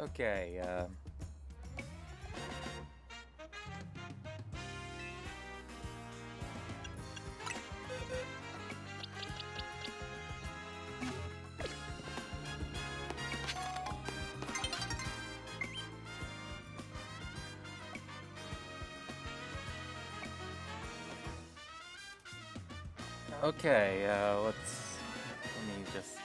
Okay, okay, let me just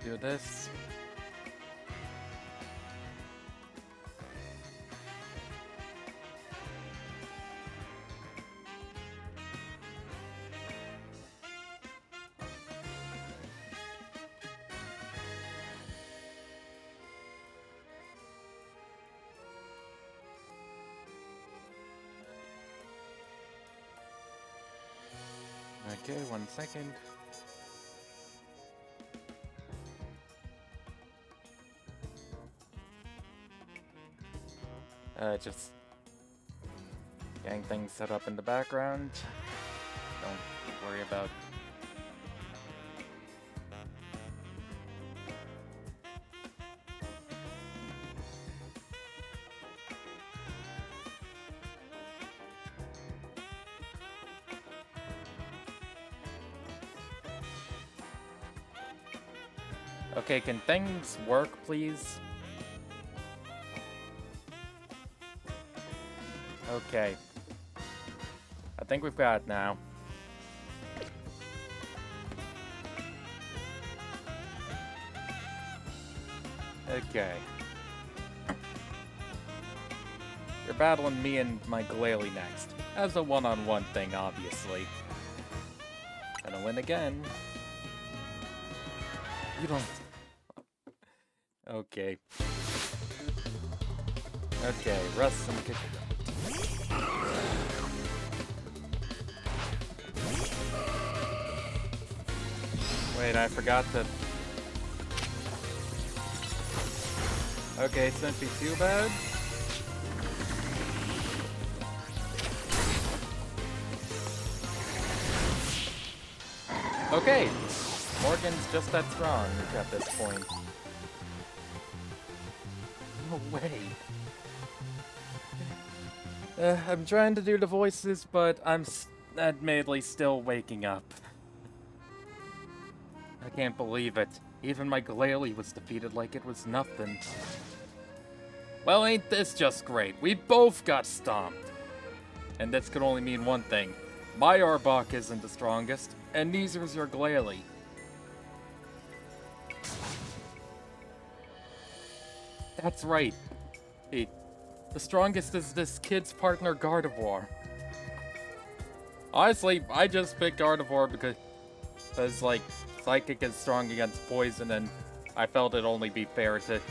do this. Okay, 1 second. Just getting things set up in the background. Don't worry about. Okay, can things work, please? Okay. I think we've got it now. Okay. You're battling me and my Glalie next. As a one-on-one thing, obviously. Gonna win again. You don't... Okay. Okay, rest some kick. Wait, I forgot to... Okay, it shouldn't be too bad. Okay! Morgan's just that strong at this point. No way. I'm trying to do the voices, but I'm admittedly still waking up. I can't believe it. Even my Glalie was defeated like it was nothing. Well, ain't this just great? We both got stomped. And this could only mean one thing. My Arbok isn't the strongest, and neither's your Glalie. That's right. The strongest is this kid's partner, Gardevoir. Honestly, I just picked Gardevoir because like, Psychic is strong against Poison, and I felt it'd only be fair to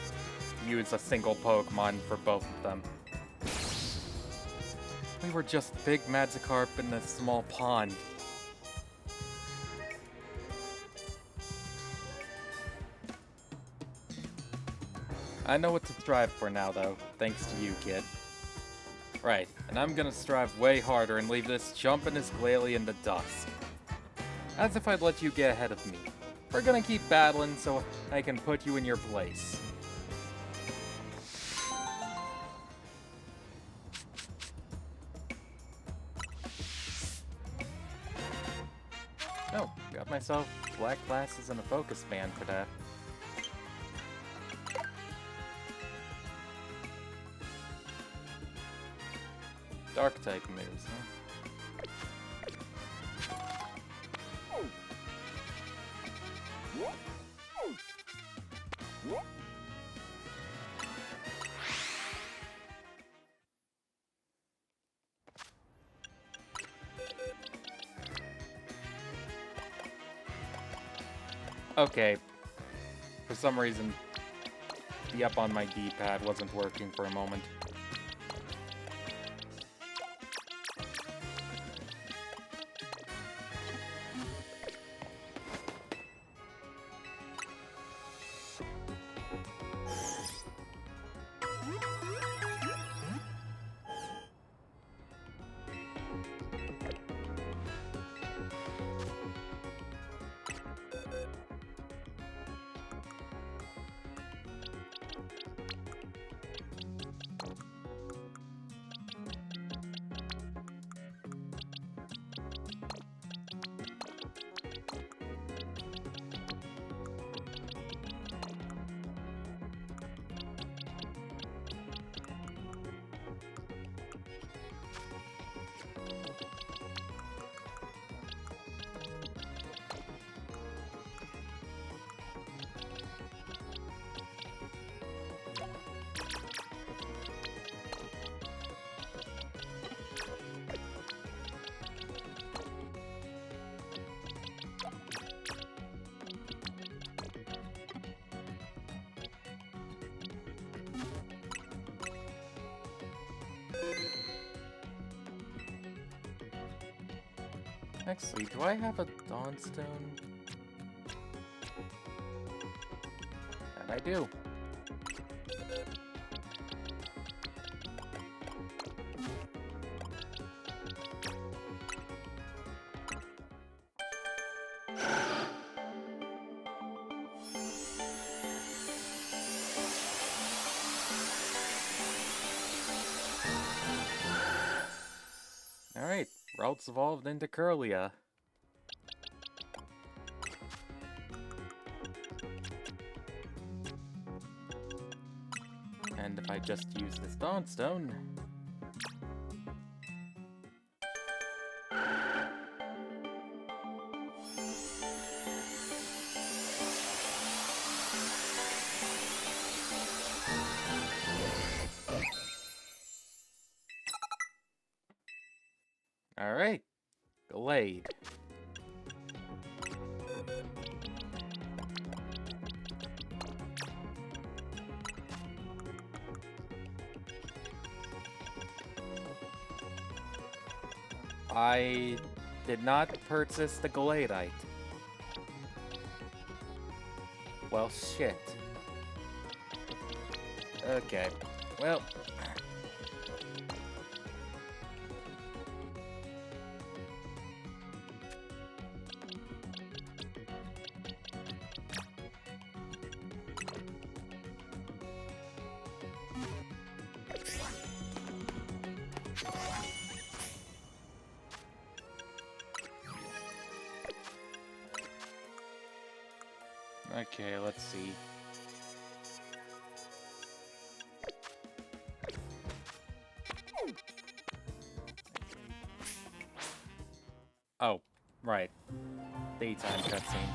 use a single Pokemon for both of them. We were just big Magikarp in a small pond. I know what to strive for now, though, thanks to you, kid. Right, and I'm gonna strive way harder and leave this jumpin' Glalie in the dust. As if I'd let you get ahead of me. We're gonna keep battling so I can put you in your place. Oh, got myself black glasses and a focus band for that. Dark type moves, huh? Okay. For some reason, the up on my D-pad wasn't working for a moment. Actually, do I have a Dawnstone? That I do. Alright, Ralts evolved into Curlia. And if I just use this Dawnstone... Alright, Glade. I did not purchase the Gladeite. Well, shit. Okay, well... Okay, let's see. Oh, right. Daytime cutscene.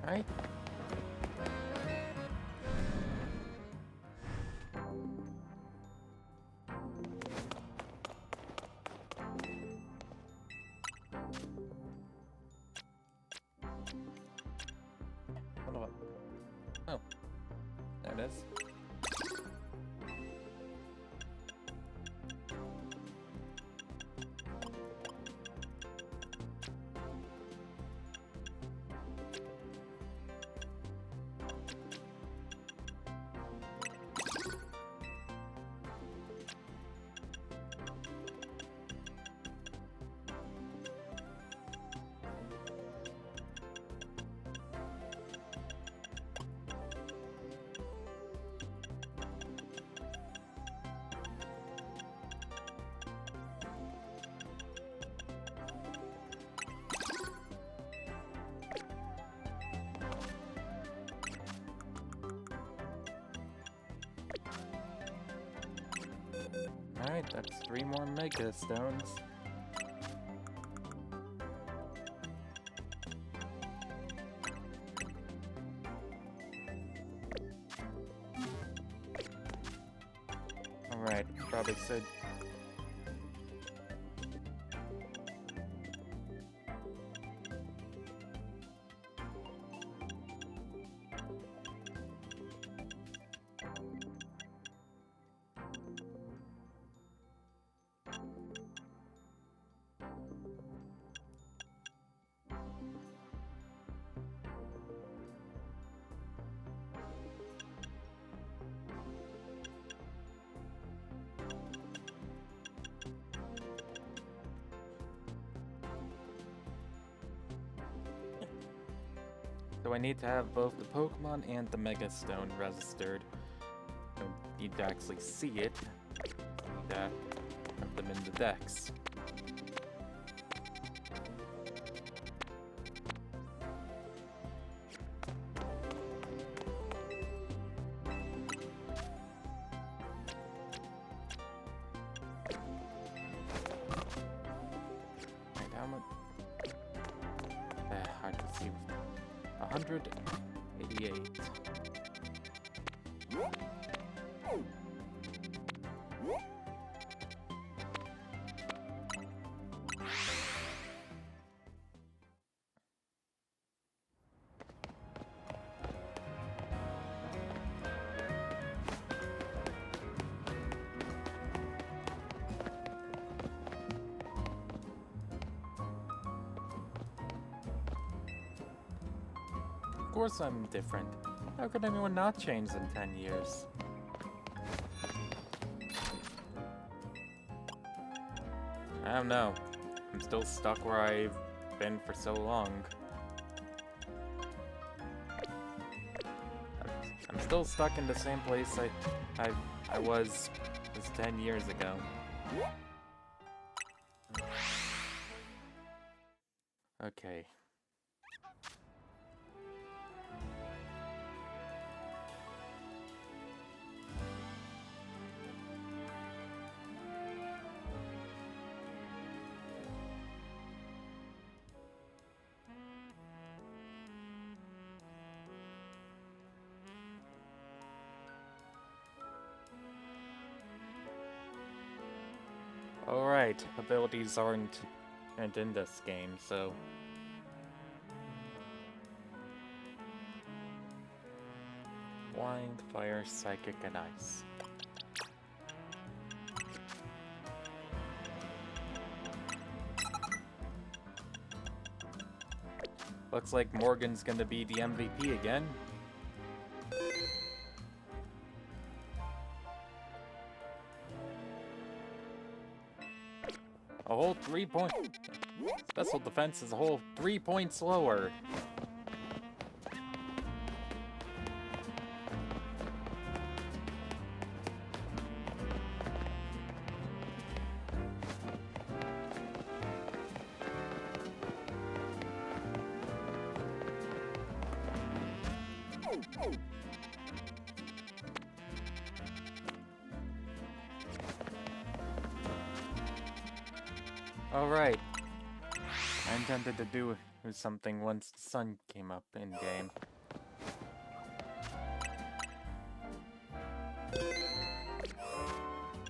Right? What do I... Oh. There it is. Alright, that's 3 more Mega Stones. Alright, probably should. So I need to have both the Pokemon and the Mega Stone registered. I don't need to actually see it. I need to have them in the decks. Right, how much? Hard to see. 188. Of course I'm different. How could anyone not change in 10 years? I don't know. I'm still stuck where I've been for so long. I'm still stuck in the same place I was 10 years ago. Okay. Alright, abilities aren't in this game, so... Flying, Fire, Psychic, and Ice. Looks like Morgan's gonna be the MVP again. A whole 3 point... Special defense is a whole 3 points lower. Alright. I intended to do something once the sun came up in game.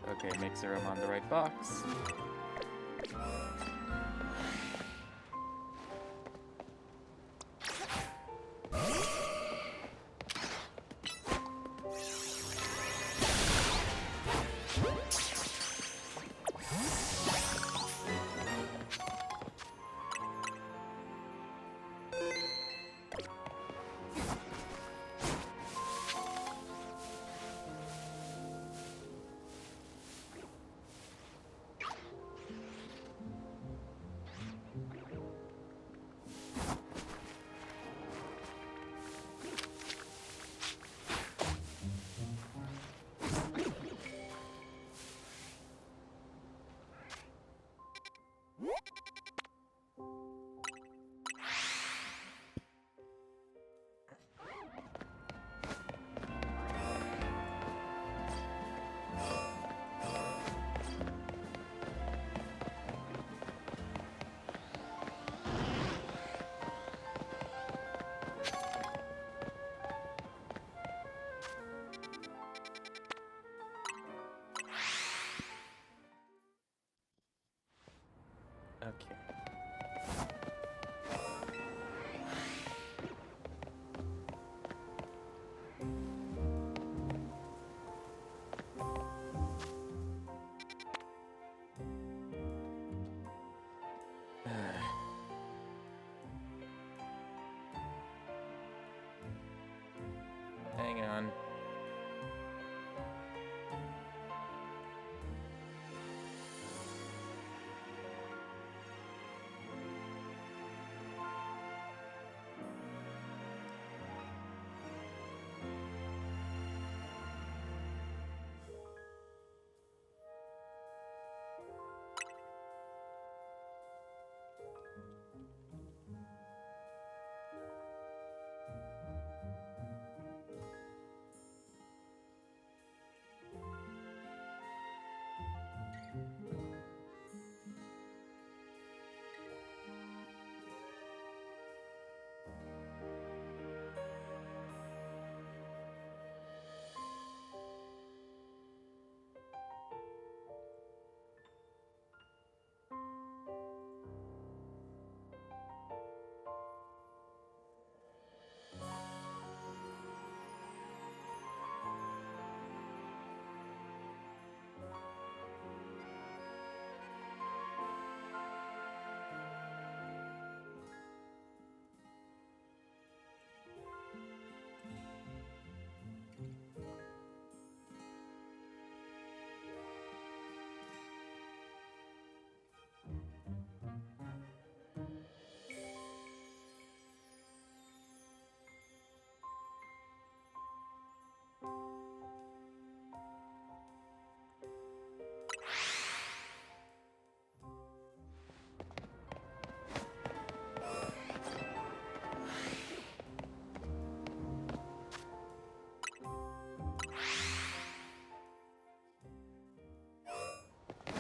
Okay, make sure I'm on the right box. Okay. Hang on.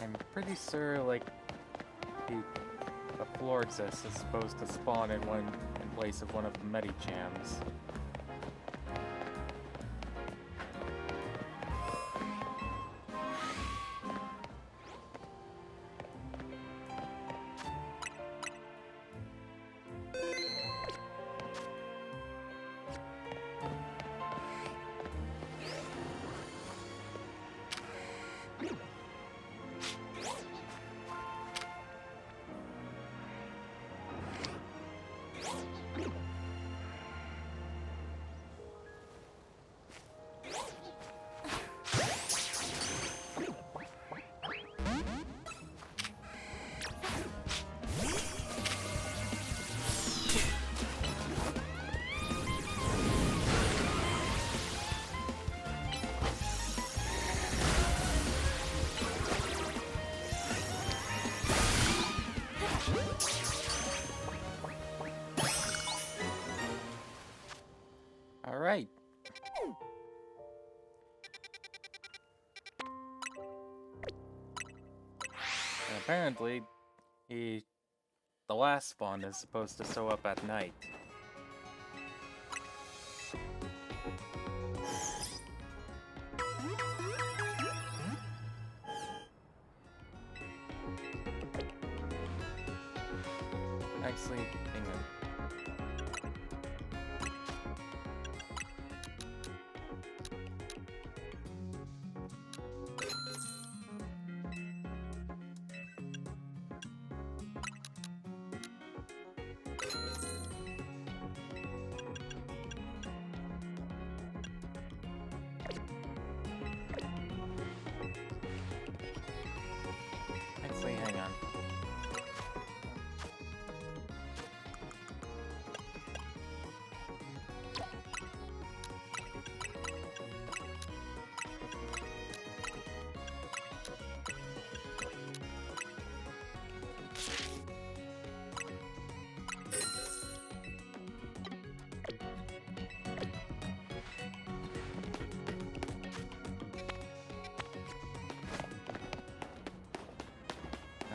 I'm pretty sure, like, a Florxus is supposed to spawn in place of one of the Medichams. Alright. Apparently, the last spawn is supposed to show up at night. Actually, hang on. Actually, hang on.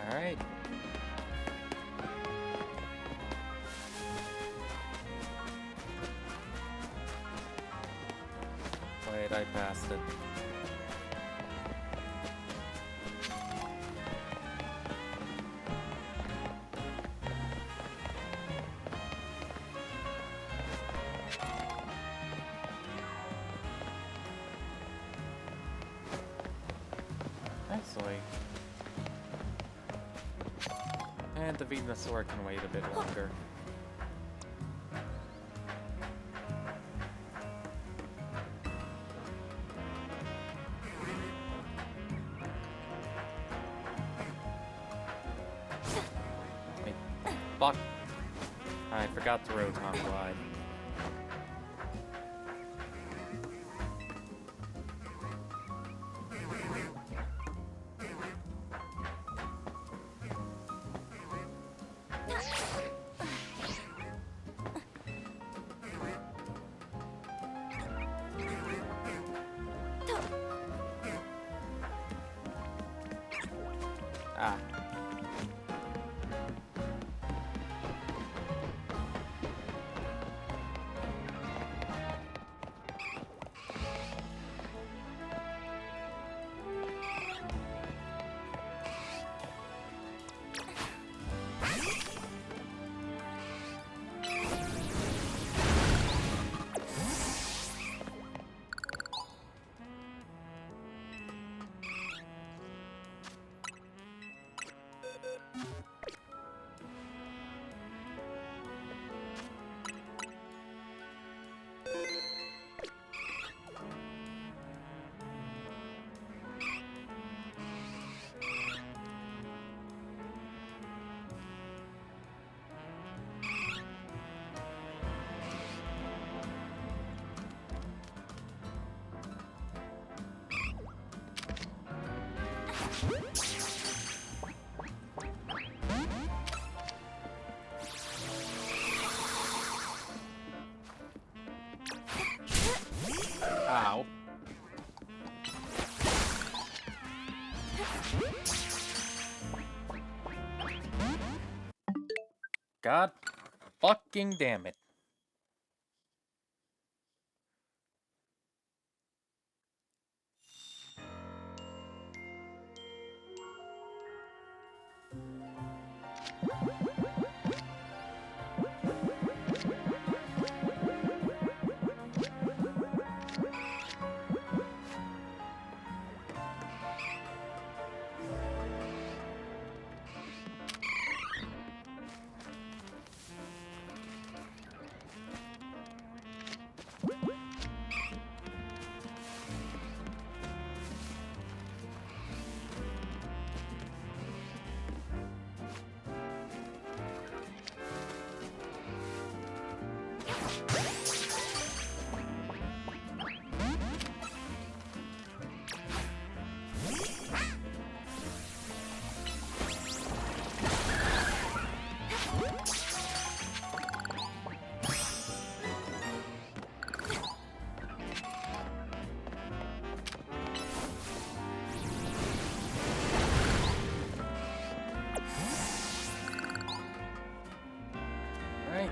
Alright. Wait, I passed it. honestly. And the Venusaur can wait a bit longer. Hey, fuck. I forgot to Rotom Glide. Ah. Ow. God fucking damn it. Right.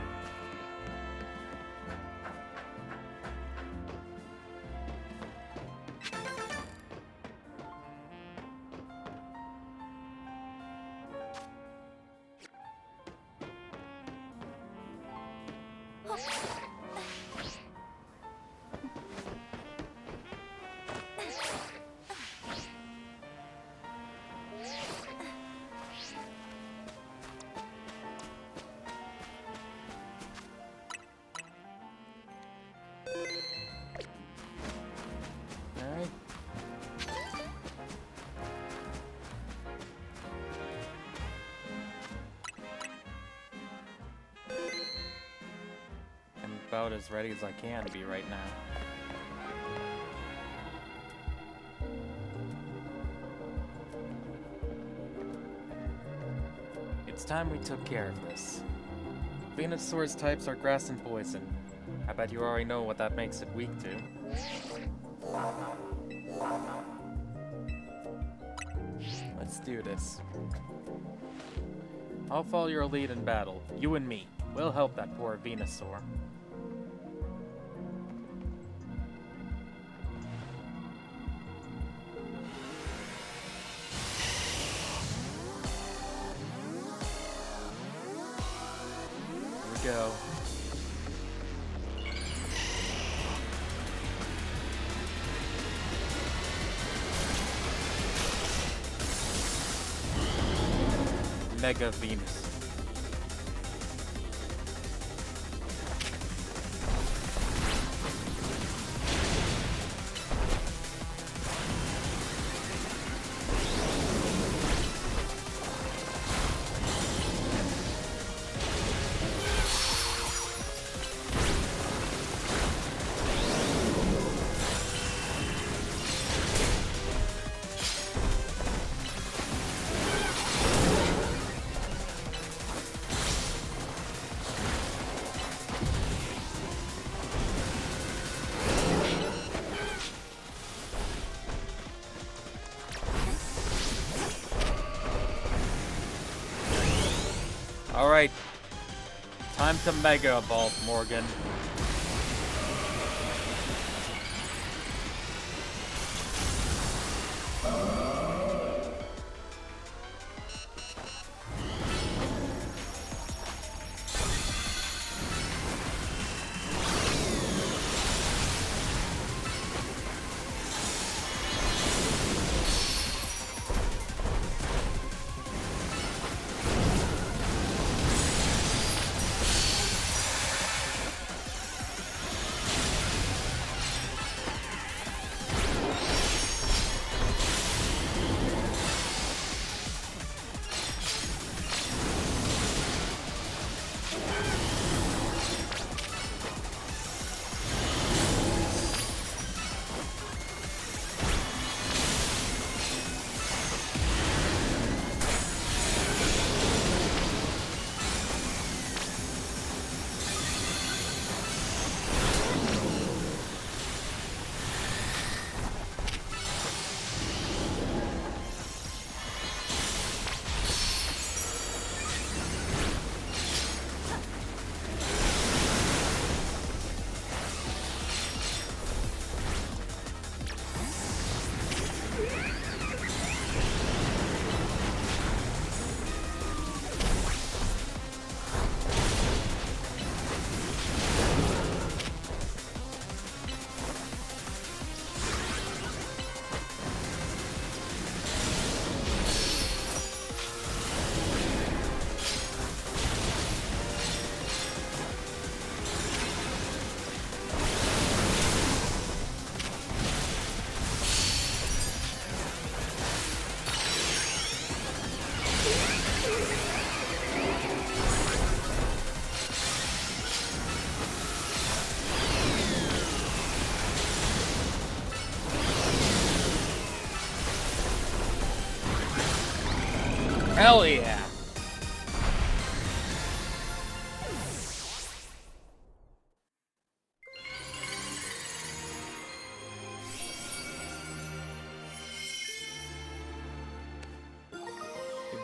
Alright. I'm about as ready as I can to be right now. It's time we took care of this. Venusaur's types are grass and poison. I bet you already know what that makes it weak to. Let's do this. I'll follow your lead in battle. You and me. We'll help that poor Venusaur. Here we go. Mega Venus. Alright. Time to Mega Evolve, Morgan. Hell yeah!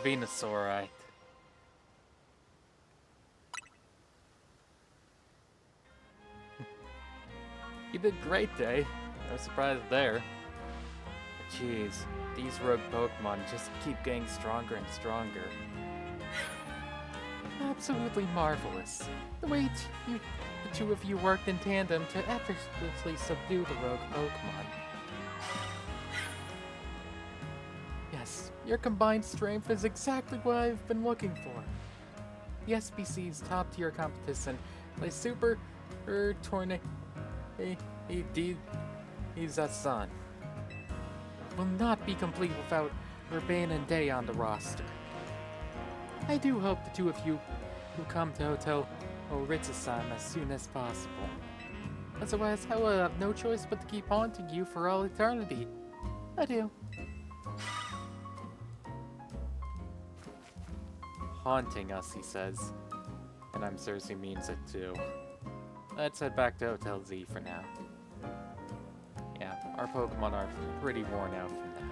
Venusaurite. You did great, Day. No surprise there. Jeez, these rogue Pokemon just keep getting stronger and stronger. Absolutely marvelous. The way the two of you worked in tandem to effortlessly subdue the rogue Pokemon. Yes, your combined strength is exactly what I've been looking for. The SBC's top-tier competition, like Super Tournament, he's a son. Will not be complete without Urban and Day on the roster. I do hope the two of you will come to Hotel Oritsusan as soon as possible. Otherwise, I will have no choice but to keep haunting you for all eternity. Adieu. Haunting us, he says. And I'm sure he means it too. Let's head back to Hotel Z for now. Yeah, our Pokemon are pretty worn out from that.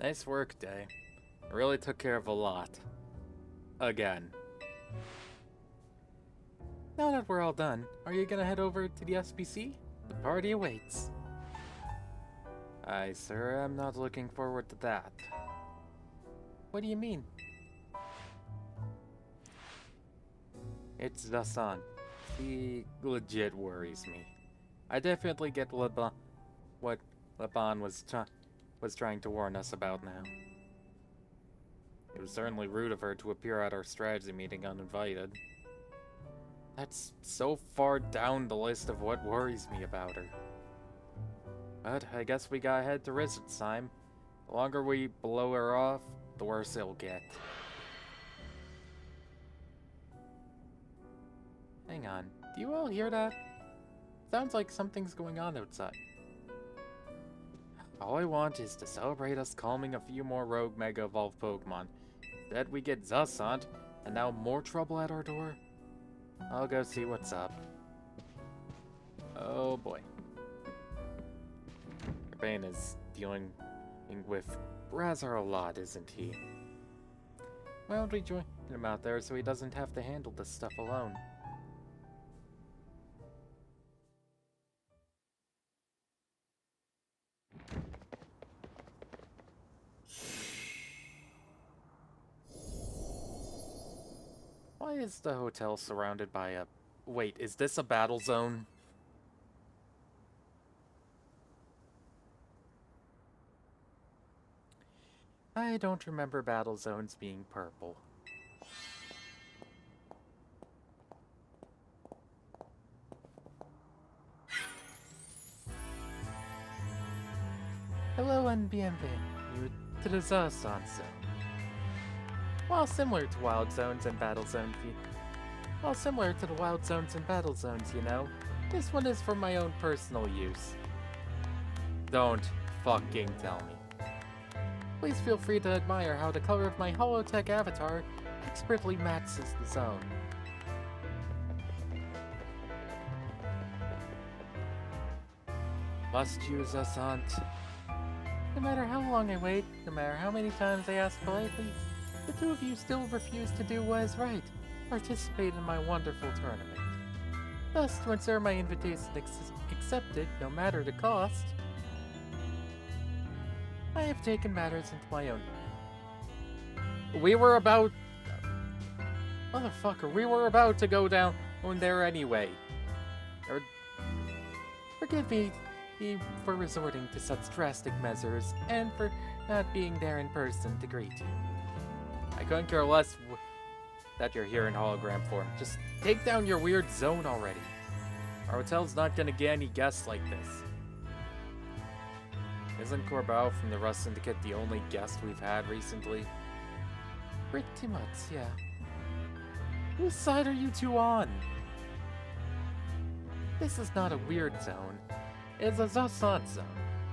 Nice work, Day. Really took care of a lot. Again. Now that we're all done, are you gonna head over to the SPC? The party awaits. Aye, sir, I'm not looking forward to that. What do you mean? It's Zasan. He legit worries me. I definitely get what Leban was trying to warn us about now. It was certainly rude of her to appear at our strategy meeting uninvited. That's so far down the list of what worries me about her. But I guess we gotta head to Rizard's time. The longer we blow her off, the worse it'll get. Hang on, do you all hear that? Sounds like something's going on outside. All I want is to celebrate us calming a few more rogue Mega Evolved Pokemon. Instead we get Zassant, and now more trouble at our door? I'll go see what's up. Oh boy. Urbane is dealing with Razar a lot, isn't he? Why don't we join him out there so he doesn't have to handle this stuff alone? Why is the hotel surrounded by a... Wait, is this a battle zone? I don't remember battle zones being purple. Hello and bienvenue to the Zasan Zone. While similar to Wild Zones and Battle Zones, you know, this one is for my own personal use. Don't fucking tell me. Please feel free to admire how the color of my holotech avatar expertly matches the zone. Must use Zassant. No matter how long I wait, no matter how many times I ask politely, the two of you still refuse to do what is right, participate in my wonderful tournament. Thus, to ensure my invitation accepted, no matter the cost, I have taken matters into my own hands. We were about to go down there anyway. Forgive me for resorting to such drastic measures, and for not being there in person to greet you. I couldn't care less that you're here in hologram form. Just take down your weird zone already. Our hotel's not gonna get any guests like this. Isn't Corbao from the Rust Syndicate the only guest we've had recently? Pretty much, yeah. Whose side are you two on? This is not a weird zone. It's a Zassant zone,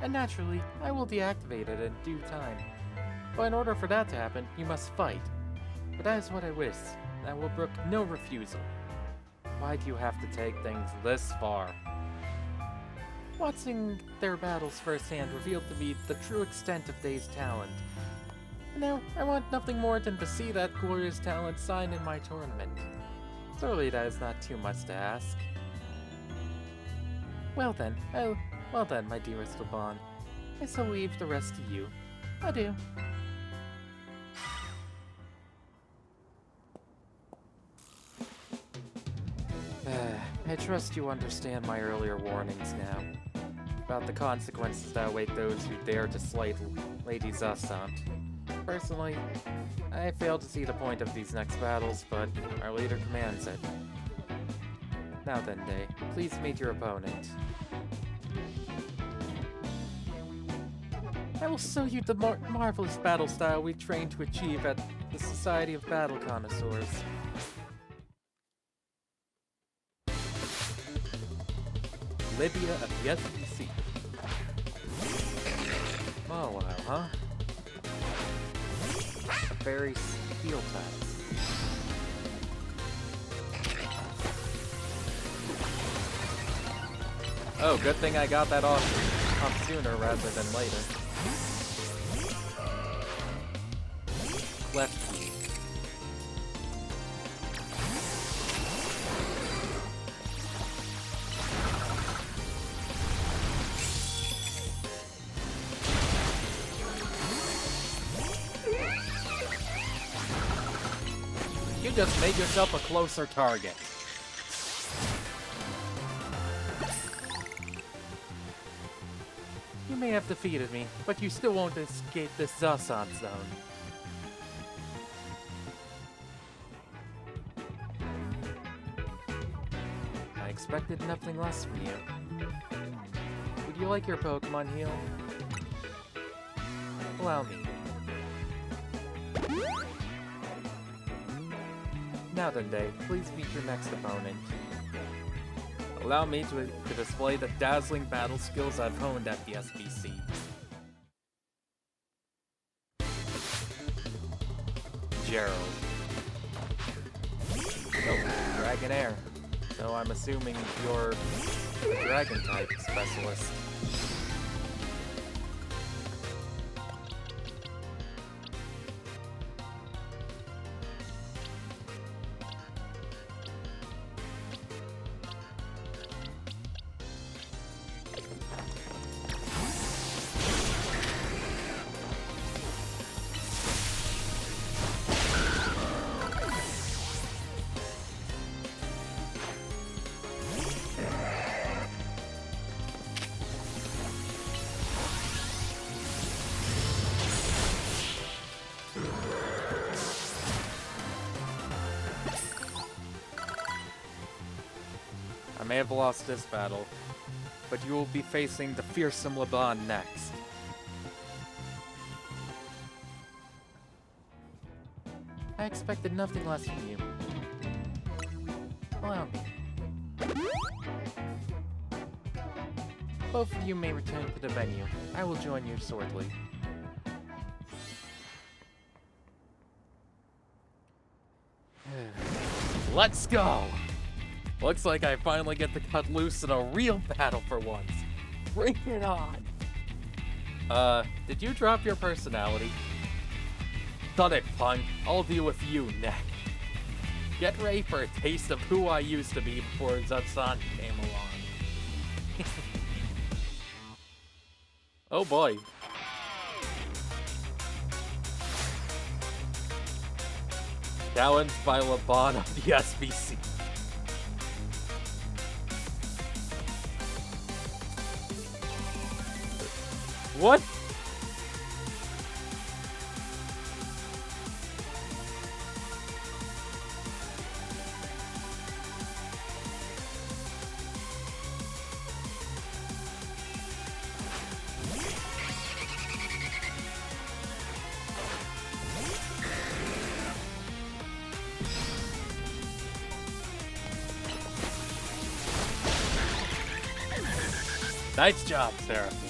and naturally, I will deactivate it in due time. But in order for that to happen, you must fight. But that is what I wish, and I will brook no refusal. Why do you have to take things this far? Watching their battles firsthand revealed to me the true extent of Day's talent. And now, I want nothing more than to see that glorious talent shine in my tournament. Surely that is not too much to ask. Well then, my dearest Laban. I shall leave the rest to you. Adieu. I trust you understand my earlier warnings now, about the consequences that await those who dare to slight Lady Zassant. Personally, I fail to see the point of these next battles, but our leader commands it. Now then, Day, please meet your opponent. I will show you the marvelous battle style we trained to achieve at the Society of Battle Connoisseurs. Libya of the SPC. Oh wow, huh? A very steel type. Oh, good thing I got that off sooner rather than later. left key. You just made yourself a closer target. You may have defeated me, but you still won't escape this Zasan zone. I expected nothing less from you. Would you like your Pokemon healed? Allow me. Now then, Dave, please meet your next opponent. Allow me to display the dazzling battle skills I've honed at the SBC. Gerald. Nope, Dragonair. So I'm assuming you're a Dragon-type specialist. I may have lost this battle, but you will be facing the fearsome LeBron next. I expected nothing less from you. Allow me. Both of you may return to the venue. I will join you shortly. Let's go! Looks like I finally get to cut loose in a real battle for once. Bring it on! Did you drop your personality? Done it, punk. I'll deal with you next. Get ready for a taste of who I used to be before Zasan came along. Oh boy. Challenged by LeBron of the SBC. What? Nice job, Seraphina.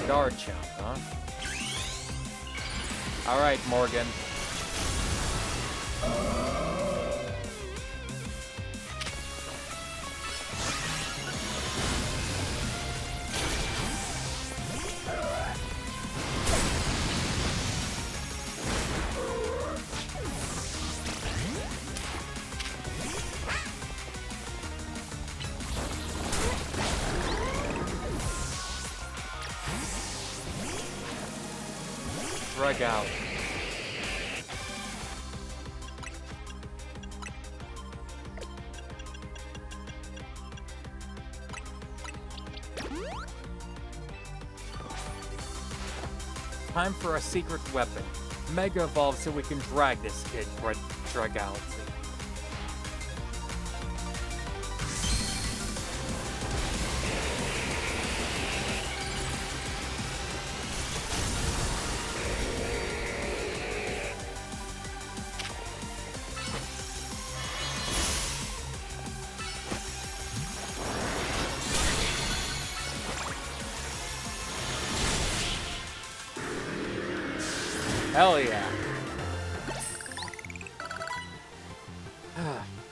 Garchomp, huh? Alright, Morgan. Drag out. Time for a secret weapon. Mega Evolve so we can drag this kid for a Dragality. Hell yeah.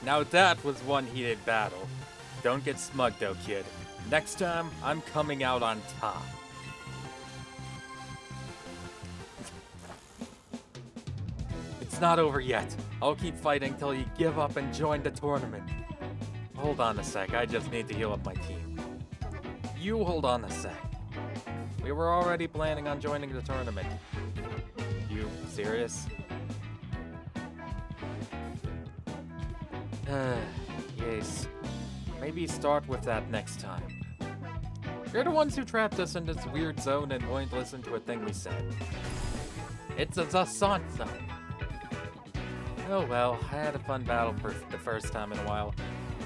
Now that was one heated battle. Don't get smug though, kid. Next time, I'm coming out on top. It's not over yet. I'll keep fighting till you give up and join the tournament. Hold on a sec, I just need to heal up my team. You hold on a sec. We were already planning on joining the tournament. You serious? Yes. Maybe start with that next time. You're the ones who trapped us in this weird zone and won't listen to a thing we said. It's a Zasant zone. Oh well, I had a fun battle for the first time in a while,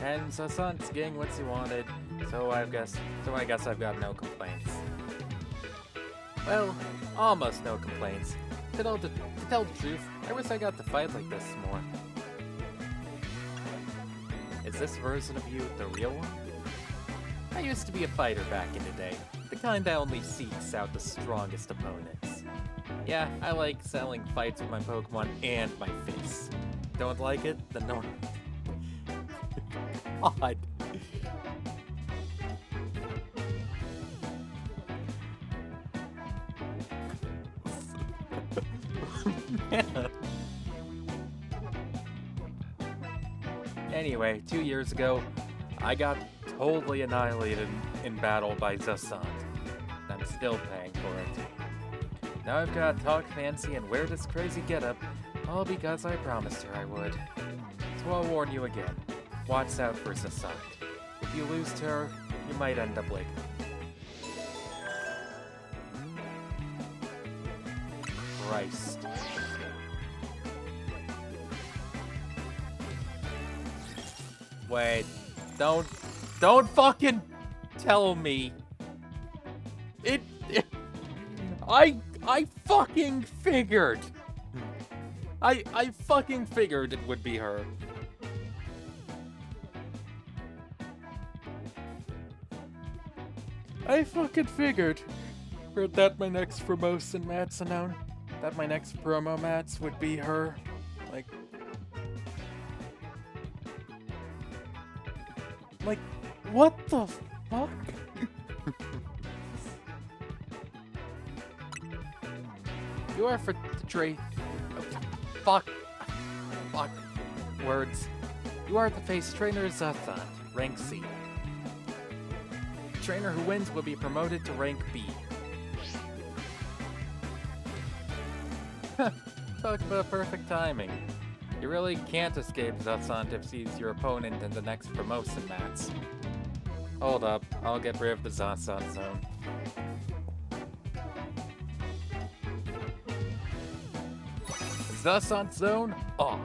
and Zasant's getting what he wanted, so I guess I've got no complaints. Well, almost no complaints. To tell the truth, I wish I got to fight like this more. Is this version of you the real one? I used to be a fighter back in the day, the kind that only seeks out the strongest opponents. Yeah, I like selling fights with my Pokemon and my face. Don't like it? Then no. God. Man. Anyway, 2 years ago, I got totally annihilated in battle by Zasant. I'm still paying for it. Now I've got to talk fancy and wear this crazy getup, all because I promised her I would. So I'll warn you again, watch out for Zasant. If you lose to her, you might end up like me. Christ. Wait, don't fucking tell me. I fucking figured. I fucking figured it would be her. I fucking figured that my next promotion match that my next promo match would be her. Like, what the fuck? You are for the trade. Fuck. Words. You are the face trainer Zasant, rank C. The trainer who wins will be promoted to rank B. Talk about perfect timing. You really can't escape Zasant if he's your opponent in the next promotion match. Hold up, I'll get rid of the Zasant zone. Zasant zone off.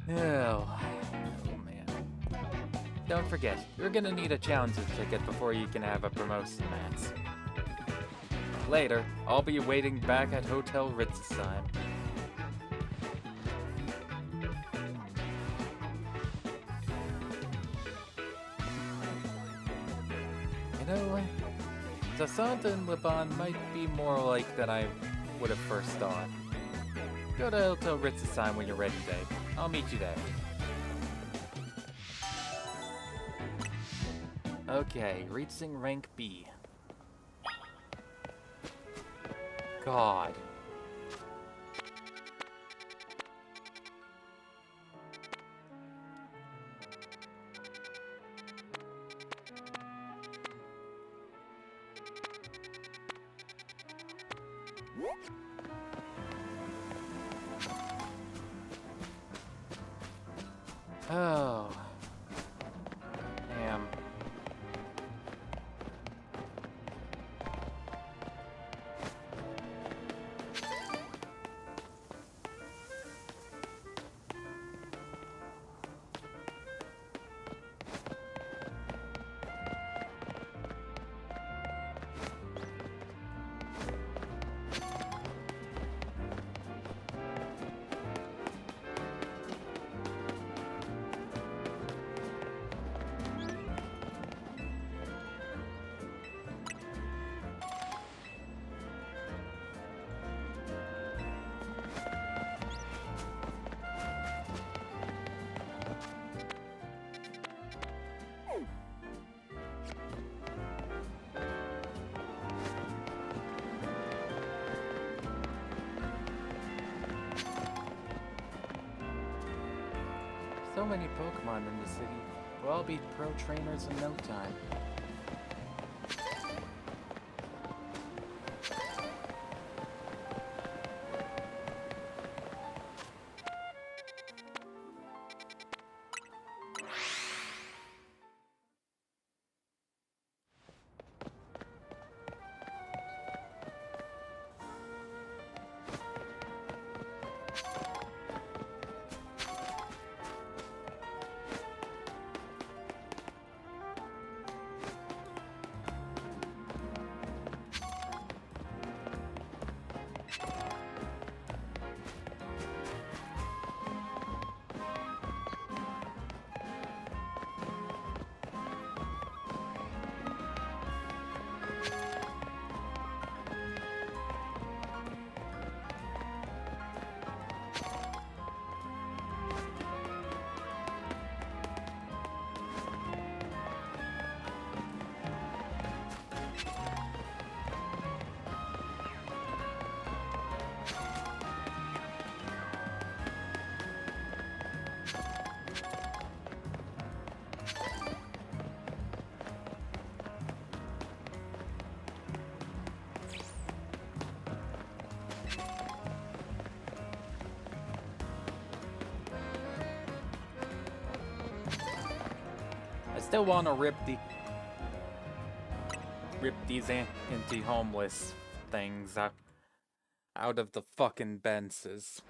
Oh man. Don't forget, you're gonna need a challenger ticket before you can have a promotion match. Later, I'll be waiting back at Hotel Ritzesheim. You know, Zasant and Liban might be more alike than I would have first thought. Go to Hotel Ritzesheim when you're ready, Dave. I'll meet you there. Okay, reaching rank B. God. Oh. Damn. many Pokemon in the city. We'll all be pro trainers in no time. I still want to rip these anti-homeless things out of the fucking benches.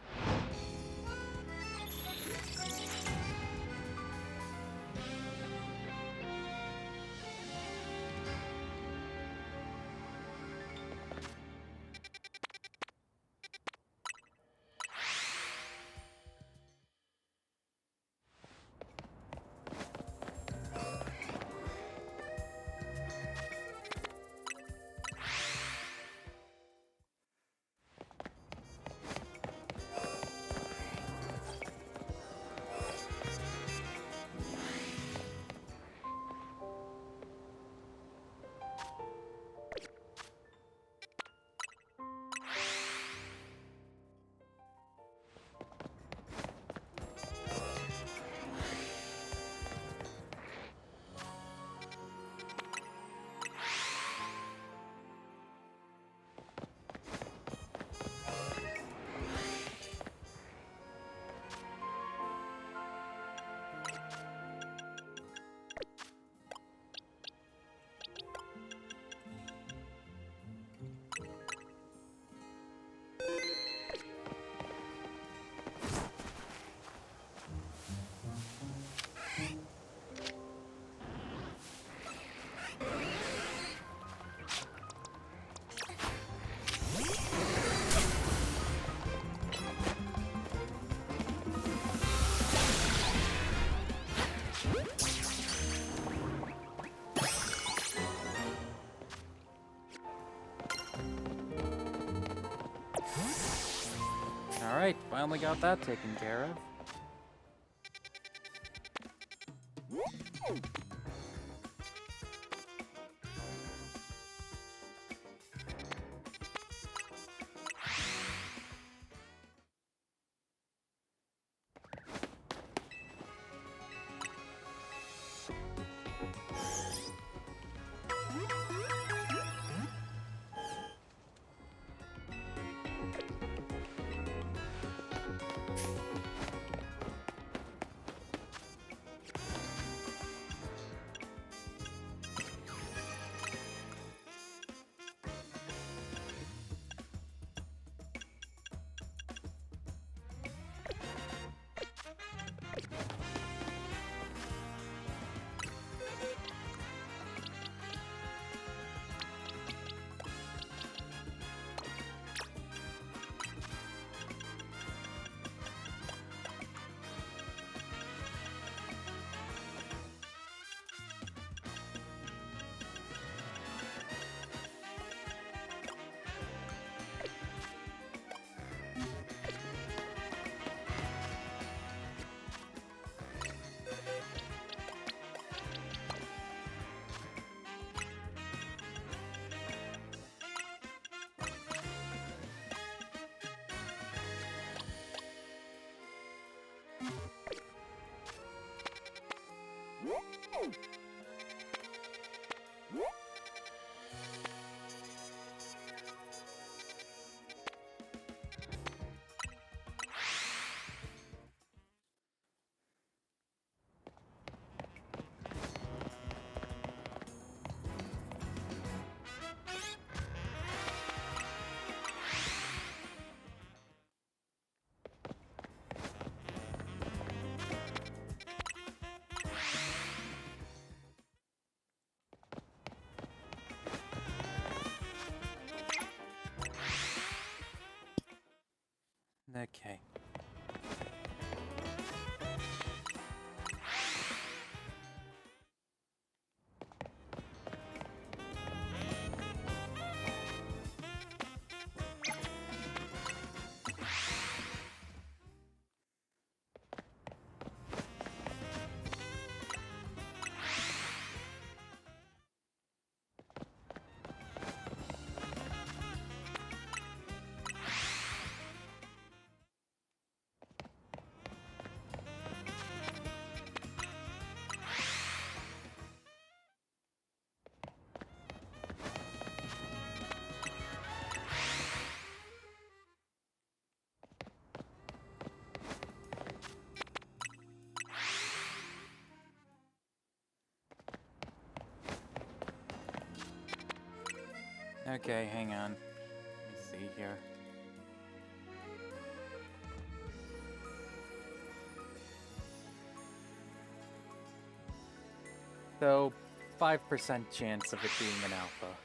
Alright, finally got that taken care of. Okay. Okay, hang on. Let me see here. So, 5% chance of it being an alpha.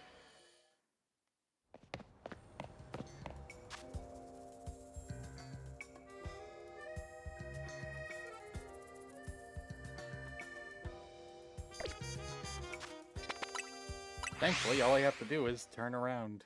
Thankfully, all I have to do is turn around.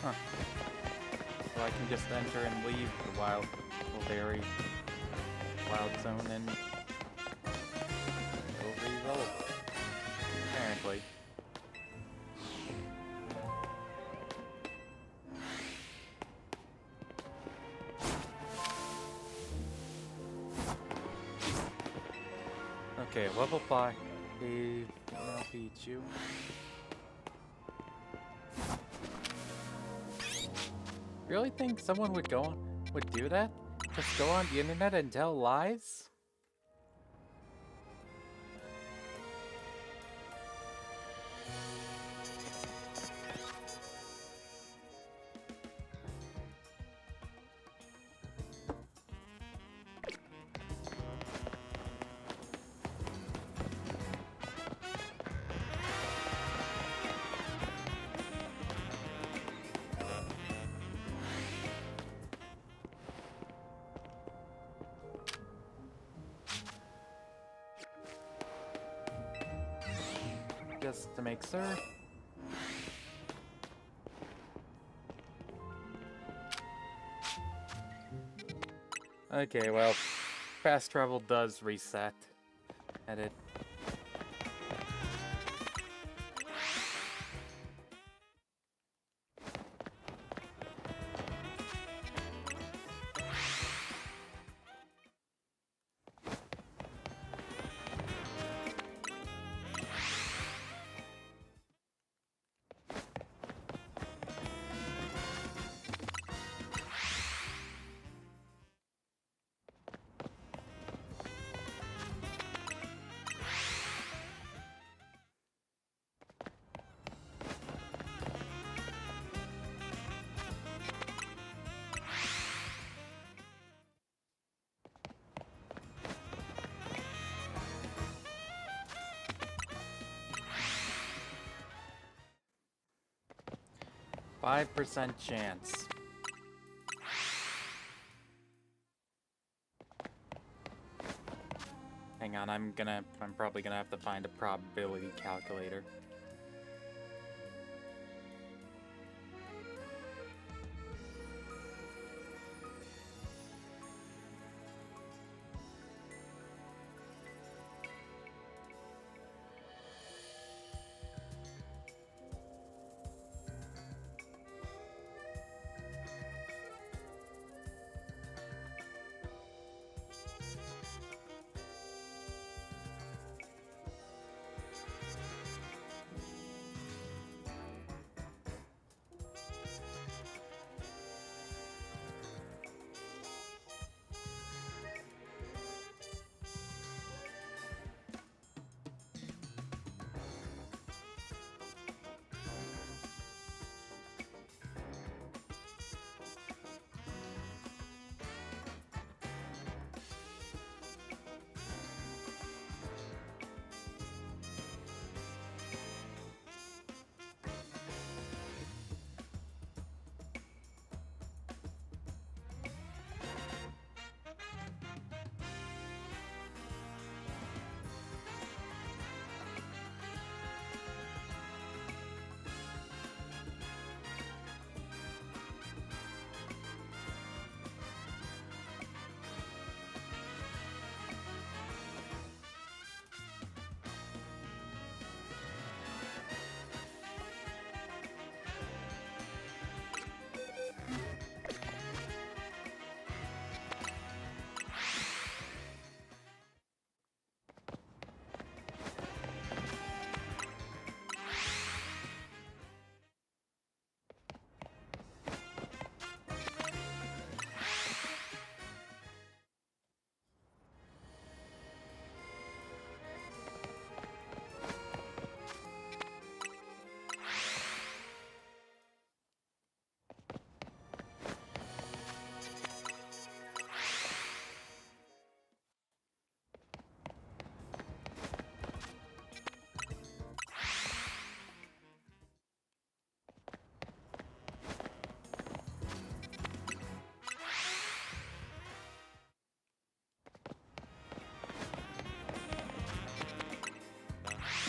Huh. So I can just enter and leave the wild zone and go re-roll. Apparently. Okay, level 5. I'll beat you. Really think someone would do that? Just go on the internet and tell lies? Just to make sure. Okay, well, fast travel does reset. Edit. 5% chance. Hang on, I'm probably gonna have to find a probability calculator.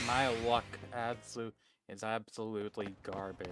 My luck is absolutely garbage.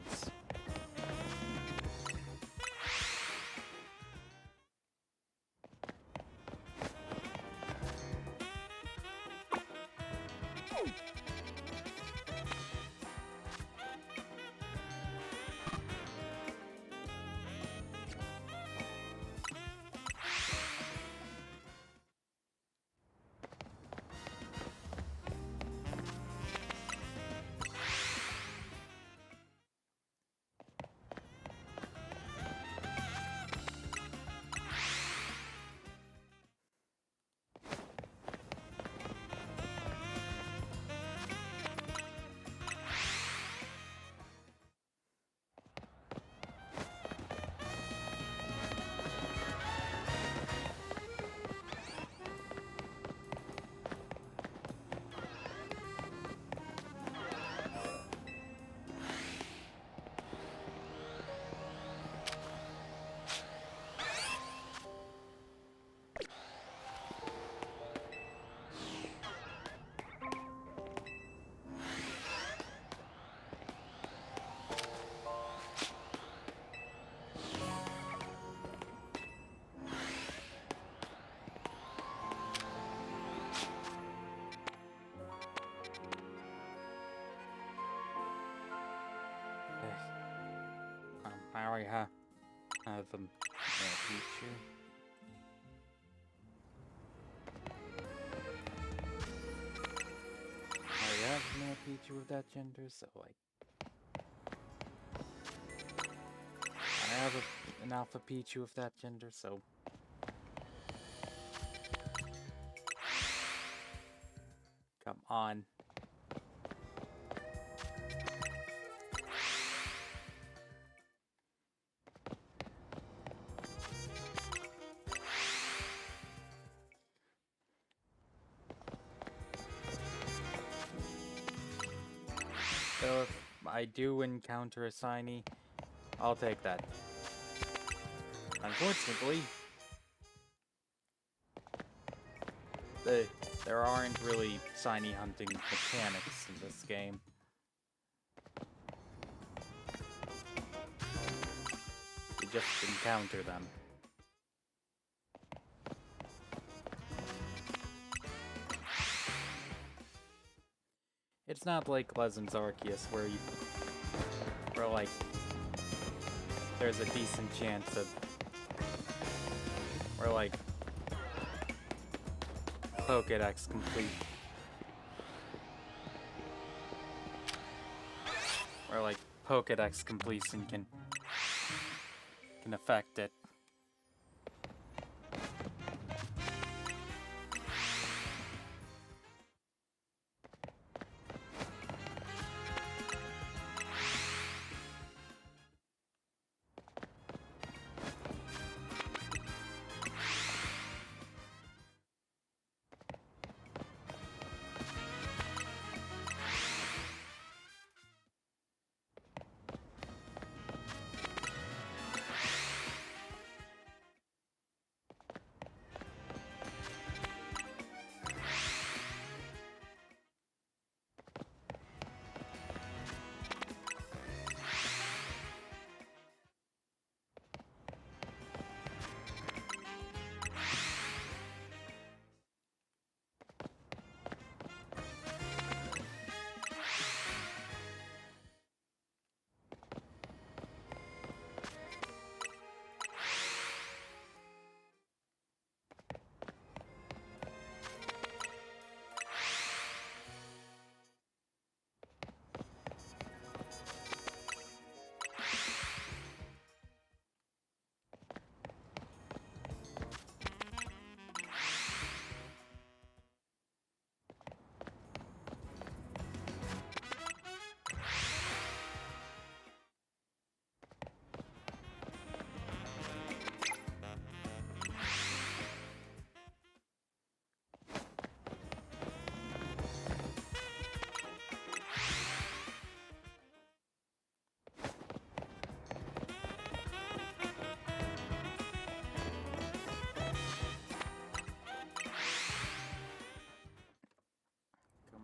I already have them. Pichu. I already have male Pichu of that gender, so like I have an Alpha Pichu of that gender, so come on. So if I do encounter a Shiny, I'll take that. Unfortunately, there aren't really shiny hunting mechanics in this game. You just encounter them. It's not like Legends Arceus where like there's a decent chance of where like Pokédex complete. Where like Pokédex completion can affect it.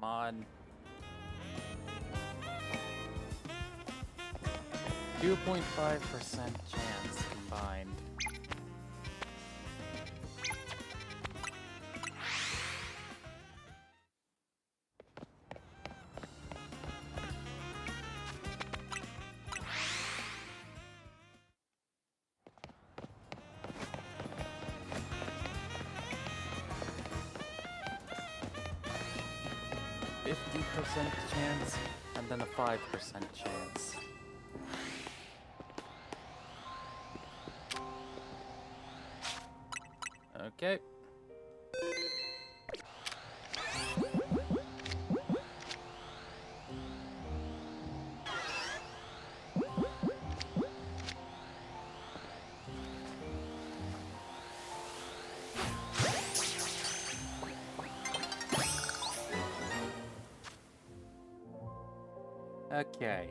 Come on. 2.5% chance combined. %, chance, and then a 5% chance. Okay. Okay.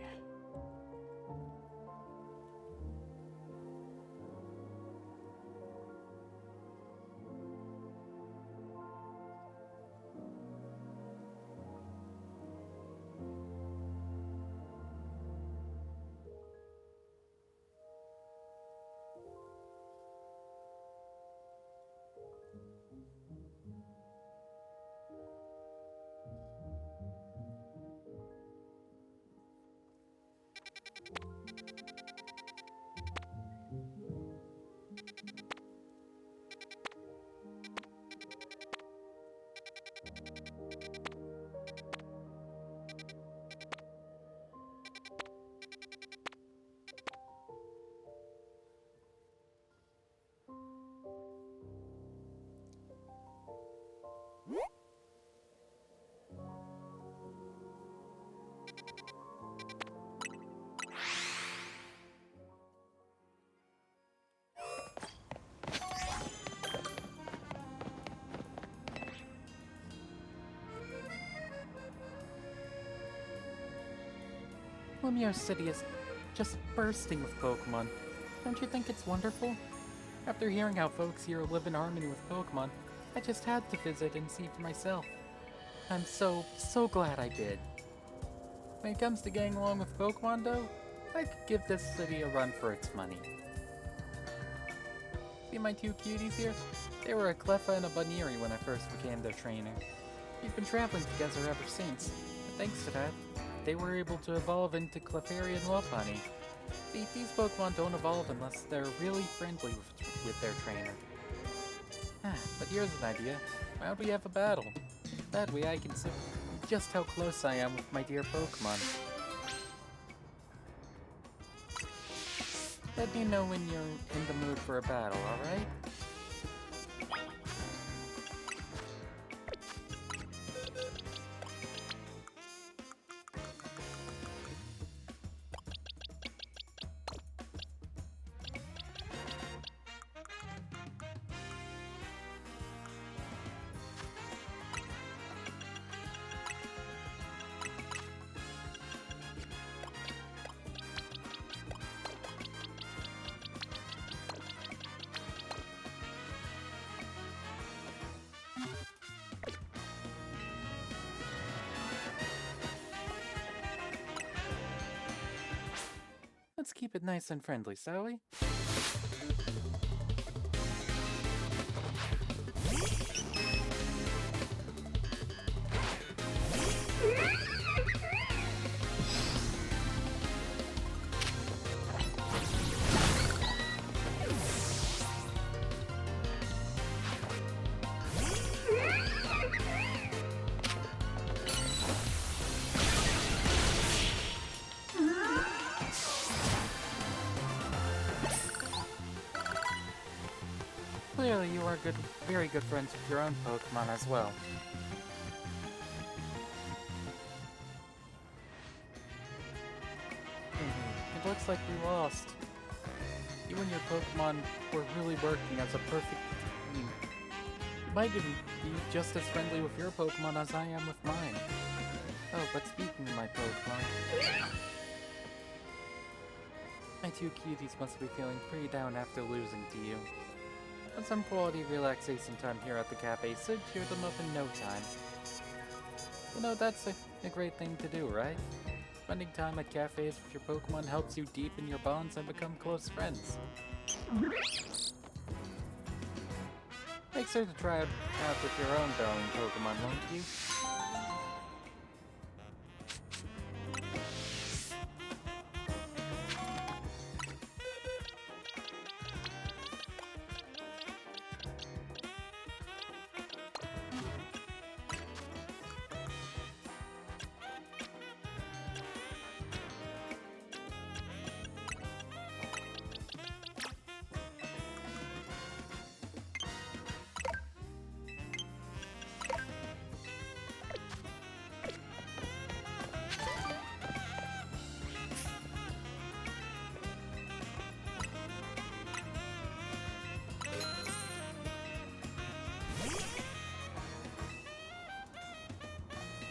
Lumio City is just bursting with Pokemon. Don't you think it's wonderful? After hearing how folks here live in harmony with Pokemon, I just had to visit and see for myself. I'm so glad I did. When it comes to getting along with Pokemon, though, I could give this city a run for its money. See my two cuties here? They were a Cleffa and a Bunnery when I first became their trainer. We've been traveling together ever since, and thanks to that, they were able to evolve into Clefairy and Lopunny. See, these Pokemon don't evolve unless they're really friendly with their trainer. But here's an idea. Why don't we have a battle? That way I can see just how close I am with my dear Pokemon. Let me know when you're in the mood for a battle, alright? Let's keep it nice and friendly, shall we? Clearly, you are very good friends with your own Pokemon as well. It looks like we lost. You and your Pokemon were really working as a perfect team. You might even be just as friendly with your Pokemon as I am with mine. Oh, but speaking of my Pokemon... My two cuties must be feeling pretty down after losing to you. And some quality relaxation time here at the cafe should cheer them up in no time. You know, that's a great thing to do, right? Spending time at cafes with your Pokemon helps you deepen your bonds and become close friends. Make sure to try it out with your own darling Pokemon, won't you?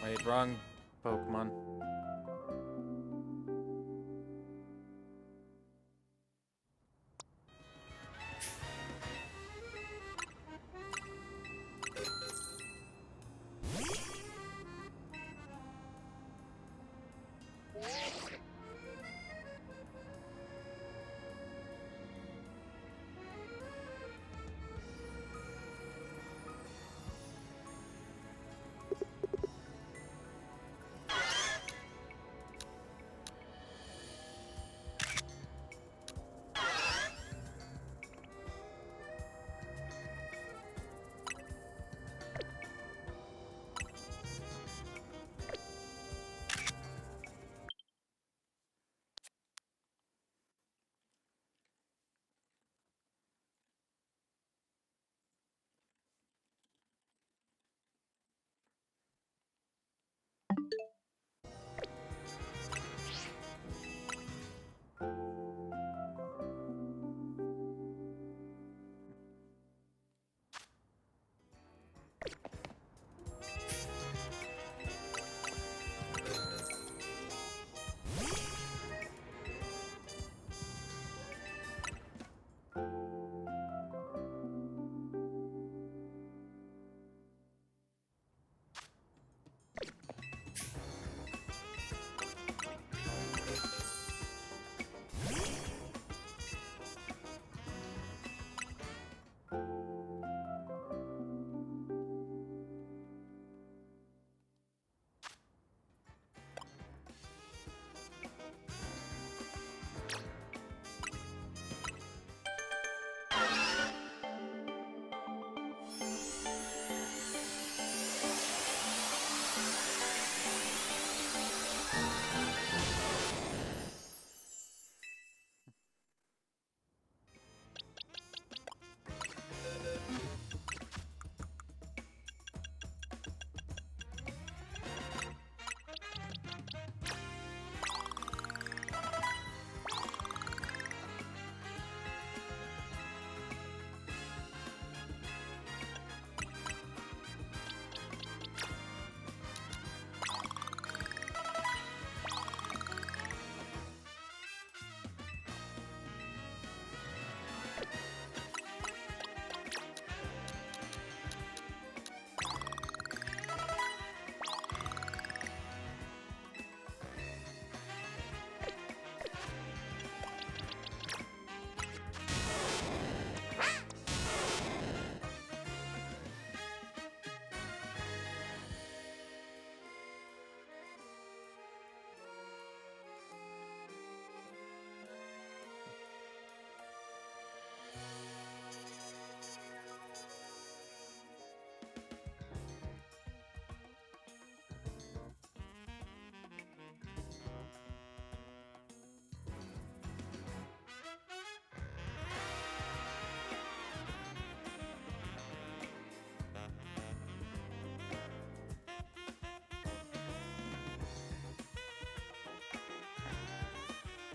Wait, wrong Pokemon.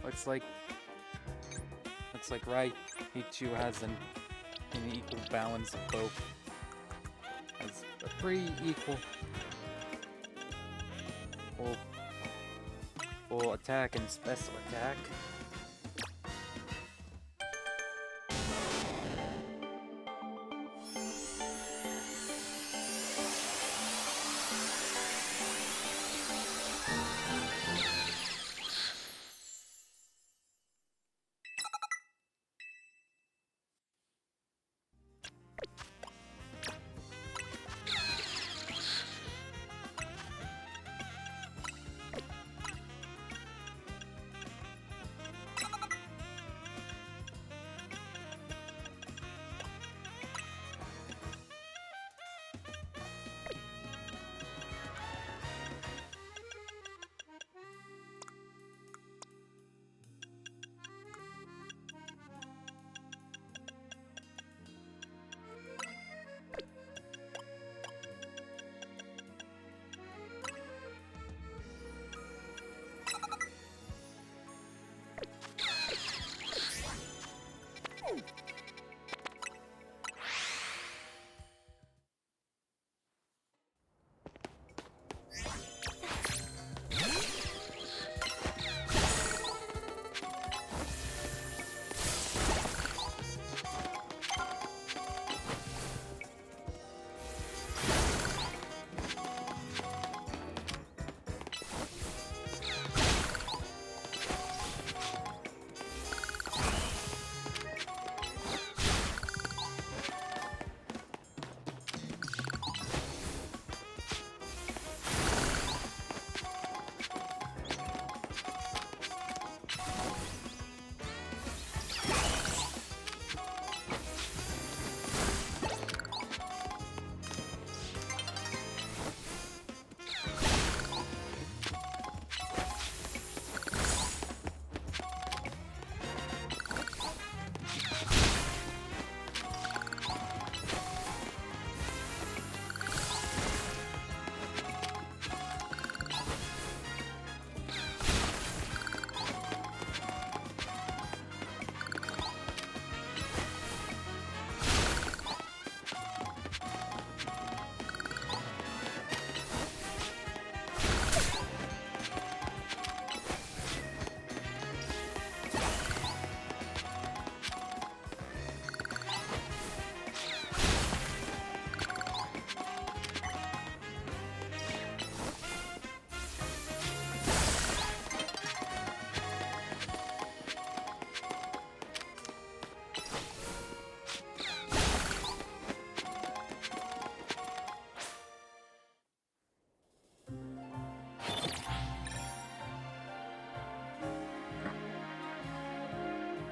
Looks like Raichu has an equal balance of both. Has a pretty equal full attack and special attack.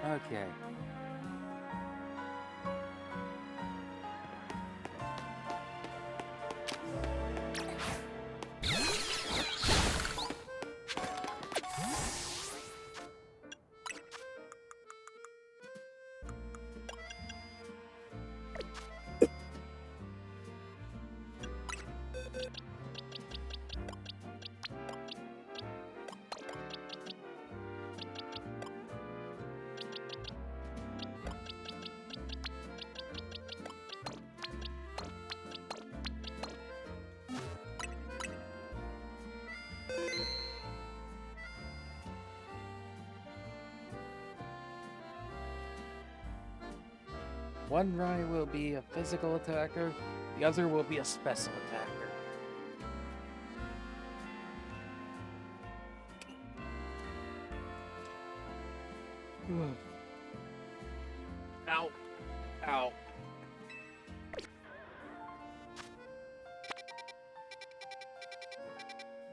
Okay. One Rai will be a physical attacker, the other will be a special attacker. Ow. Ow.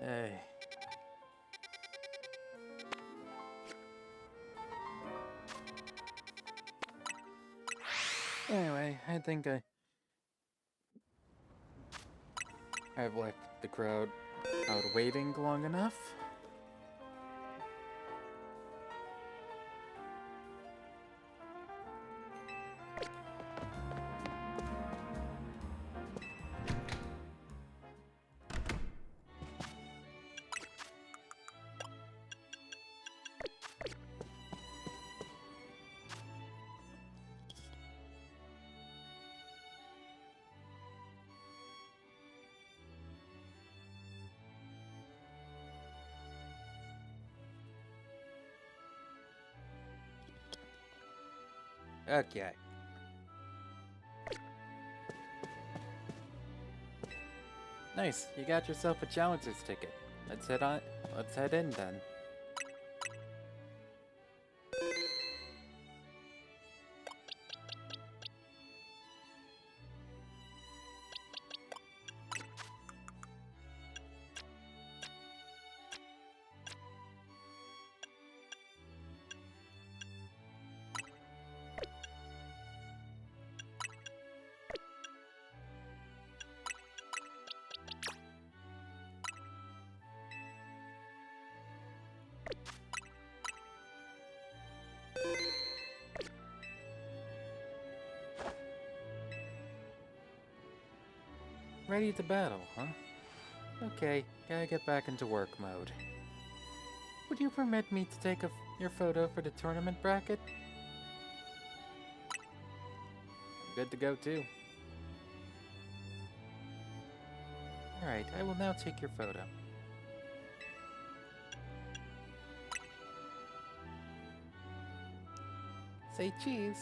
Hey. Anyway, I think I've left the crowd out waiting long enough. Okay. Nice, you got yourself a challenger's ticket. Let's head in then. Ready to battle, huh? Okay, gotta get back into work mode. Would you permit me to take your photo for the tournament bracket? I'm good to go too. Alright, I will now take your photo. Say cheese.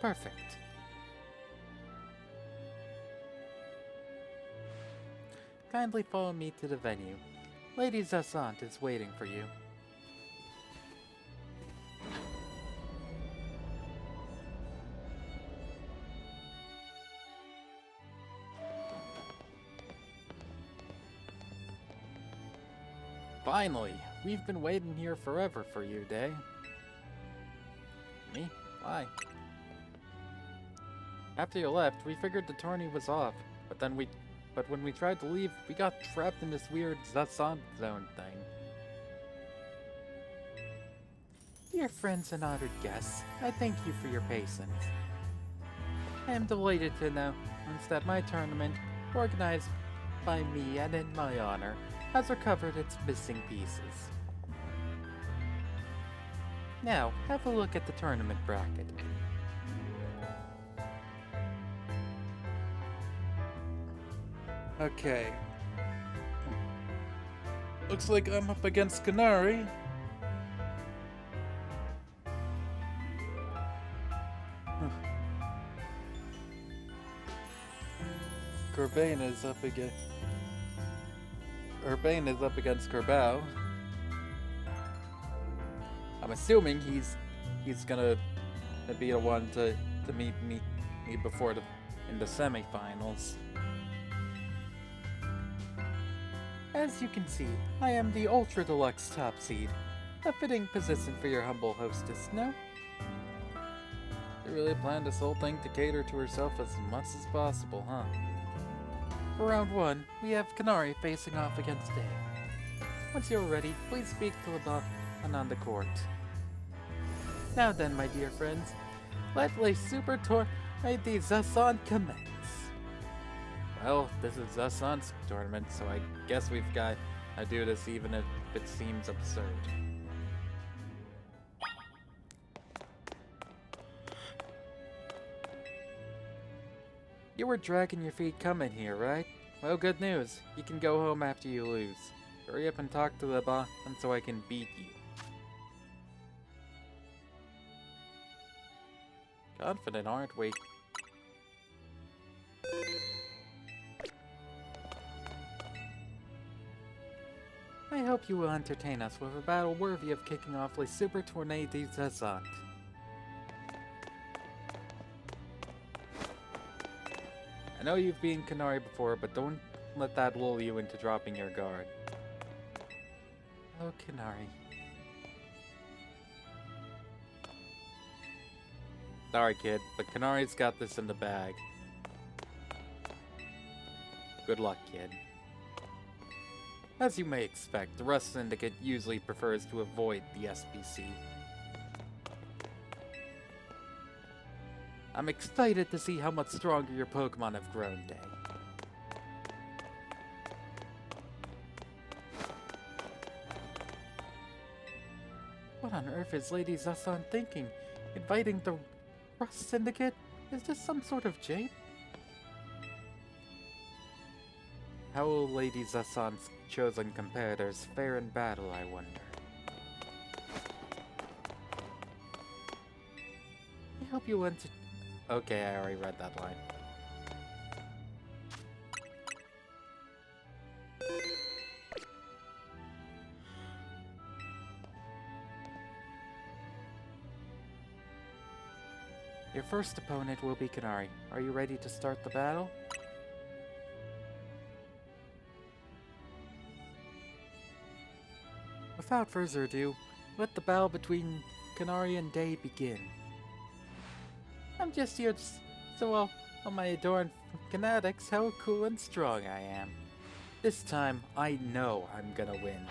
Perfect. Kindly follow me to the venue. Lady Zassant is waiting for you. Finally! We've been waiting here forever for you, Day. Me? Why? After you left, we figured the tourney was off, but when we tried to leave, we got trapped in this weird Zassant zone thing. Dear friends and honored guests, I thank you for your patience. I am delighted to announce that my tournament, organized by me and in my honor, has recovered its missing pieces. Now, have a look at the tournament bracket. Okay. Looks like I'm up against Canary. Corbane is up against... Urbane is up against Kerbao. I'm assuming he's gonna be the one to meet me before in the semifinals. As you can see, I am the Ultra Deluxe Top Seed. A fitting position for your humble hostess, no? You really planned this whole thing to cater to herself as much as possible, huh? For round 1, we have Canary facing off against Day. Once you're ready, please speak to Lebanon on the court. Now then, my dear friends, let the Super Tournament de Zassant commence. Well, this is Zassant's tournament, so I guess we've got to do this even if it seems absurd. You were dragging your feet coming here, right? Well, good news. You can go home after you lose. Hurry up and talk to Lebanon so I can beat you. Confident, aren't we? I hope you will entertain us with a battle worthy of kicking off Le Super Tournée de Zassant. I know you've beaten Canary before, but don't let that lull you into dropping your guard. Oh, Canary. Sorry, kid, but Canary's got this in the bag. Good luck, kid. As you may expect, the Rust Syndicate usually prefers to avoid the SBC. I'm excited to see how much stronger your Pokémon have grown, Day. What on earth is Lady Zassant thinking? Inviting the Rust Syndicate? Is this some sort of jape? How will Lady Zassant's chosen competitors fare in battle, I wonder? hope you want to... Okay, I already read that line. Your first opponent will be Kanari. Are you ready to start the battle? Without further ado, let the battle between Kanari and Day begin. I'm just here to show all my adoring fanatics how cool and strong I am. This time, I know I'm gonna win.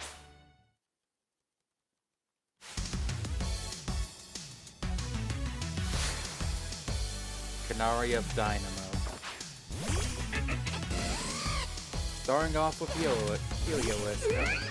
Kanari of Dynamo. Starting off with Heliolisk.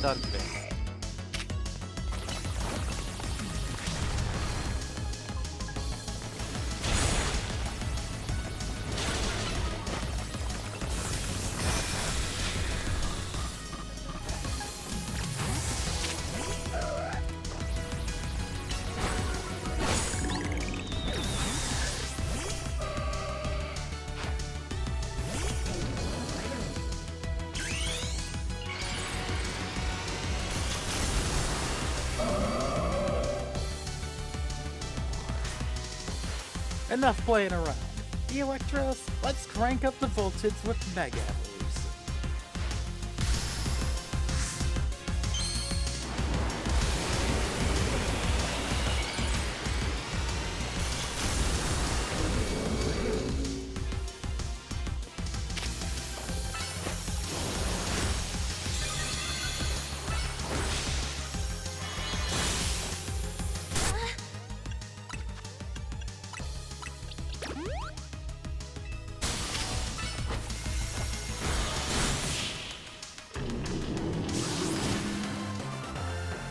Stunfisk. Enough playing around. The Electros, let's crank up the voltage with Mega Evolution.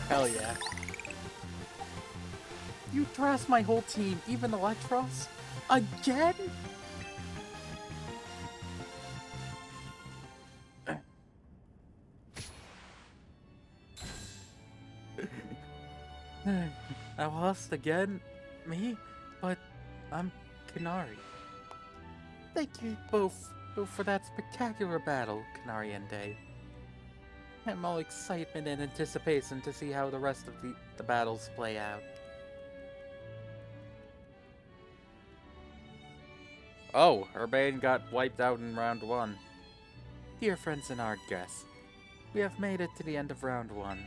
Hell yeah. You trust my whole team, even Electros? Again? I lost again? Me? But I'm Kanari. Thank you both for that spectacular battle, Kanari and Day. I'm all excitement and anticipation to see how the rest of the battles play out. Oh, Urbane got wiped out in round 1. Dear friends and our guests, we have made it to the end of round 1.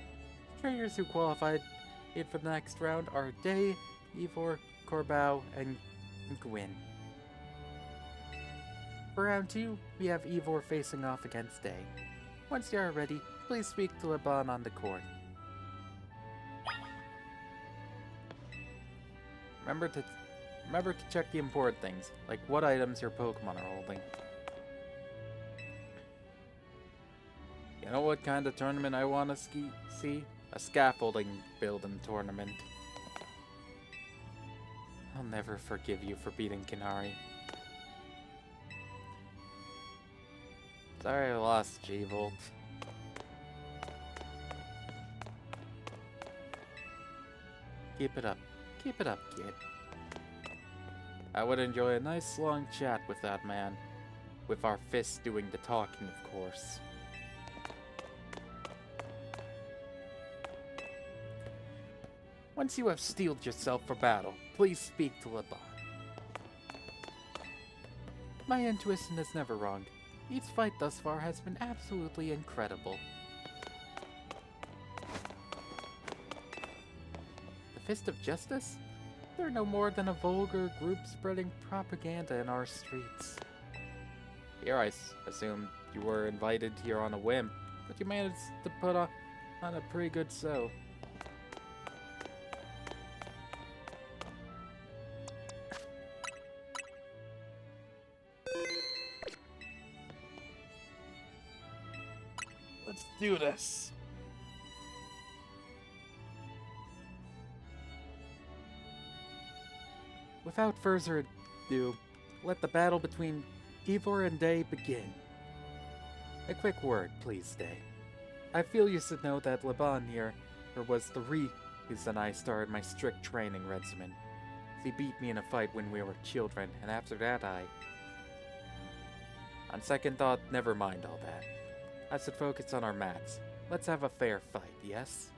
Trainers who qualified in for the next round are Day, Ivor, Corbao, and Gwyn. For round 2, we have Ivor facing off against Day. Once you are ready, please speak to Laban on the court. Remember to check the important things, like what items your Pokemon are holding. You know what kind of tournament I want to see? A scaffolding building tournament. I'll never forgive you for beating Kanari. Sorry I lost, G-Volt. Keep it up, kid. I would enjoy a nice long chat with that man. With our fists doing the talking, of course. Once you have steeled yourself for battle, please speak to Laban. My intuition is never wrong. Each fight thus far has been absolutely incredible. The Fist of Justice? They're no more than a vulgar group spreading propaganda in our streets. Here I assumed you were invited here on a whim, but you managed to put on a pretty good show. Let's do this. Without further ado, let the battle between Ivor and Day begin. A quick word, please, Day. I feel you should know that Laban here was the reason I started my strict training regimen. He beat me in a fight when we were children, and after that On second thought, never mind all that. I should focus on our match. Let's have a fair fight, yes?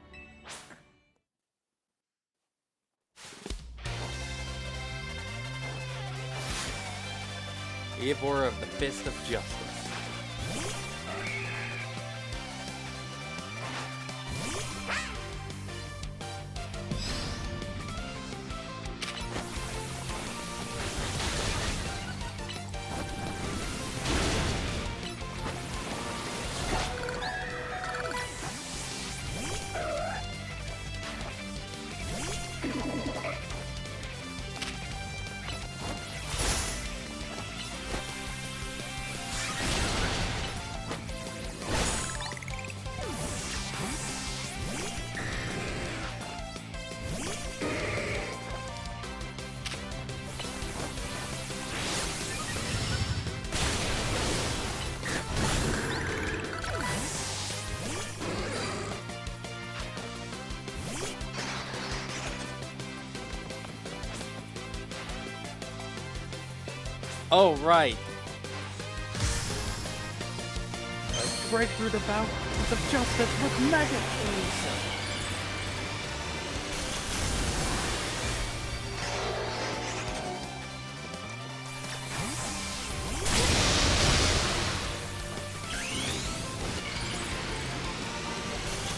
Ivor of the Fist of Justice. Oh, right. Let's break through the bounds of justice with Mega Evolution.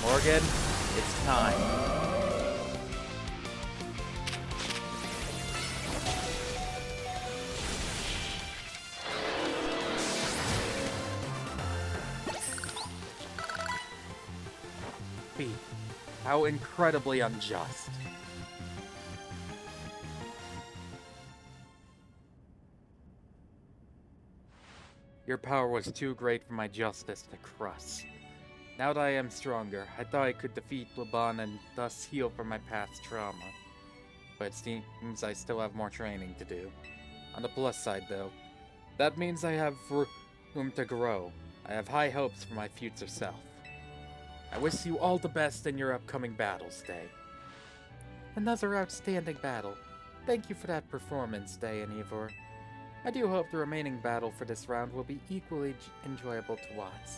Morgan, it's time. How incredibly unjust. Your power was too great for my justice to crush. Now that I am stronger, I thought I could defeat Laban and thus heal from my past trauma. But it seems I still have more training to do. On the plus side though, that means I have room to grow. I have high hopes for my future self. I wish you all the best in your upcoming battles, Day. Another outstanding battle. Thank you for that performance, Day and Ivor. I do hope the remaining battle for this round will be equally enjoyable to watch.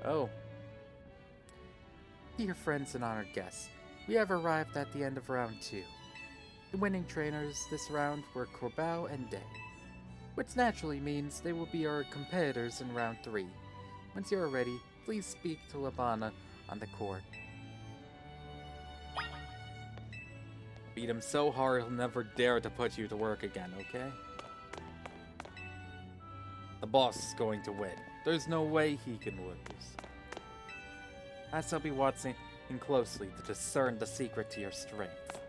Oh. Dear friends and honored guests, we have arrived at the end of round 2. The winning trainers this round were Corbao and Day, which naturally means they will be our competitors in round 3. Once you are ready, please speak to Labana on the court. Beat him so hard he'll never dare to put you to work again, okay? The boss is going to win. There's no way he can lose. I shall be watching closely to discern the secret to your strength.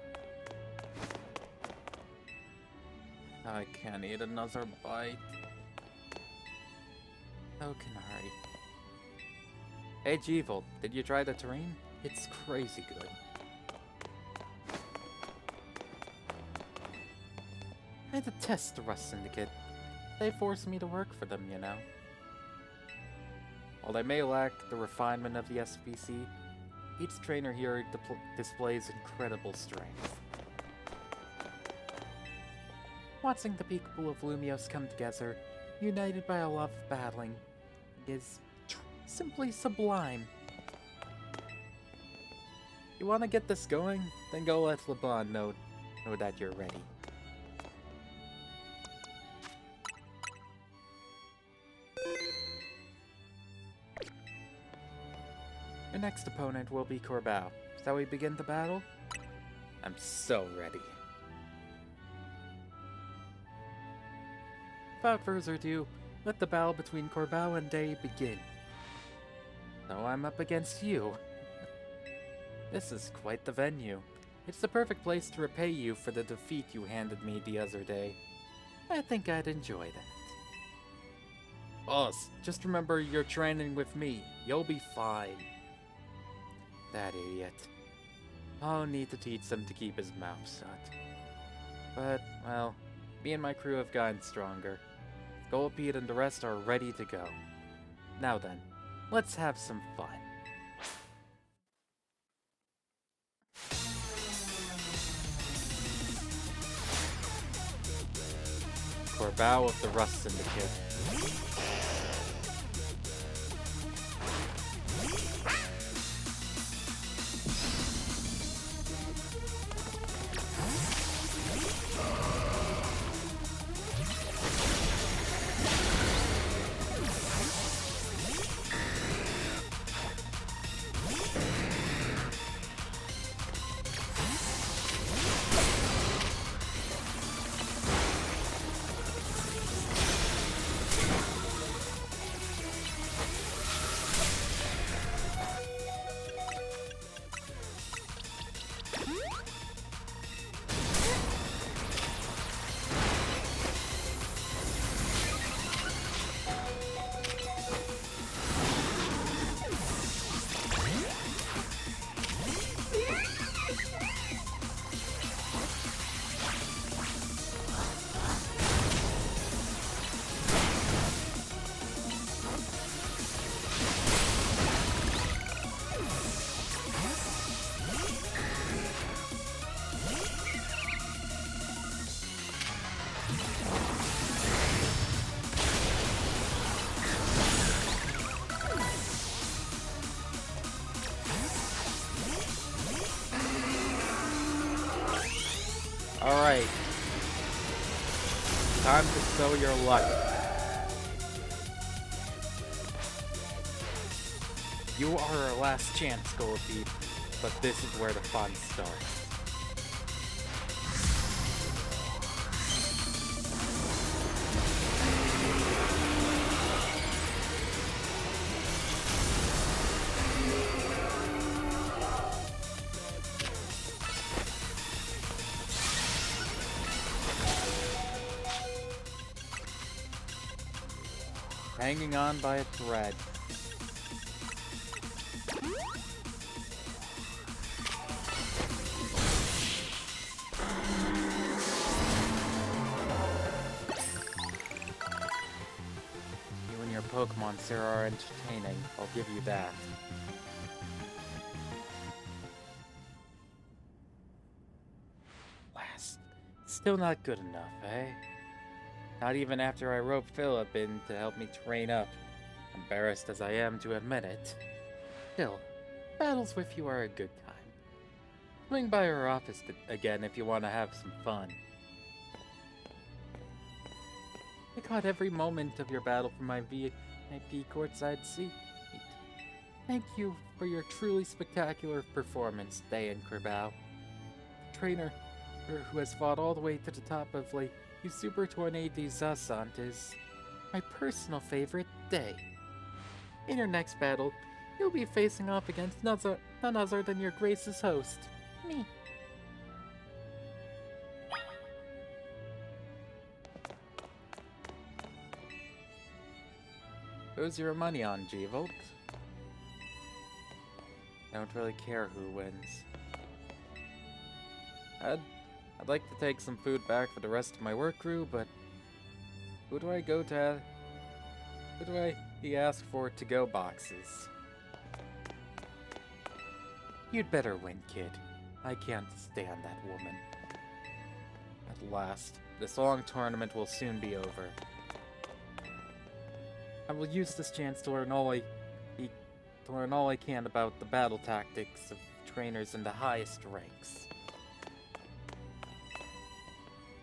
I can't eat another bite. Oh, Canary. Hey, Jeevil, did you try the terrain? It's crazy good. I detest the Rust Syndicate. They force me to work for them, you know. While they may lack the refinement of the SPC, each trainer here displays incredible strength. Watching the people of Lumios come together, united by a love of battling, is simply sublime. You want to get this going? Then go let Laban know that you're ready. Your next opponent will be Corbao. Shall we begin the battle? I'm so ready. Without further ado, let the battle between Corbao and Day begin. So I'm up against you. This is quite the venue. It's the perfect place to repay you for the defeat you handed me the other day. I think I'd enjoy that. Us, just remember you're training with me. You'll be fine. That idiot. I'll need to teach him to keep his mouth shut. But, well, me and my crew have gotten stronger. Goldbeat and the rest are ready to go. Now then, let's have some fun. Corbao of the Rust Syndicate. Alright. Time to show your luck. You are our last chance, Goldbeat, but this is where the fun starts. Hanging on by a thread. You and your Pokemon, Sarah, are entertaining. I'll give you that. Last. Still not good enough, eh? Not even after I roped Philip in to help me train up. Embarrassed as I am to admit it. Still, battles with you are a good time. Swing by our office again if you want to have some fun. I caught every moment of your battle from my VIP courtside seat. Thank you for your truly spectacular performance, Day and Kerbao. Trainer who has fought all the way to the top of Lake Super Tornado Zassant is my personal favorite, Day. In your next battle, you'll be facing off against none other than your Grace's host, me. Who's your money on, G-Volt? I don't really care who wins. I'd like to take some food back for the rest of my work crew, but who do I go to? Who do I ask for to-go boxes? You'd better win, kid. I can't stand that woman. At last, this long tournament will soon be over. I will use this chance to learn all I can about the battle tactics of trainers in the highest ranks.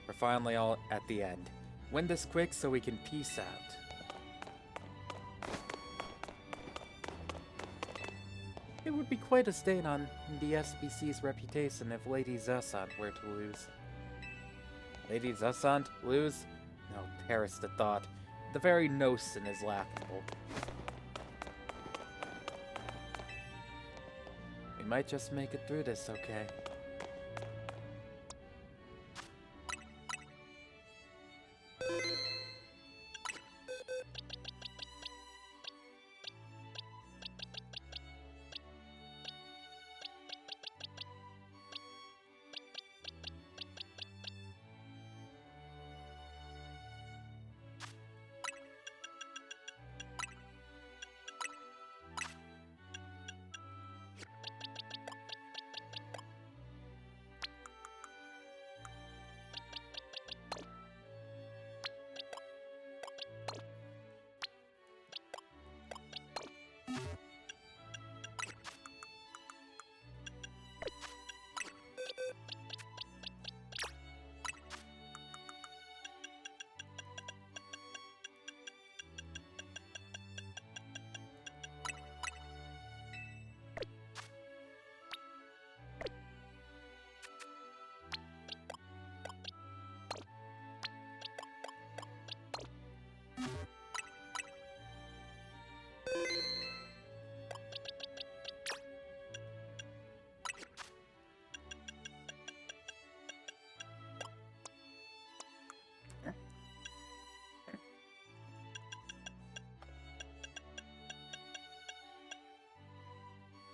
We're finally all at the end. Win this quick so we can peace out. It would be quite a stain on the SBC's reputation if Lady Zassant were to lose. Lady Zassant lose? No, perish the thought. The very notion is laughable. We might just make it through this, okay?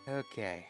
Okay.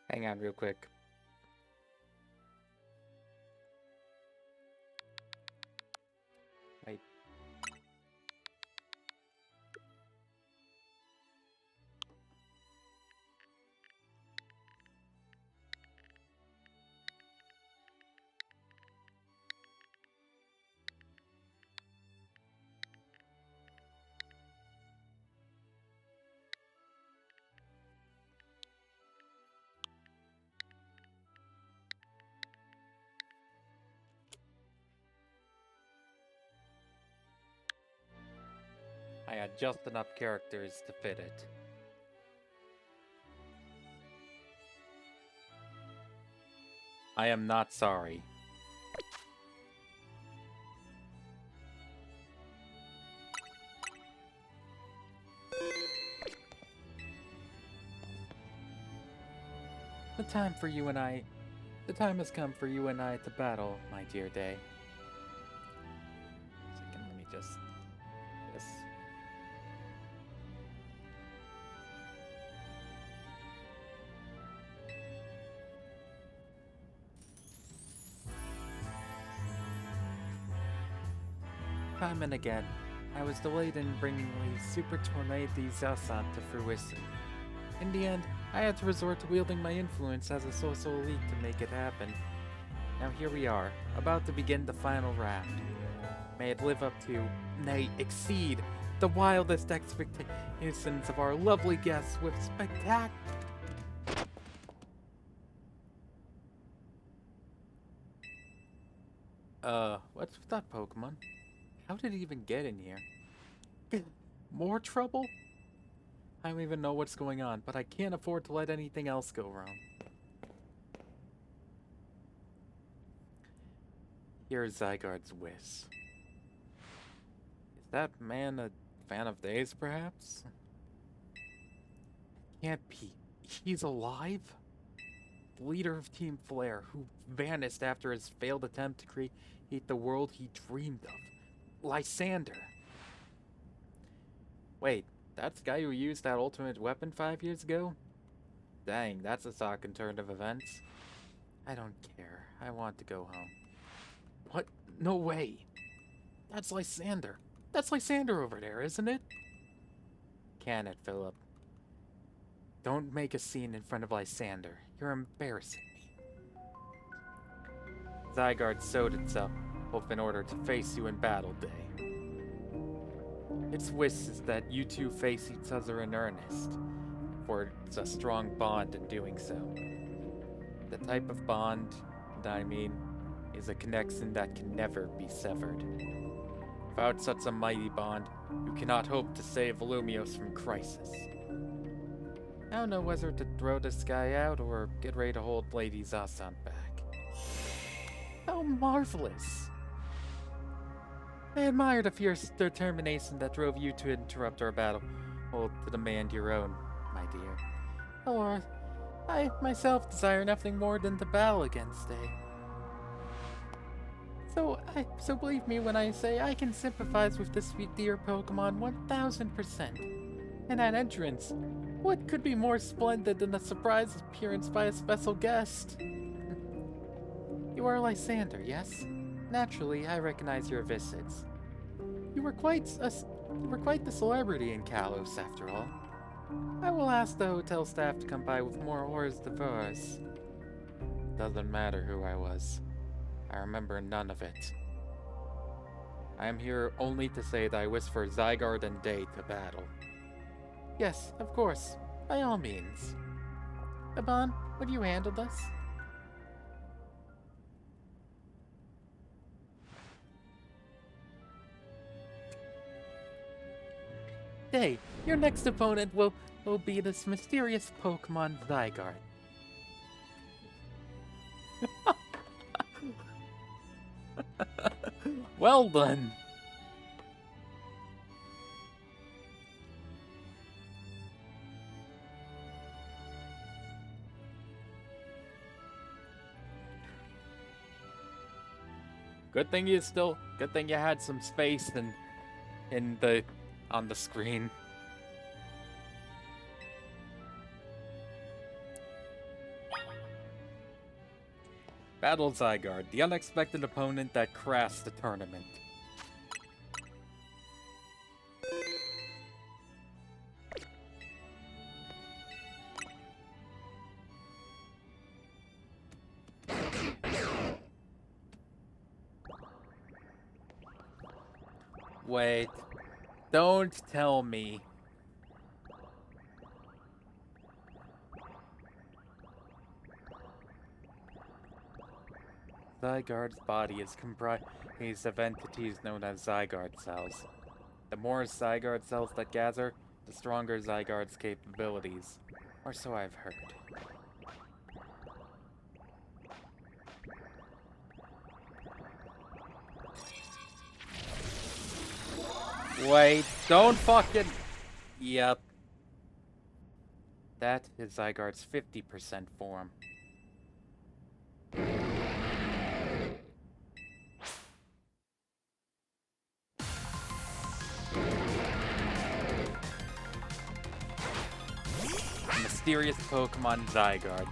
Hang on real quick. Wait. I had just enough characters to fit it. I am not sorry. The time has come for you and I to battle, my dear Day. Second, let me just this. Time and again, I was delayed in bringing the Super Tornado Zasan to fruition. In the end, I had to resort to wielding my influence as a social elite to make it happen. Now here we are, about to begin the final round. May it live up to, nay, exceed, the wildest expectations of our lovely guests with spectac... What's with that Pokemon? How did he even get in here? More trouble? I don't even know what's going on, but I can't afford to let anything else go wrong. Here's Zygarde's wish. Is that man a fan of Days, perhaps? Can't be. He's alive? The leader of Team Flare, who vanished after his failed attempt to create the world he dreamed of. Lysander. Wait, that's the guy who used that ultimate weapon 5 years ago? Dang, that's a shocking turn of events. I don't care. I want to go home. What? No way. That's Lysander. That's Lysander over there, isn't it? Can it, Philip? Don't make a scene in front of Lysander. You're embarrassing me. Zygarde sewed itself up in order to face you in battle, Day. Its wish is that you two face each other in earnest, for it's a strong bond in doing so. The type of bond, I mean, is a connection that can never be severed. Without such a mighty bond, you cannot hope to save Lumios from crisis. I don't know whether to throw this guy out or get ready to hold Lady Zasan back. How marvelous! I admire the fierce determination that drove you to interrupt our battle, to demand your own, my dear. I myself desire nothing more than to battle against A. So believe me when I say I can sympathize with this sweet dear Pokemon 1000%. And at entrance, what could be more splendid than a surprise appearance by a special guest? You are Lysander, yes? Naturally, I recognize your visits. You were quite the celebrity in Kalos, after all. I will ask the hotel staff to come by with more hors d'oeuvres. Doesn't matter who I was. I remember none of it. I am here only to say that I wish for Zygarde and Day to battle. Yes, of course. By all means. Aban, would you handle this? Day, your next opponent will be this mysterious Pokemon Zygarde. Well done. Good thing you had some space on the screen. Battle Zygarde, the unexpected opponent that crashed the tournament. Wait, don't tell me. Zygarde's body is comprised of entities known as Zygarde cells. The more Zygarde cells that gather, the stronger Zygarde's capabilities. Or so I've heard. Wait, don't fucking... Yep. That is Zygarde's 50% form. A mysterious Pokemon Zygarde.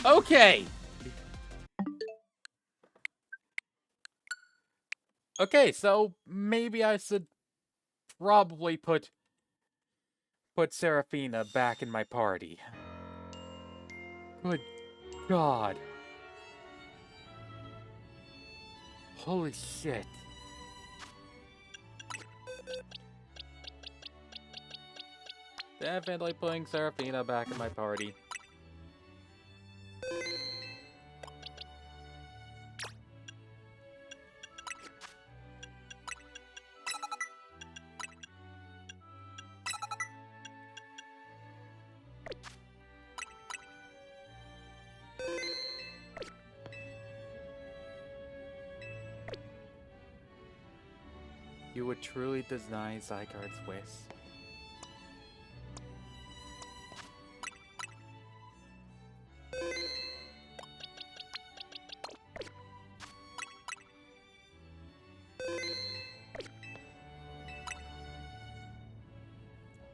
Okay. Okay, so maybe I should probably put Seraphina back in my party. Good God. Holy shit. Definitely putting Seraphina back in my party. You would truly deny Zygarde's wish?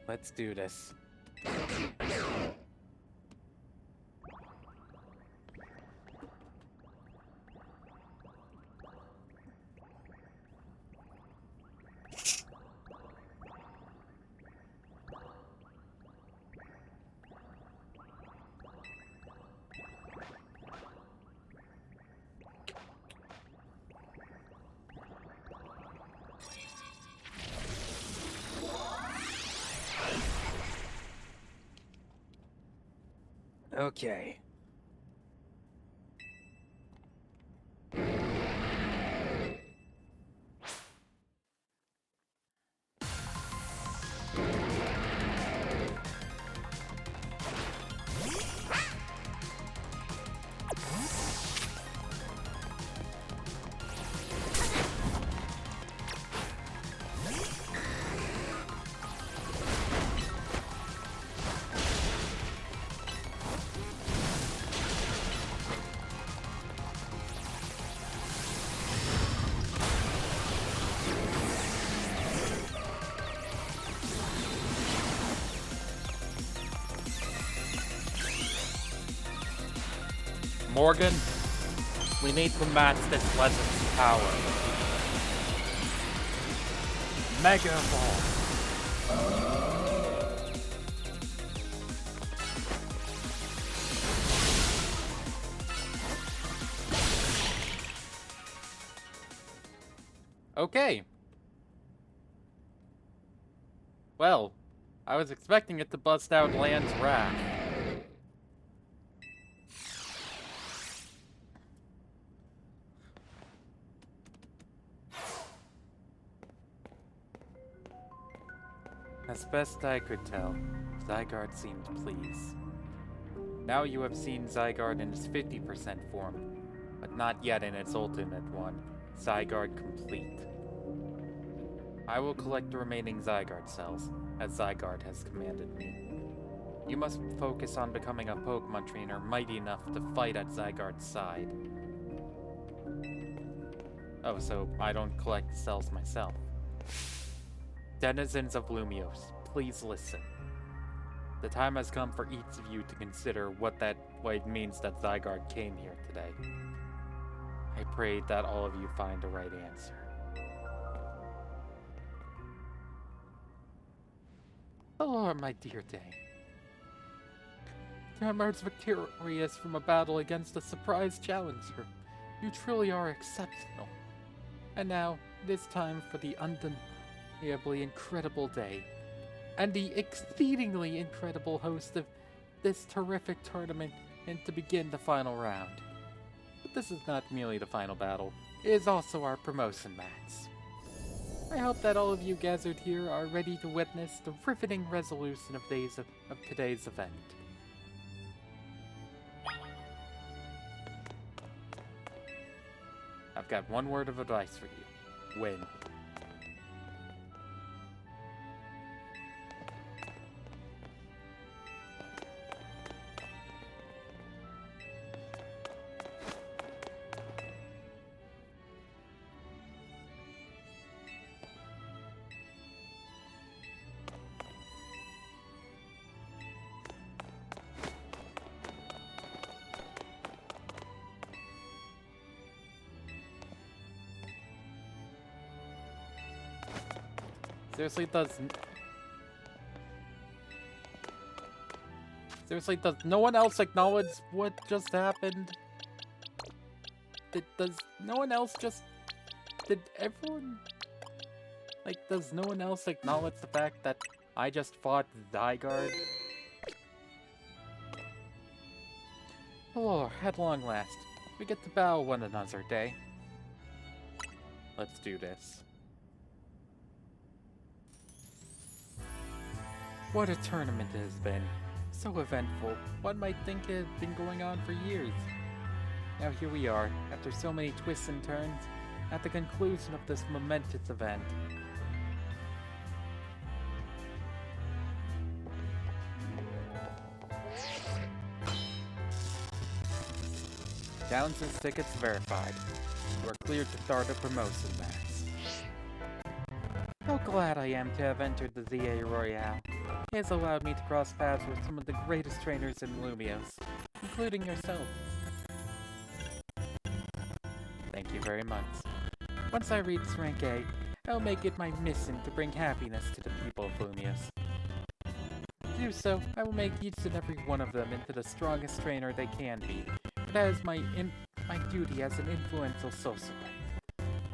Let's do this. Okay. Morgan, we need to match this legend's power. Mega Ball. Okay. Well, I was expecting it to bust out Land's Wrath. As best I could tell, Zygarde seemed pleased. Now you have seen Zygarde in its 50% form, but not yet in its ultimate one, Zygarde Complete. I will collect the remaining Zygarde cells, as Zygarde has commanded me. You must focus on becoming a Pokemon trainer mighty enough to fight at Zygarde's side. Oh, so I don't collect the cells myself. Denizens of Lumios, please listen. The time has come for each of you to consider what it means that Zygarde came here today. I pray that all of you find the right answer. Hello, my dear Day. You emerged victorious from a battle against a surprise challenger. You truly are exceptional. And now, it is time for the undeniably incredible day, and the exceedingly incredible host of this terrific tournament, and to begin the final round. But this is not merely the final battle, it is also our promotion match. I hope that all of you gathered here are ready to witness the riveting resolution of today's event. I've got one word of advice for you. Win. Seriously, does no one else acknowledge what just happened? Does no one else did everyone, does no one else acknowledge the fact that I just fought Zygarde? Oh, at long last, we get to battle one another, Day. Let's do this. What a tournament it has been. So eventful. One might think it had been going on for years. Now here we are, after so many twists and turns, at the conclusion of this momentous event. Downstairs tickets verified. You are cleared to start a promotion match. How glad I am to have entered the ZA Royale. It has allowed me to cross paths with some of the greatest trainers in Lumios, including yourself. Thank you very much. Once I reach rank A, I'll make it my mission to bring happiness to the people of Lumios. To do so, I will make each and every one of them into the strongest trainer they can be. That is my duty as an influential socialite.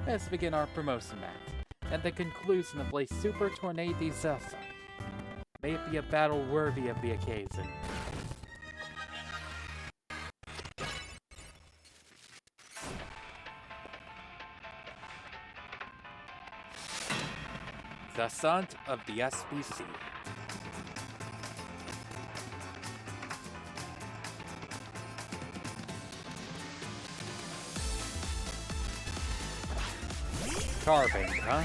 Let's begin our promotion match, at the conclusion of Le Super Tournée des Zelsa. May it be a battle worthy of the occasion. The Ascent of the SBC. Carving, huh?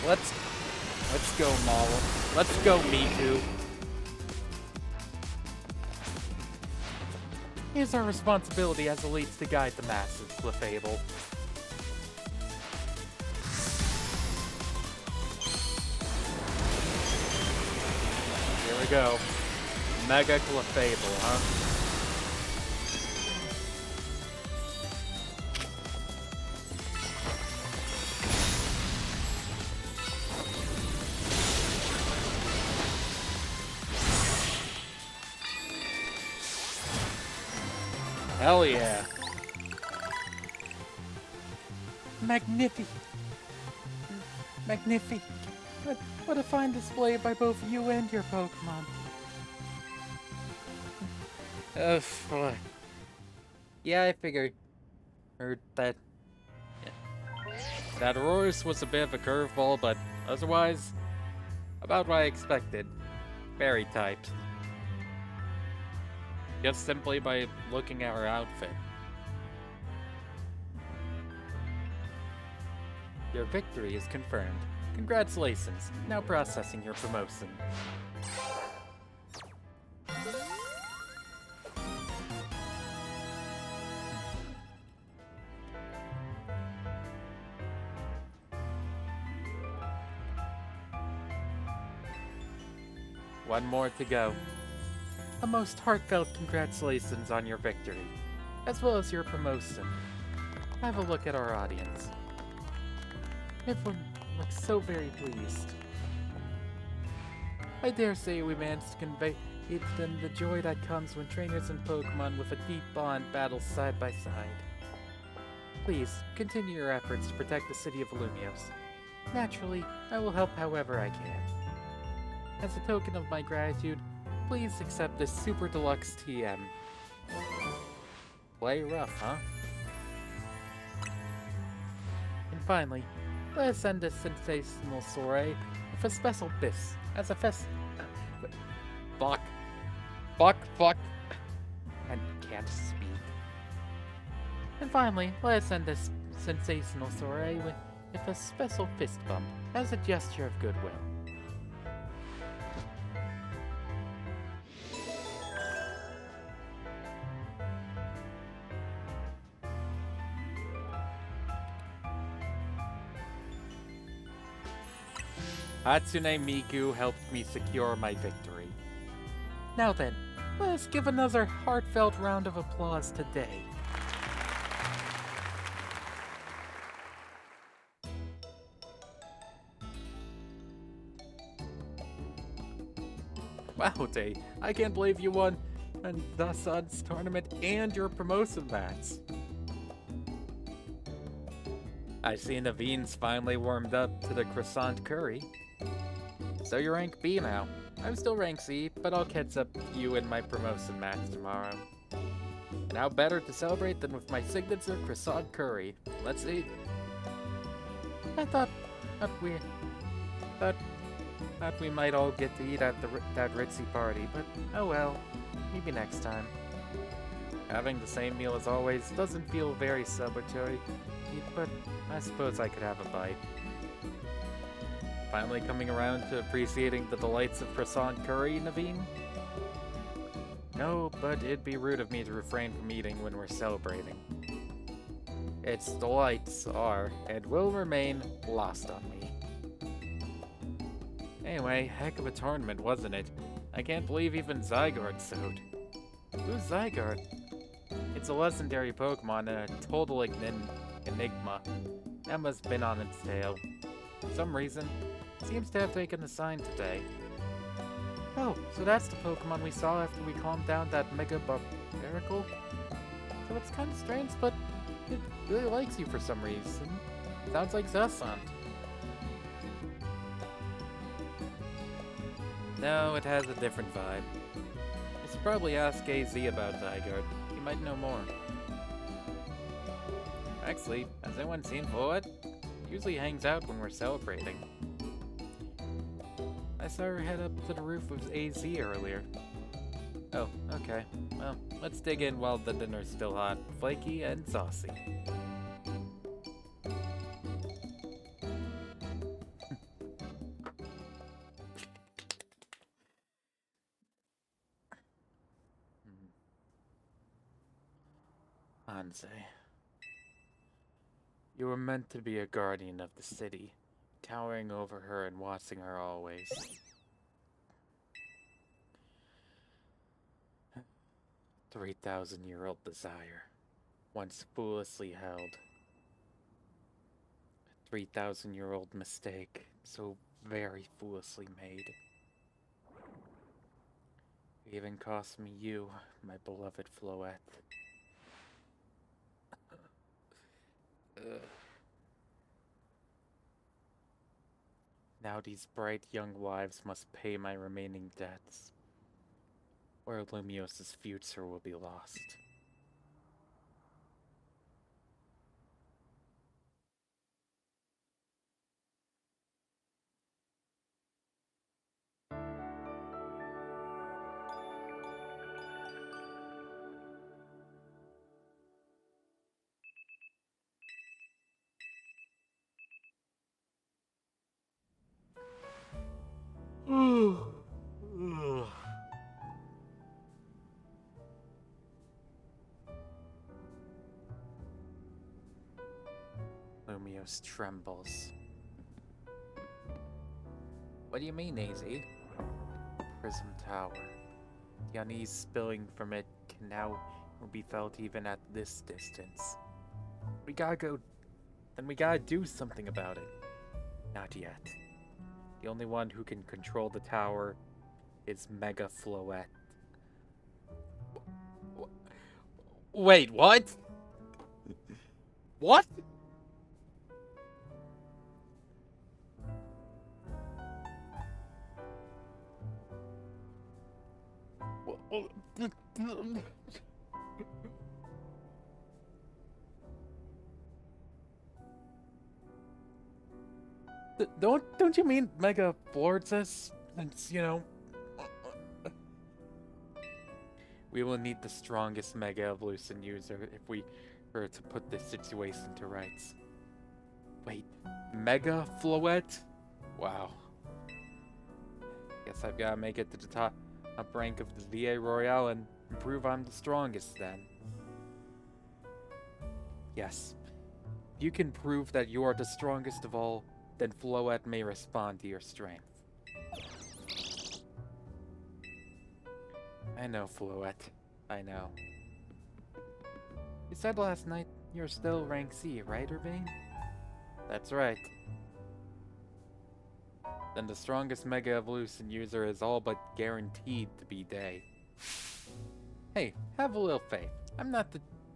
Let's go, Mala. Let's go, Miku. It is our responsibility as elites to guide the masses, Clefable. Here we go. Mega Clefable, huh? Hell yeah. Magnific. What a fine display by both you and your Pokemon. Boy. Yeah, I figured. Heard that. Yeah. That Aurorus was a bit of a curveball, but otherwise, about what I expected. Fairy types. Just simply by looking at her outfit. Your victory is confirmed. Congratulations. Now processing your promotion. One more to go. A most heartfelt congratulations on your victory, as well as your promotion. Have a look at our audience. Everyone looks so very pleased. I dare say we managed to convey to them the joy that comes when trainers and Pokemon with a deep bond battle side by side. Please, continue your efforts to protect the city of Lumios. Naturally, I will help however I can. As a token of my gratitude, please accept this Super Deluxe TM. Play rough, huh? And finally, let us end this sensational soiree with a special biss as a Fuck. And can't speak. And finally, let us end this sensational soiree with a special fist bump as a gesture of goodwill. Hatsune Miku helped me secure my victory. Now then, let us give another heartfelt round of applause today. Wow, Day, I can't believe you won the Sun's tournament and your promotion match. I see Naveen's finally warmed up to the croissant curry. So you're rank B now. I'm still rank C, but I'll catch up to you in my promotion match tomorrow. And how better to celebrate than with my signature croissant curry. Let's eat. I thought we might all get to eat at that ritzy party, but oh well, maybe next time. Having the same meal as always doesn't feel very celebratory, but I suppose I could have a bite. Finally coming around to appreciating the delights of croissant curry, Naveen? No, but it'd be rude of me to refrain from eating when we're celebrating. Its delights are, and will remain, lost on me. Anyway, heck of a tournament, wasn't it? I can't believe even Zygarde sewed. Who's Zygarde? It's a legendary Pokemon and a total enigma. Emma's been on its tail. For some reason, it seems to have taken a sign today. Oh, so that's the Pokemon we saw after we calmed down that Mega Barbaracle? So it's kind of strange, but it really likes you for some reason. Sounds like Zessant. No, it has a different vibe. I should probably ask AZ about Zygarde. He might know more. Actually, has anyone seen Void? Usually hangs out when we're celebrating. I saw her head up to the roof with AZ earlier. Oh, okay. Well, let's dig in while the dinner's still hot, flaky, and saucy. Anze, you were meant to be a guardian of the city, towering over her and watching her always. 3,000-year-old desire, once foolishly held. 3,000-year-old mistake, so very foolishly made. It even cost me you, my beloved Floette. Now these bright young lives must pay my remaining debts, or Lumios's future will be lost. Lumios trembles. What do you mean, AZ? Prism Tower. The unease spilling from it can now be felt even at this distance. We gotta do something about it. Not yet. The only one who can control the tower is Mega Floette. Wait, what? What? Don't you mean Mega Forces? It's, you know... We will need the strongest Mega Evolution user if we were to put this situation to rights. Wait, Mega Floette? Wow. Guess I've gotta make it to the top rank of the VA Royale and prove I'm the strongest then. Yes. If you can prove that you are the strongest of all, then Floette may respond to your strength. I know, Floette. I know. You said last night you're still rank C, right, Urbane? That's right. Then the strongest Mega Evolution user is all but guaranteed to be Day. Hey, have a little faith. I'm not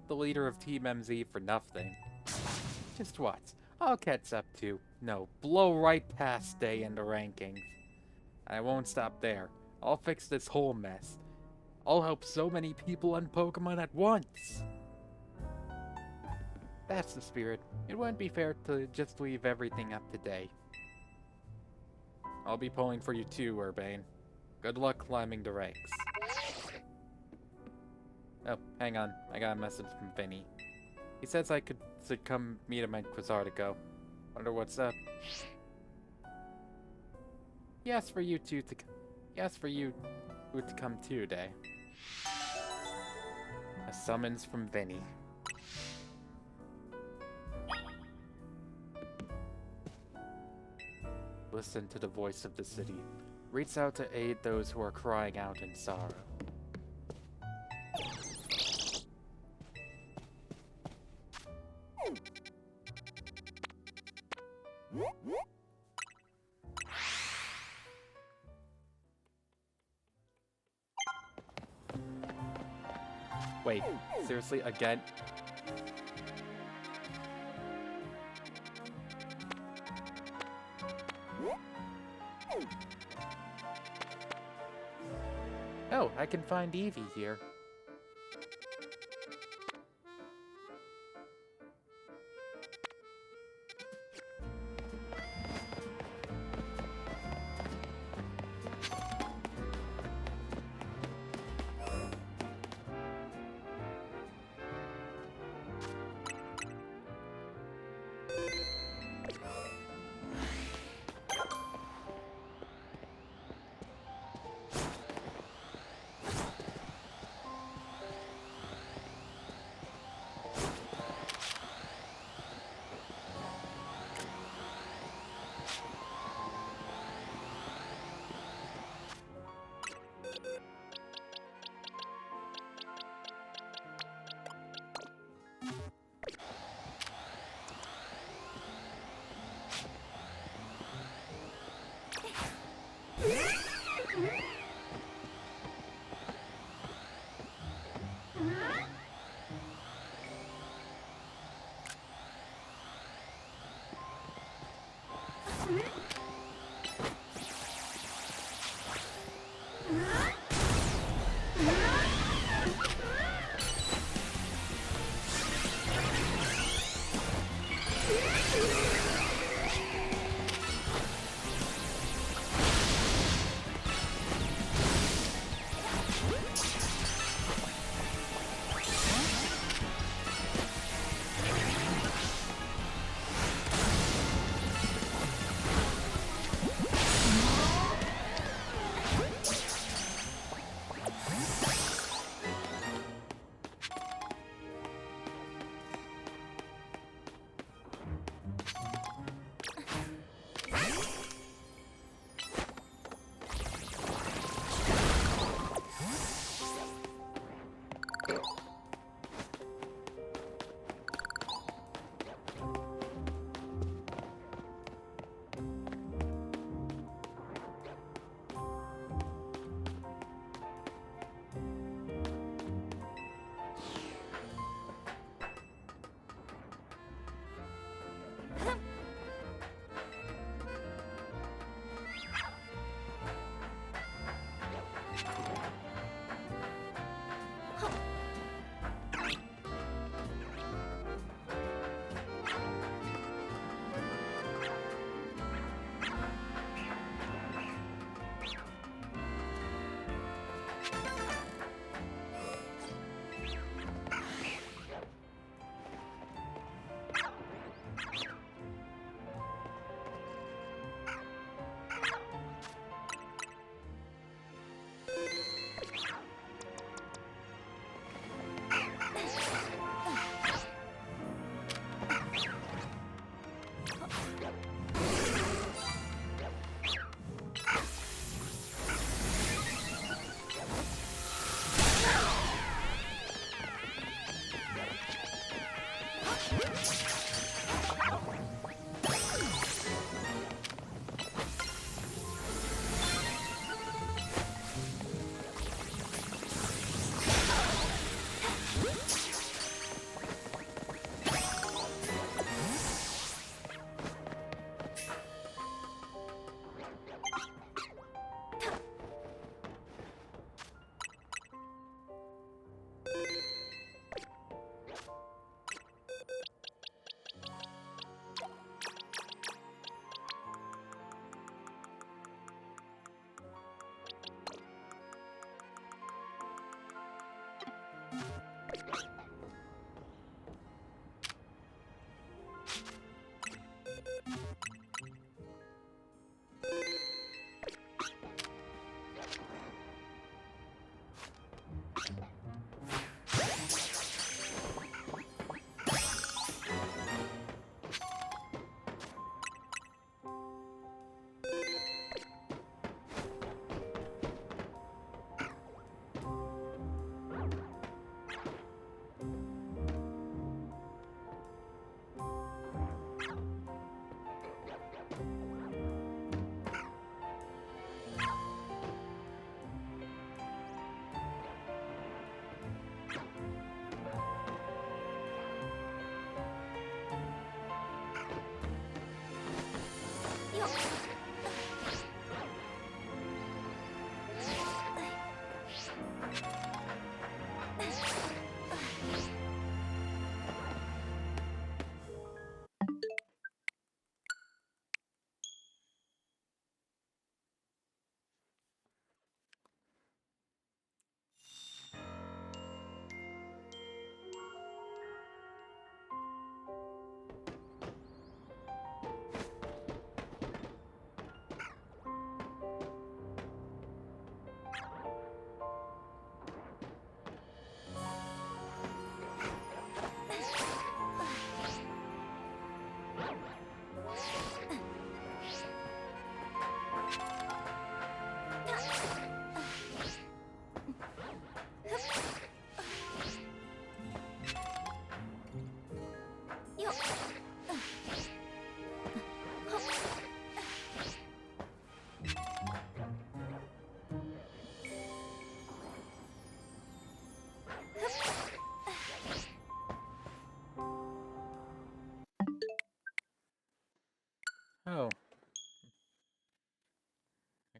the leader of Team MZ for nothing. Just watch. I'll catch up to, blow right past Day in the rankings. I won't stop there. I'll fix this whole mess. I'll help so many people on Pokemon at once. That's the spirit. It wouldn't be fair to just leave everything up to Day. I'll be pulling for you too, Urbane. Good luck climbing the ranks. Oh, hang on. I got a message from Vinny. He says I should come meet him at Quasartico. Wonder what's up. He asked for you to come too, Day. A summons from Vinny. Listen to the voice of the city. Reach out to aid those who are crying out in sorrow. Wait, seriously, again? Oh, I can find Eevee here.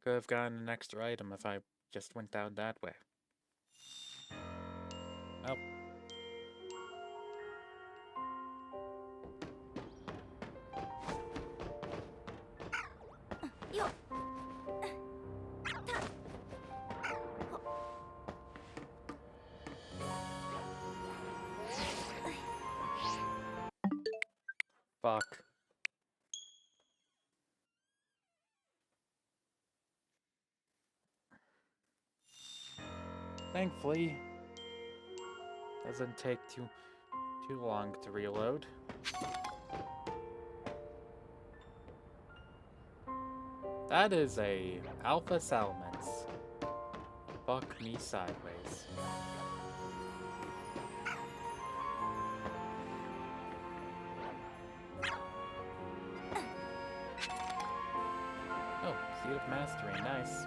could have gotten an extra item if I just went down that way. Oh. Fuck. Thankfully, doesn't take too long to reload. That is a Alpha Salamence. Fuck me sideways. Oh, Seed of Mastery, nice.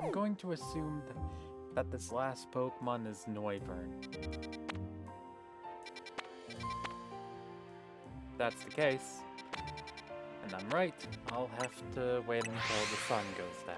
I'm going to assume that this last Pokemon is Noivern. If that's the case, and I'm right, I'll have to wait until the sun goes down.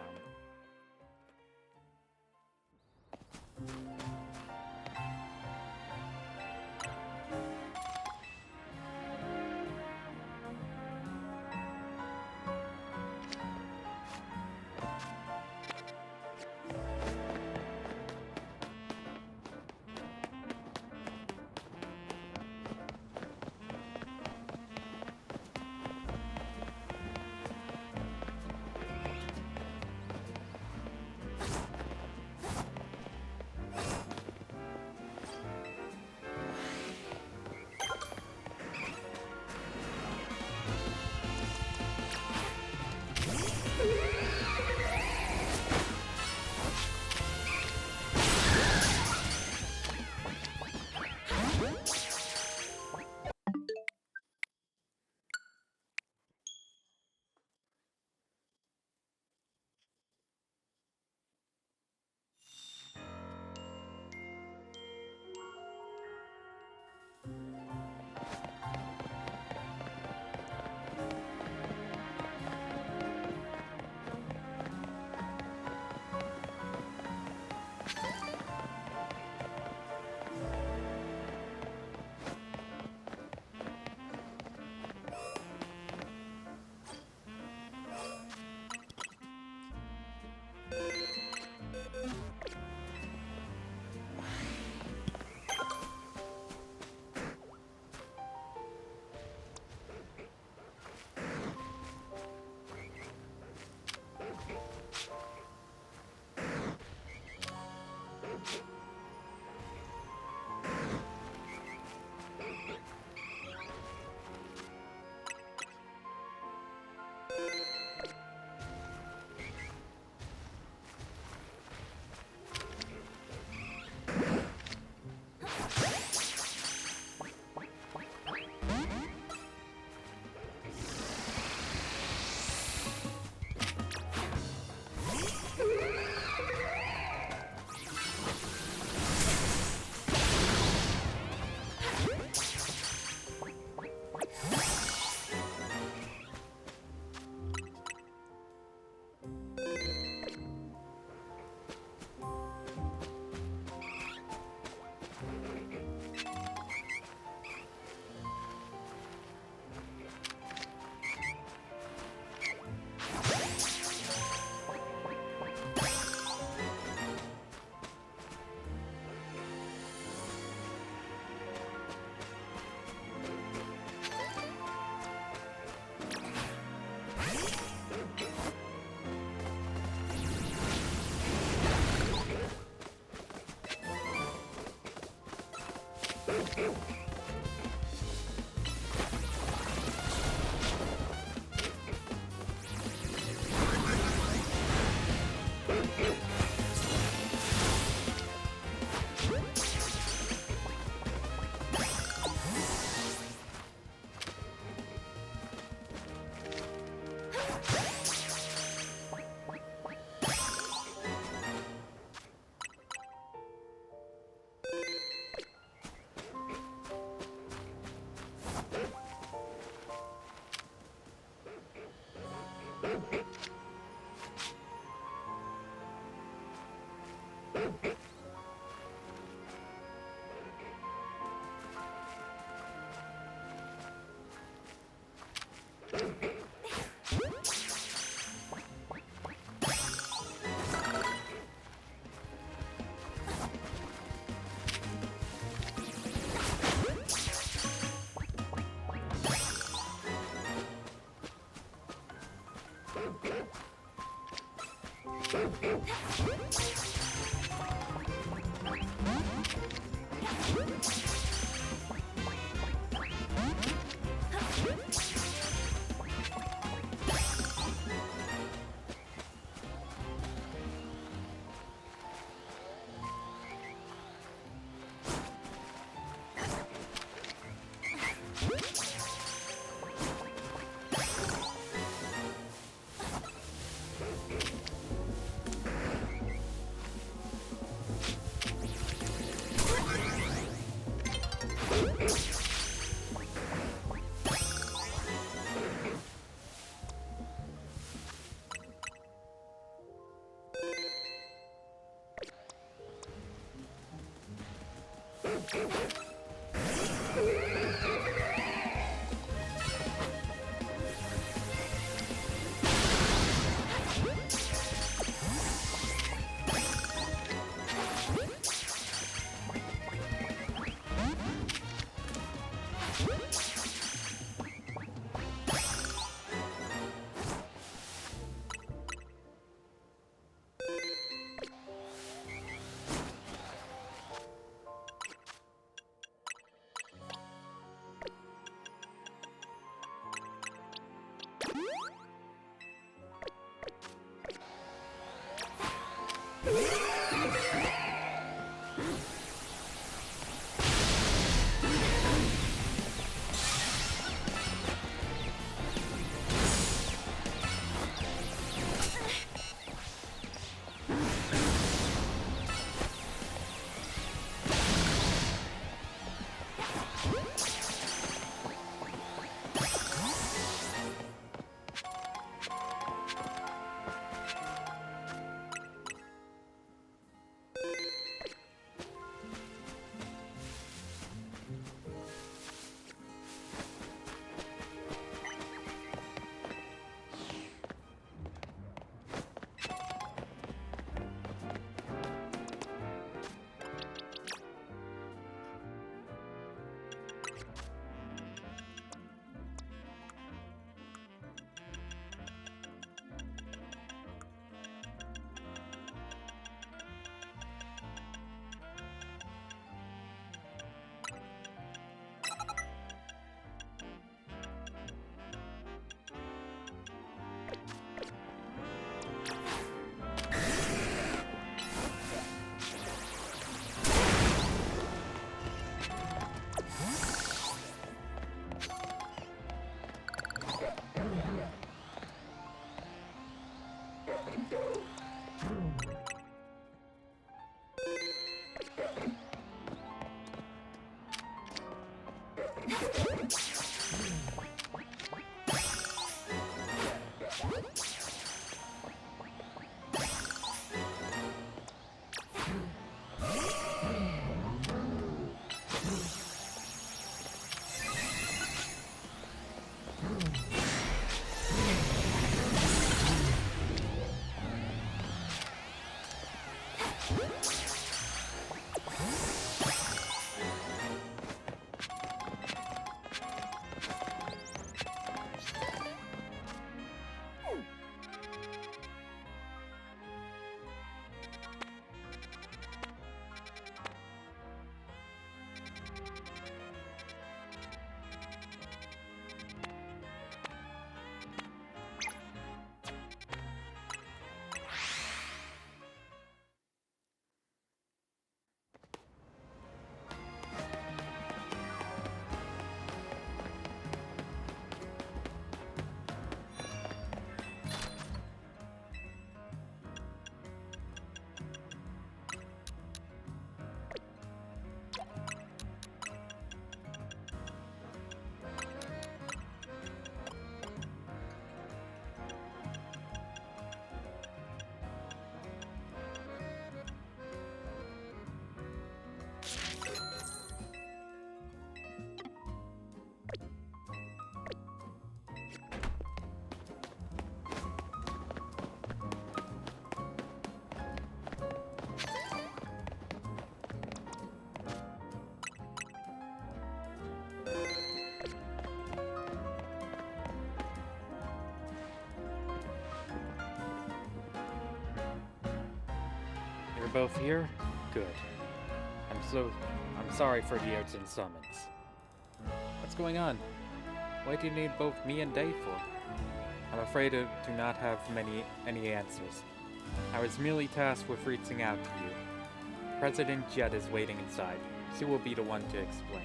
both here? Good. I'm sorry for the urgent summons. What's going on? Why do you need both me and Dave for? I'm afraid I do not have any answers. I was merely tasked with reaching out to you. President Jet is waiting inside. She will be the one to explain.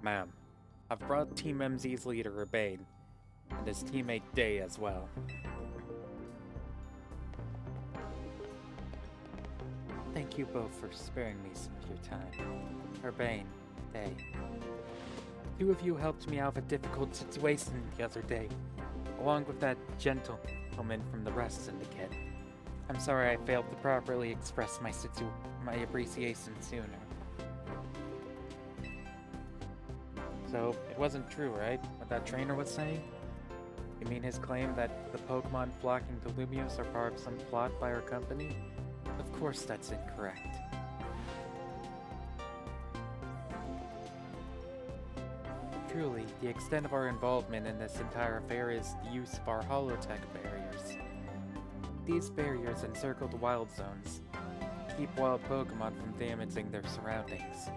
Ma'am, I've brought Team MZ's leader, Urbane, and his teammate Day as well. Thank you both for sparing me some of your time. Urbane, Day. Two of you helped me out of a difficult situation the other day, along with that gentleman from the Rest Syndicate. I'm sorry I failed to properly express my appreciation sooner. So, it wasn't true, right? What that trainer was saying? You mean his claim that the Pokemon flocking to Lumiose are part of some plot by our company? Of course that's incorrect. Truly, the extent of our involvement in this entire affair is the use of our holotech barriers. These barriers encircle the wild zones, to keep wild Pokemon from damaging their surroundings.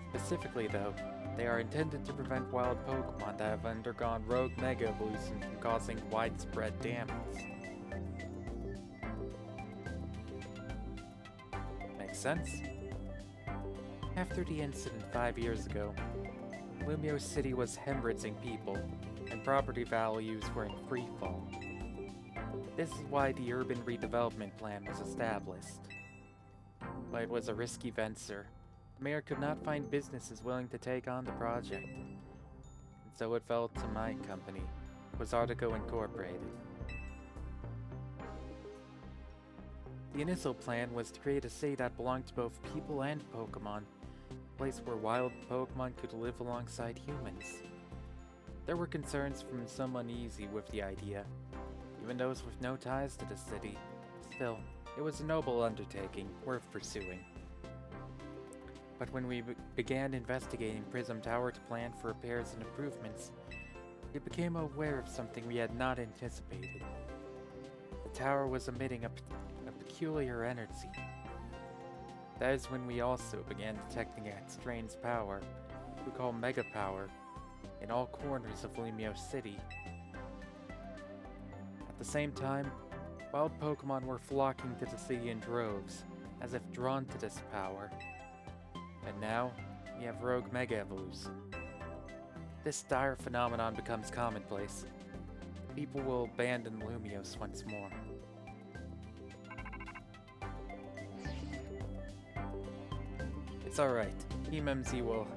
Specifically though, they are intended to prevent wild Pokemon that have undergone rogue Mega Evolution from causing widespread damage. Makes sense? After the incident 5 years ago, Lumiose City was hemorrhaging people, and property values were in freefall. This is why the Urban Redevelopment Plan was established. But it was a risky venture. The mayor could not find businesses willing to take on the project, and so it fell to my company, Quasartico Incorporated. The initial plan was to create a city that belonged to both people and Pokemon, a place where wild Pokemon could live alongside humans. There were concerns from some uneasy with the idea, even those with no ties to the city. Still, it was a noble undertaking, worth pursuing. But when we began investigating Prism Tower to plan for repairs and improvements, we became aware of something we had not anticipated. The tower was emitting a peculiar energy. That is when we also began detecting a strange power, we call Mega Power, in all corners of Lumiose City. At the same time, wild Pokemon were flocking to the city in droves, as if drawn to this power. And now, we have rogue Mega Evolution. This dire phenomenon becomes commonplace. People will abandon Lumiose once more. It's alright. Team MZ will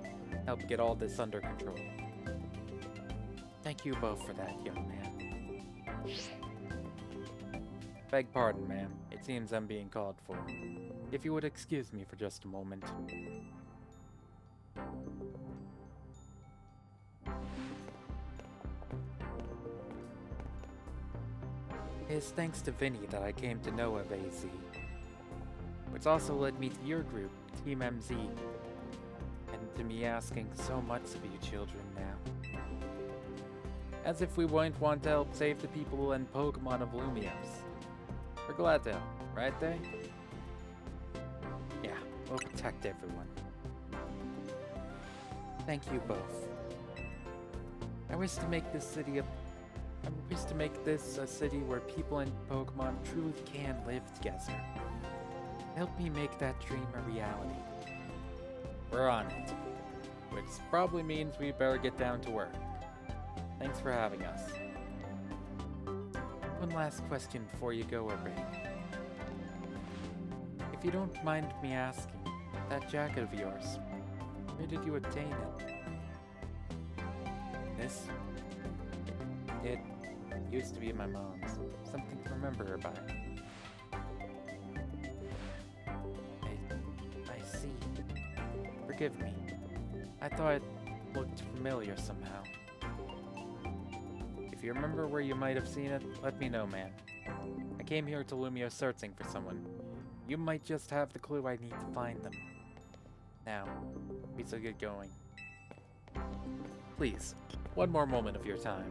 help get all this under control. Thank you both for that, young man. Beg pardon, ma'am. It seems I'm being called for. If you would excuse me for just a moment. It is thanks to Vinny that I came to know of AZ, which also led me to your group, Team MZ, and to me asking so much of you children now. As if we wouldn't want to help save the people and Pokemon of Lumiose. We're glad to help, right, Day? Yeah, we'll protect everyone. Thank you both. I wish to make this a city where people and Pokemon truly can live together. Help me make that dream a reality. We're on it. Which probably means we better get down to work. Thanks for having us. One last question before you go, Urbane. If you don't mind me asking, that jacket of yours, where did you obtain it? This? It used to be my mom's. Something to remember her by. I see. Forgive me. I thought it looked familiar somehow. If you remember where you might have seen it, let me know, man. I came here to Lumiose searching for someone. You might just have the clue I need to find them. Now, we shall get going. Please, one more moment of your time.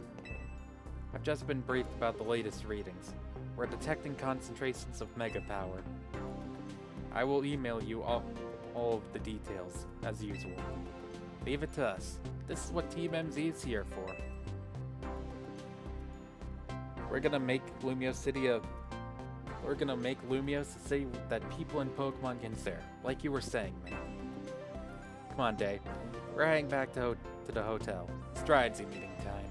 I've just been briefed about the latest readings. We're detecting concentrations of mega power. I will email you all of the details, as usual. Leave it to us. This is what Team MZ is here for. We're gonna make Lumiose City a city that people in Pokemon can share, like you were saying, man. Come on, Day. We're heading back to the hotel. Stridesy meeting time.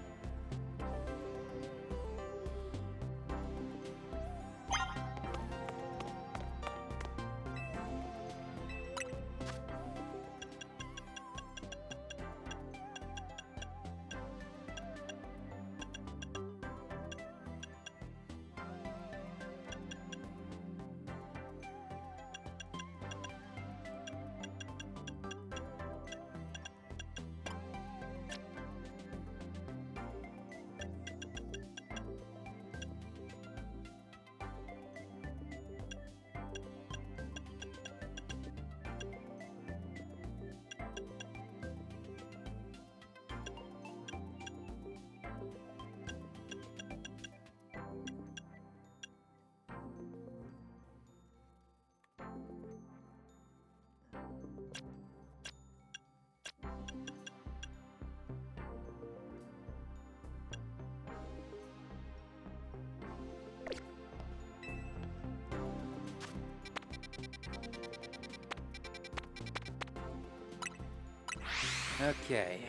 Okay.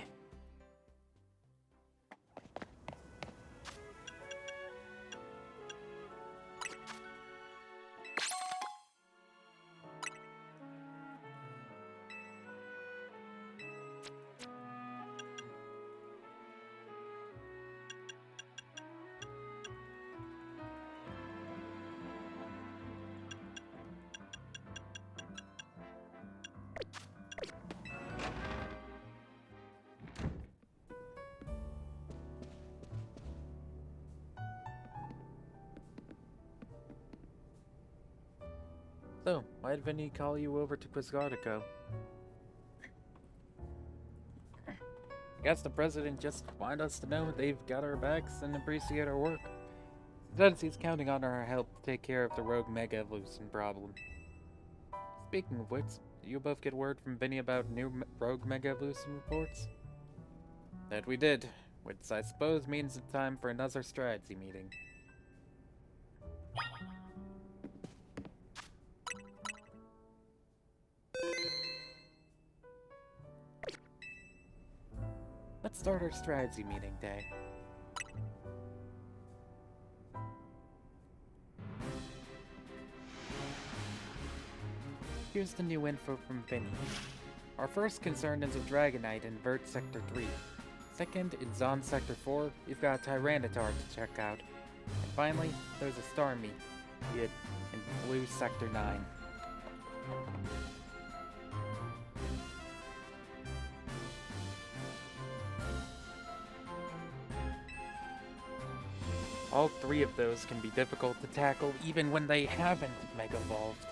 So, why did Vinny call you over to Quizgardico? Guess the president just wanted us to know they've got our backs and appreciate our work. Since he's counting on our help to take care of the rogue Mega Evolution problem. Speaking of which, did you both get word from Vinny about new rogue Mega Evolution reports? That we did, which I suppose means it's time for another strategy meeting. Let's start our strategy meeting day. Here's the new info from Vinny. Our first concern is a Dragonite in Vert Sector 3. Second, in Zon Sector 4, we've got a Tyranitar to check out. And finally, there's a Starmie in Blue Sector 9. All three of those can be difficult to tackle even when they haven't Mega Evolved.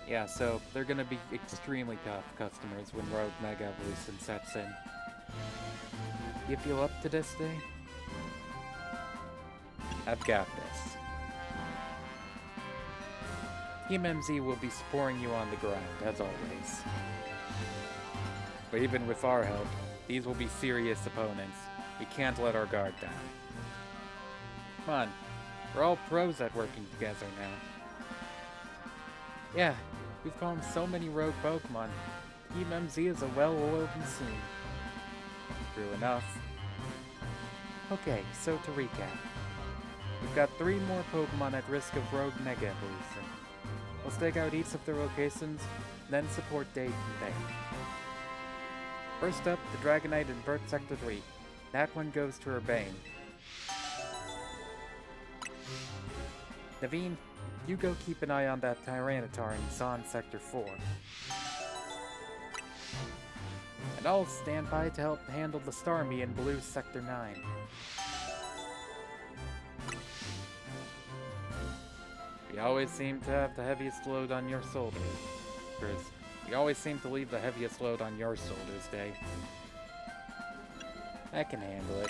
Yeah, so they're gonna be extremely tough customers when Rogue Mega Evolution sets in. You feel up to this day? I've got this. Team MZ will be supporting you on the grind, as always. But even with our help, these will be serious opponents. We can't let our guard down. Come on, we're all pros at working together now. Yeah, we've calmed so many rogue Pokemon. Team MZ is a well-oiled machine. True enough. Okay, so to recap. We've got 3 more Pokemon at risk of rogue Mega Evolution. We'll stake out each of their locations, then support day from day. First up, the Dragonite in Vert Sector 3. That one goes to Urbane. Naveen, you go keep an eye on that Tyranitar in Zon Sector 4. And I'll stand by to help handle the Starmie in Blue Sector 9. You always seem to have the heaviest load on your shoulders. You always seem to leave the heaviest load on your shoulders, Day. I can handle it.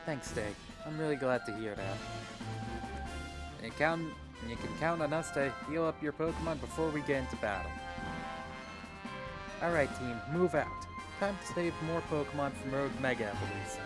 Thanks, Day. I'm really glad to hear that. You can count on us to heal up your Pokemon before we get into battle. Alright, team, move out. Time to save more Pokemon from Rogue Mega Evolution.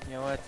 You know what?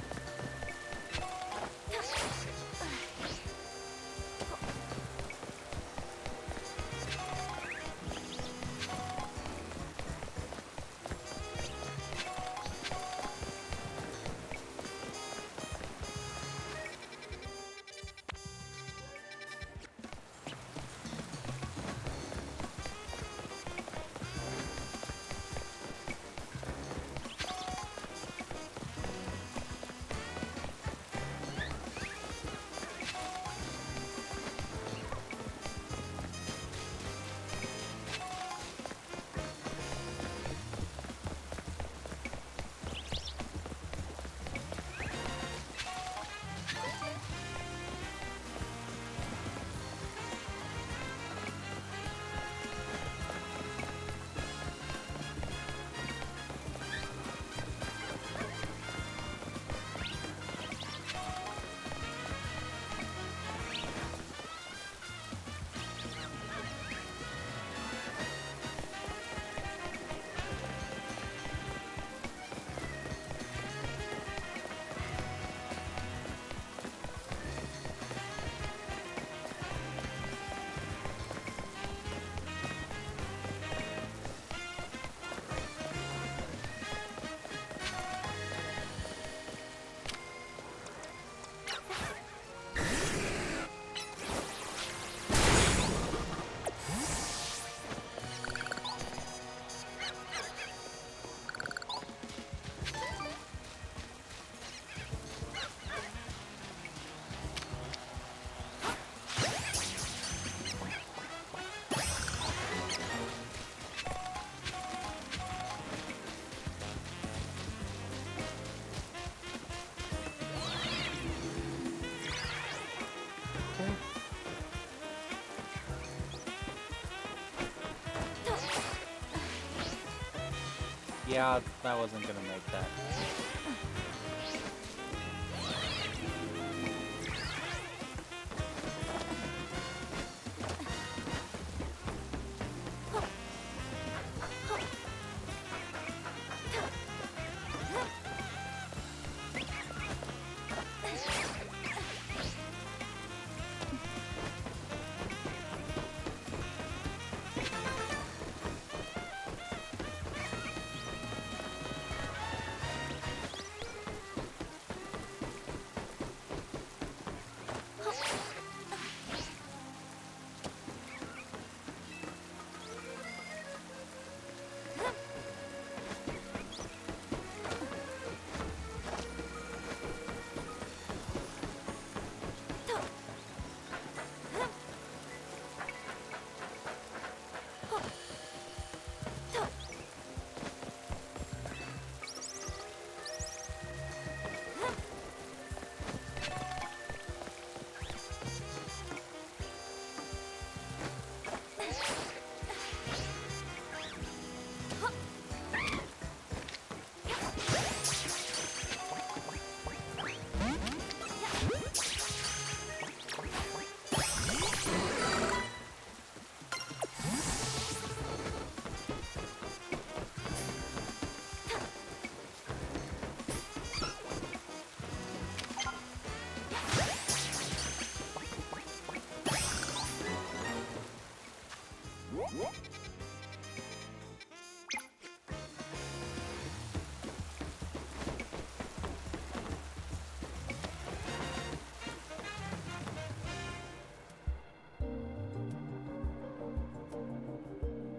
Yeah, that wasn't gonna make that.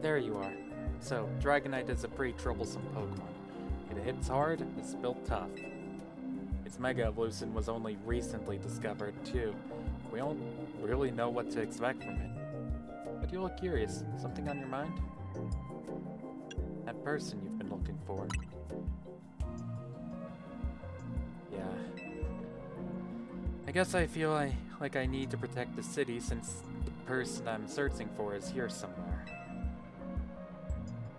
There you are. So, Dragonite is a pretty troublesome Pokemon. It hits hard, it's built tough. Its Mega Evolution was only recently discovered, too. We don't really know what to expect from it. But you look curious. Something on your mind? That person you've been looking for. Yeah. I guess I feel like I need to protect the city since the person I'm searching for is here somewhere.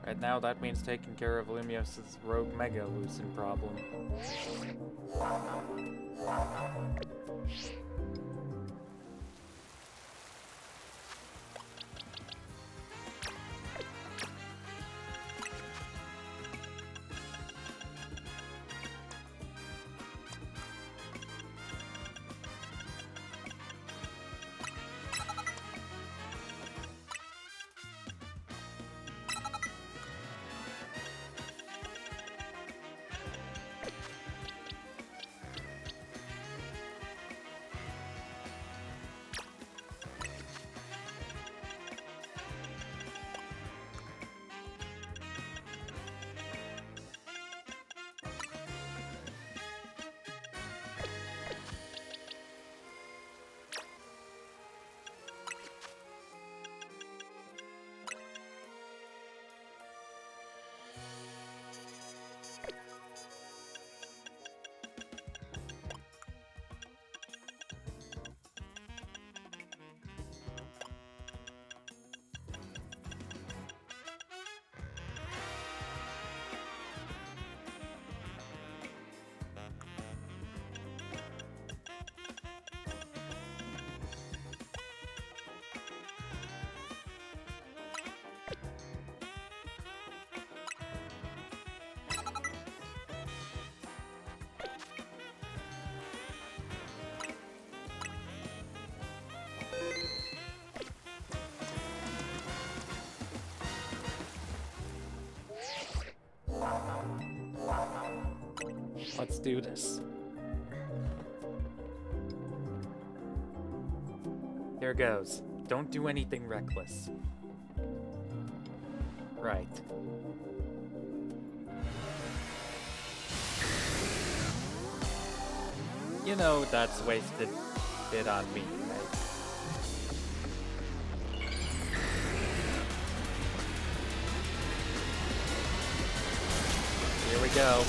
Right now, that means taking care of Lumios's rogue Mega Evolution problem. Let's do this. Here goes. Don't do anything reckless. Right. You know that's wasted bit on me, right? Here we go.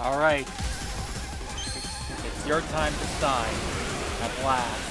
Alright. It's your time to shine. At last.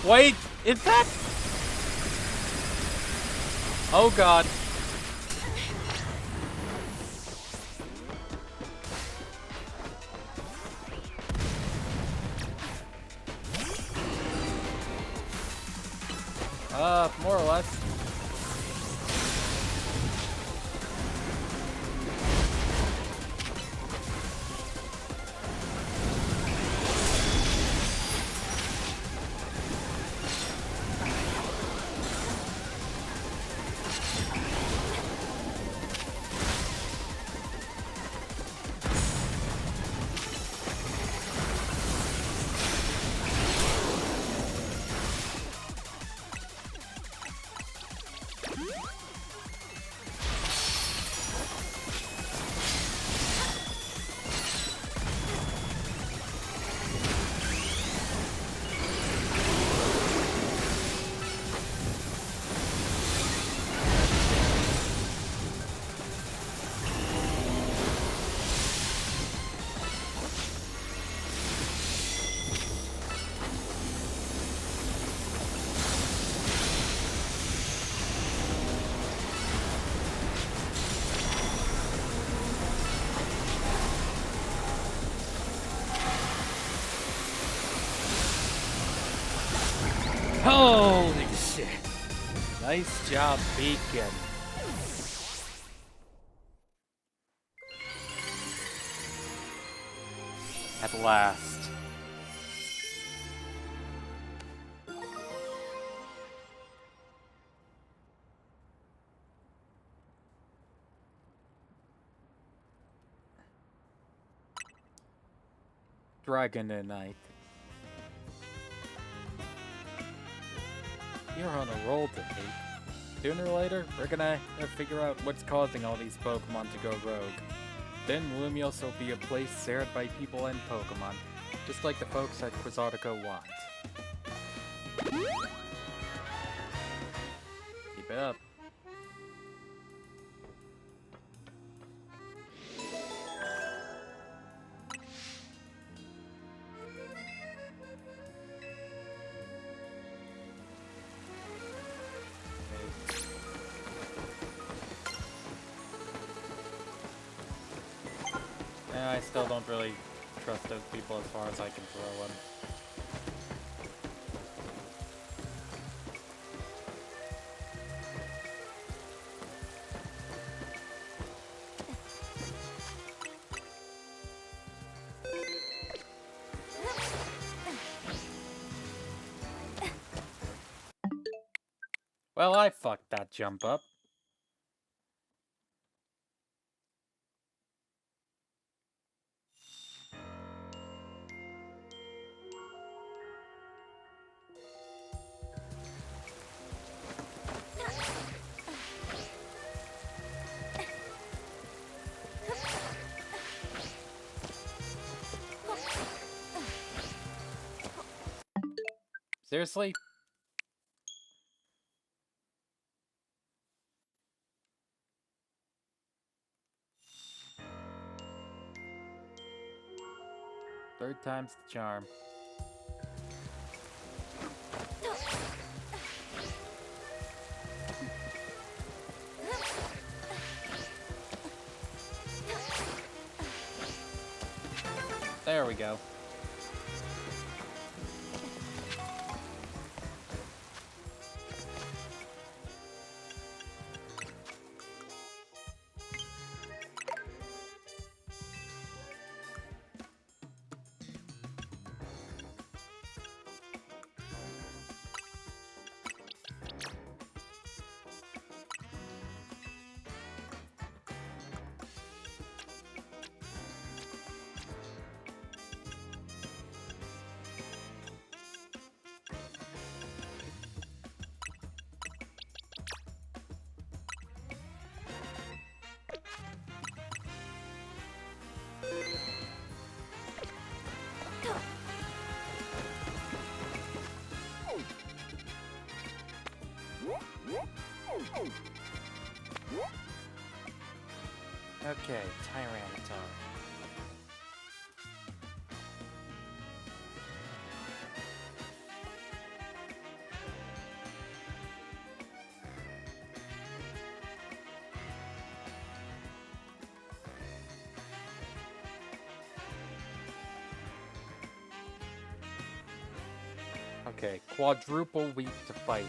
Wait, is that? Oh god. More or less. Holy shit. Nice job, Beacon. At last. Dragonite. You're on a roll today. Sooner or later, we're gonna figure out what's causing all these Pokemon to go rogue. Then Lumios will be a place shared by people and Pokemon, just like the folks at Quizartico want. Keep it up. I still don't really trust those people as far as I can throw them. Well, I fucked that jump up. Seriously? Third time's the charm. There we go. Okay, Tyranitar. Okay, quadruple weak to fighting.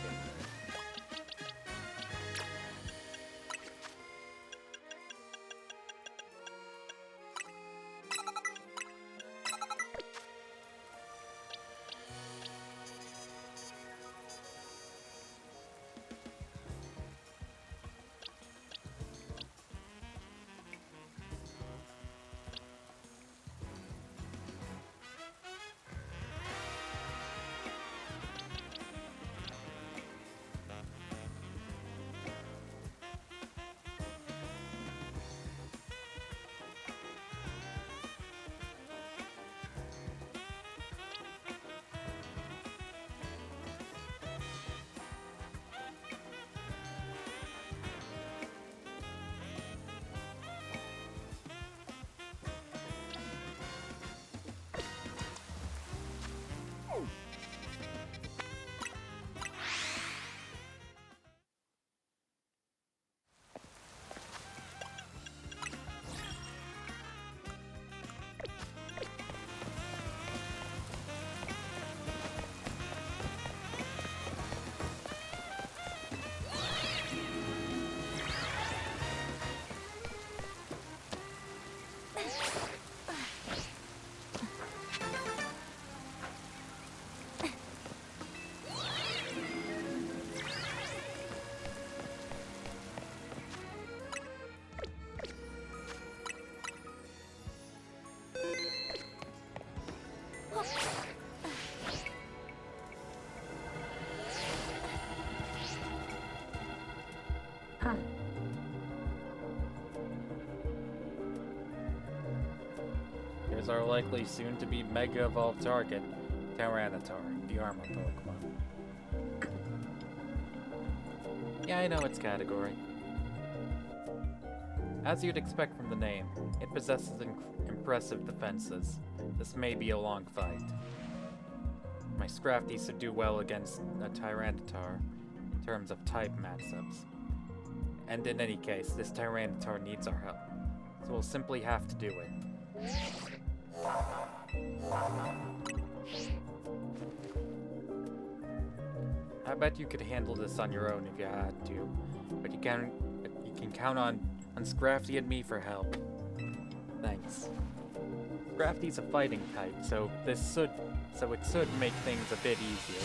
Here's our likely soon-to-be Mega Evolved target, Tyranitar, the Armor Pokemon. Yeah, I know its category. As you'd expect from the name, it possesses impressive defenses. This may be a long fight. My Scrafties should do well against a Tyranitar in terms of type matchups. And in any case, this Tyranitar needs our help, so we'll simply have to do it. I bet you could handle this on your own if you had to, but you can count on Scrafty and me for help. Thanks. Scrafty's a fighting type, so it should make things a bit easier.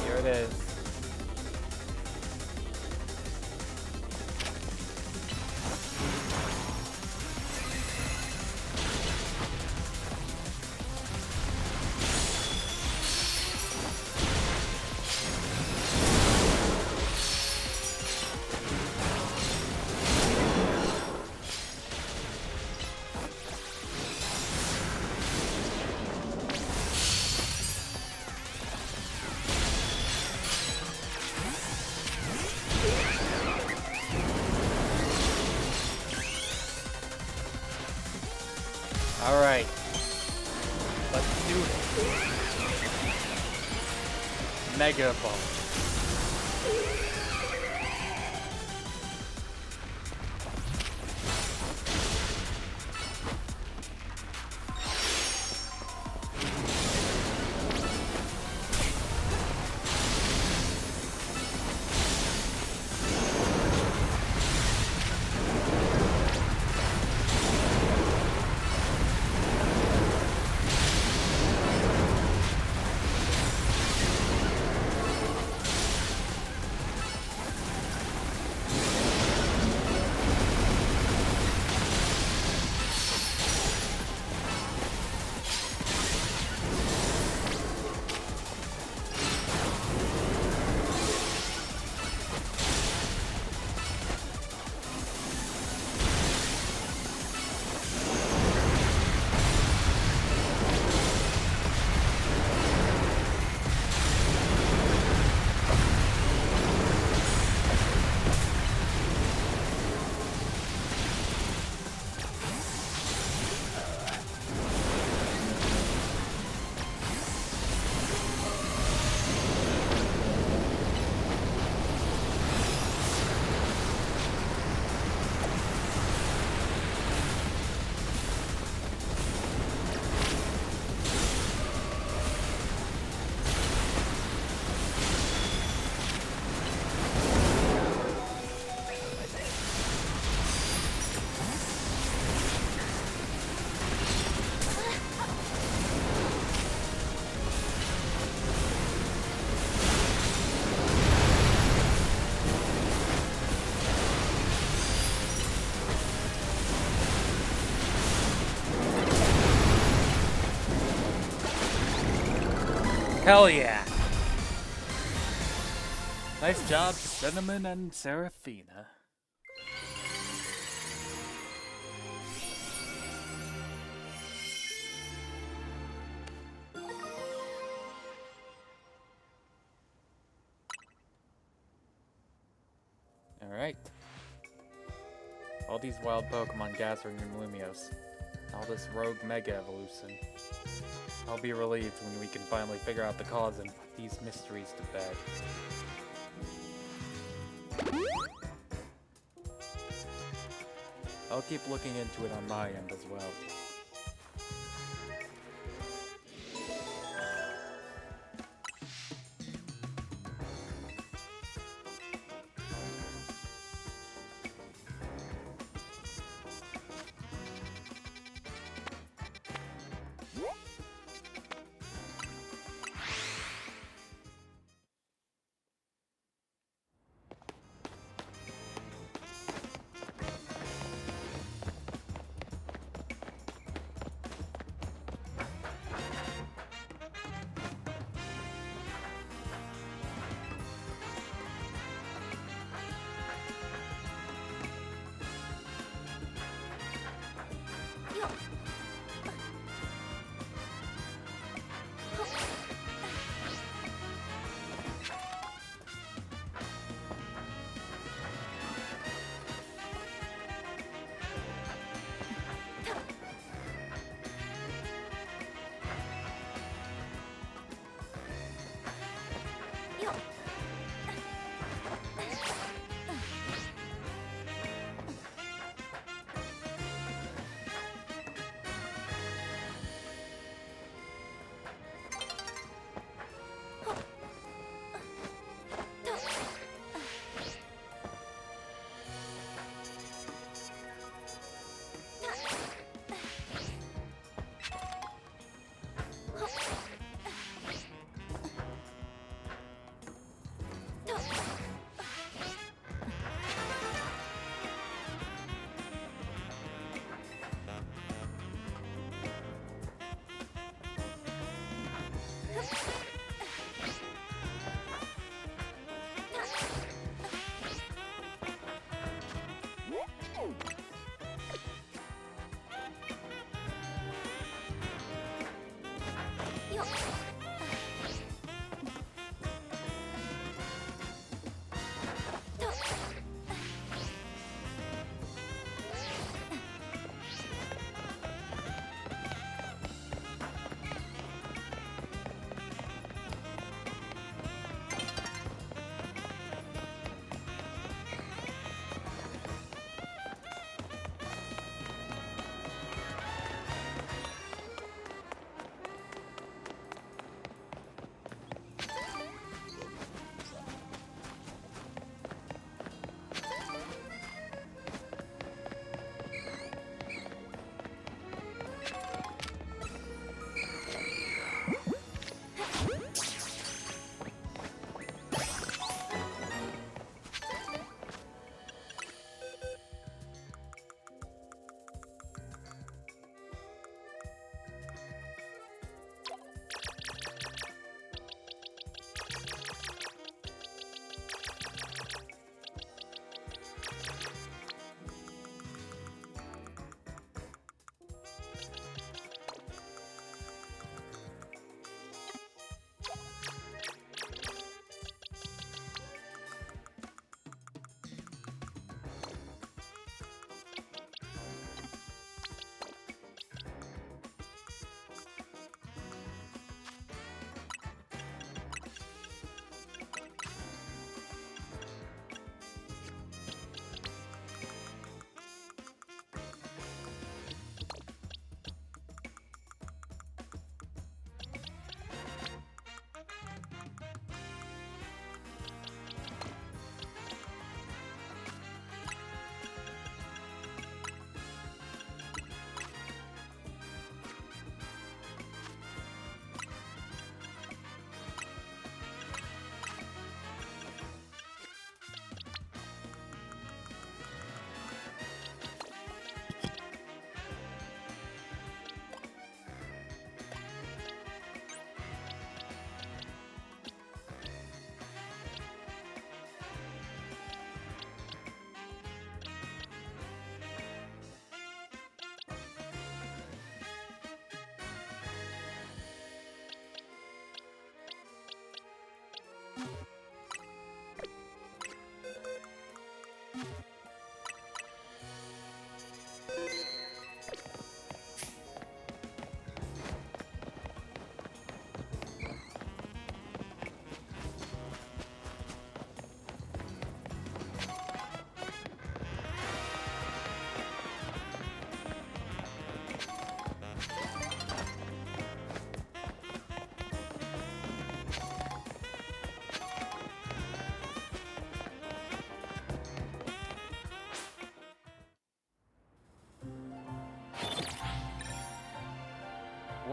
Here it is. Alright. Let's do it. Mega Ball. Hell yeah! Nice job, Cinnamon and Seraphina. Alright. All these wild Pokemon gathering in Lumios. All this rogue Mega Evolution. I'll be relieved when we can finally figure out the cause and put these mysteries to bed. I'll keep looking into it on my end as well.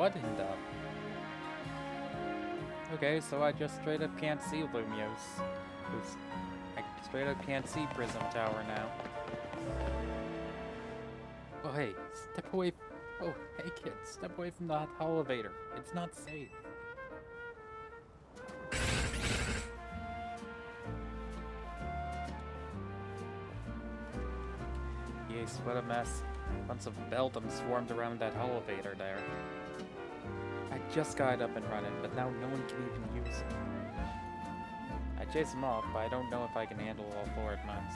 What in the... Okay, so I just straight up can't see Lumios. I straight up can't see Prism Tower now. Oh hey, step away. Oh, hey kid, step away from the elevator. It's not safe. Yes, what a mess. Bunch of Beldum swarmed around that elevator there. I just got it up and running, but now no one can even use it. I chase them off, but I don't know if I can handle all four at once.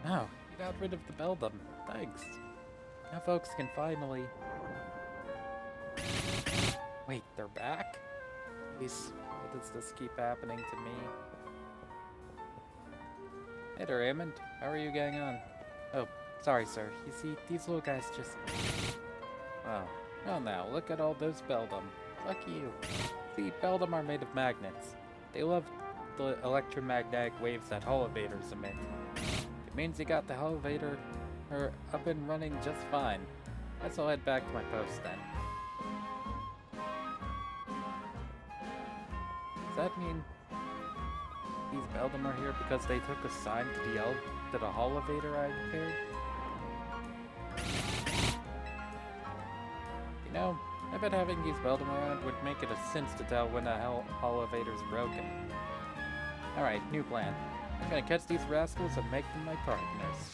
Oh, you got rid of the Beldum. Thanks. Now folks can finally... Wait, they're back? Please, why does this keep happening to me? Hey there, Raymond. How are you getting on? Oh, sorry, sir. You see, these little guys just... Oh. Well now, look at all those Beldum. Lucky you. See, Beldum are made of magnets. They love the electromagnetic waves that elevators emit. It means you got the elevator up and running just fine. Guess I'll head back to my post then. Does that mean these Beldum are here because they took a sign to the elevator I repaired? You know, I bet having these Beldum around would make it a sense to tell when a elevator's broken. Alright, new plan. I'm gonna catch these rascals and make them my partners.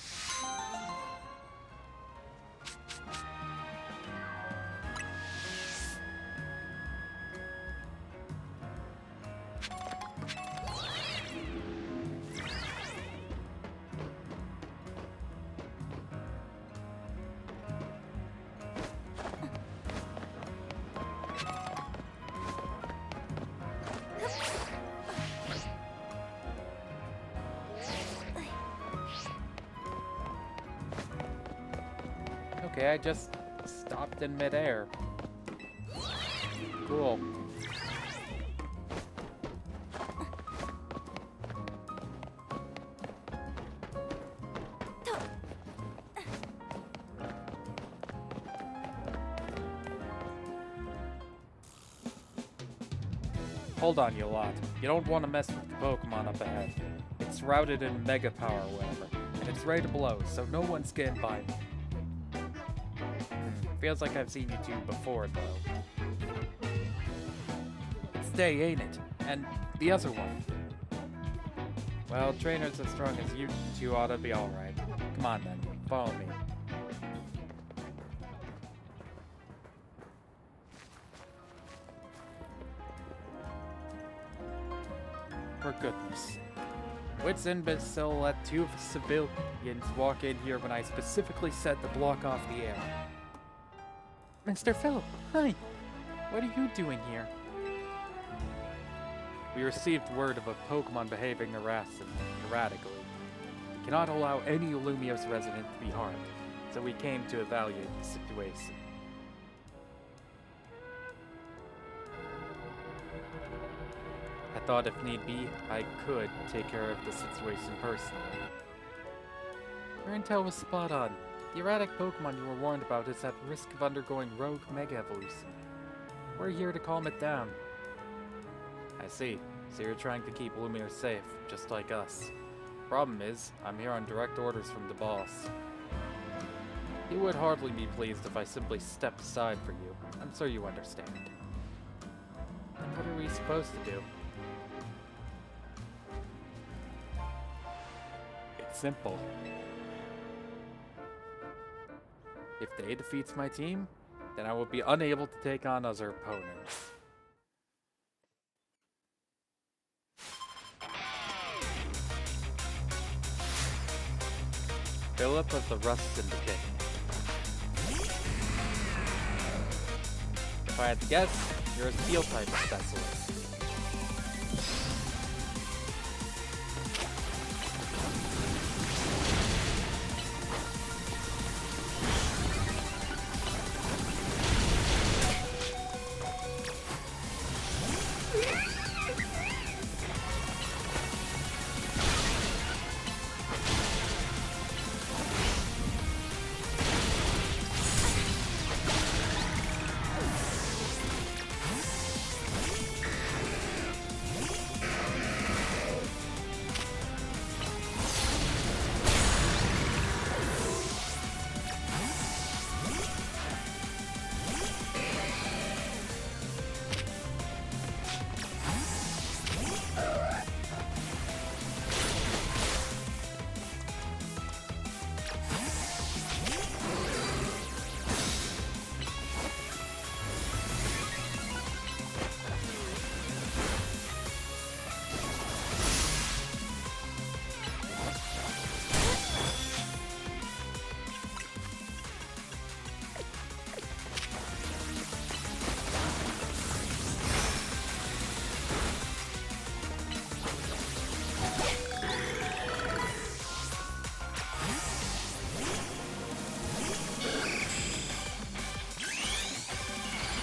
Okay, I just stopped in midair. Cool. Hold on, you lot. You don't want to mess with the Pokemon up ahead. It's routed in Mega Power or whatever, and it's ready to blow, so no one's getting by me. Feels like I've seen you two before, though. It's Day, ain't it? And the other one. Well, trainers as strong as you two ought to be alright. Come on then, follow me. For goodness sake. Which imbecile let two civilians walk in here when I specifically said to block off the air? Mr. Phil, hi. What are you doing here? We received word of a Pokemon behaving erratically. We cannot allow any Lumios resident to be harmed, so we came to evaluate the situation. I thought if need be, I could take care of the situation personally. Your intel was spot on. The erratic Pokemon you were warned about is at risk of undergoing rogue Mega Evolution. We're here to calm it down. I see. So you're trying to keep Lumiere safe, just like us. Problem is, I'm here on direct orders from the boss. He would hardly be pleased if I simply stepped aside for you. I'm sure you understand. And what are we supposed to do? simple. If they defeats my team, then I will be unable to take on other opponents. Philip of the Rust Syndicate. If I had to guess, you're a steel type specialist.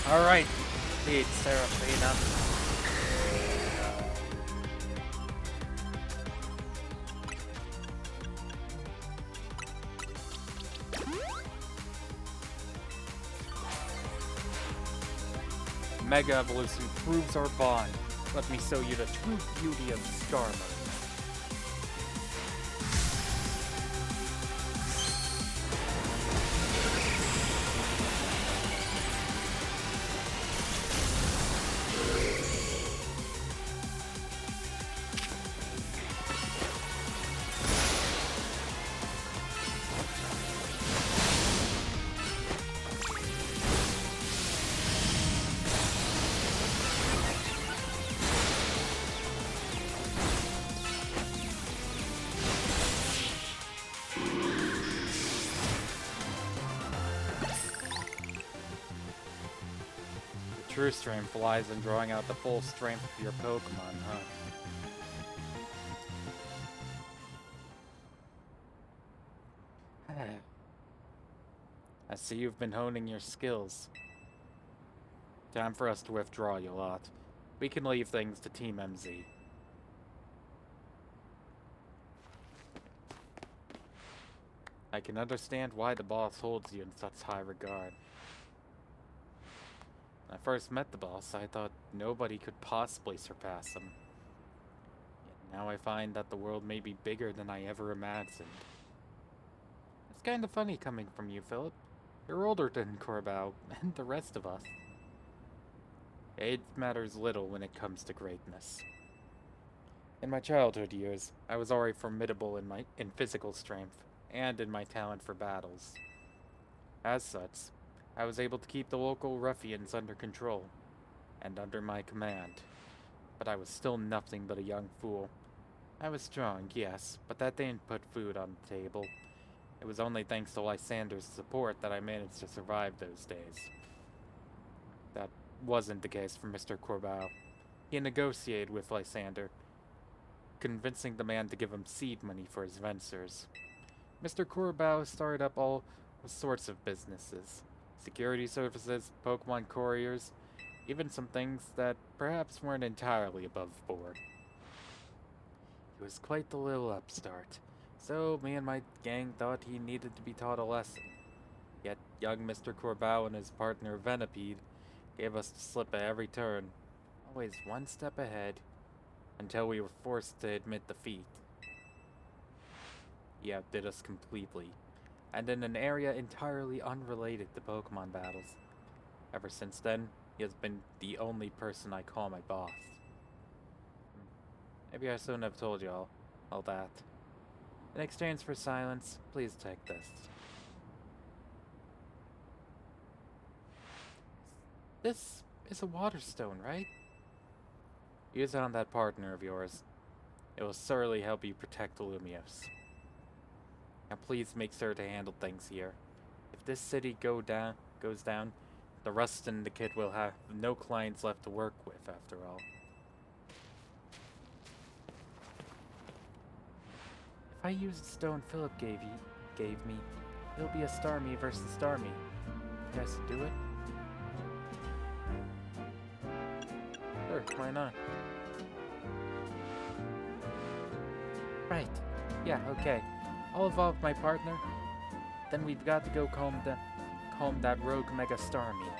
Alright, lead Seraphina. Mega Evolution proves our bond. Let me show you the true beauty of Star Mode. True strength lies in drawing out the full strength of your Pokemon, huh? I see you've been honing your skills. Time for us to withdraw, you lot. We can leave things to Team MZ. I can understand why the boss holds you in such high regard. When I first met the boss, I thought nobody could possibly surpass him. Yet now I find that the world may be bigger than I ever imagined. It's kind of funny coming from you, Philip. You're older than Corbau and the rest of us. Age matters little when it comes to greatness. In my childhood years, I was already formidable in physical strength and in my talent for battles. As such, I was able to keep the local ruffians under control and under my command. But I was still nothing but a young fool. I was strong, yes, but that didn't put food on the table. It was only thanks to Lysander's support that I managed to survive those days. That wasn't the case for Mr. Corbau. He negotiated with Lysander, convincing the man to give him seed money for his ventures. Mr. Corbau started up all sorts of businesses. Security services, Pokemon couriers, even some things that perhaps weren't entirely above board. He was quite the little upstart, so me and my gang thought he needed to be taught a lesson. Yet young Mr. Corbau and his partner Venipede gave us the slip at every turn, always one step ahead, until we were forced to admit defeat. He outdid us completely, and in an area entirely unrelated to Pokemon battles. Ever since then, he has been the only person I call my boss. Maybe I shouldn't have told you all that. In exchange for silence, please take this. This is a water stone, right? Use it on that partner of yours. It will certainly help you protect Lumios. Now please make sure to handle things here. If this city goes down, the Rust and the Kid will have no clients left to work with after all. If I use the stone Philip gave me, it'll be a Starmie versus Starmie. You guys do it? Sure, why not? Right. Yeah, okay. I'll evolve my partner. Then we've got to go comb that rogue Mega Starmie.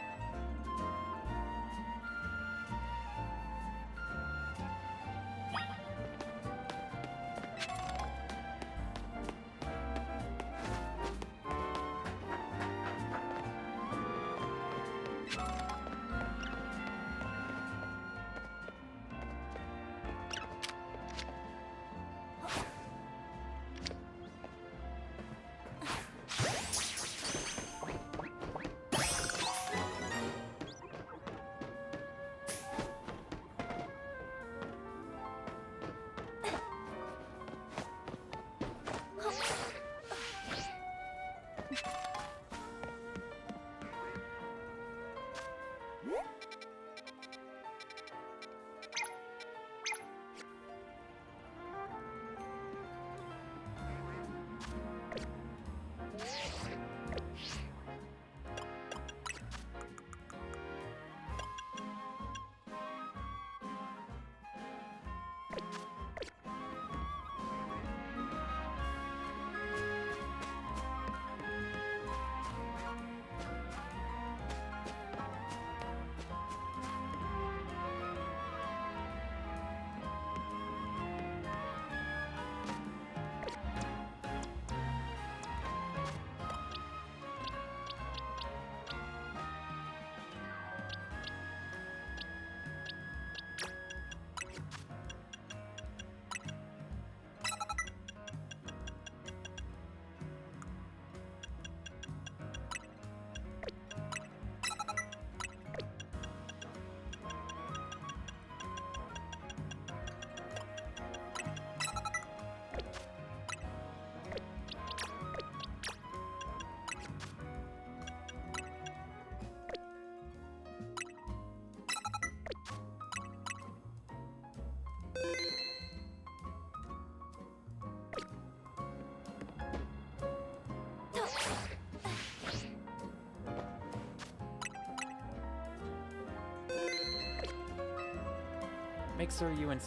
Make sure you and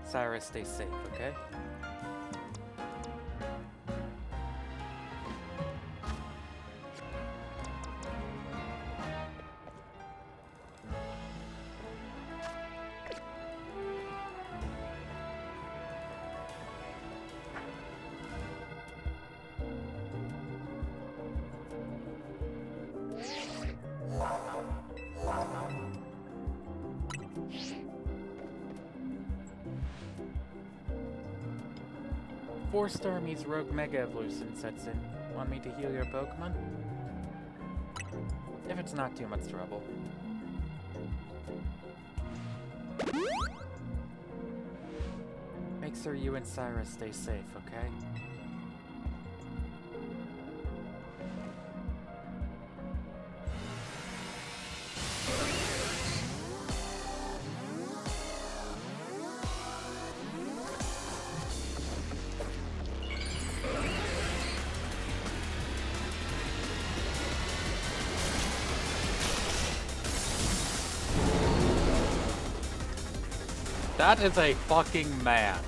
Cyrus stay safe, okay? Before Starmie's Rogue Mega Evolution sets in, want me to heal your Pokemon? If it's not too much trouble. Make sure you and Cyrus stay safe, okay? That is a fucking man.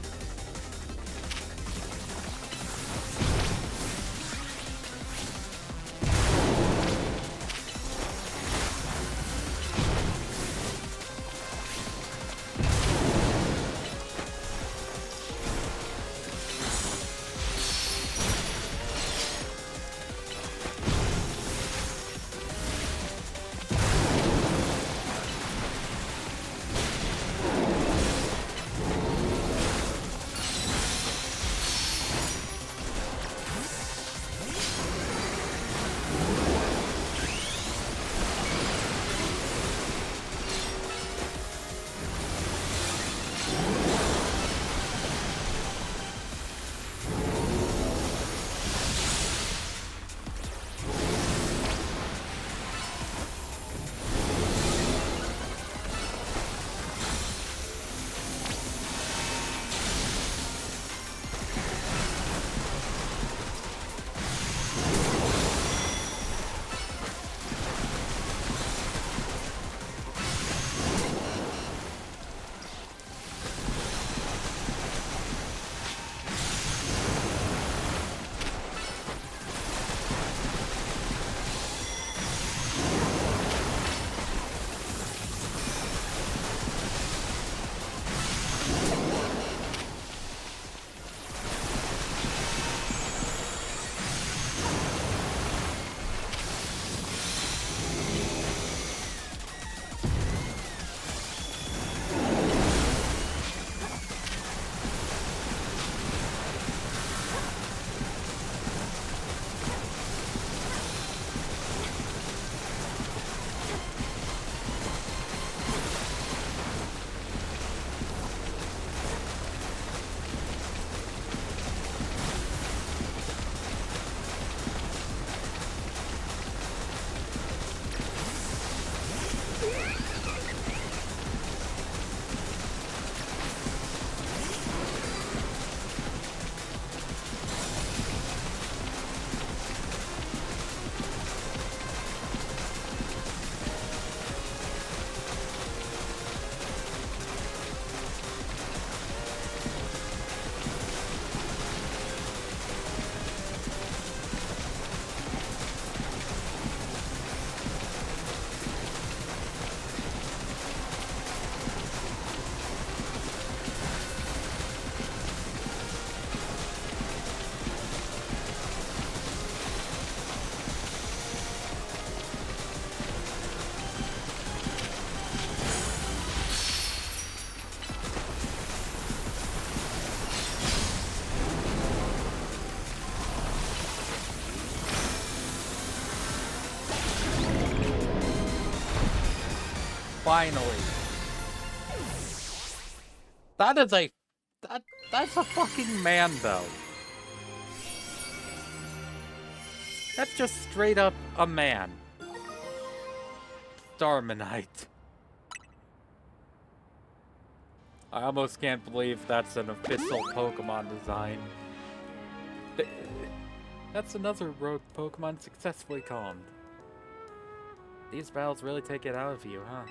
Finally. That is a... That's a fucking man, though. That's just straight up a man. Starmanite. I almost can't believe that's an official Pokemon design. That's another rogue Pokemon successfully calmed. These battles really take it out of you, huh?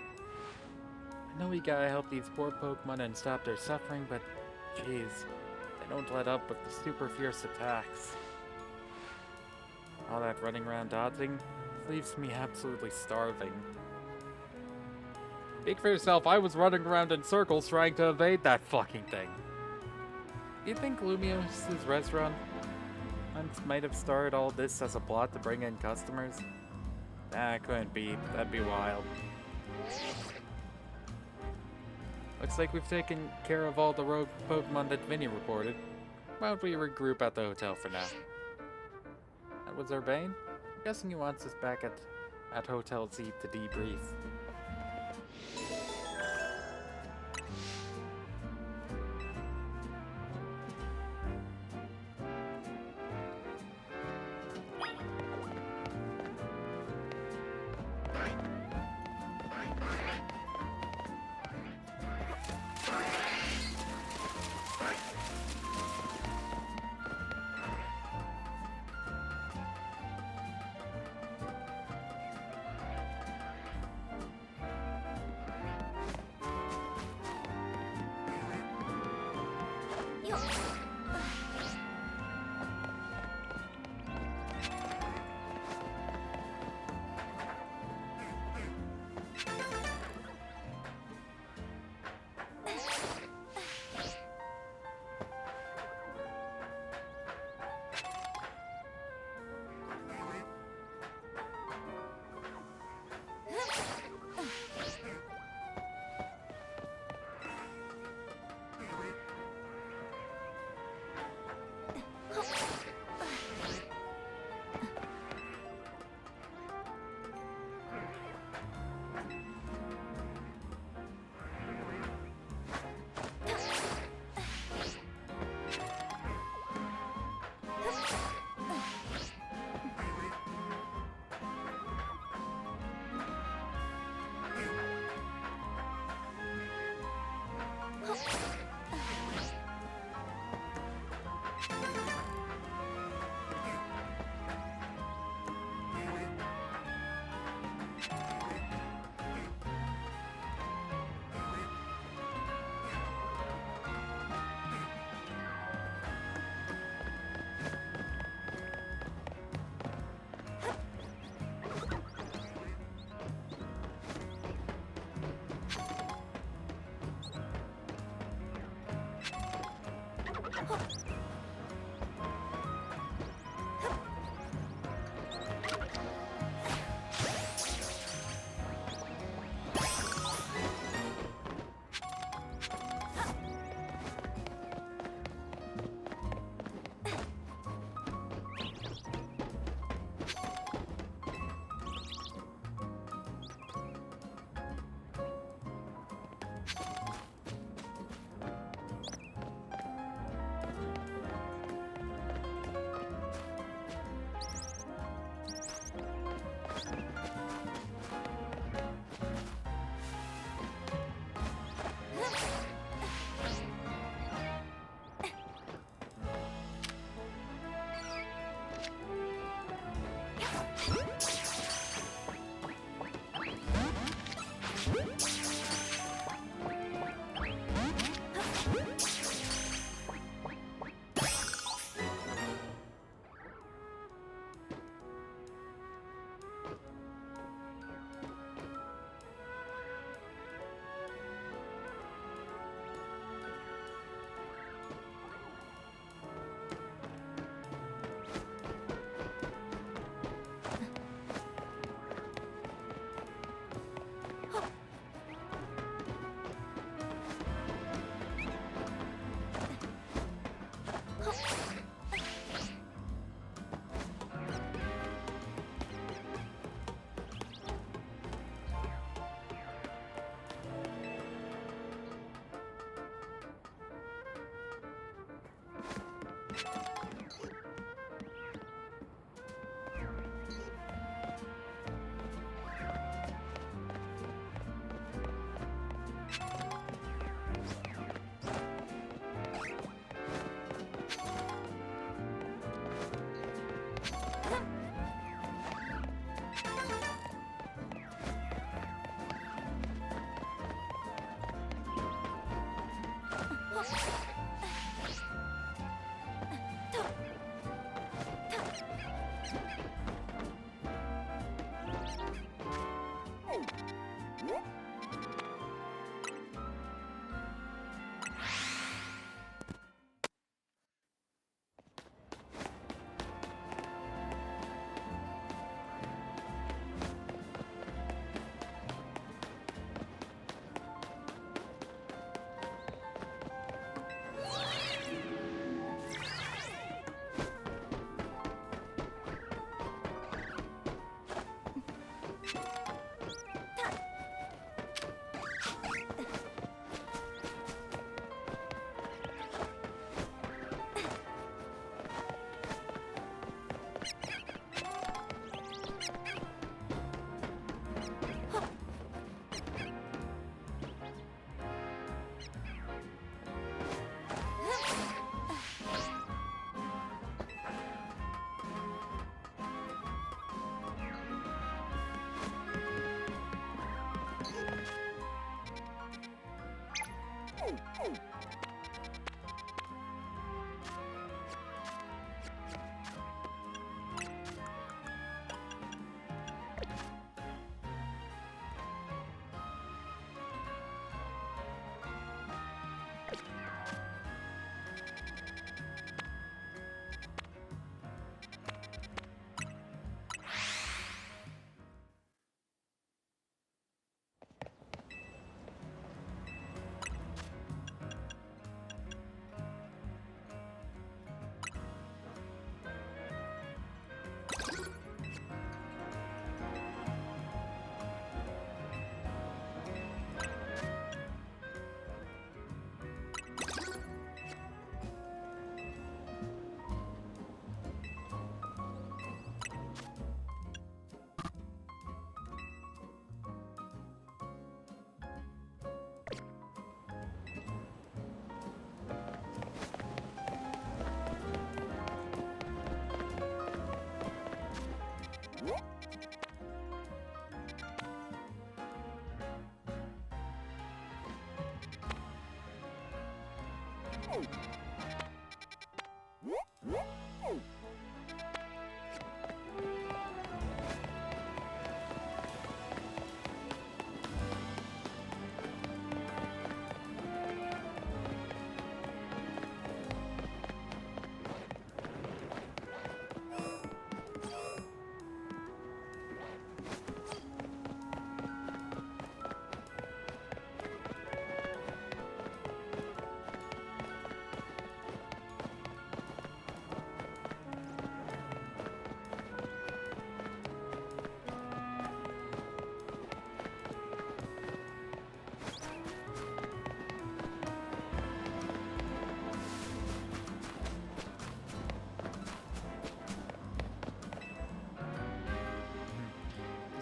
I know we gotta help these poor Pokemon and stop their suffering, but jeez, they don't let up with the super fierce attacks. All that running around dodging leaves me absolutely starving. Speak for yourself, I was running around in circles trying to evade that fucking thing. Do you think Lumios's restaurant might have started all this as a plot to bring in customers? Nah, it couldn't be. That'd be wild. Looks like we've taken care of all the rogue Pokemon that Vinny reported. Why don't we regroup at the hotel for now? That was Urbane? I'm guessing he wants us back at Hotel Z to debrief.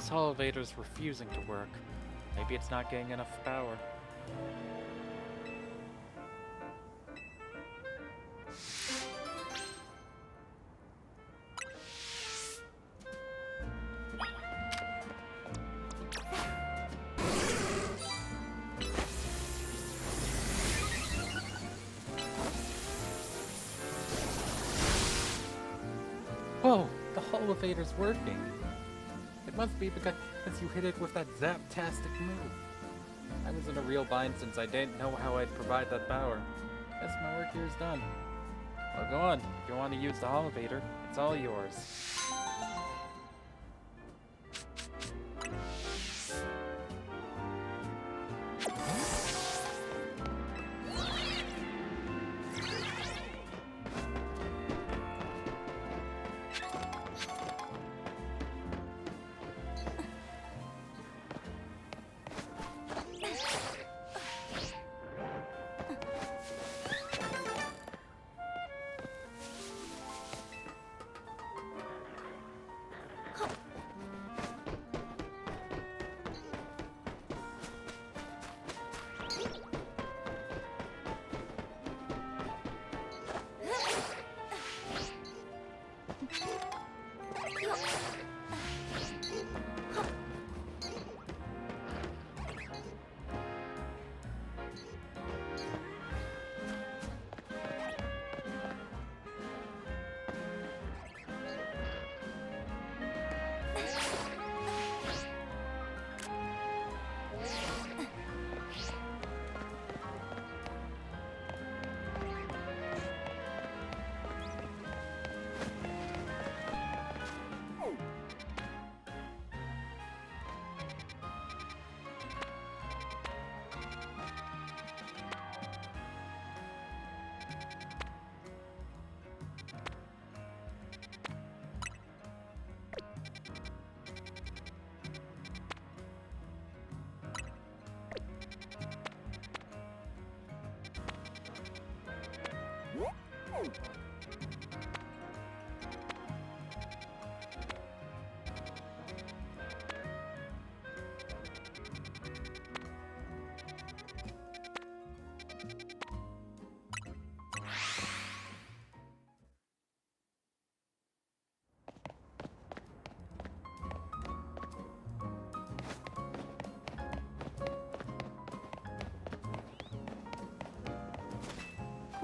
This elevator's refusing to work. Maybe it's not getting enough power. Whoa! The elevator's working! It must be because you hit it with that zap-tastic move. I was in a real bind since I didn't know how I'd provide that power. Guess my work here is done. Well, go on. If you want to use the elevator, it's all yours.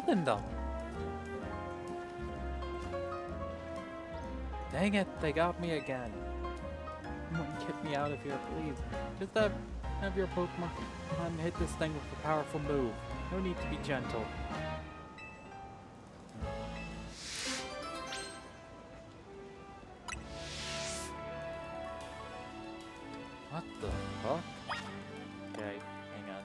holding them. Dang it, they got me again. Someone get me out of here, please. Just have your Pokemon hit this thing with a powerful move. No need to be gentle. What the fuck? Okay, hang on.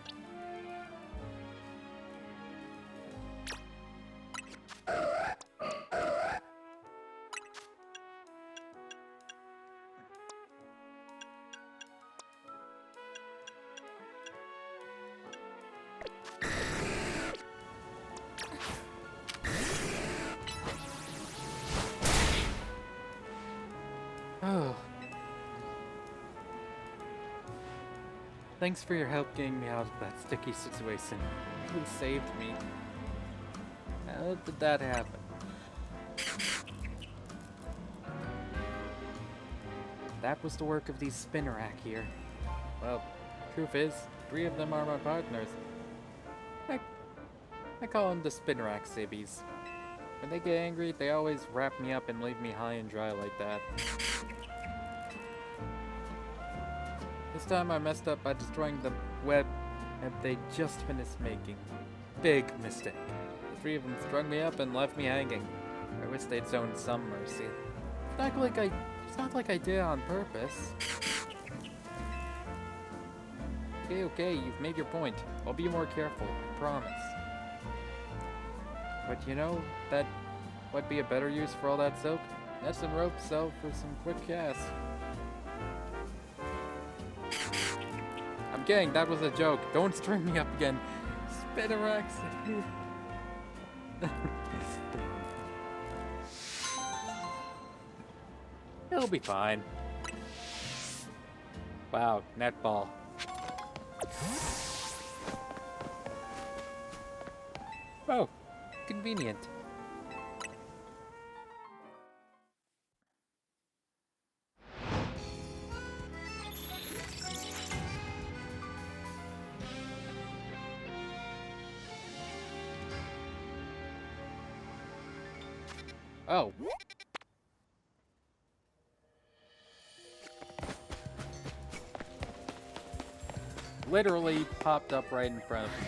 Oh. Thanks for your help getting me out of that sticky situation. You really saved me. How did that happen? That was the work of these Spinnerack here. Well, truth is, 3 of them are my partners. I call them the Spinnerack Sibbies. When they get angry, they always wrap me up and leave me high and dry like that. This time I messed up by destroying the web that they just finished making. Big mistake. The 3 of them strung me up and left me hanging. I wish they'd shown some mercy. It's not like I did it on purpose. Okay, you've made your point. I'll be more careful, I promise. But you know, that would be a better use for all that soap. Nets and rope sell for some quick cash. I'm kidding, that was a joke. Don't string me up again. Spinnerack. It'll be fine. Wow, netball. Oh, convenient. Oh. Literally popped up right in front of me.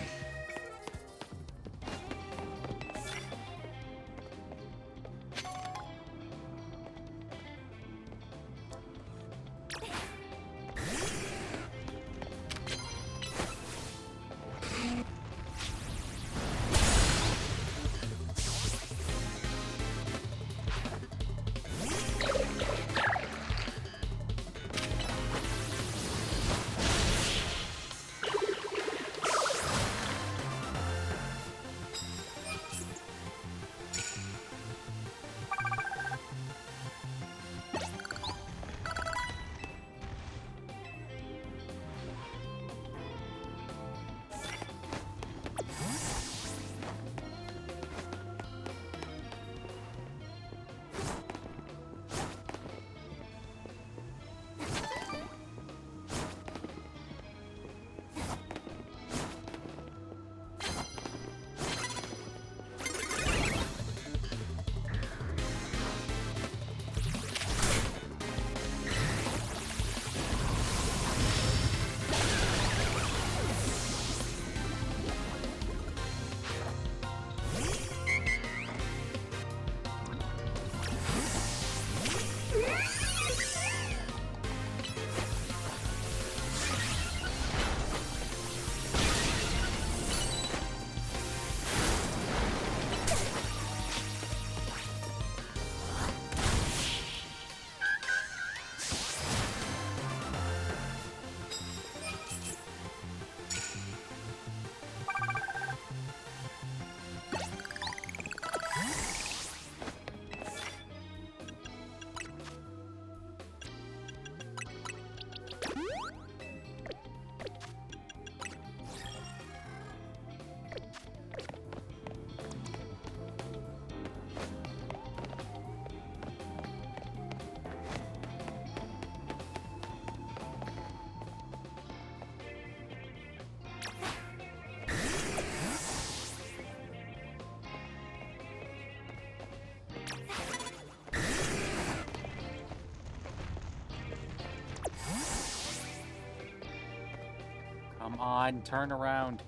on, turn around.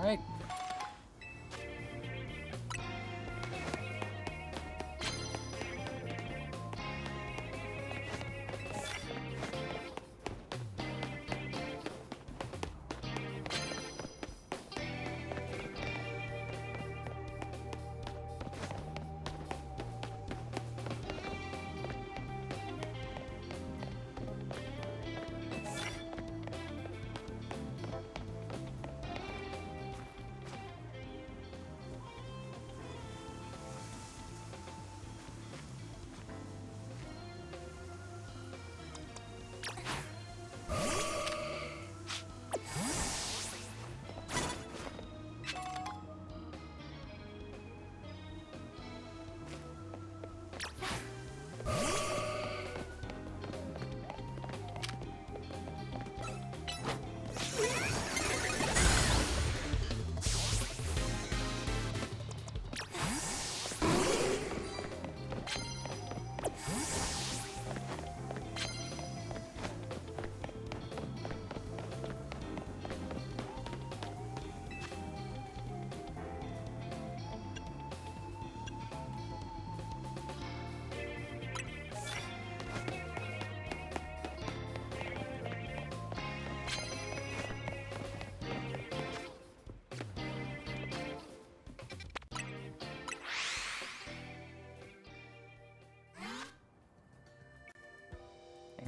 Alright.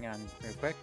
Hang on real quick.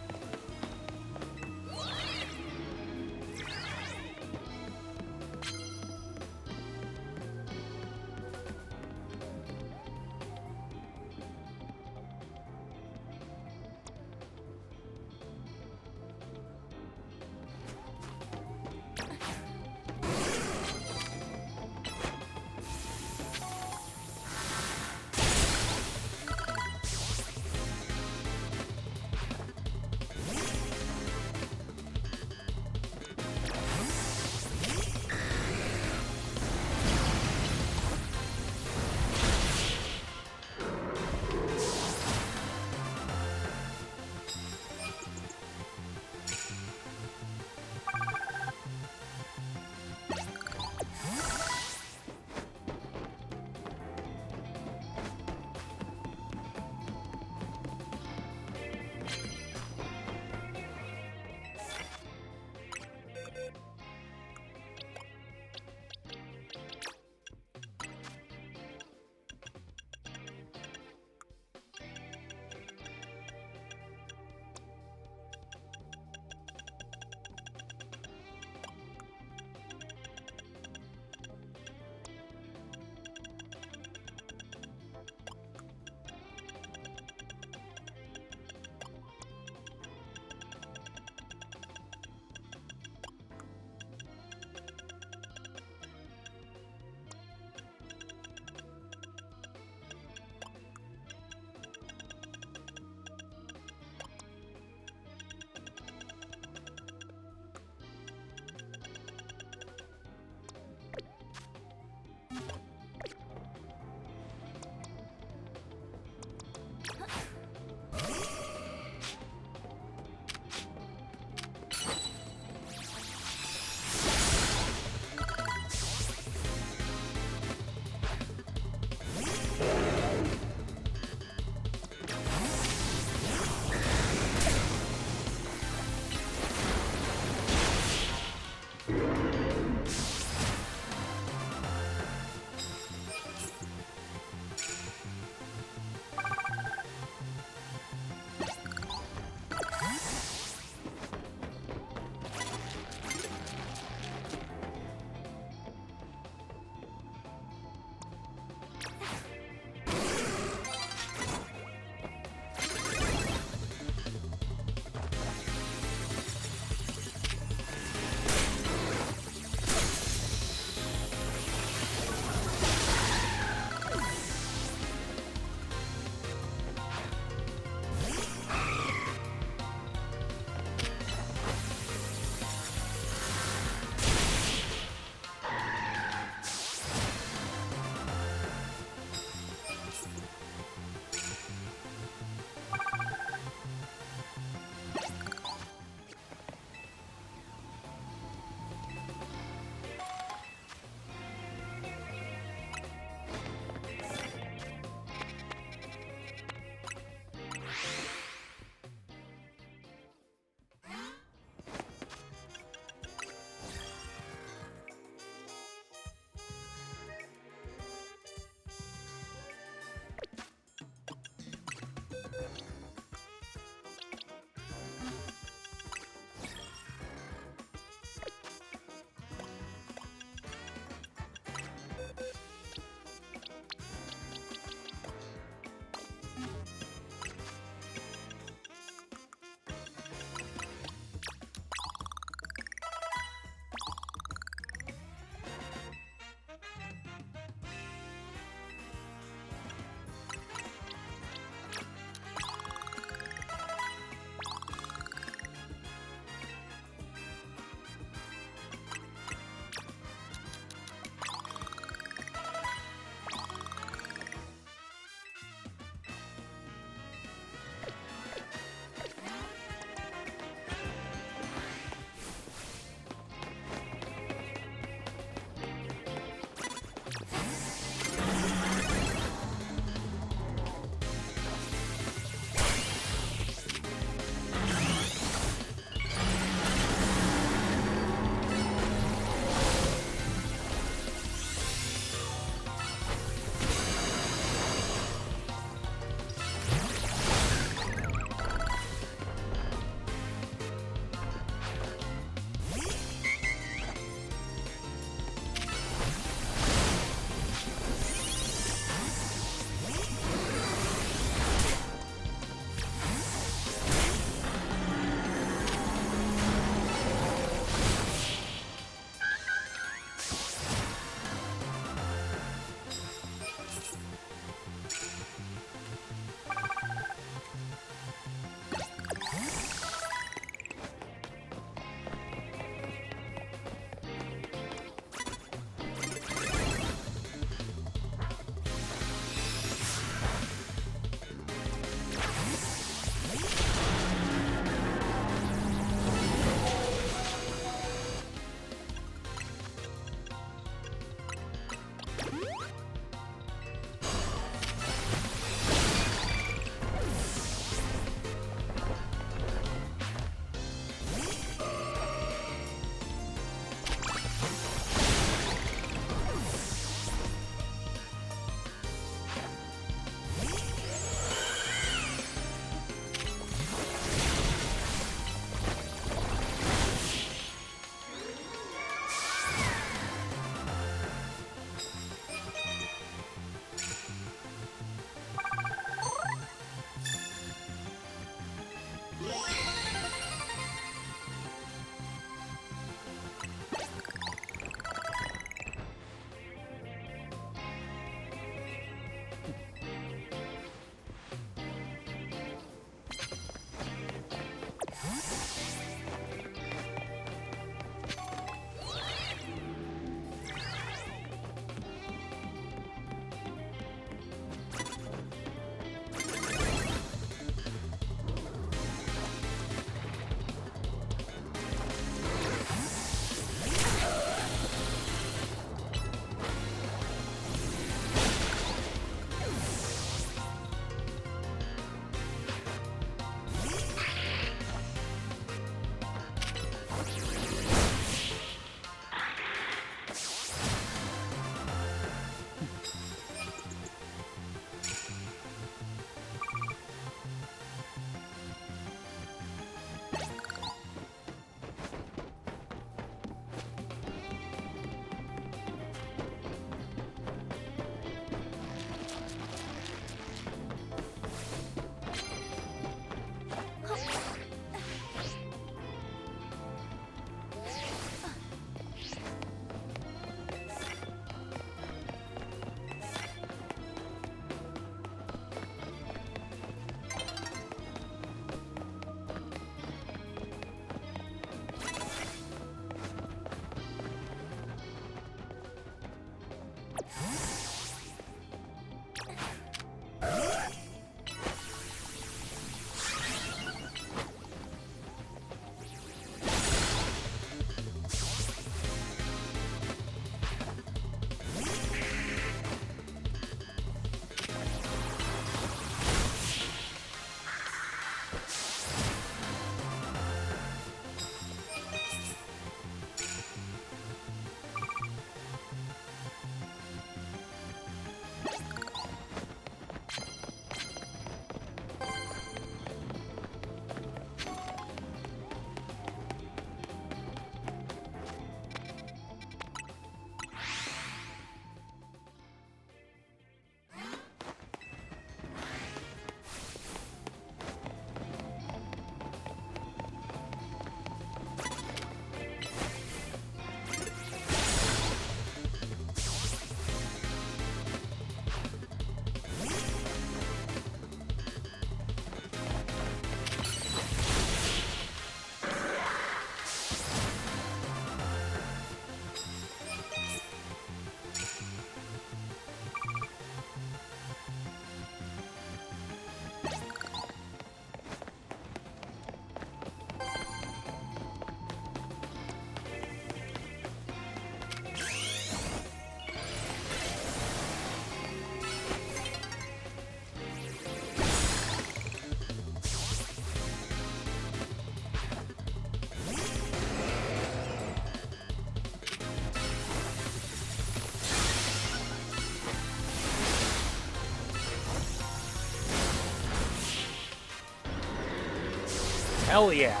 Hell yeah!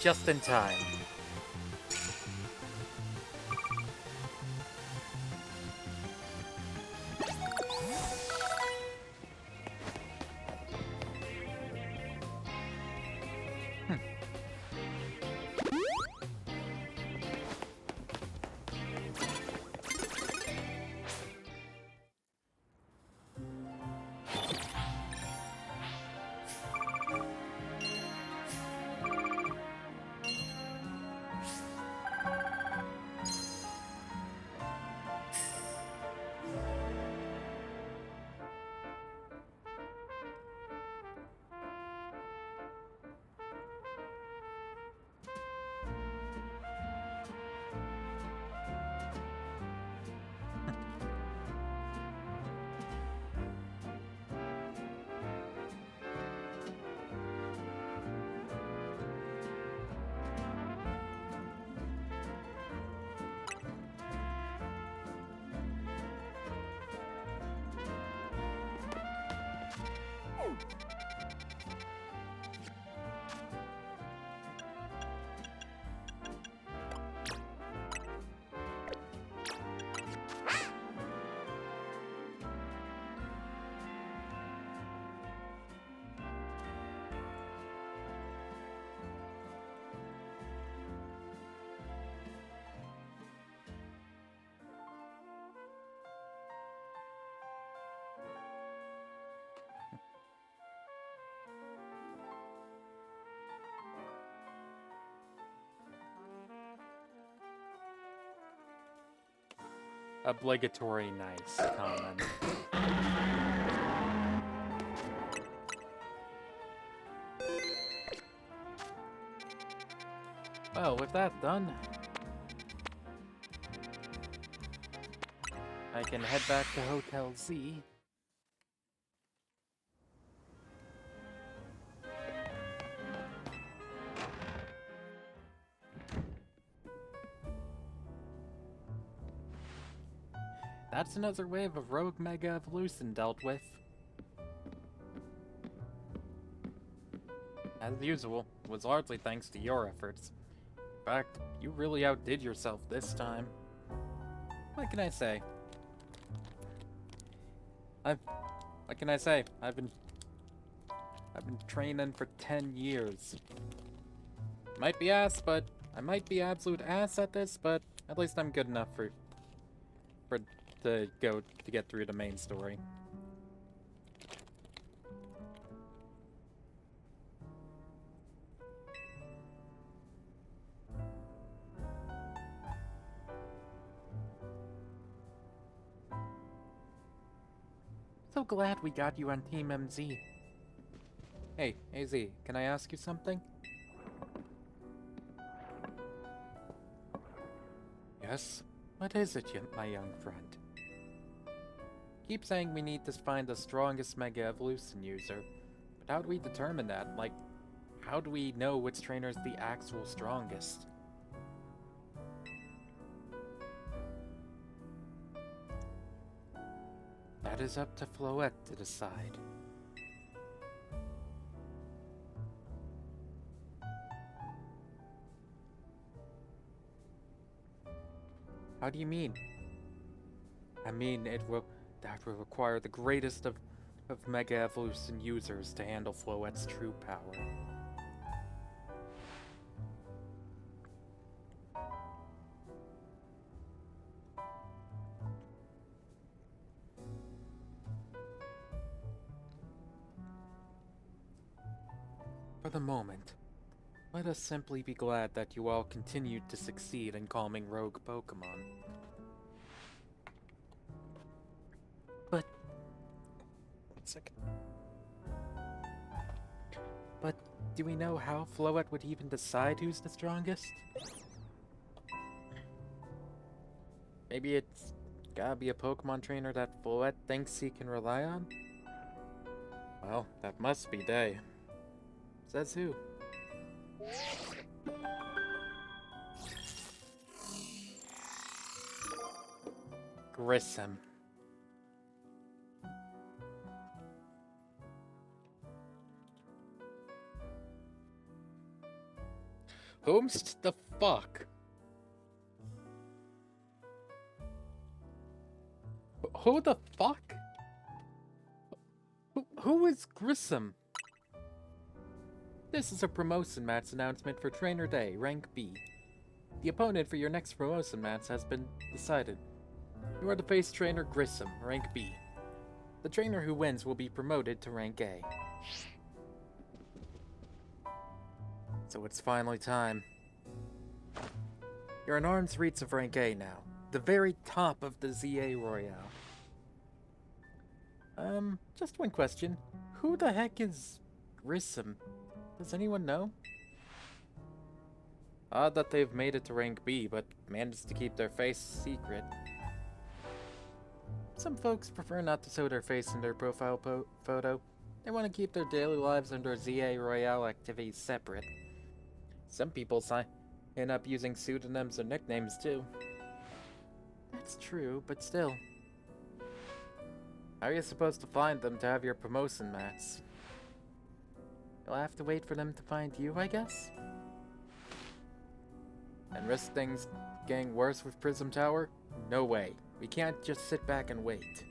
Just in time. Obligatory nice comment. Well, with that done, I can head back to Hotel Z. That's another wave of Rogue Mega Evolution dealt with. As usual, it was largely thanks to your efforts. In fact, you really outdid yourself this time. What can I say? What can I say? I've been training for 10 years. Might be ass, but I might be absolute ass at this, but at least I'm good enough to get through the main story. So glad we got you on Team MZ. Hey, AZ, can I ask you something? Yes? What is it, my young friend? Keep saying we need to find the strongest Mega Evolution user, but how do we determine that? Like, how do we know which trainer is the actual strongest? That is up to Floette to decide. How do you mean? I mean, that will require the greatest of Mega Evolution users to handle Floette's true power. For the moment, let us simply be glad that you all continued to succeed in calming rogue Pokémon. But... one second. But do we know how Floette would even decide who's the strongest? Maybe it's gotta be a Pokemon trainer that Floette thinks he can rely on? Well, that must be Day. Says who? Grissom. Whomst the fuck? Who the fuck? Who is Grissom? This is a promotion match announcement for Trainer Day, Rank B. The opponent for your next promotion match has been decided. You are to face Trainer Grissom, Rank B. The trainer who wins will be promoted to Rank A. So it's finally time. You're in arm's reach of Rank A now, the very top of the ZA Royale. Just one question. Who the heck is Grissom? Does anyone know? Odd that they've made it to Rank B, but managed to keep their face secret. Some folks prefer not to show their face in their profile photo. They want to keep their daily lives and their ZA Royale activities separate. Some people sign up using pseudonyms or nicknames too. That's true, but still. How are you supposed to find them to have your promotion match? You'll have to wait for them to find you, I guess? And risk things getting worse with Prism Tower? No way. We can't just sit back and wait.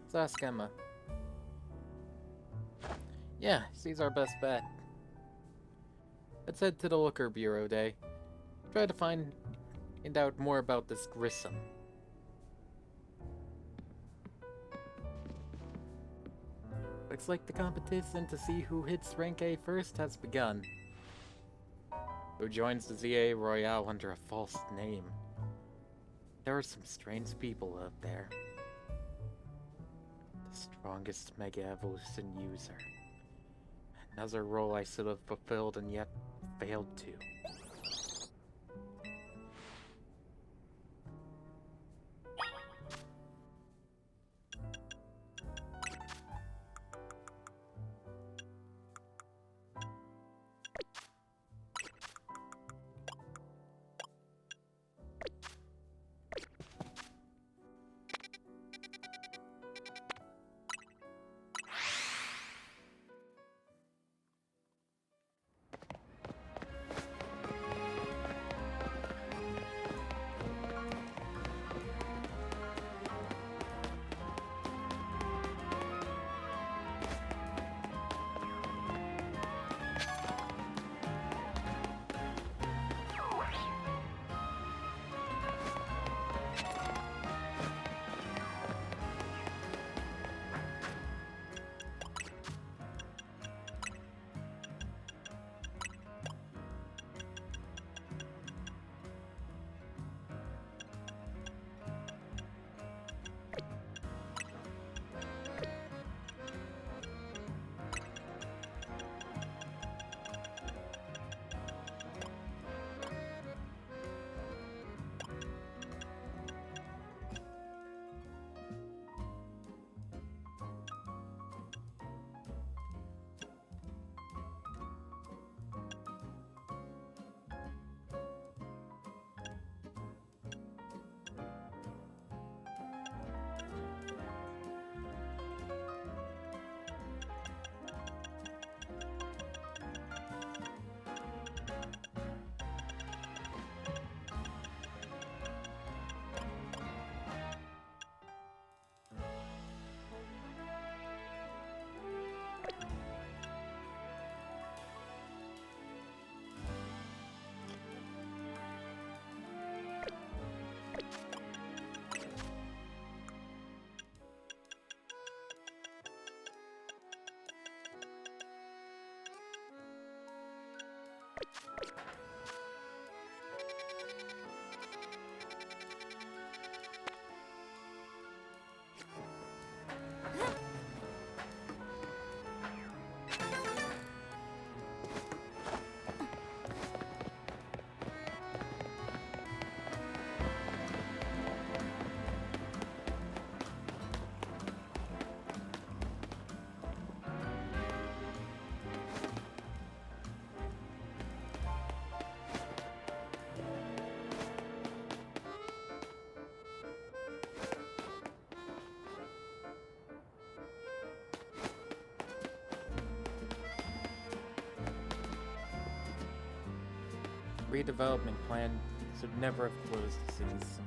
Let's ask Emma. Yeah, she's our best bet. Let's head to the Looker Bureau Day. Try to find out more about this Grissom. Looks like the competition to see who hits Rank A first has begun. Who joins the ZA Royale under a false name? There are some strange people out there. The strongest Mega Evolution user. Another role I should have fulfilled and yet failed to. redevelopment plan should never have closed the cities.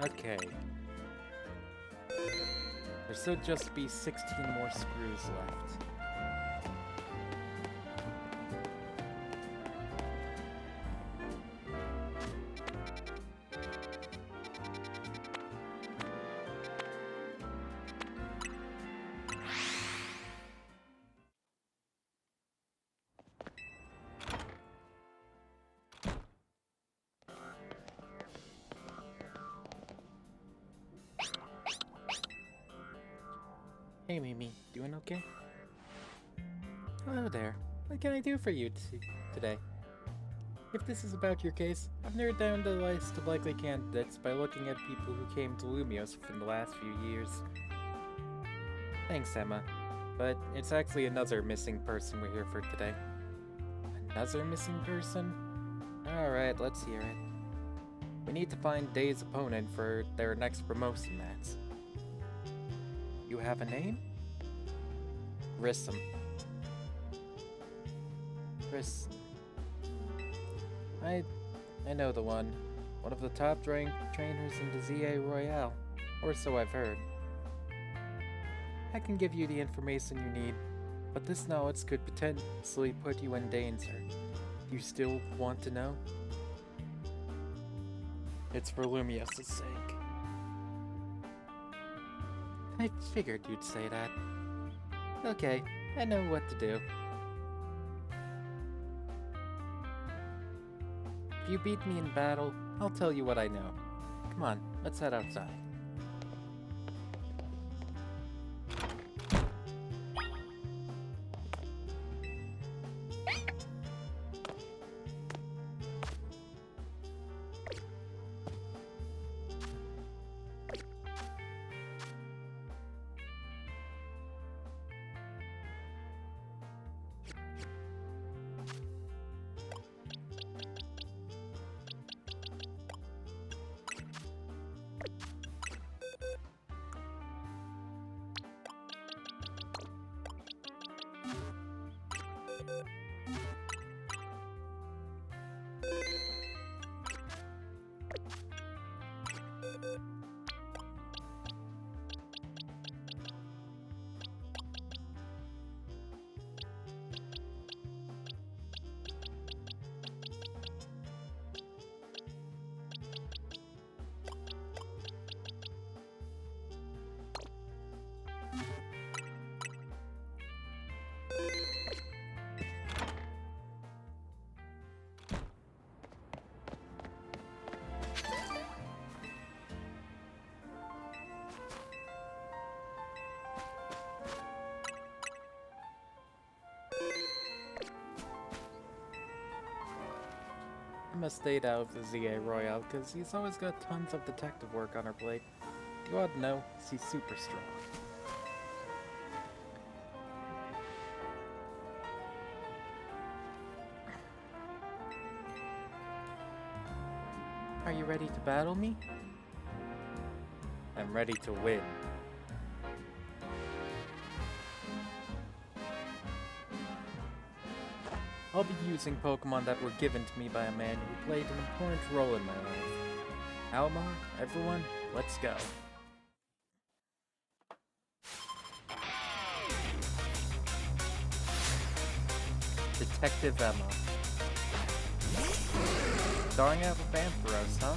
Okay. There should just be 16 more screws left. Hey Mimi, doing okay? Hello there. What can I do for you today? If this is about your case, I've narrowed down the list of likely candidates by looking at people who came to Lumios within the last few years. Thanks, Emma. But it's actually another missing person we're here for today. Another missing person? Alright, let's hear it. We need to find Day's opponent for their next promotion match. You have a name? Grissom. Grissom. I know the one. One of the top-ranked trainers in the ZA Royale. Or so I've heard. I can give you the information you need, but this knowledge could potentially put you in danger. Do you still want to know? It's for Lumios' sake. I figured you'd say that. Okay, I know what to do. If you beat me in battle, I'll tell you what I know. Come on, let's head outside. Emma stayed out of the ZA Royale because he's always got tons of detective work on her plate. You ought to know, she's super strong. Are you ready to battle me? I'm ready to win. I'll be using Pokémon that were given to me by a man who played an important role in my life. Almar, everyone, let's go. Detective Emma. Starring out with Ampharos, huh?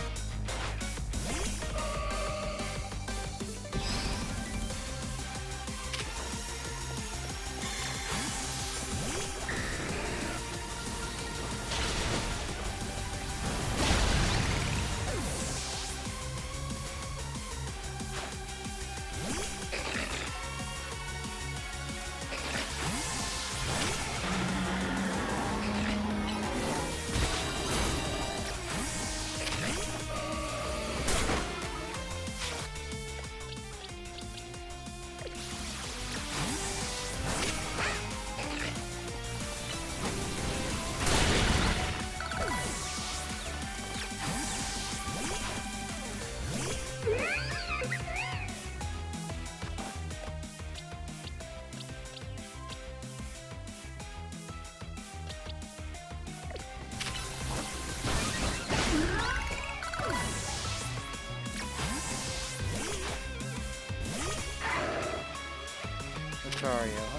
Lucario, huh?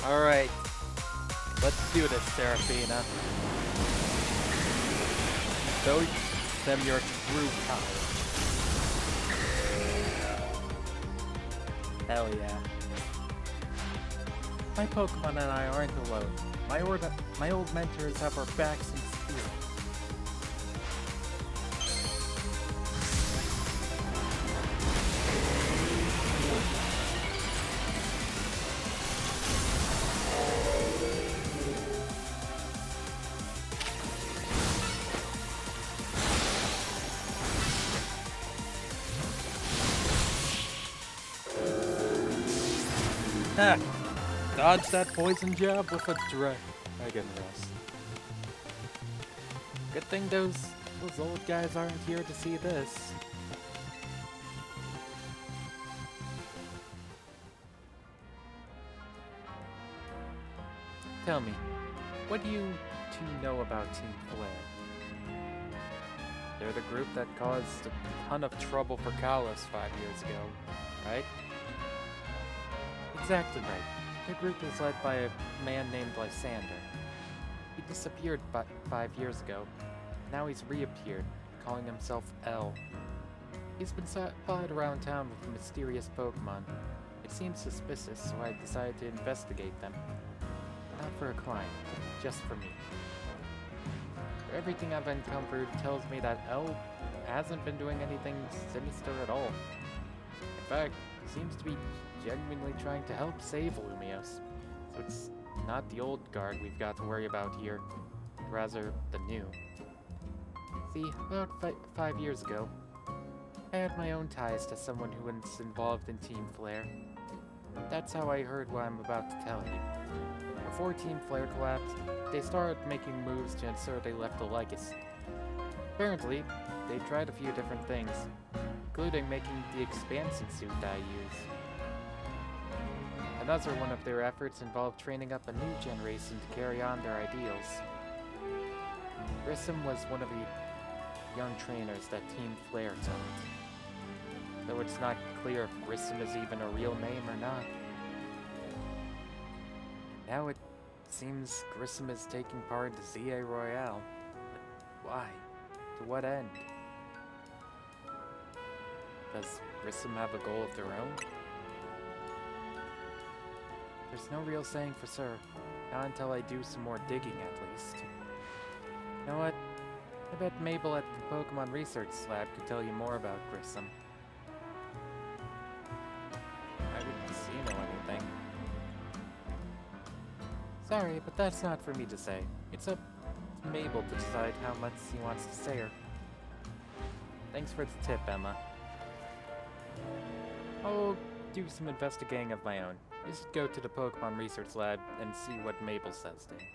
Alright, let's do this, Seraphina. Show them your true power. Hell yeah. My Pokemon and I aren't alone. My old mentors have our backs in spirit. Ha! Dodge that poison jab with a dragon rest. Good thing those old guys aren't here to see this. Tell me, what do you two know about Team Flare? They're the group that caused a ton of trouble for Kalos 5 years ago, right? Exactly right. Their group was led by a man named Lysander. He disappeared 5 years ago. Now he's reappeared, calling himself L. He's been spotted around town with mysterious Pokemon. It seems suspicious, so I decided to investigate them. Not for a client, just for me. Everything I've uncovered tells me that L hasn't been doing anything sinister at all. In fact, he seems to be genuinely trying to help save Lumios. So it's not the old guard we've got to worry about here, rather the new. See, about 5 years ago, I had my own ties to someone who was involved in Team Flare. That's how I heard what I'm about to tell you. Before Team Flare collapsed, they started making moves to ensure they left a legacy. Apparently, they tried a few different things, including making the expansion suit I use. Another one of their efforts involved training up a new generation to carry on their ideals. Grissom was one of the young trainers that Team Flare taught, though it's not clear if Grissom is even a real name or not. Now it seems Grissom is taking part in the ZA Royale. But why? To what end? Does Grissom have a goal of their own? There's no real saying for sure. Not until I do some more digging, at least. You know what? I bet Mabel at the Pokemon Research Lab could tell you more about Grissom. I didn't see no anything. Sorry, but that's not for me to say. It's up to Mabel to decide how much he wants to say her. Thanks for the tip, Emma. I'll do some investigating of my own. Just go to the Pokemon Research Lab and see what Mabel says to me.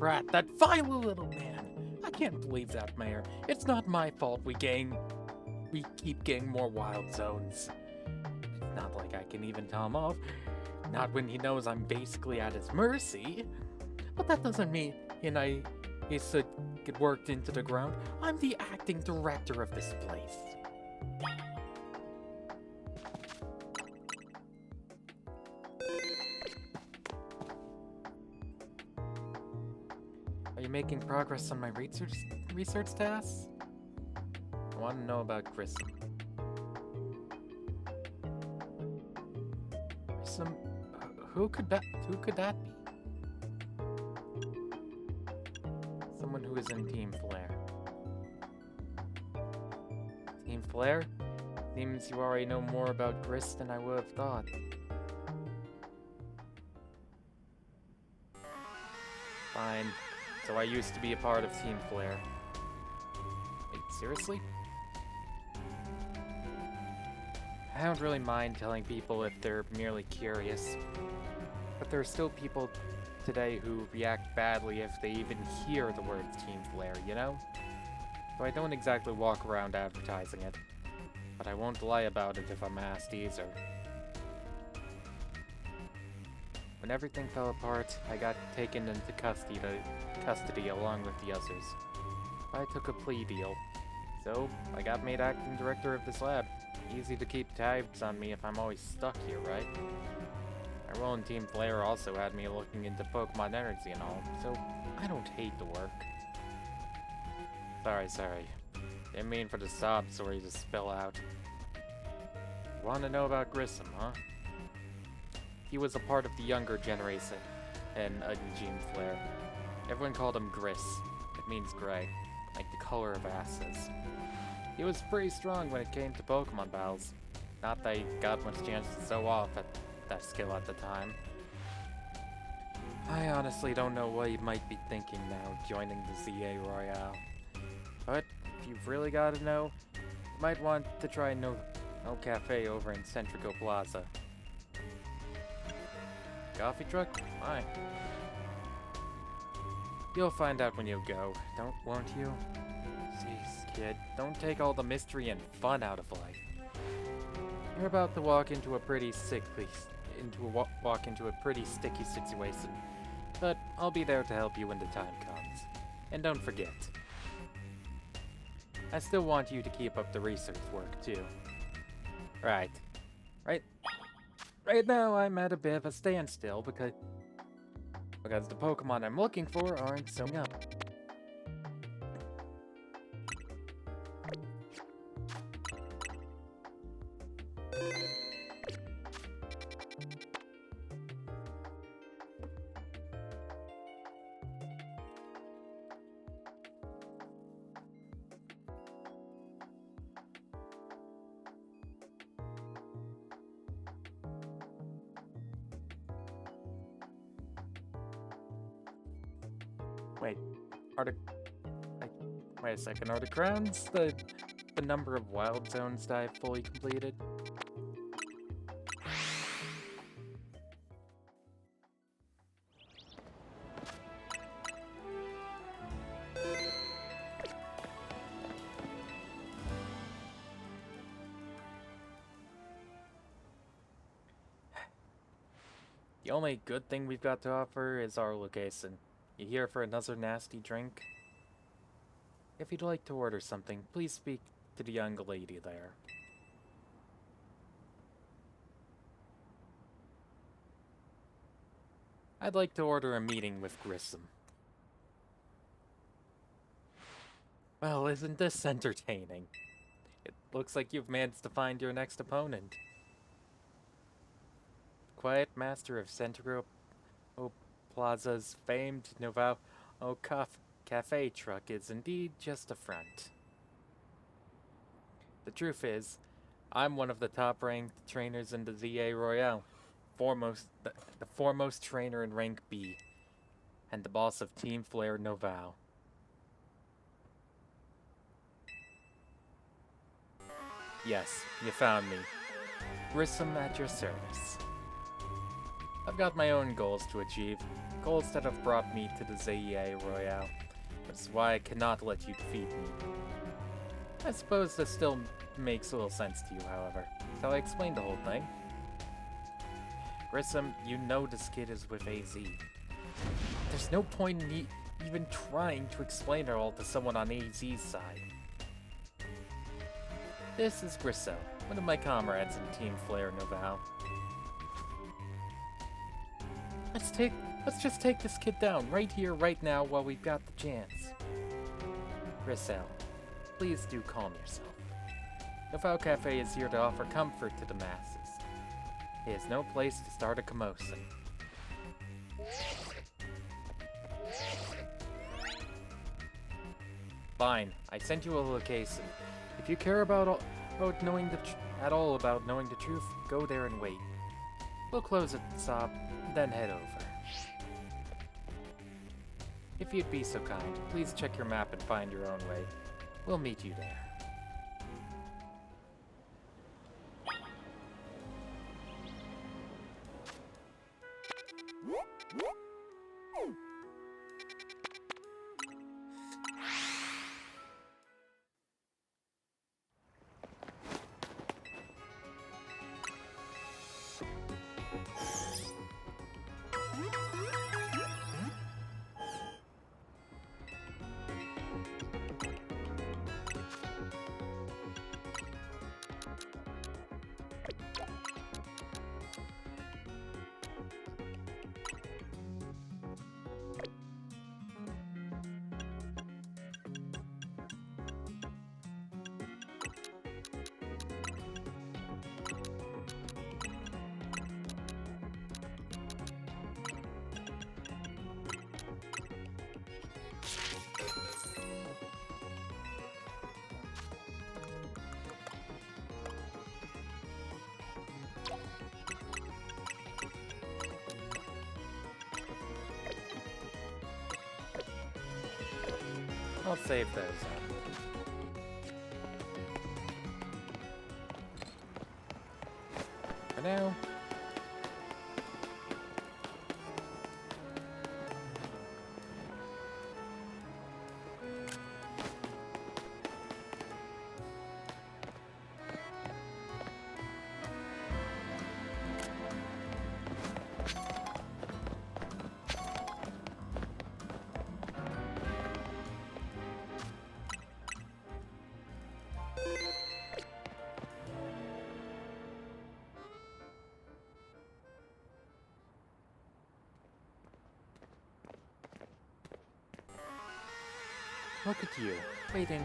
brat, that vile little man. I can't believe that, Mayor. It's not my fault we keep getting more wild zones. It's not like I can even tell him off. Not when he knows I'm basically at his mercy. But that doesn't mean he's to get worked into the ground. I'm the acting director of this place. Are you making progress on my research tasks? I want to know about Grissom. Grissom? Who could that be? Someone who is in Team Flare. Team Flare? Seems you already know more about Gris than I would have thought. Fine. So I used to be a part of Team Flare. Wait, seriously? I don't really mind telling people if they're merely curious. But there are still people today who react badly if they even hear the words Team Flare, you know? So I don't exactly walk around advertising it. But I won't lie about it if I'm asked either. When everything fell apart, I got taken into custody along with the others. I took a plea deal. So, I got made acting director of this lab. Easy to keep tabs on me if I'm always stuck here, right? My role in Team Flare also had me looking into Pokemon energy and all, so I don't hate the work. Sorry. Didn't mean for the sob story to spill out. You want to know about Grissom, huh? He was a part of the younger generation in Team Flare. Everyone called him Gris. It means gray, like the color of asses. He was pretty strong when it came to Pokemon battles. Not that he got much chance to show off at that skill at the time. I honestly don't know what he might be thinking now, joining the ZA Royale. But if you've really got to know, you might want to try No Cafe over in Centrico Plaza. Coffee truck? Fine. You'll find out when you go, won't you? Jeez, kid, don't take all the mystery and fun out of life. You're about to walk into a pretty sticky situation, but I'll be there to help you when the time comes. And don't forget, I still want you to keep up the research work too. Right now I'm at a bit of a standstill because the Pokemon I'm looking for aren't showing up. Wait a second, are the crowns the number of wild zones that I've fully completed? The only good thing we've got to offer is our location. You here for another nasty drink? If you'd like to order something, please speak to the young lady there. I'd like to order a meeting with Grissom. Well, isn't this entertaining? It looks like you've managed to find your next opponent. Quiet master of Centro Plaza's famed Noval Cafe truck is indeed just a front. The truth is, I'm one of the top-ranked trainers in the ZA Royale, the foremost trainer in rank B, and the boss of Team Flare Noval. Yes, you found me. Grissom at your service. I've got my own goals to achieve, goals that have brought me to the ZEA Royale, which is why I cannot let you defeat me. I suppose this still makes little sense to you, however. Shall I explain the whole thing? Grissom, you know this kid is with AZ. There's no point in even trying to explain it all to someone on AZ's side. This is Grissom, one of my comrades in Team Flare Noval. Let's just take this kid down right here, right now, while we've got the chance. Grissom, please do calm yourself. Noval Cafe is here to offer comfort to the masses. It is no place to start a commotion. Fine, I sent you a location. If you care about knowing at all about knowing the truth, go there and wait. We'll close at the stop, then head over. If you'd be so kind, please check your map and find your own way. We'll meet you there. I'll save those up. For now. Look at you, waiting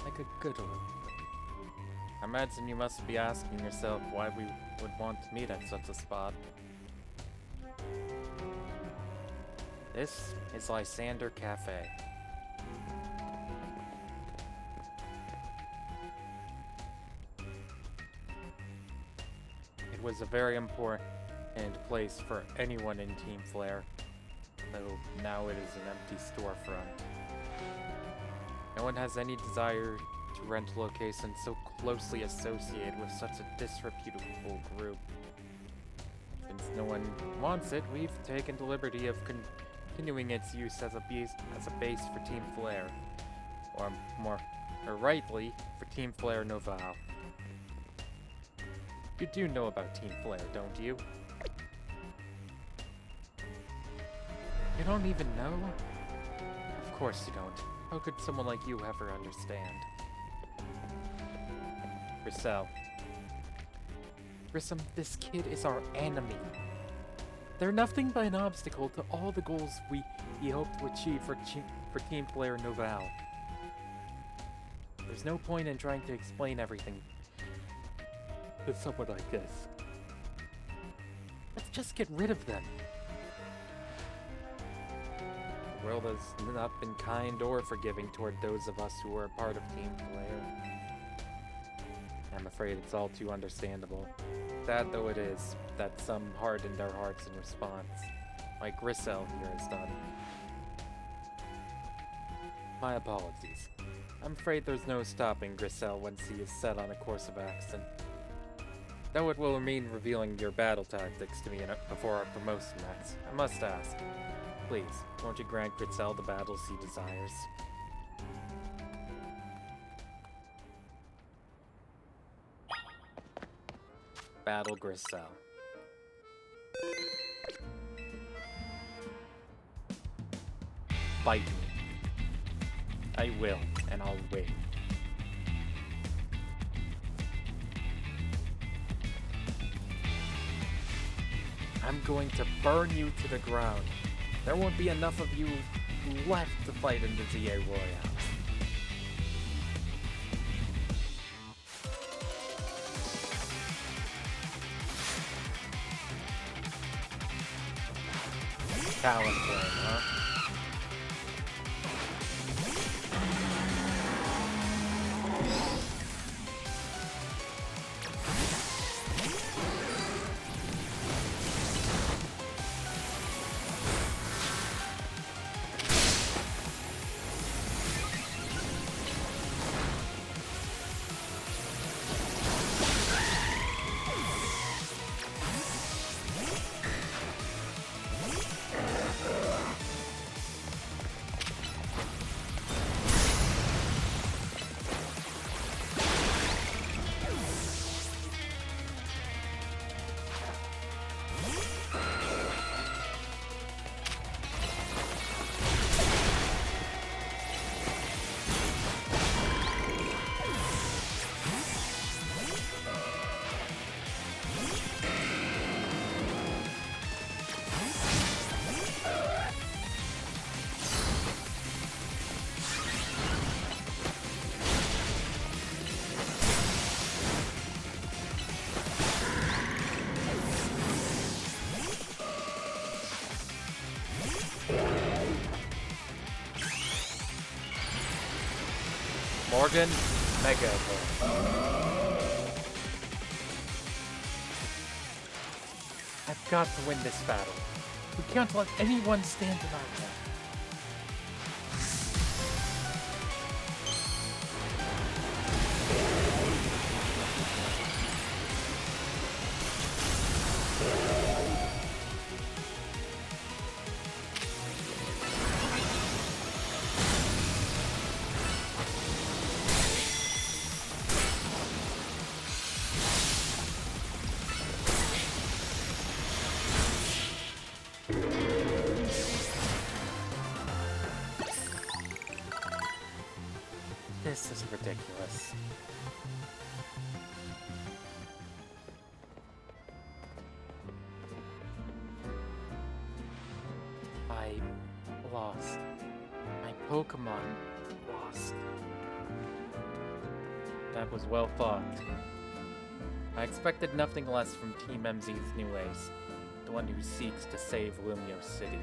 like a good one. I imagine you must be asking yourself why we would want to meet at such a spot. This is Lysander Cafe. It was a very important place for anyone in Team Flare, though now it is an empty storefront. No one has any desire to rent a location so closely associated with such a disreputable group. Since no one wants it, we've taken the liberty of continuing its use as a base for Team Flare, or more rightly, for Team Flare Noval. You do know about Team Flare, don't you? You don't even know? Of course you don't. How could someone like you ever understand? Grissom, this kid is our enemy. They're nothing but an obstacle to all the goals we hope to achieve for Team Flare Noval. There's no point in trying to explain everything to someone like this. Let's just get rid of them. The world has not been kind or forgiving toward those of us who are a part of Team Flare. I'm afraid it's all too understandable. Sad though it is, that some hardened their hearts in response, like Grissom here has done. My apologies. I'm afraid there's no stopping Grissom once he is set on a course of action. Though it will mean revealing your battle tactics to me before our promotion match, I must ask, please, won't you grant Gritzel the battles he desires? Battle Grisel. Fight me. I will, and I'll win. I'm going to burn you to the ground. There won't be enough of you left to fight in the ZA Royale. Talent flame, huh? Morgan, Mega Evolve. I've got to win this battle. We can't let anyone stand in our way. This is ridiculous. I lost. My Pokémon lost. That was well fought. I expected nothing less from Team MZ's new ace, the one who seeks to save Lumio City.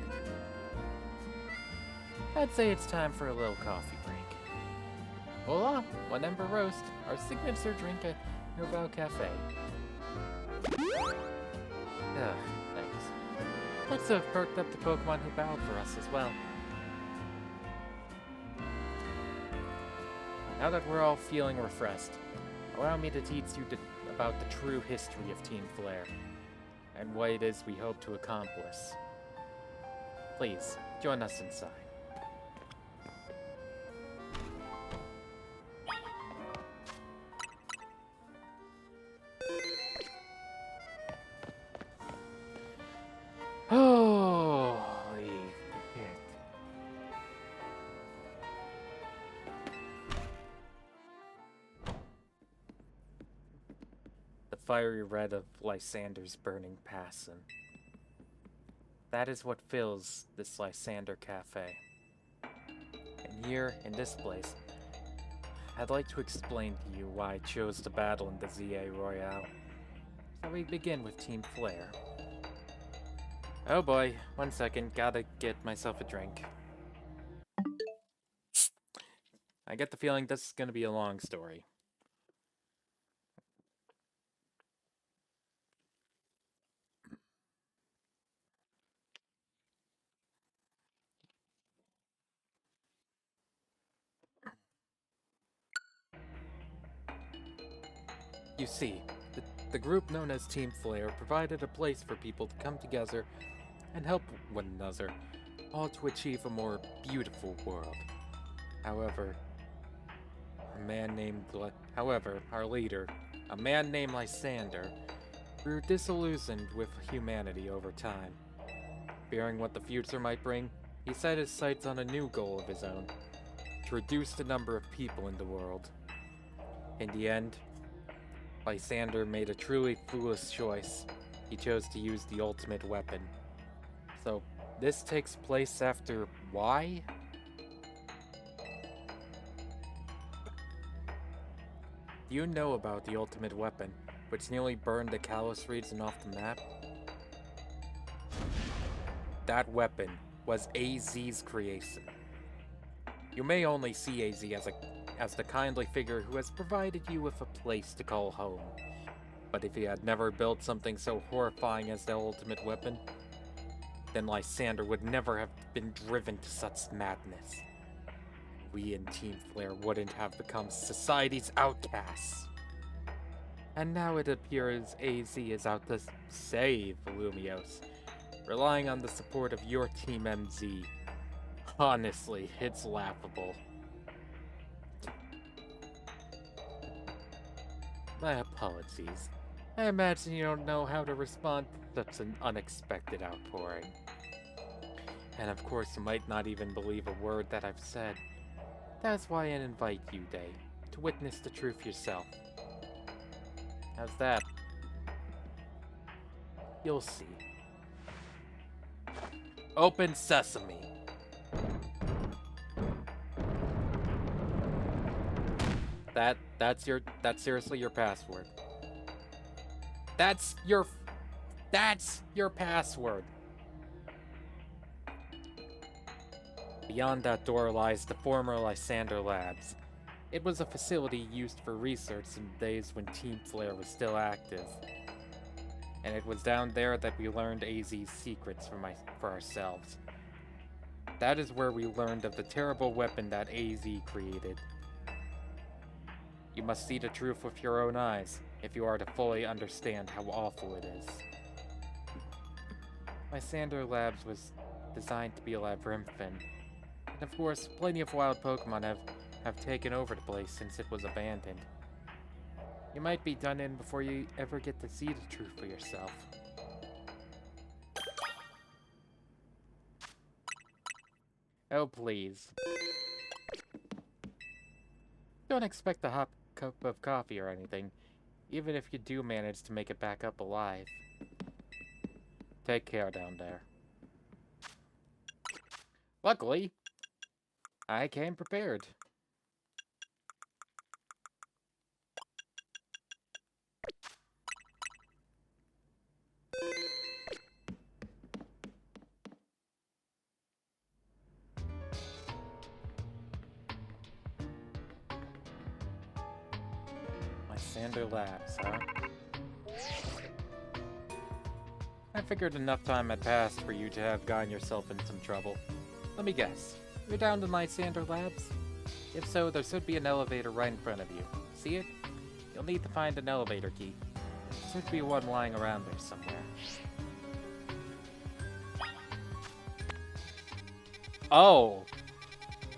I'd say it's time for a little coffee break. Hola, One Ember Roast, our signature drink at Nouvelle Cafe. Thanks. Let's have perked up the Pokemon who battled for us as well. Now that we're all feeling refreshed, allow me to teach you about the true history of Team Flare, and what it is we hope to accomplish. Please, join us inside. Holy shit. The fiery red of Lysander's burning passion. That is what fills this Lysander Cafe. And here, in this place, I'd like to explain to you why I chose to battle in the ZA Royale. So we begin with Team Flare. Oh boy, 1 second, gotta get myself a drink. I get the feeling this is gonna be a long story. You see, the The group known as Team Flare provided a place for people to come together and help one another, all to achieve a more beautiful world. However, our leader, a man named Lysander, grew disillusioned with humanity over time. Fearing what the future might bring, he set his sights on a new goal of his own, to reduce the number of people in the world. In the end, Lysander made a truly foolish choice. He chose to use the ultimate weapon. So, this takes place after why? Do you know about the ultimate weapon, which nearly burned the Kalos region off the map? That weapon was AZ's creation. You may only see AZ as the kindly figure who has provided you with a place to call home. But if he had never built something so horrifying as the ultimate weapon, then Lysander would never have been driven to such madness. We in Team Flare wouldn't have become society's outcasts. And now it appears AZ is out to save Lumios, relying on the support of your Team MZ. Honestly, it's laughable. My apologies. I imagine you don't know how to respond to such an unexpected outpouring. And of course, you might not even believe a word that I've said. That's why I invite you, Day, to witness the truth yourself. How's that? You'll see. Open sesame. That's seriously your password. That's your password. Beyond that door lies the former Lysander Labs. It was a facility used for research in the days when Team Flare was still active. And it was down there that we learned AZ's secrets for ourselves. That is where we learned of the terrible weapon that AZ created. You must see the truth with your own eyes, if you are to fully understand how awful it is. Lysander Labs was designed to be a labyrinthine. And of course, plenty of wild Pokémon have taken over the place since it was abandoned. You might be done in before you ever get to see the truth for yourself. Oh, please. Don't expect a hot cup of coffee or anything, even if you do manage to make it back up alive. Take care down there. Luckily, I came prepared. Lysander Labs, huh? I figured enough time had passed for you to have gotten yourself in some trouble. Let me guess. You're down to Lysander Labs? If so, there should be an elevator right in front of you. See it? You'll need to find an elevator key. There should be one lying around there somewhere. Oh!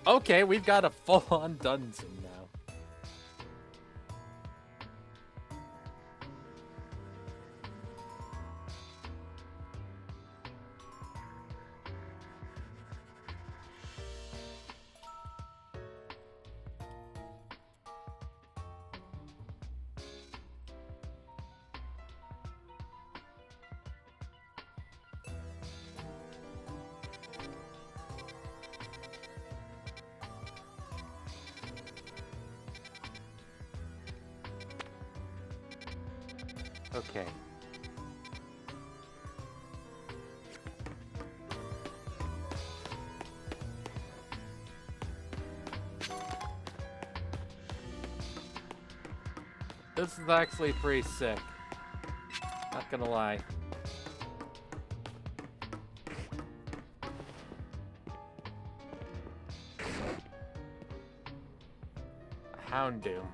Okay, we've got a full-on dungeon now. Okay. This is actually pretty sick. Not gonna lie. A Houndoom.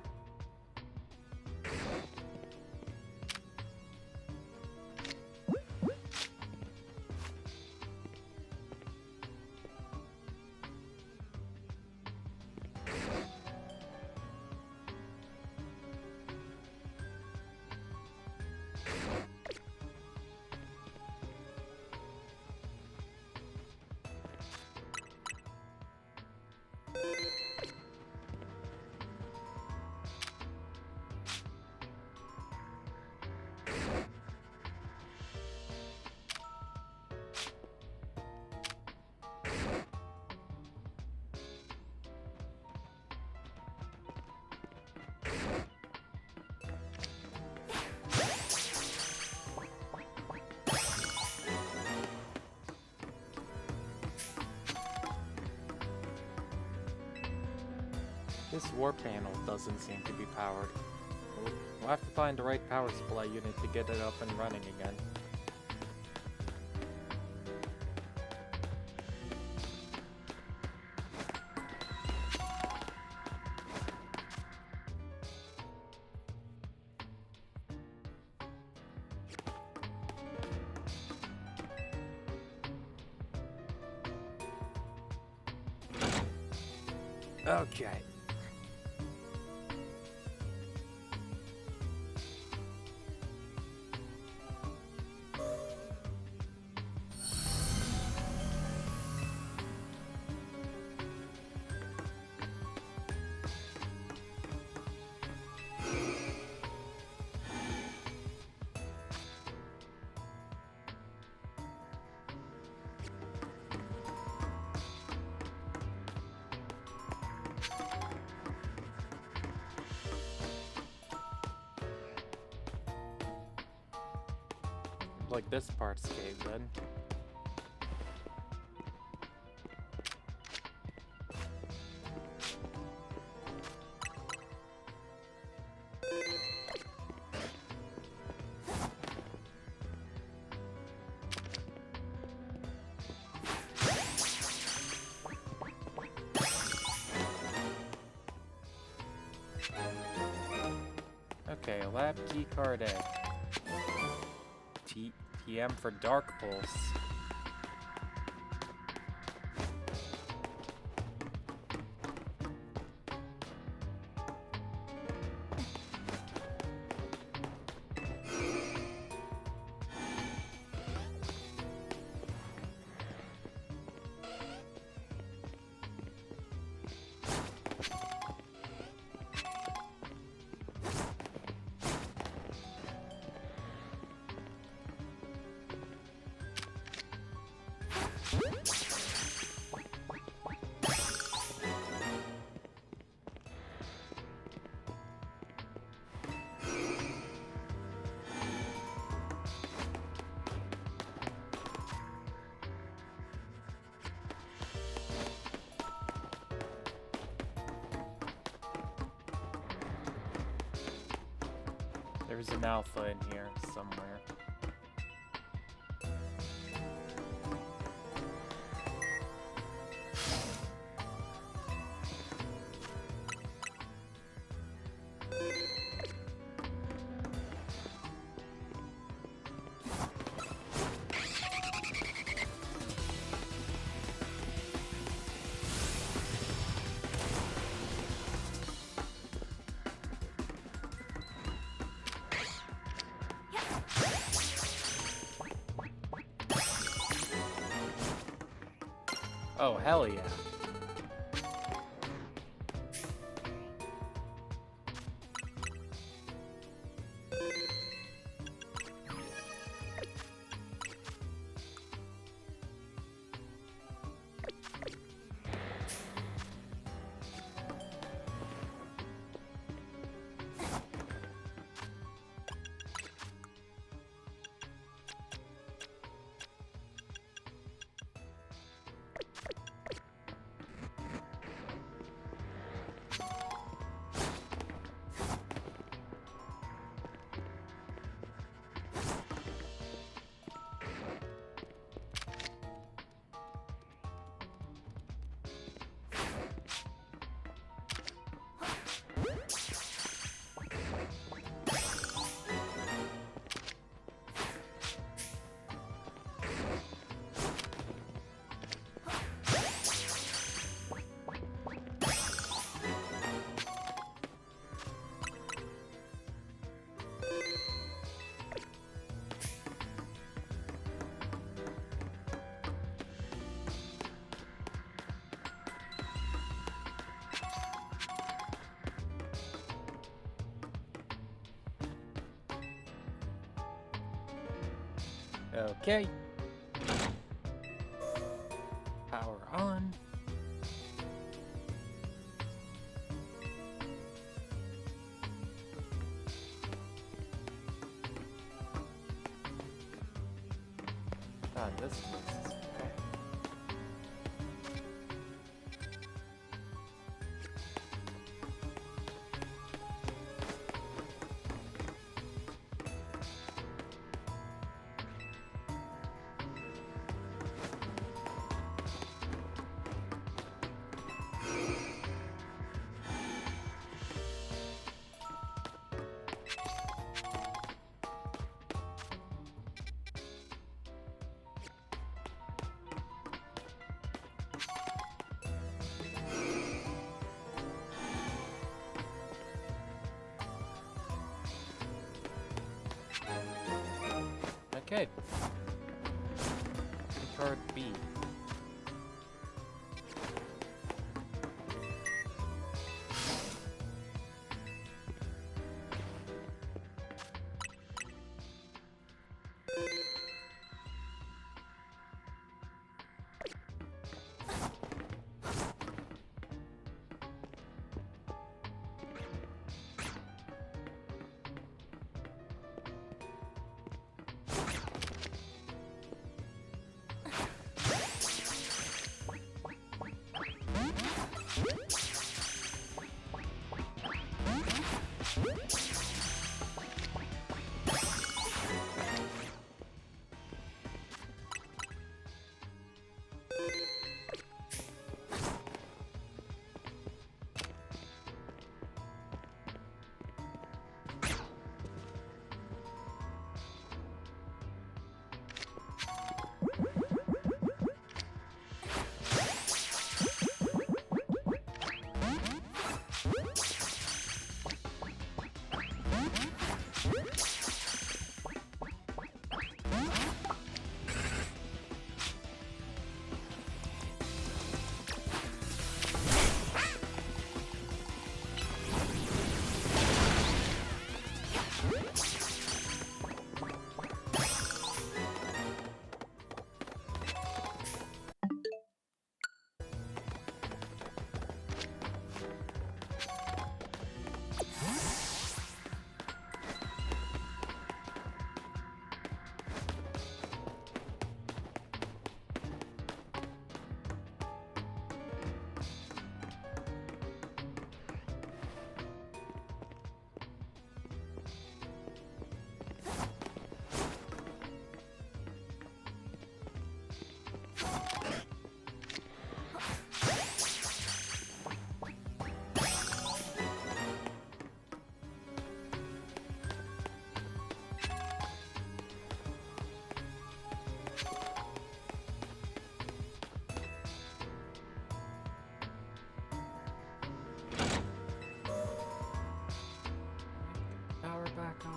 This war panel doesn't seem to be powered. We'll have to find the right power supply unit to get it up and running again. Okay. Like this part's caved in. Okay, lab key card A. TM for Dark Pulse. There's an alpha in here somewhere. Oh, hell yeah. Okay. Power on. God, this place is okay. Okay. Card B. Power back on.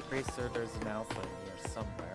Pretty sure there's an alpha in here somewhere.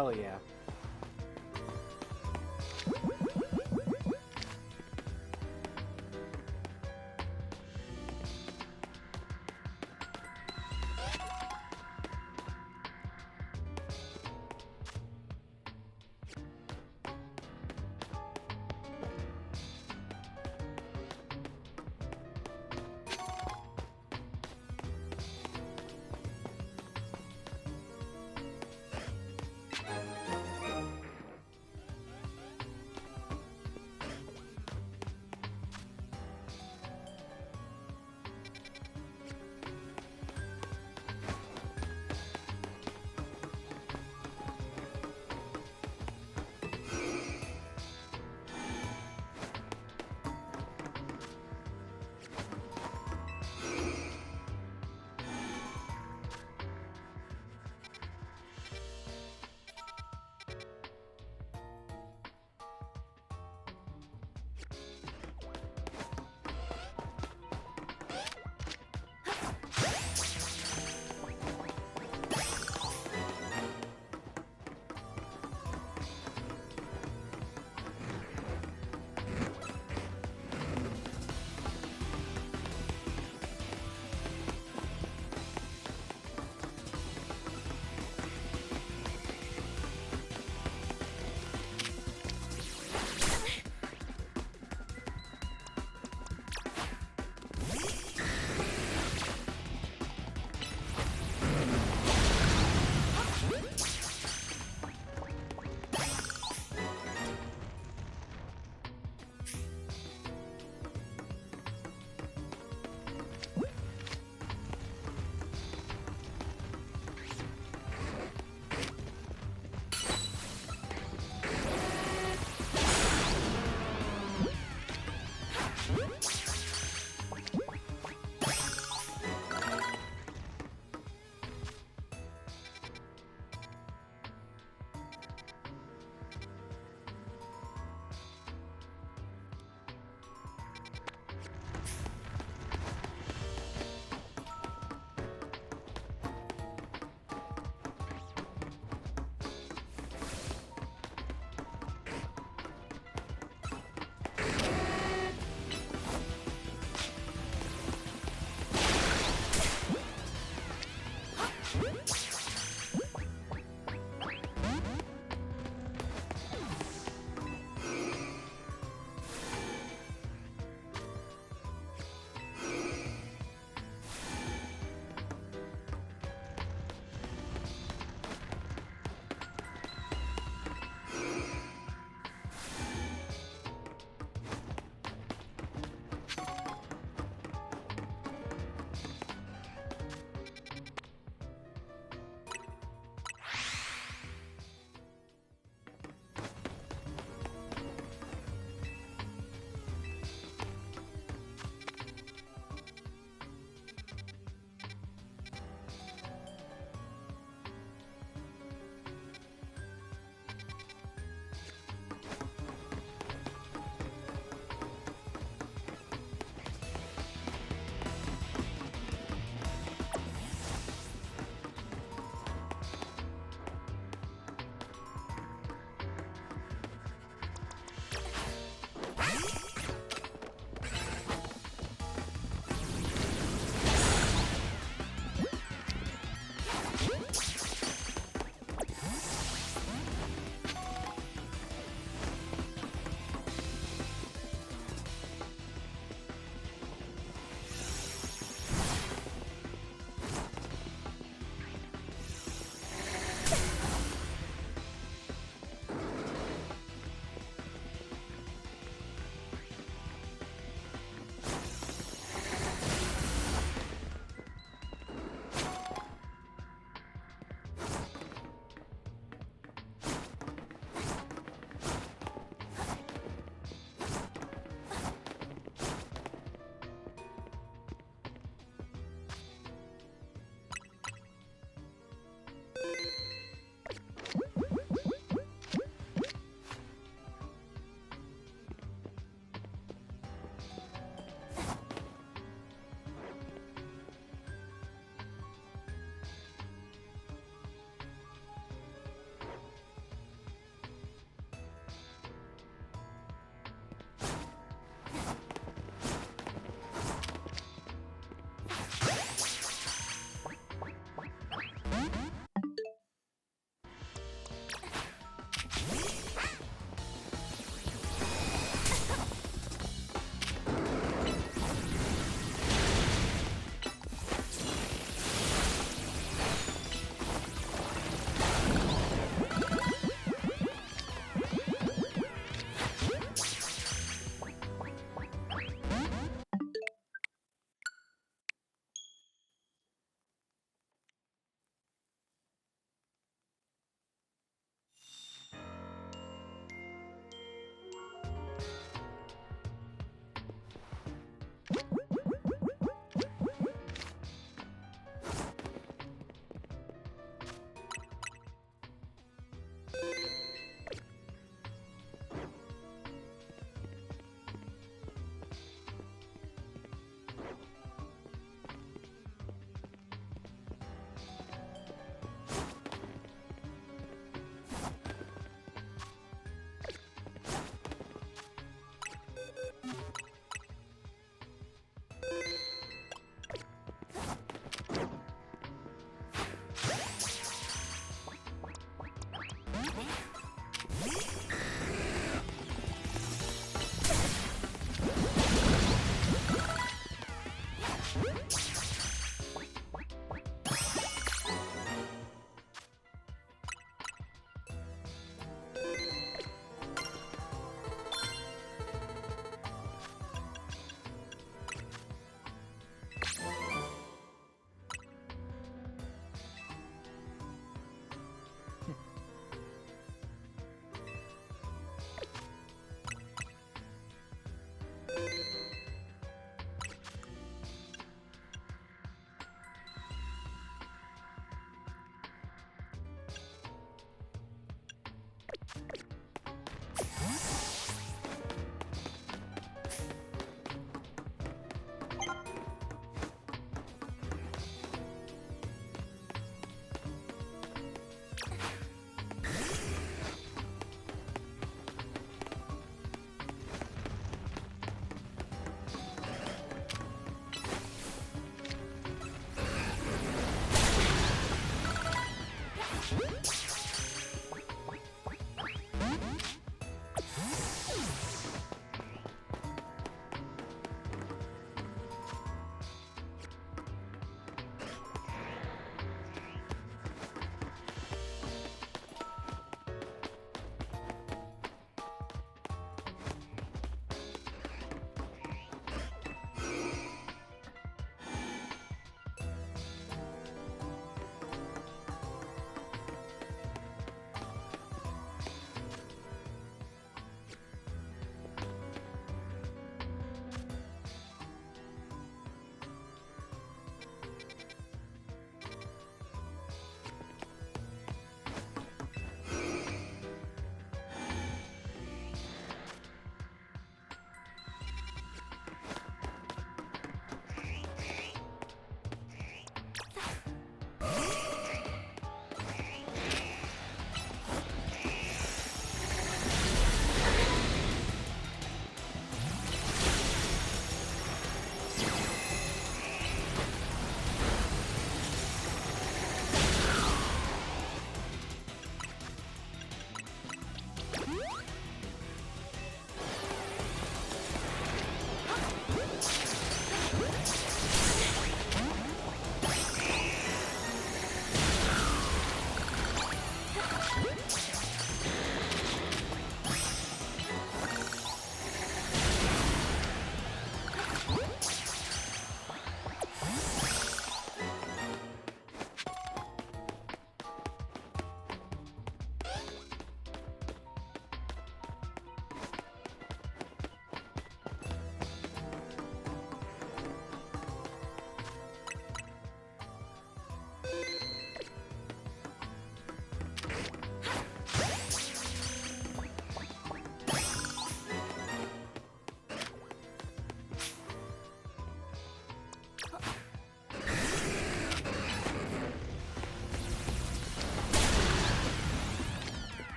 Hell yeah.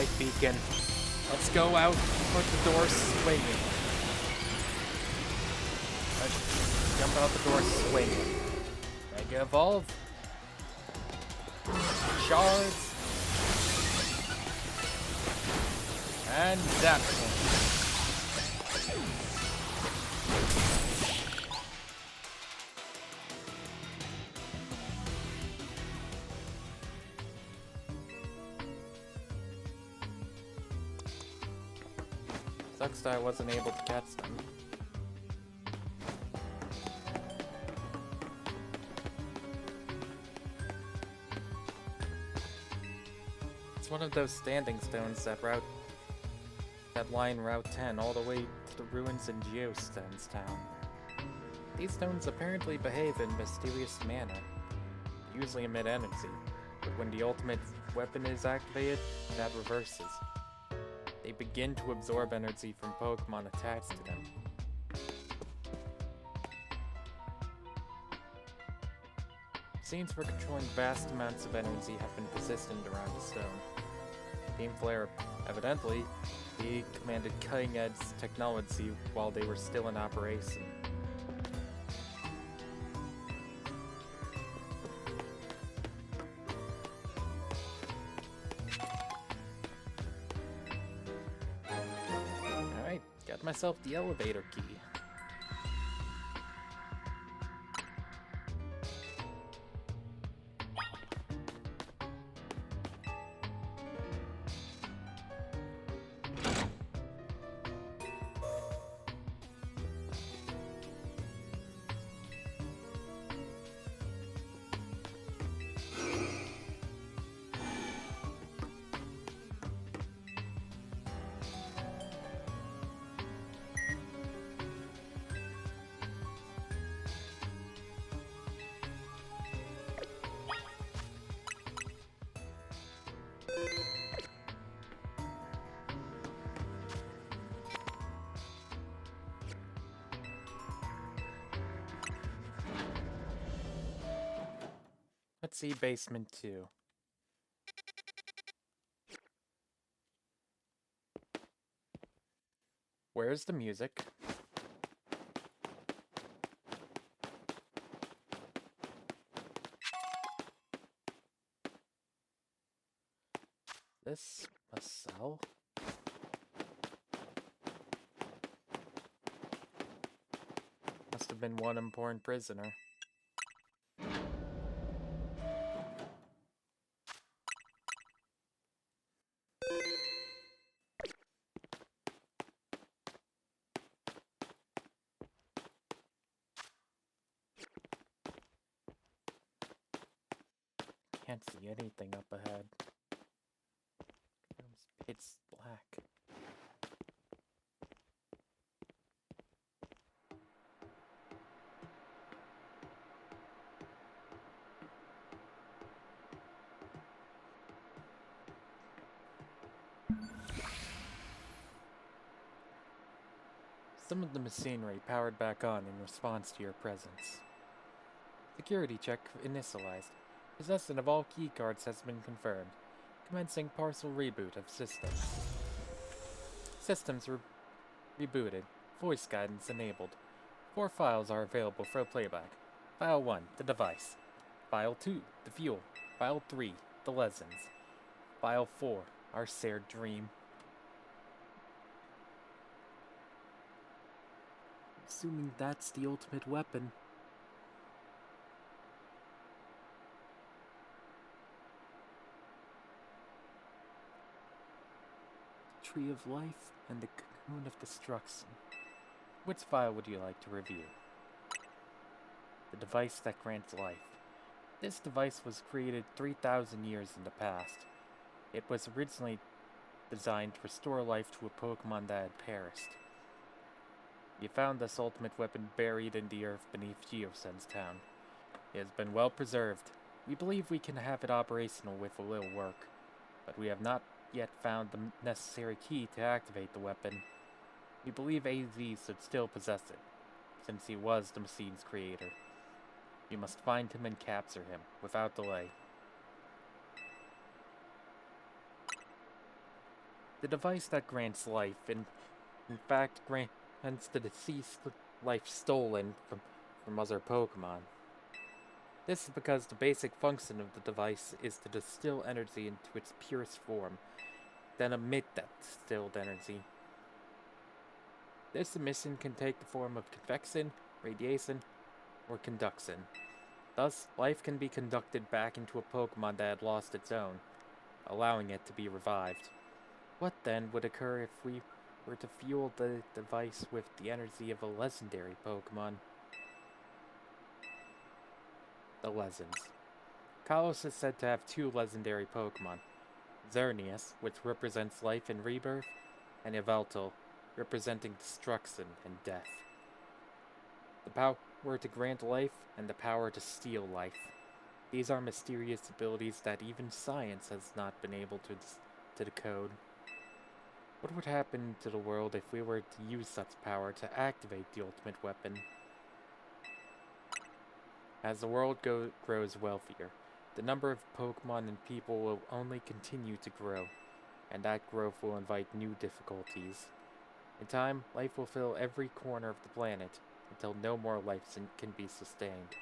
Alright, Beacon. Let's go out put the door swinging. Let's jump out the door swinging. Mega Evolve. Shards. And that one. Sucks that I wasn't able to catch them. It's one of those standing stones that line Route 10 all the way to the ruins in Geostone's town. These stones apparently behave in a mysterious manner. They usually emit energy, but when the ultimate weapon is activated, that reverses. They begin to absorb energy from Pokémon attached to them. Scenes for controlling vast amounts of energy have been persistent around the stone. Team Flare, evidently, he commanded cutting-edge technology while they were still in operation. Alright, got myself the elevator key. Let's see basement 2. Where's the music? This a cell? Must have been one important prisoner. Can't see anything up ahead. It's black. Some of the machinery powered back on in response to your presence. Security check initialized. Possession of all keycards has been confirmed. Commencing partial reboot of systems. Systems rebooted. Voice guidance enabled. 4 files are available for playback. File 1, the device. File 2, the fuel. File 3, the lessons. File 4, our shared dream. Assuming that's the ultimate weapon. Tree of Life and the Cocoon of Destruction. Which file would you like to review? The device that grants life. This device was created 3,000 years in the past. It was originally designed to restore life to a Pokemon that had perished. You found this ultimate weapon buried in the earth beneath Geosen's town. It has been well preserved. We believe we can have it operational with a little work, but we have not yet found the necessary key to activate the weapon. We believe AZ should still possess it, since he was the machine's creator. We must find him and capture him, without delay. The device that grants life, in fact, grants the deceased life stolen from other Pokemon. This is because the basic function of the device is to distill energy into its purest form, then emit that distilled energy. This emission can take the form of convection, radiation, or conduction. Thus, life can be conducted back into a Pokemon that had lost its own, allowing it to be revived. What then would occur if we were to fuel the device with the energy of a legendary Pokemon? The Legends. Kalos is said to have 2 legendary Pokemon, Xerneas, which represents life and rebirth, and Yveltal, representing destruction and death. The power to grant life and the power to steal life. These are mysterious abilities that even science has not been able to decode. What would happen to the world if we were to use such power to activate the ultimate weapon? As the world grows wealthier, the number of Pokemon and people will only continue to grow, and that growth will invite new difficulties. In time, life will fill every corner of the planet, until no more life can be sustained.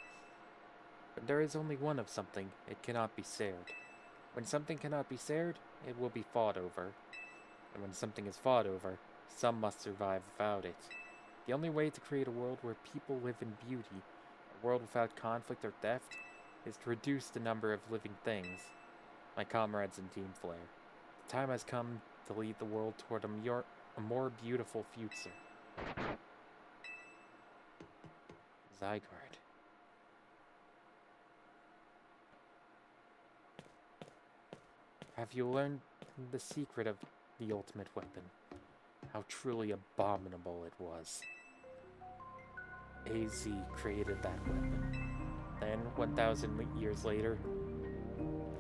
But there is only one of something, it cannot be shared. When something cannot be shared, it will be fought over. And when something is fought over, some must survive without it. The only way to create a world where people live in beauty, a world without conflict or theft, is to reduce the number of living things. My comrades in Team Flare, the time has come to lead the world toward a more beautiful future. Zygarde. Have you learned the secret of the ultimate weapon? How truly abominable it was. AZ created that weapon. Then, 1,000 years later,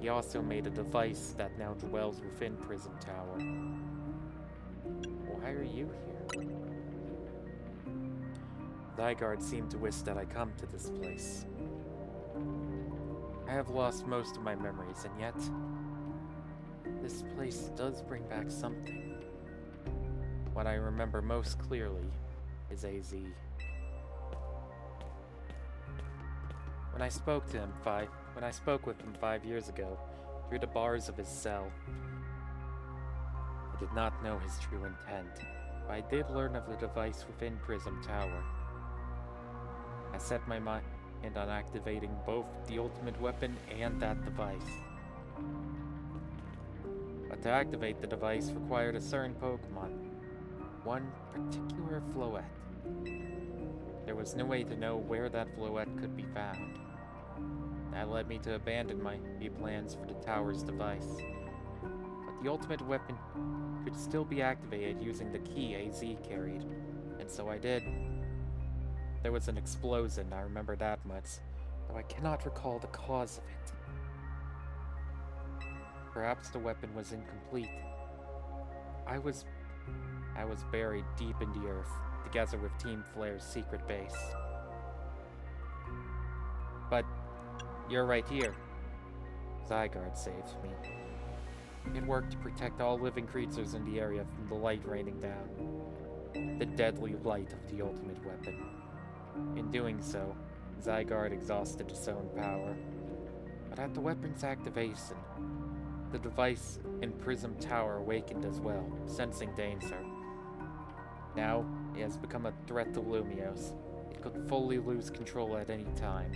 he also made a device that now dwells within Prism Tower. Why are you here? Zygarde seemed to wish that I come to this place. I have lost most of my memories, and yet, this place does bring back something. What I remember most clearly is AZ. When I spoke with him 5 years ago, through the bars of his cell, I did not know his true intent, but I did learn of the device within Prism Tower. I set my mind on activating both the ultimate weapon and that device. But to activate the device required a certain Pokemon, one particular Floette. There was no way to know where that Floette could be found. That led me to abandon my plans for the tower's device. But the ultimate weapon could still be activated using the key AZ carried, and so I did. There was an explosion, I remember that much, though I cannot recall the cause of it. Perhaps the weapon was incomplete. I was buried deep in the earth, together with Team Flare's secret base. But you're right here. Zygarde saved me. It worked to protect all living creatures in the area from the light raining down. The deadly light of the ultimate weapon. In doing so, Zygarde exhausted its own power. But at the weapon's activation, the device in Prism Tower awakened as well, sensing danger. Now, it has become a threat to Lumiose. It could fully lose control at any time.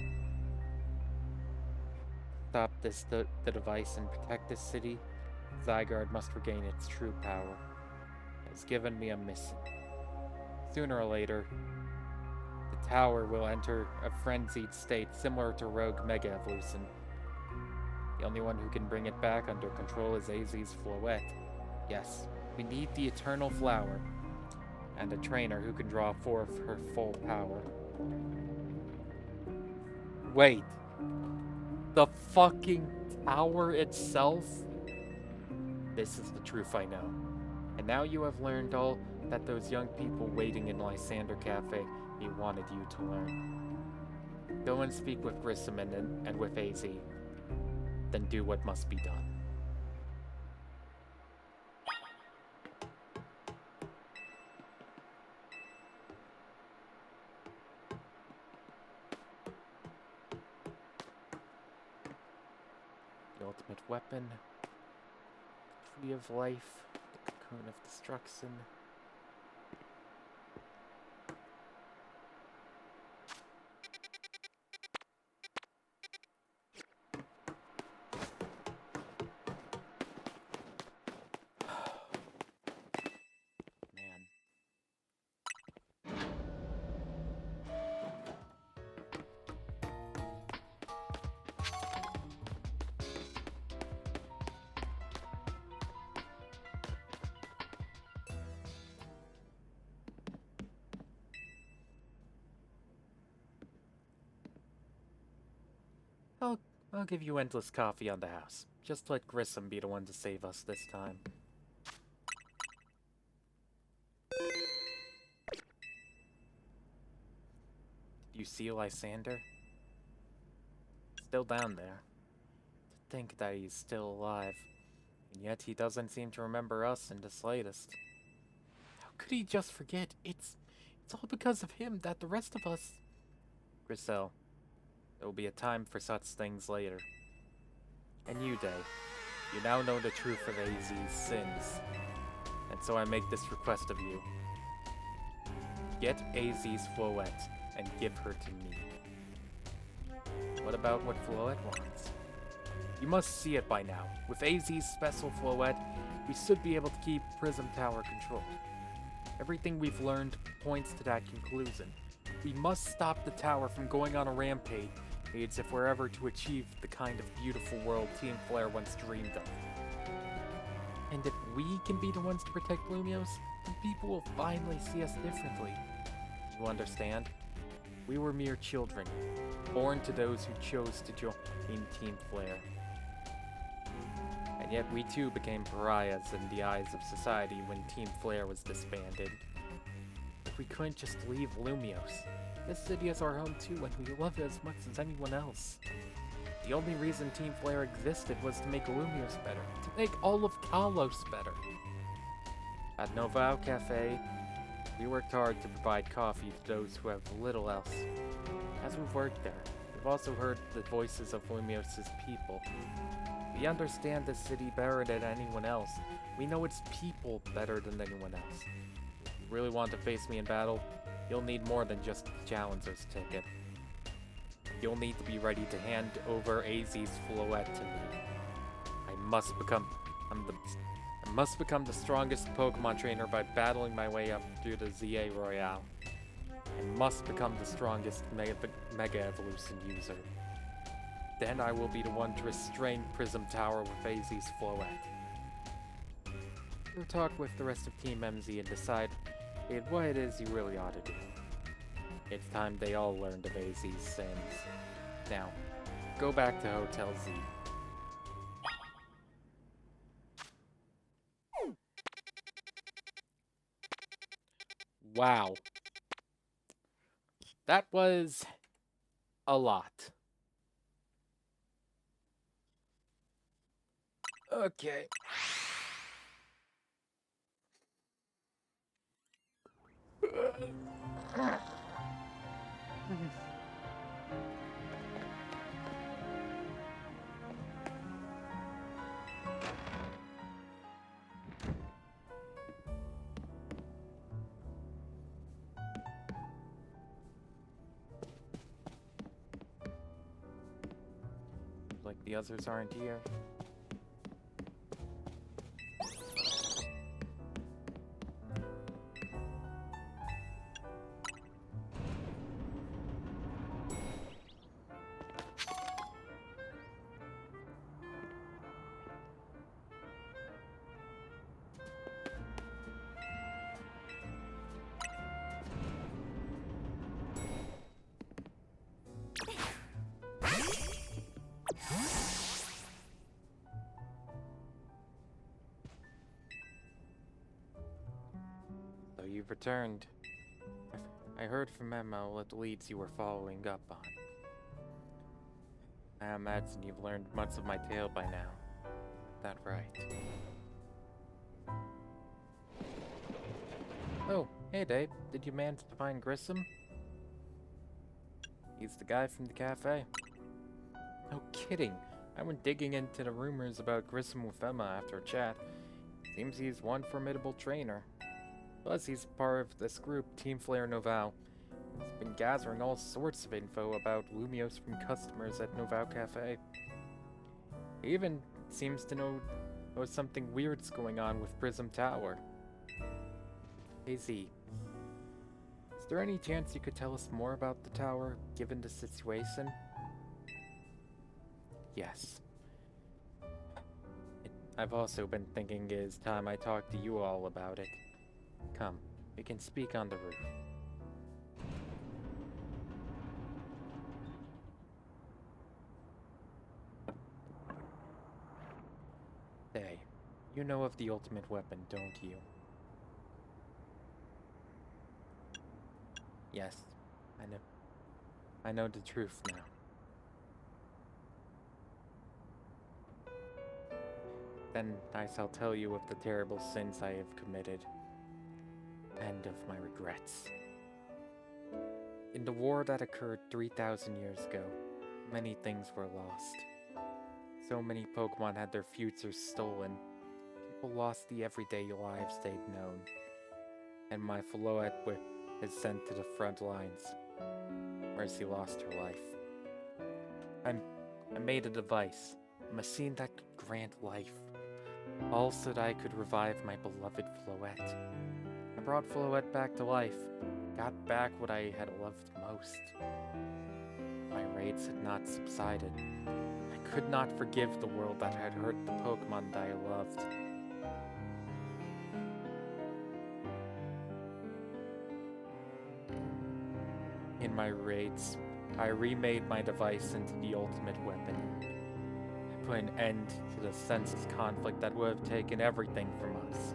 Stop the device and protect this city, Zygarde must regain its true power. It has given me a mission. Sooner or later, the tower will enter a frenzied state similar to Rogue Mega Evolution. The only one who can bring it back under control is AZ's Floette. Yes, we need the Eternal Flower, and a trainer who can draw forth her full power. Wait. The fucking tower itself? This is the truth I know. And now you have learned all that those young people waiting in Lysander Cafe wanted you to learn. Go and speak with Grissom and with AZ. Then do what must be done. ultimate weapon. Tree of life. The cocoon of destruction. Man. I'll give you endless coffee on the house. Just let Grissom be the one to save us this time. Did you see Lysander? Still down there. To think that he's still alive. And yet he doesn't seem to remember us in the slightest. How could he just forget? It's all because of him that the rest of us... Grisel, there will be a time for such things later. And you, Day, you now know the truth of AZ's sins. And so I make this request of you. Get AZ's Floette and give her to me. What about what Floette wants? You must see it by now. With AZ's special Floette, we should be able to keep Prism Tower controlled. Everything we've learned points to that conclusion. We must stop the tower from going on a rampage if we're ever to achieve the kind of beautiful world Team Flare once dreamed of. And if we can be the ones to protect Lumios, then people will finally see us differently. You understand? We were mere children, born to those who chose to join Team Flare. And yet we too became pariahs in the eyes of society when Team Flare was disbanded. But we couldn't just leave Lumios. This city is our home too, and we love it as much as anyone else. The only reason Team Flare existed was to make Lumios better, to make all of Kalos better. At Novao Cafe, we worked hard to provide coffee to those who have little else. As we've worked there, we've also heard the voices of Lumios' people. We understand the city better than anyone else. We know its people better than anyone else. If you really want to face me in battle, you'll need more than just the Challenger's ticket. You'll need to be ready to hand over AZ's Floette to me. I must become the strongest Pokemon trainer by battling my way up through the ZA Royale. I must become the strongest Mega Evolution user. Then I will be the one to restrain Prism Tower with AZ's Floette. You'll talk with the rest of Team MZ and decide what it is you really ought to do. It's time they all learned of AZ's sins. Now, go back to Hotel Z. Wow. That was a lot. Okay. Like the others aren't here. You've returned. I heard from Emma what leads you were following up on. I imagine you've learned much of my tale by now. Is that right? Oh, hey Dave. Did you manage to find Grissom? He's the guy from the cafe. No kidding. I went digging into the rumors about Grissom with Emma after a chat. Seems he's one formidable trainer. Plus, he's part of this group, Team Flare Noval. He's been gathering all sorts of info about Lumios from customers at Noval Cafe. He even seems to know something weird's going on with Prism Tower. Hey Z, is there any chance you could tell us more about the tower, given the situation? Yes. I've also been thinking it is time I talk to you all about it. Come, we can speak on the roof. Hey, you know of the ultimate weapon, don't you? Yes, I know. I know the truth now. Then I shall tell you of the terrible sins I have committed, and of my regrets. In the war that occurred 3,000 years ago, many things were lost. So many Pokemon had their futures stolen. People lost the everyday lives they'd known. And my Floette is sent to the front lines. Mercy lost her life. I made a device, a machine that could grant life. All so that I could revive my beloved Floette. I brought Floette back to life, got back what I had loved most. My raids had not subsided. I could not forgive the world that had hurt the Pokemon that I loved. In my raids, I remade my device into the ultimate weapon. I put an end to the senseless conflict that would have taken everything from us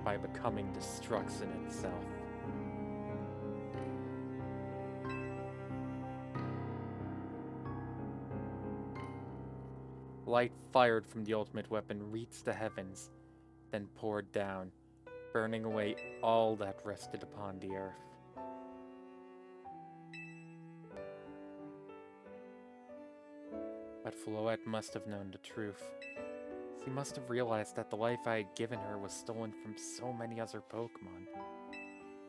by becoming destruction itself. Light fired from the ultimate weapon reached the heavens, then poured down, burning away all that rested upon the earth. But Floette must have known the truth. She must have realized that the life I had given her was stolen from so many other Pokemon,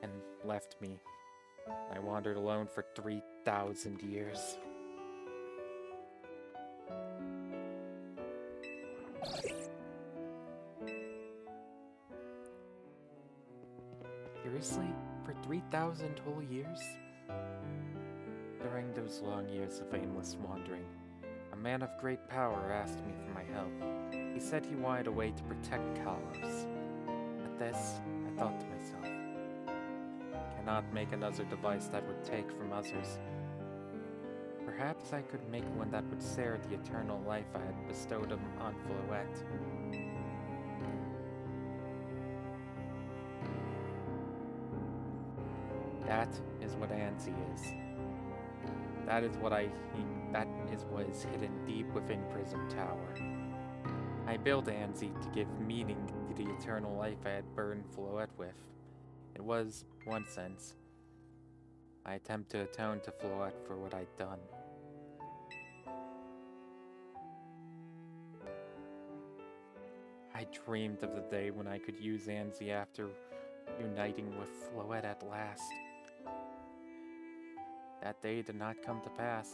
and left me. I wandered alone for 3,000 years. Seriously? For 3,000 whole years? During those long years of aimless wandering, a man of great power asked me for my help. He said he wanted a way to protect Kalos. At this, I thought to myself, I cannot make another device that would take from others. Perhaps I could make one that would share the eternal life I had bestowed on Floette. That is what Anzi is. That is what is hidden deep within Prism Tower. I built Anzi to give meaning to the eternal life I had burned Floette with. It was, one sense, my attempt to atone to Floette for what I'd done. I dreamed of the day when I could use Anzi after uniting with Floette at last. That day did not come to pass,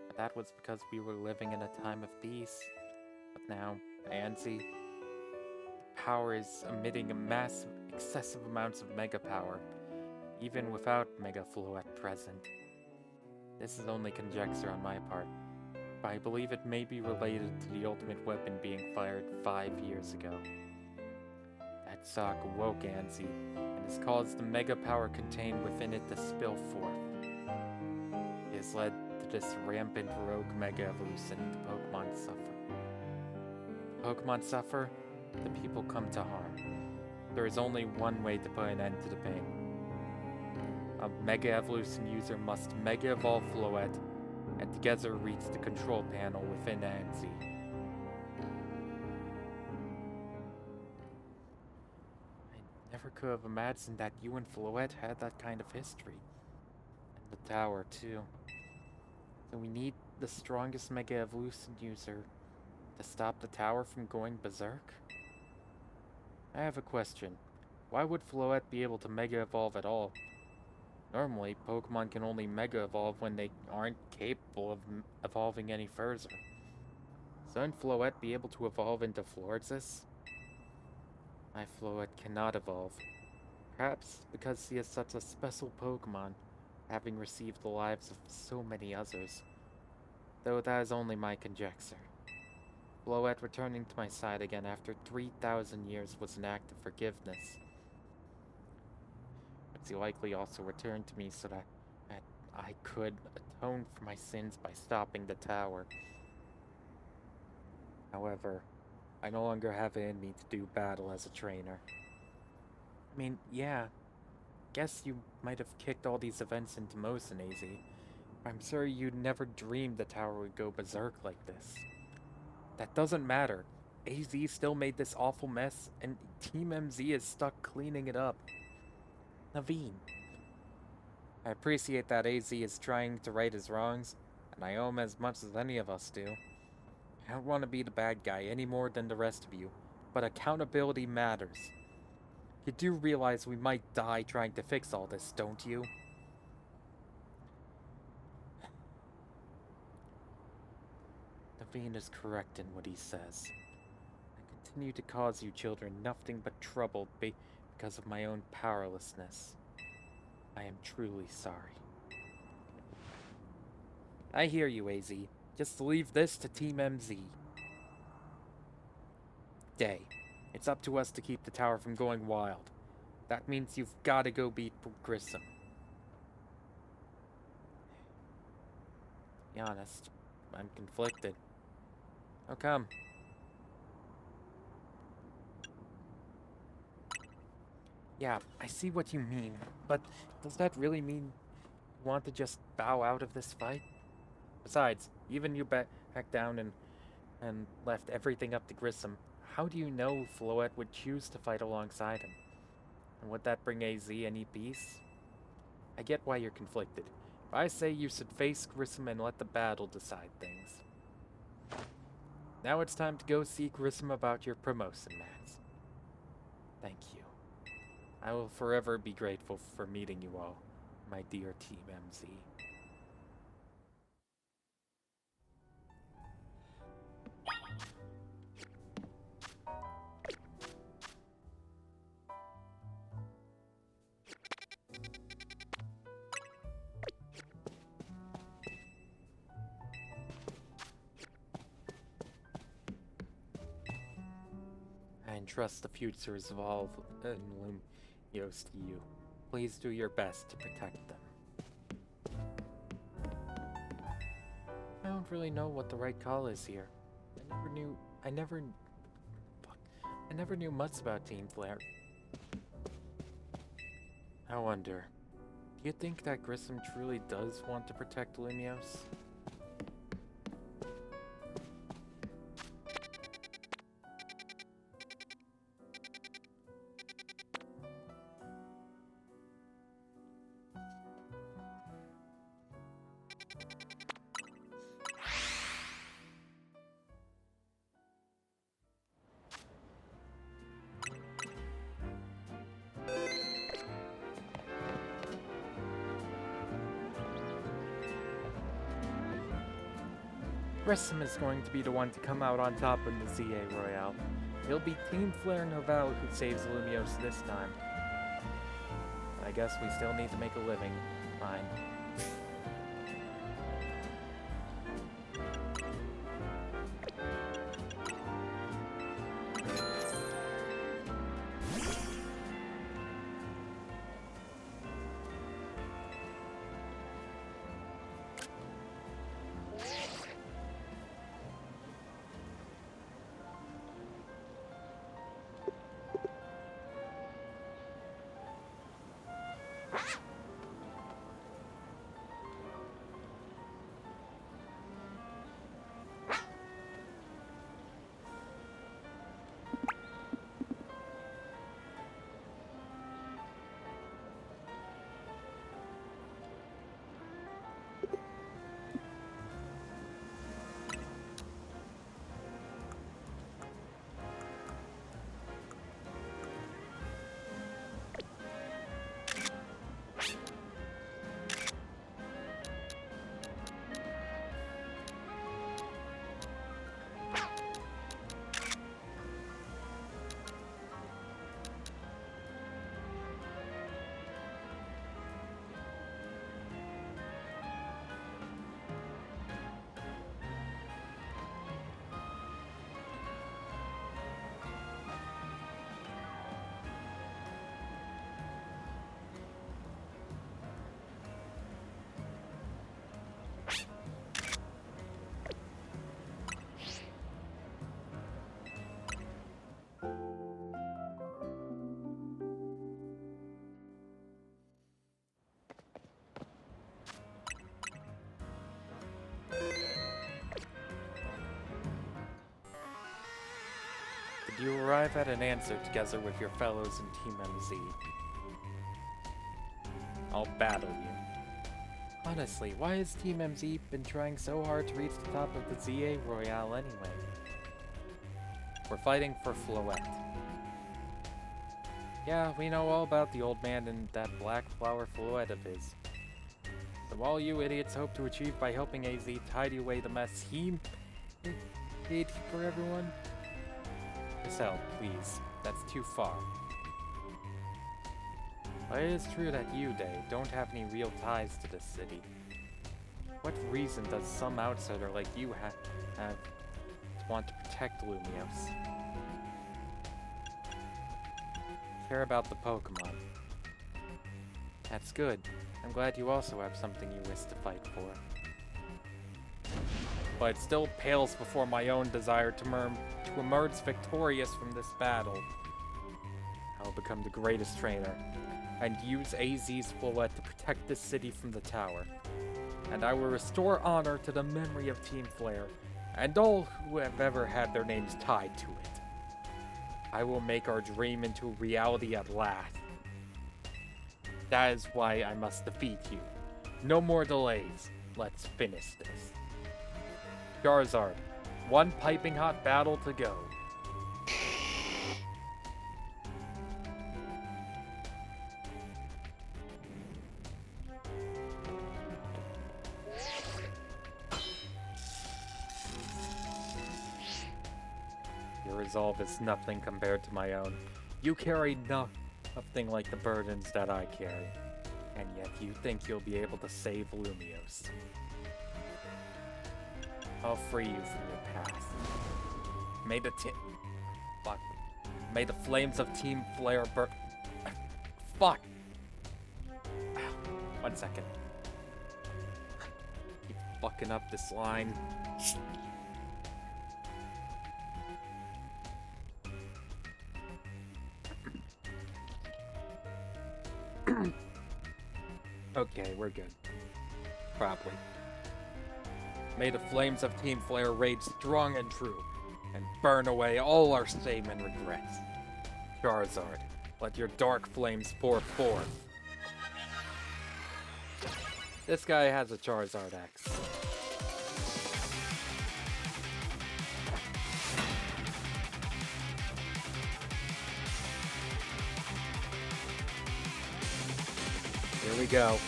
but that was because we were living in a time of peace. But now, Anzi, power is emitting excessive amounts of Mega Power, even without Mega Floette present. This is only conjecture on my part, but I believe it may be related to the ultimate weapon being fired 5 years ago. That shock awoke Anzi, and has caused the Mega Power contained within it to spill forth. It has led to this rampant rogue Mega Evolution the Pokemon suffer. The Pokemon suffer, the people come to harm. There is only one way to put an end to the pain. A Mega Evolution user must Mega Evolve Floette, and together reach the control panel within Anzi. I never could have imagined that you and Floette had that kind of history. And the tower, too. So we need the strongest Mega Evolution user to stop the tower from going berserk? I have a question. Why would Floette be able to Mega Evolve at all? Normally, Pokemon can only Mega Evolve when they aren't capable of evolving any further. Shouldn't Floette be able to evolve into Florzis? My Floette cannot evolve. Perhaps because she is such a special Pokemon, having received the lives of so many others. Though that is only my conjecture. Floette returning to my side again after 3,000 years was an act of forgiveness. But she likely also returned to me so that I could atone for my sins by stopping the tower. However, I no longer have it in me to do battle as a trainer. I mean, yeah, guess you might have kicked all these events into motion, AZ. I'm sure you'd never dreamed the tower would go berserk like this. That doesn't matter. AZ still made this awful mess, and Team MZ is stuck cleaning it up. Naveen. I appreciate that AZ is trying to right his wrongs, and I owe him as much as any of us do. I don't want to be the bad guy any more than the rest of you, but accountability matters. You do realize we might die trying to fix all this, don't you? Naveen is correct in what he says. I continue to cause you children nothing but trouble because of my own powerlessness. I am truly sorry. I hear you, AZ. Just leave this to Team MZ. Day. It's up to us to keep the tower from going wild. That means you've got to go beat Grissom. To be honest, I'm conflicted. How come? Yeah, I see what you mean, but does that really mean you want to just bow out of this fight? Besides, even you back down and left everything up to Grissom, how do you know Floette would choose to fight alongside him? And would that bring AZ any peace? I get why you're conflicted, but I say you should face Grissom and let the battle decide things. Now it's time to go see Grissom about your promotion, Max. Thank you. I will forever be grateful for meeting you all, my dear Team MZ. I entrust the futures of all Lumios to you. Please do your best to protect them. I don't really know what the right call is here. I never knew much about Team Flare. I wonder, do you think that Grissom truly does want to protect Lumios? Grissom is going to be the one to come out on top in the ZA Royale. It'll be Team Flare Novell who saves Lumios this time. I guess we still need to make a living. Fine. You arrive at an answer together with your fellows in Team MZ. I'll battle you. Honestly, why has Team MZ been trying so hard to reach the top of the ZA Royale anyway? We're fighting for Floette. Yeah, we know all about the old man and that black flower Floette of his. So all you idiots hope to achieve by helping AZ tidy away the mess he made for everyone? Estelle, please. That's too far. But it is true that you, Day, don't have any real ties to this city. What reason does some outsider like you have to want to protect Lumios? Care about the Pokémon. That's good. I'm glad you also have something you wish to fight for. But it still pales before my own desire to emerge victorious from this battle. I will become the greatest trainer, and use AZ's Floette to protect this city from the tower. And I will restore honor to the memory of Team Flare, and all who have ever had their names tied to it. I will make our dream into reality at last. That is why I must defeat you. No more delays. Let's finish this. Charizard, one piping hot battle to go. Your resolve is nothing compared to my own. You carry nothing like the burdens that I carry. And yet you think you'll be able to save Lumios. I'll free you from your past. May the flames of Team Flare burn. Fuck! 1 second. Keep fucking up this line. Okay, we're good. Probably. May the flames of Team Flare rage strong and true, and burn away all our shame and regrets. Charizard, let your dark flames pour forth. This guy has a Charizard X. Here we go.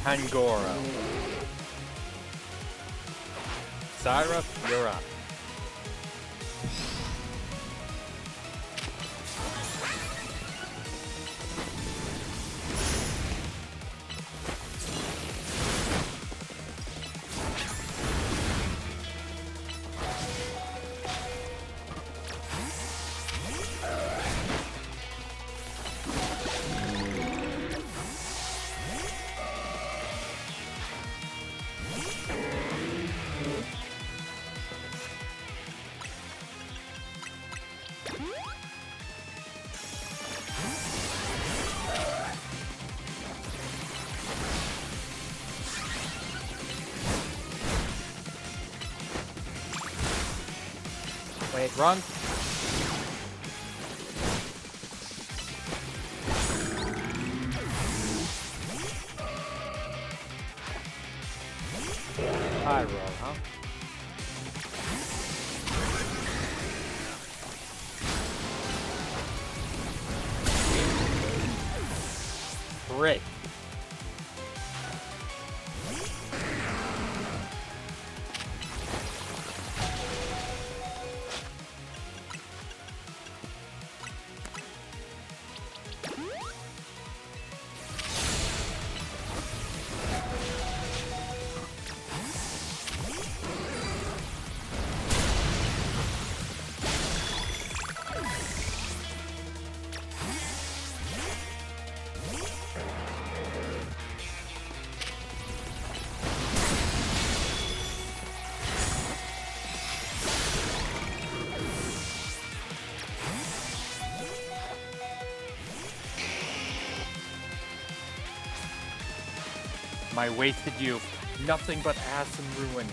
Angoro. Syra, you're up. Wait, run. High roll, huh? Great. my wasted youth. Nothing but ass and ruin.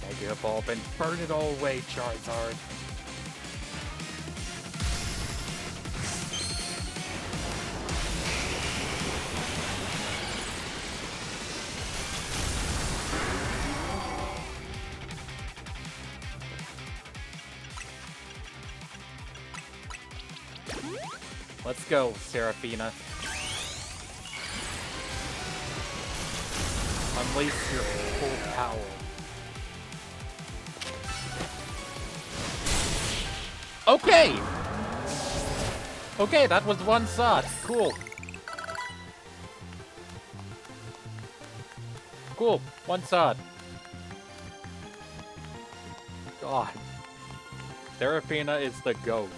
Mega Evolve and burn it all away, Charizard. Let's go, Seraphina. Unleash your full power. Okay! Okay, that was one shot. Cool. Cool, one shot. God. Seraphina is the GOAT.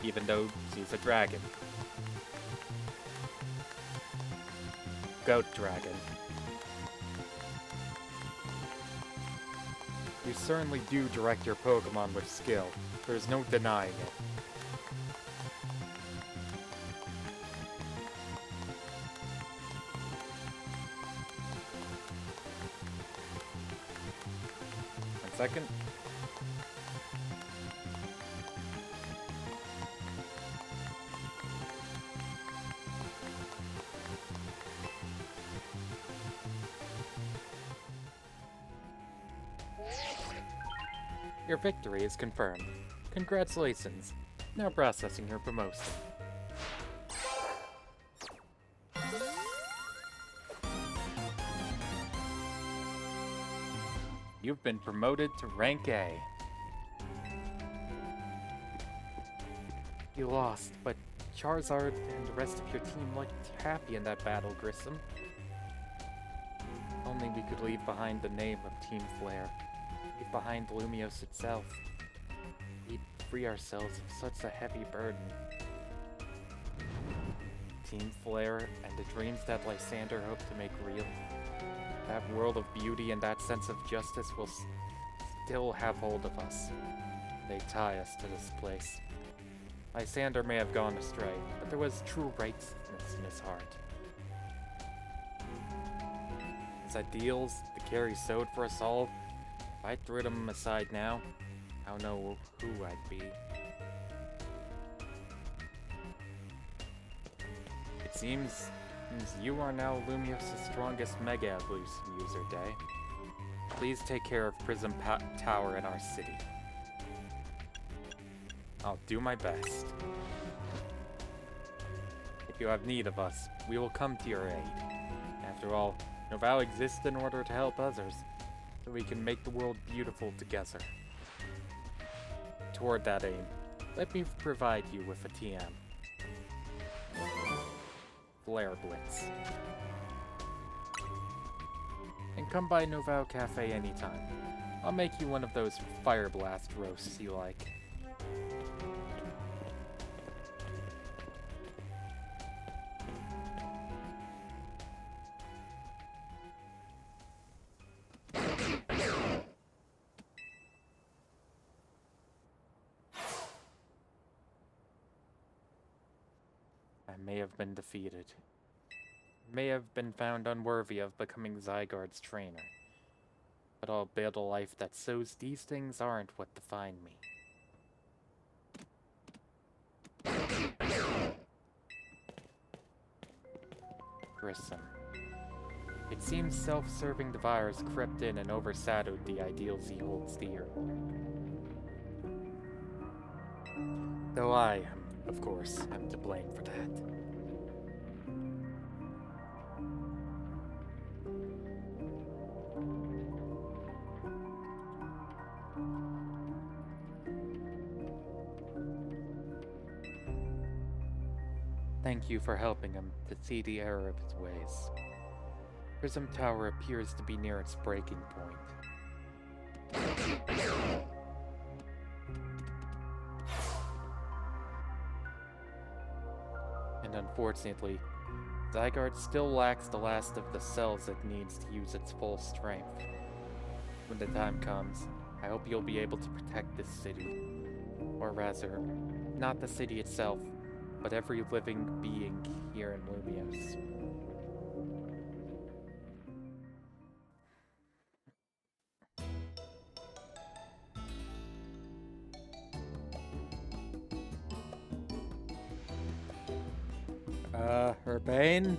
Even though she's a dragon. Goat dragon. You certainly do direct your Pokémon with skill. There's no denying it. One second. Your victory is confirmed. Congratulations. Now processing your promotion. You've been promoted to rank A. You lost, but Charizard and the rest of your team looked happy in that battle, Grissom. Only we could leave behind the name of Team Flare. Leave behind Lumiose itself. We'd free ourselves of such a heavy burden. Team Flare and the dreams that Lysander hoped to make real. That world of beauty and that sense of justice will still have hold of us. They tie us to this place. Lysander may have gone astray, but there was true righteousness in his heart. His ideals, the care he sowed for us all, if I threw them aside now, I don't know who I'd be. It seems you are now Lumiose's strongest Mega Evolution user, Day. Please take care of Prism Tower in our city. I'll do my best. If you have need of us, we will come to your aid. After all, Novao exists in order to help others, so we can make the world beautiful together. Toward that aim, let me provide you with a TM. Flare Blitz. And come by Novao Cafe anytime. I'll make you one of those Fire Blast roasts you like. I may have been defeated. May have been found unworthy of becoming Zygarde's trainer. But I'll build a life that shows these things aren't what define me. Grissom. It seems self-serving desires crept in and overshadowed the ideals he holds dear. Though I, of course, am to blame for that. Thank you for helping him to see the error of his ways. Prism Tower appears to be near its breaking point. And unfortunately, Zygarde still lacks the last of the cells it needs to use its full strength. When the time comes, I hope you'll be able to protect this city. Or rather, not the city itself, but every living being here in Lumiose. Urbane?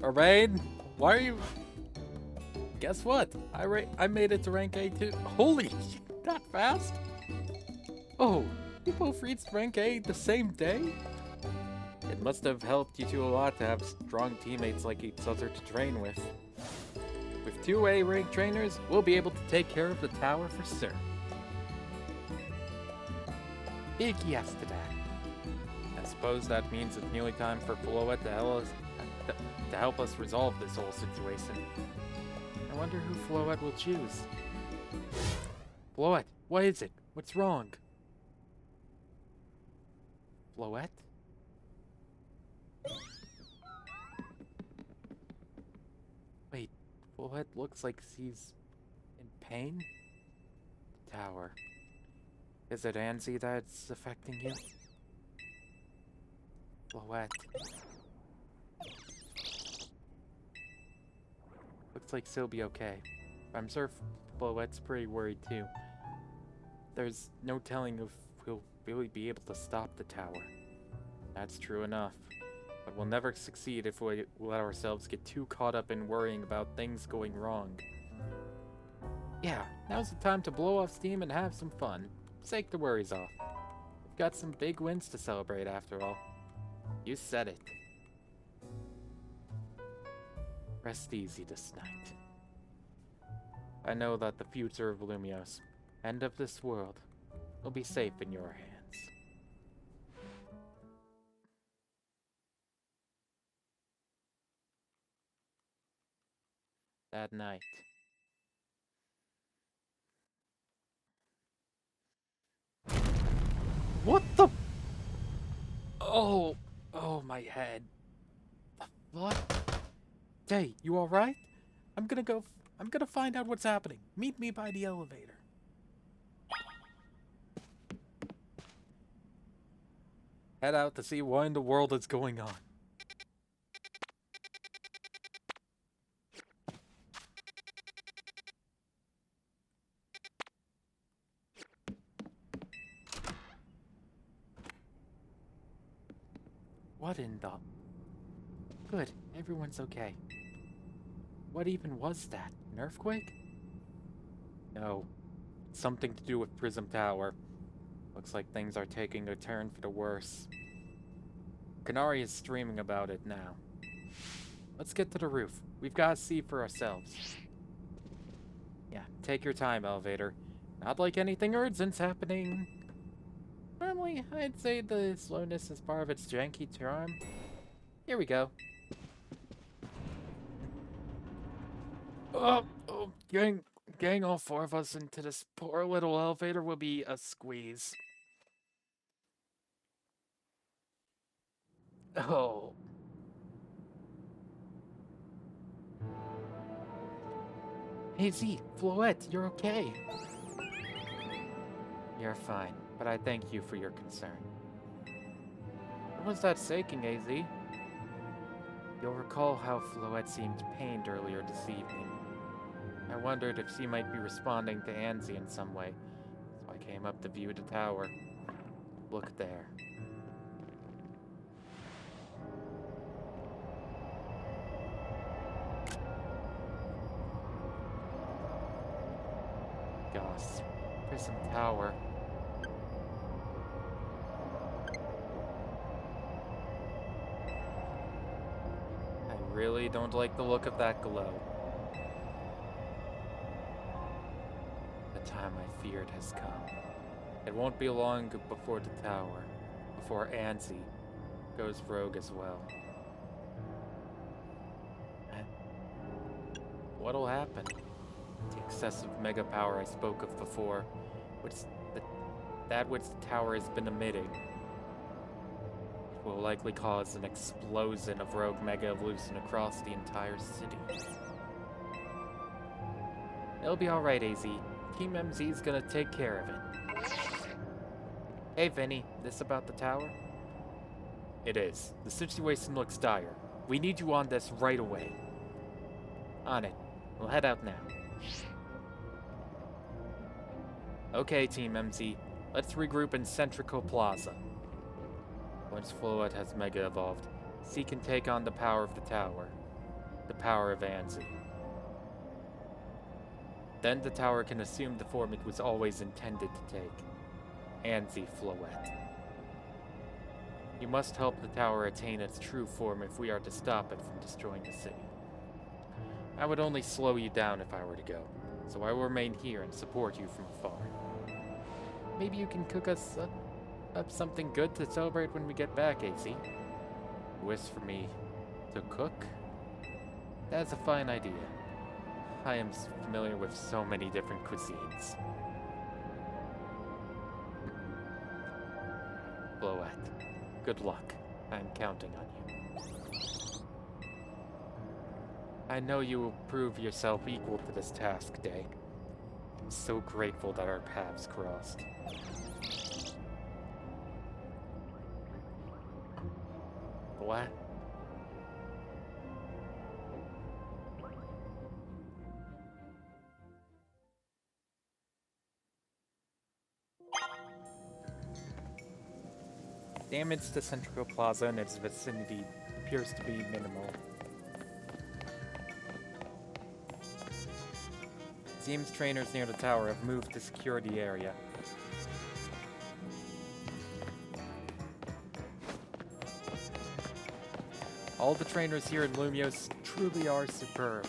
Urbane? Why are you... Guess what? I made it to rank A too. Holy shit, that fast? Oh, you both reached rank A the same day? It must have helped you two a lot to have strong teammates like each other to train with. With 2 A rank trainers, we'll be able to take care of the tower for sure. Big yes to that. I suppose that means it's nearly time for Floette to help us resolve this whole situation. I wonder who Floette will choose. Floette, what is it? What's wrong? Floette? Wait, Floette looks like she's in pain? Tower. Is it Anzi that's affecting you? Floette. Looks like she'll be okay. I'm sure Floette's pretty worried too. There's no telling if we'll really be able to stop the tower. That's true enough. But we'll never succeed if we let ourselves get too caught up in worrying about things going wrong. Yeah, now's the time to blow off steam and have some fun. Shake the worries off. We've got some big wins to celebrate after all. You said it. Rest easy this night. I know that the future of Lumios, and of this world, will be safe in your hands. That night. What the? Oh, my head. What? Hey, you alright? I'm gonna find out what's happening. Meet me by the elevator. Head out to see what in the world is going on. What in the... Good, everyone's okay. What even was that? An earthquake? No. Something to do with Prism Tower. Looks like things are taking a turn for the worse. Kanari is streaming about it now. Let's get to the roof. We've got to see for ourselves. Yeah, take your time, elevator. Not like anything urgent's happening. Normally, I'd say the slowness is part of its janky charm. Here we go. Oh, getting all 4 of us into this poor little elevator will be a squeeze. Oh. Hey Z, Floette, you're okay. You're fine, but I thank you for your concern. What was that shaking, AZ? You'll recall how Floette seemed pained earlier this evening. I wondered if she might be responding to Anzi in some way, so I came up to view the tower. Look there. Gosh, Prism Tower. I really don't like the look of that glow. The time I feared has come. It won't be long before the tower, before Anzi goes rogue as well. And what'll happen? The excessive mega power I spoke of before, which the tower has been emitting, will likely cause an explosion of rogue mega evolution across the entire city. It'll be alright, AZ. Team MZ's gonna take care of it. Hey, Vinny, this about the tower? It is. The situation looks dire. We need you on this right away. On it. We'll head out now. Okay, Team MZ. Let's regroup in Centrico Plaza. Once Floette has Mega Evolved, she can take on the power of the tower. The power of Anzi. Then the tower can assume the form it was always intended to take. Anzi Floette. You must help the tower attain its true form if we are to stop it from destroying the city. I would only slow you down if I were to go, so I will remain here and support you from afar. Maybe you can cook us up something good to celebrate when we get back, AC. Wish for me to cook? That's a fine idea. I am familiar with so many different cuisines. Floette, good luck. I'm counting on you. I know you will prove yourself equal to this task, Day. I'm so grateful that our paths crossed. What? Damage to Central Plaza and its vicinity appears to be minimal. Seems trainers near the tower have moved to security area. All the trainers here in Lumios truly are superb.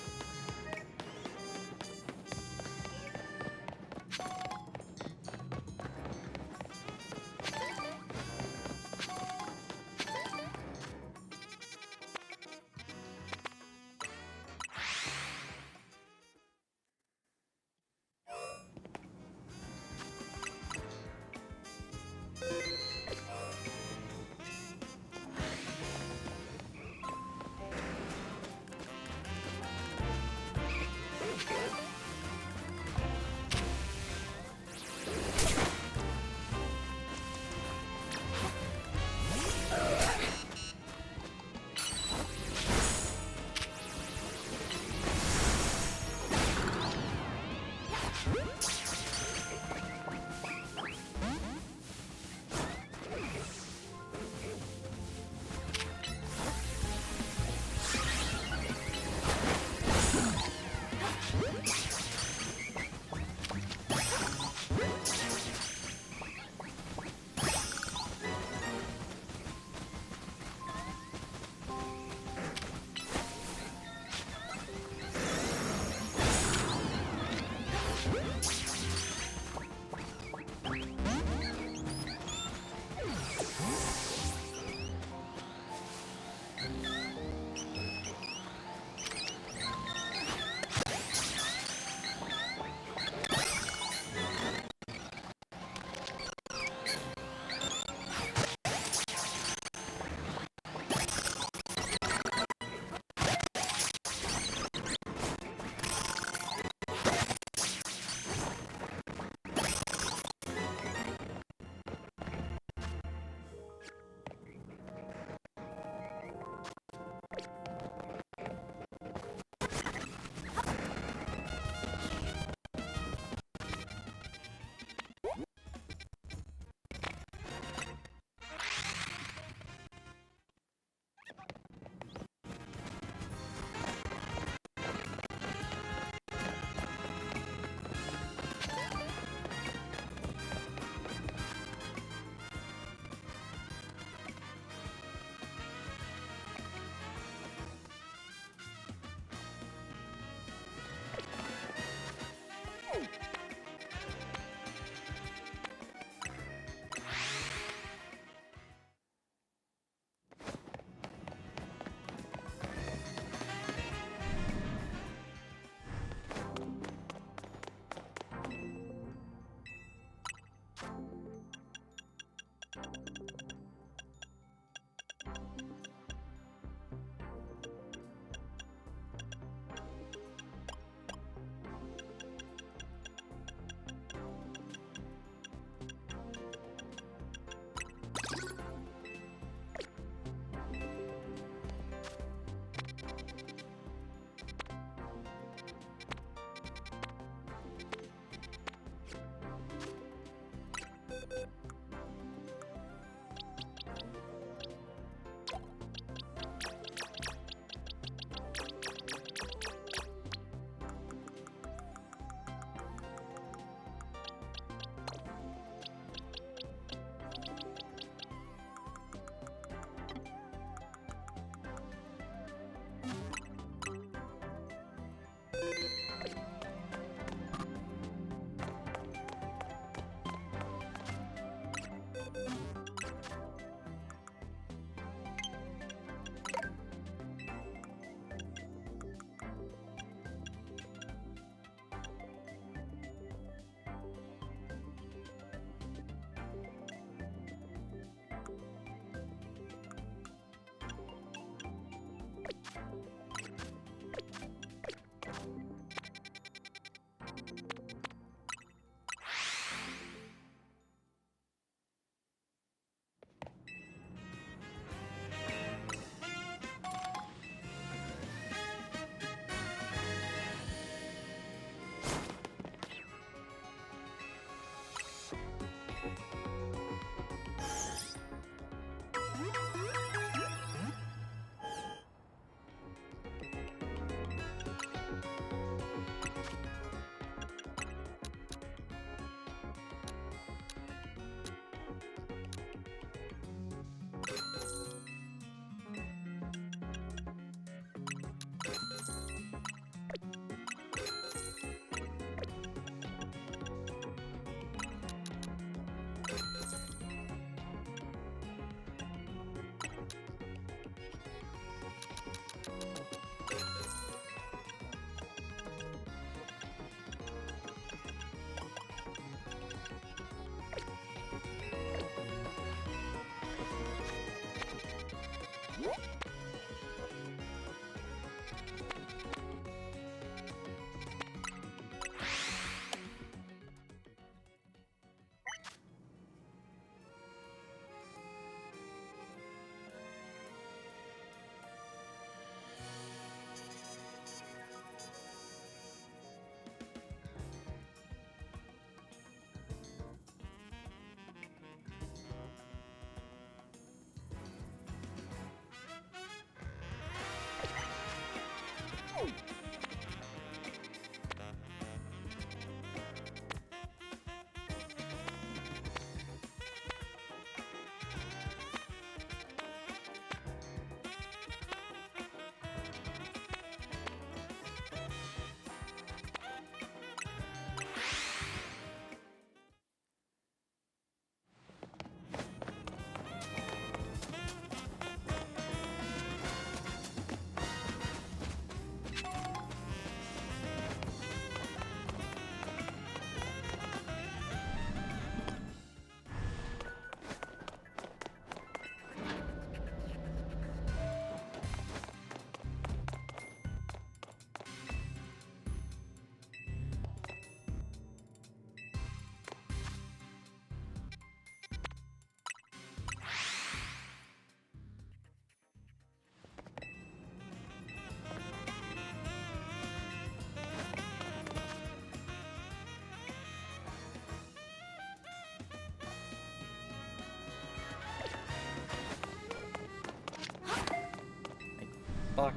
fuck?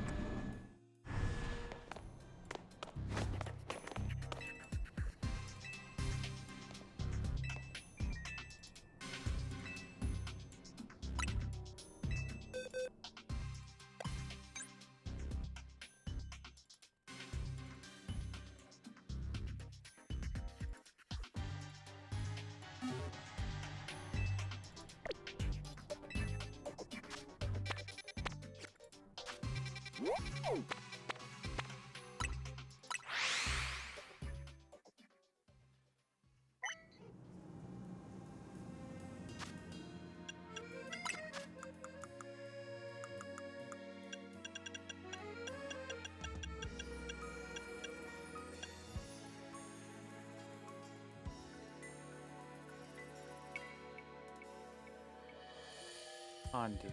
Undo.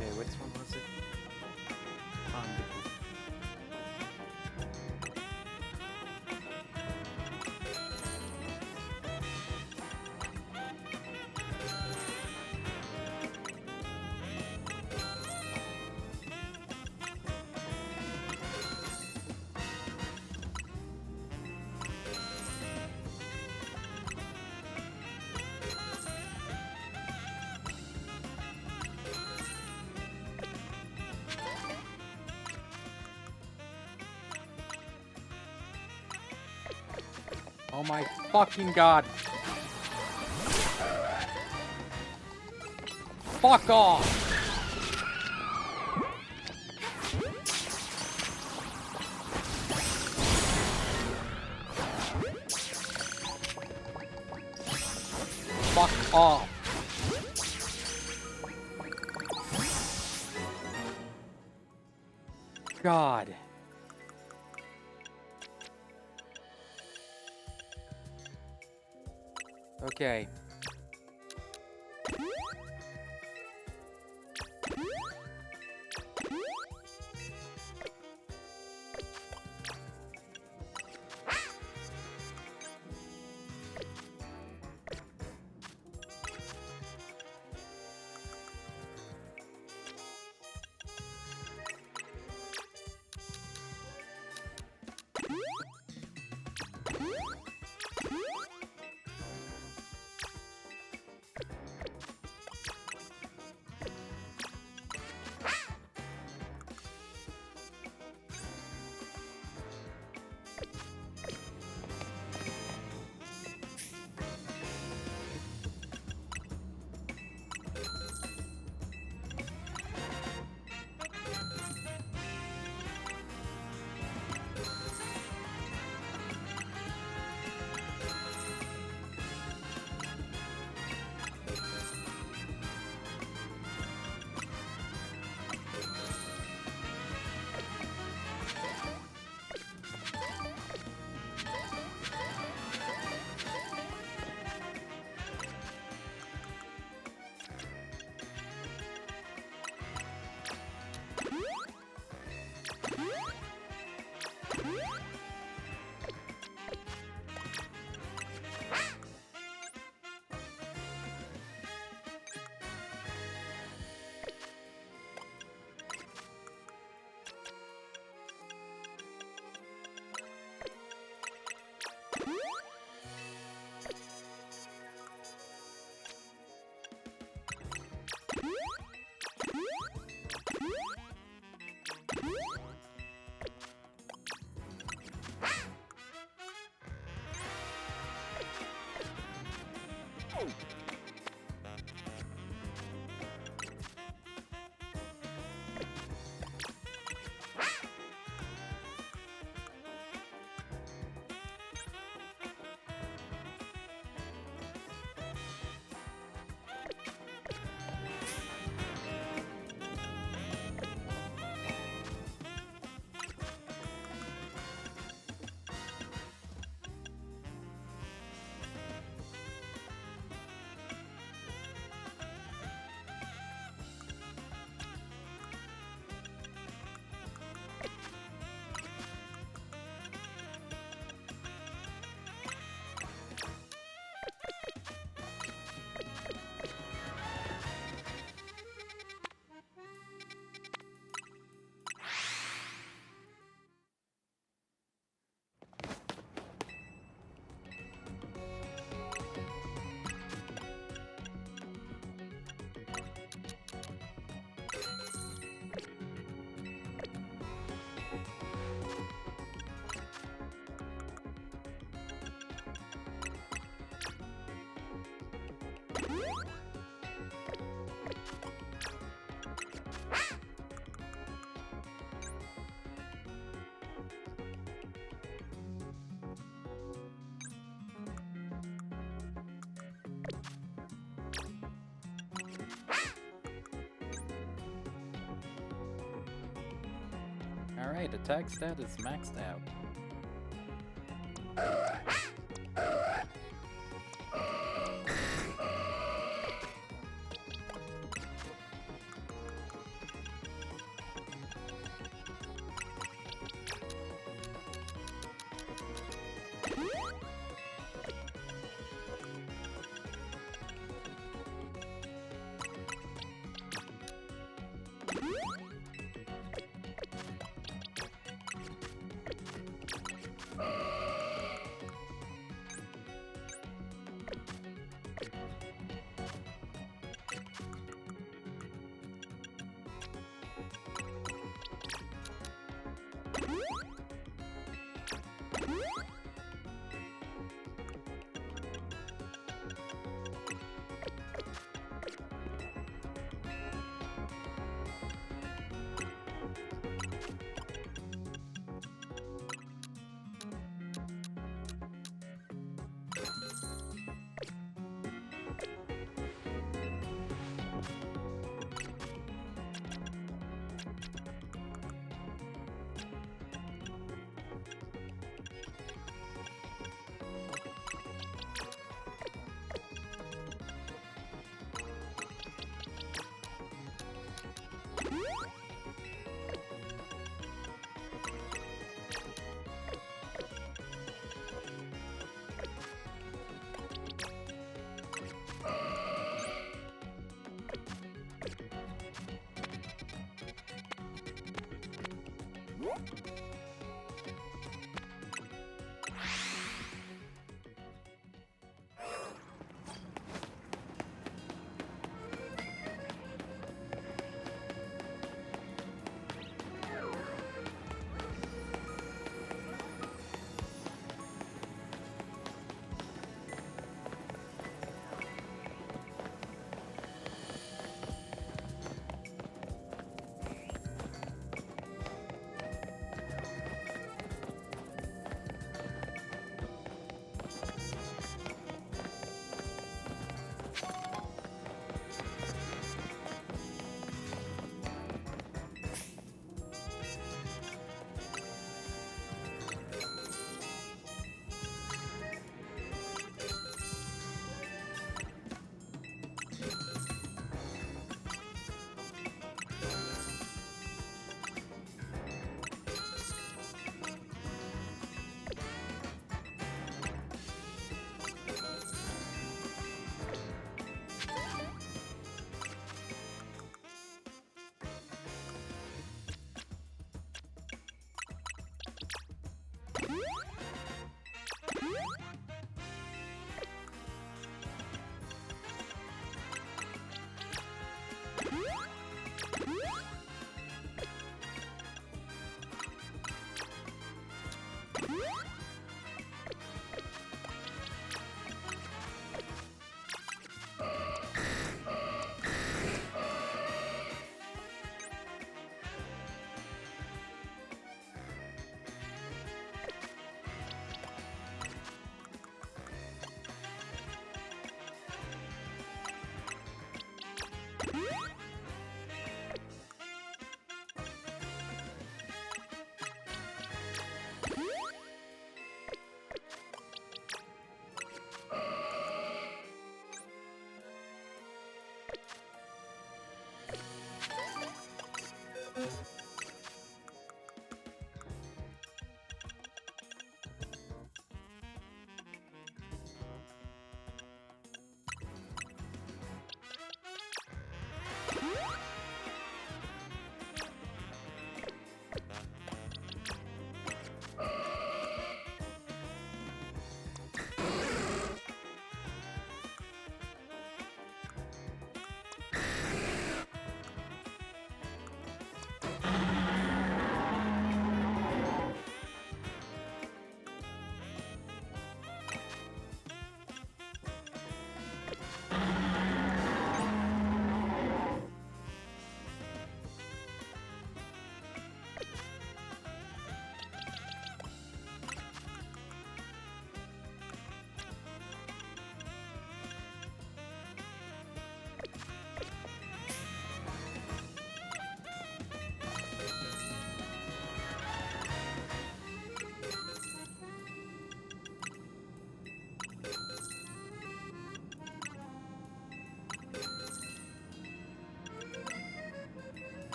Okay, which one was it? Undo. Oh my fucking god. Fuck off! Fuck off! God. Okay. Alright, attack stat is maxed out.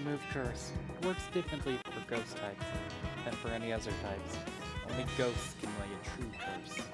remove curse. It works differently for ghost types than for any other types. Only ghosts can lay a true curse.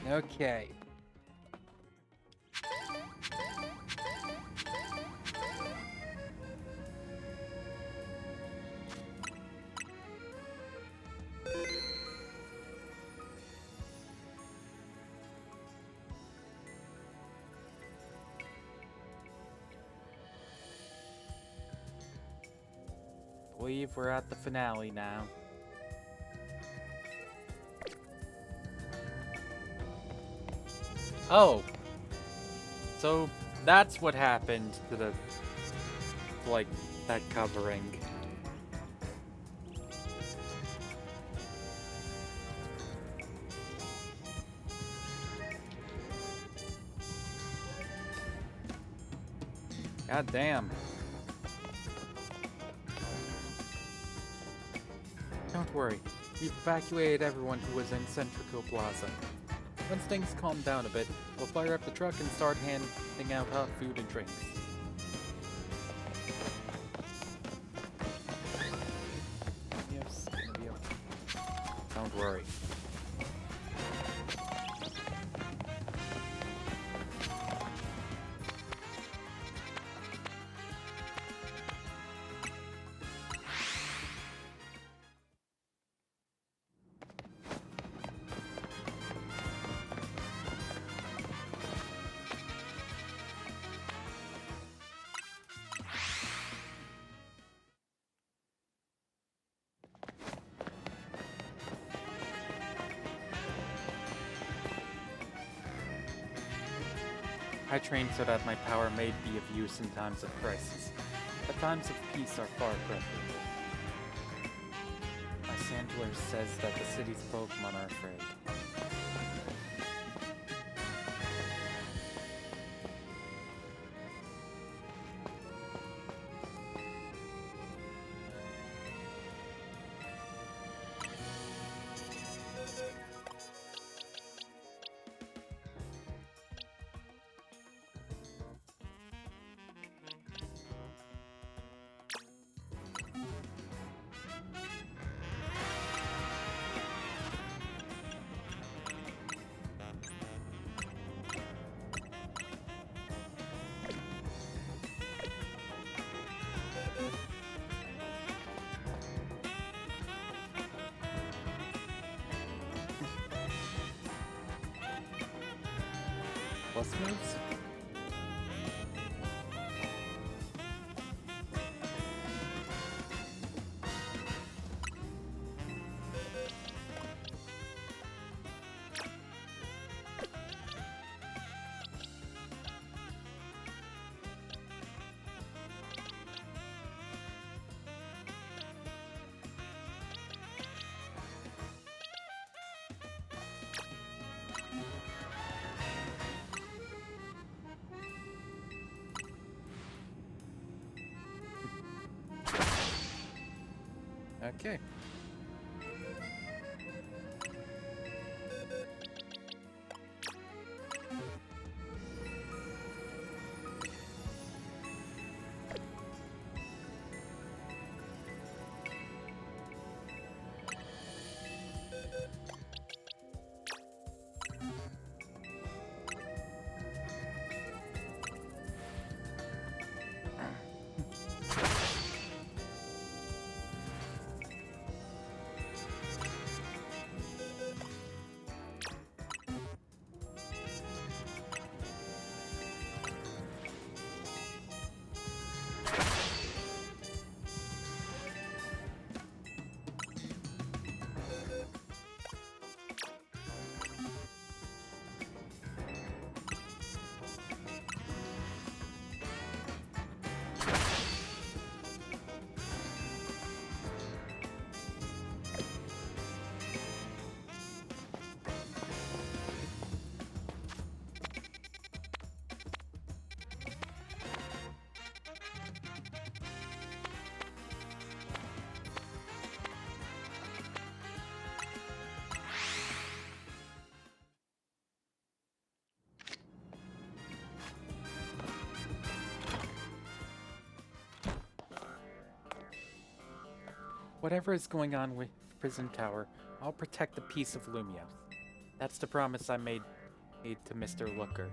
Okay. Believe we're at the finale now. Oh! So that's what happened to the, like, that covering. God damn. Don't worry. We've evacuated everyone who was in Centrico Plaza. Once things calm down a bit, we'll fire up the truck and start handing out hot food and drinks. Yes, gonna be okay. Don't worry. I trained so that my power may be of use in times of crisis, but times of peace are far preferable. My Sandler says that the city's Pokemon are afraid. Plus moves? Okay. Whatever is going on with Prison Tower, I'll protect the peace of Lumios. That's the promise I made Aid to Mr. Looker.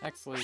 Actually,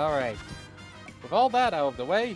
Alright. With all that out of the way,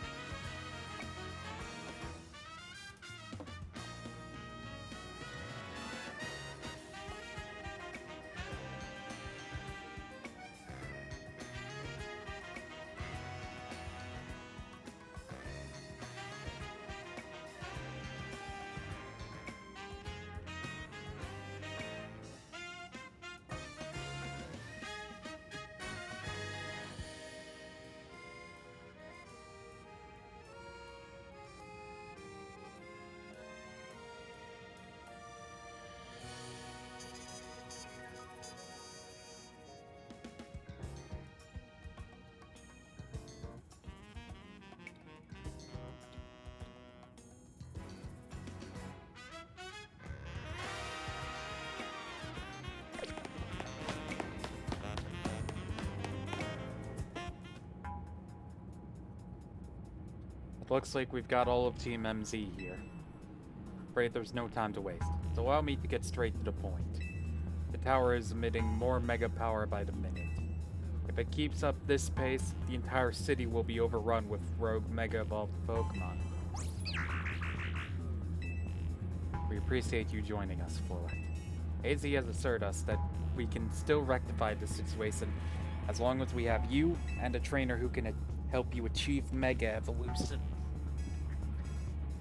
it looks like we've got all of Team MZ here. Afraid there's no time to waste, so allow me to get straight to the point. The tower is emitting more mega power by the minute. If it keeps up this pace, the entire city will be overrun with rogue mega evolved Pokemon. We appreciate you joining us for it. AZ has assured us that we can still rectify the situation as long as we have you and a trainer who can help you achieve mega evolution.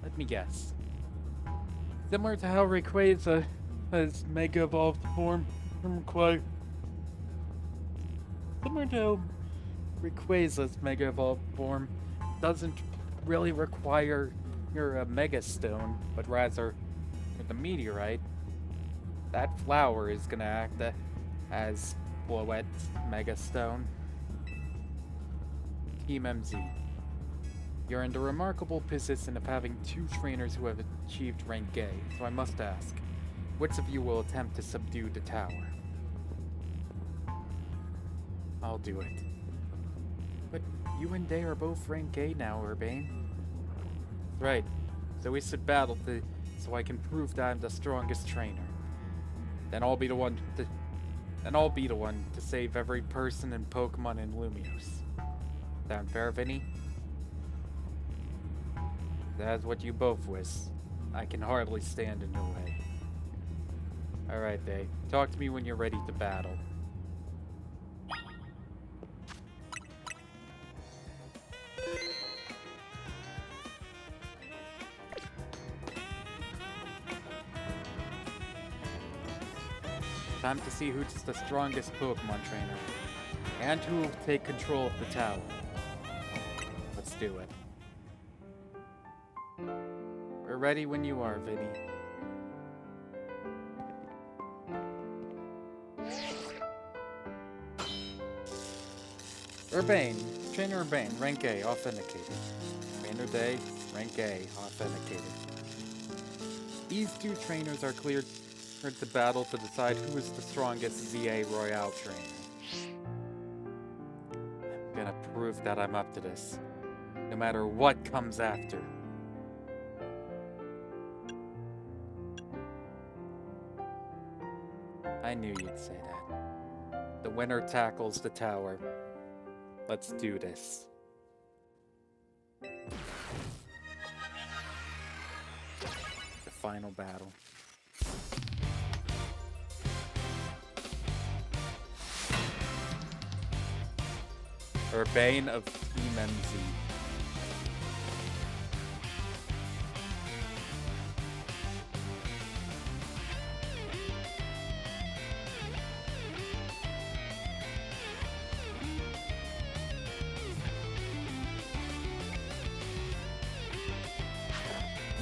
Let me guess. Similar to how Rayquaza has mega evolved form from Quite. Similar to how Rayquaza's mega evolved form doesn't really require your Mega Stone, but rather with the meteorite, that flower is gonna act as Floette's Mega Stone. Team MZ. You're in the remarkable position of having 2 trainers who have achieved rank A, so I must ask, which of you will attempt to subdue the tower? I'll do it. But you and Day are both rank A now, Urbane. Right, so we should battle so I can prove that I'm the strongest trainer. Then I'll be the one to save every person and Pokemon in Lumiose. Sound fair, Vinny? That's what you both wish. I can hardly stand in your way. Alright, Day. Talk to me when you're ready to battle. Time to see who's the strongest Pokemon trainer. And who will take control of the tower. Let's do it. We're ready when you are, Vinny. Urbane. Trainer Urbane, rank A, authenticated. Trainer Day, rank A, authenticated. These 2 trainers are cleared to battle to decide who is the strongest ZA Royale trainer. I'm gonna prove that I'm up to this, no matter what comes after. I knew you'd say that. The winner tackles the tower. Let's do this. The final battle. Urbane of Team MZ.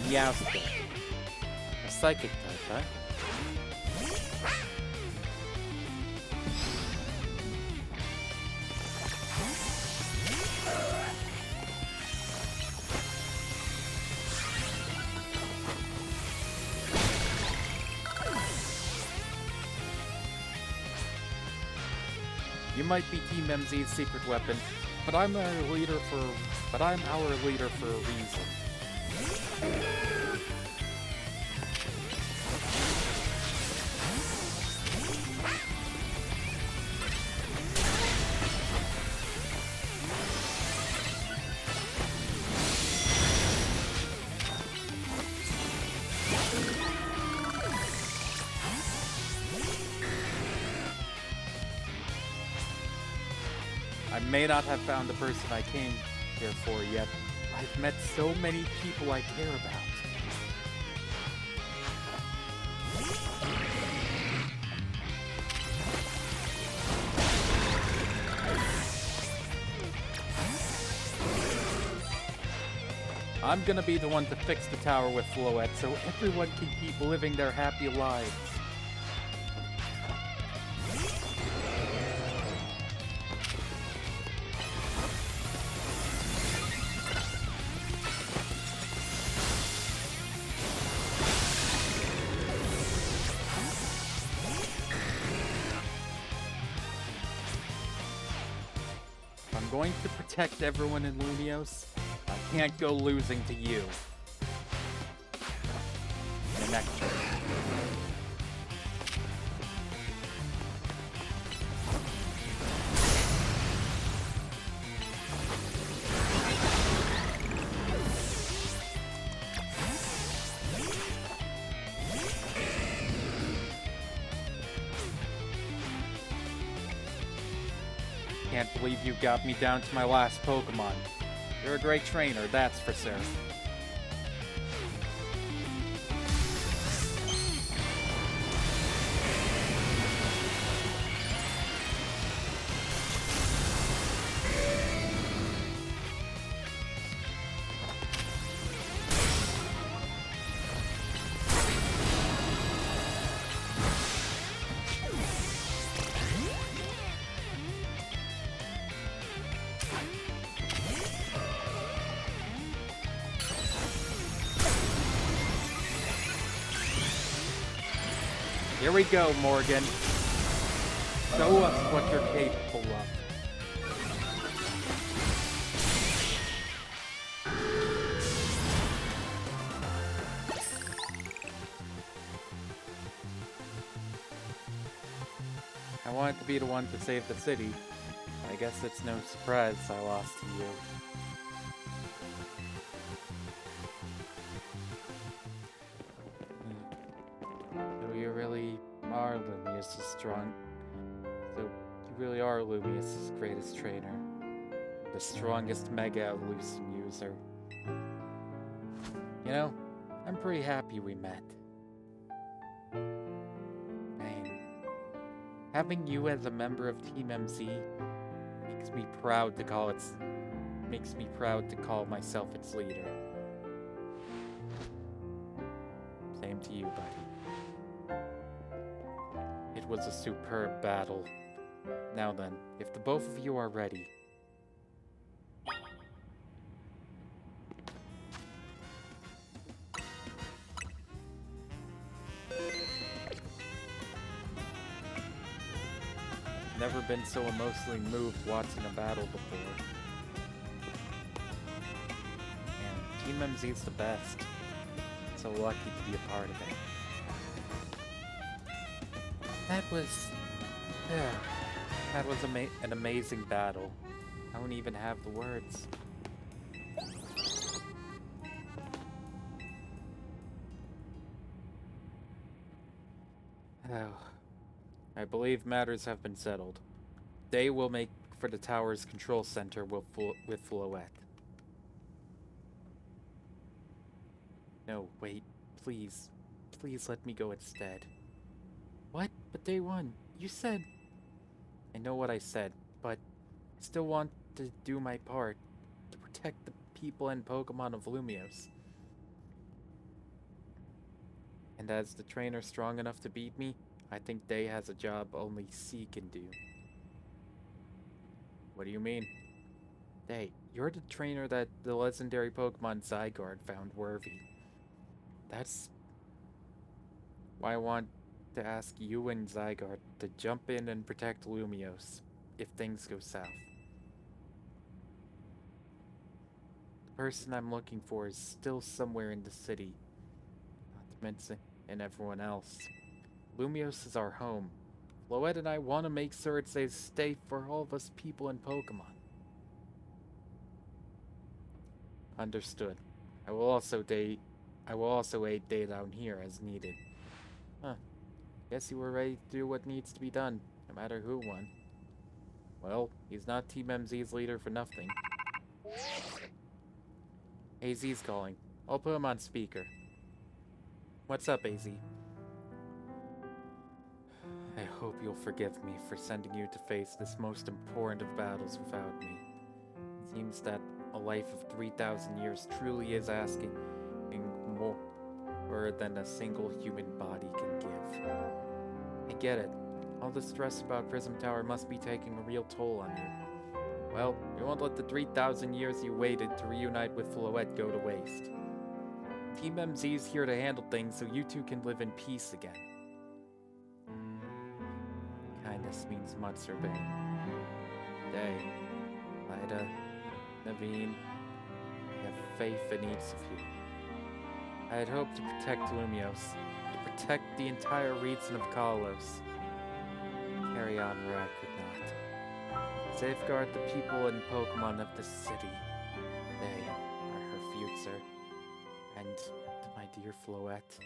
Meowstic. A psychic type, huh? You might be Team MZ's secret weapon, but I'm our leader for a reason. may not have found the person I came here for yet. I've met so many people I care about. I'm gonna be the one to fix the tower with Floette so everyone can keep living their happy lives. If I'm going to protect everyone in Lumios, I can't go losing to you. The next turn. Can't believe you got me down to my last Pokemon. You're a great trainer, that's for certain. Here we go, Morgan. Show us what you're capable of. I wanted to be the one to save the city. I guess it's no surprise I lost to you. So you really are Lumius' strong. So you really are Lumius' greatest trainer. The strongest Mega Evolution user. You know, I'm pretty happy we met. Having you as a member of Team MC makes me proud to call myself its leader. Same to you, buddy. It was a superb battle. Now then, if the both of you are ready. Never been so emotionally moved watching a battle before. And Team MZ's the best. So lucky to be a part of it. That was an amazing battle. I don't even have the words. Oh. I believe matters have been settled. They will make for the tower's control center with Floette. No, wait, please. Please let me go instead. What? But day one, you said... I know what I said, but I still want to do my part to protect the people and Pokemon of Lumios. And as the trainer strong enough to beat me, I think Day has a job only C can do. What do you mean? Day, you're the trainer that the legendary Pokemon Zygarde found worthy. That's why I want to ask you and Zygarde to jump in and protect Lumios if things go south. The person I'm looking for is still somewhere in the city. Not to mention and everyone else. Lumios is our home. Floette and I want to make sure it stays safe for all of us people and Pokemon. Understood. I will also aid Day down here as needed. Huh. Guess you were ready to do what needs to be done, no matter who won. Well, he's not Team MZ's leader for nothing. AZ's calling. I'll put him on speaker. What's up, AZ? I hope you'll forgive me for sending you to face this most important of battles without me. It seems that a life of 3,000 years truly is asking more than a single human body can give. I get it. All the stress about Prism Tower must be taking a real toll on you. Well, we won't let the 3,000 years you waited to reunite with Floette go to waste. Team MZ's here to handle things so you two can live in peace again. Kindness means much, Urbane. Day, Ida, Naveen, I have faith in each of you. I had hoped to protect Lumios, to protect the entire region of Kalos. Carry on where I could not. Safeguard the people and Pokémon of this city. They are her future. And to my dear Floette,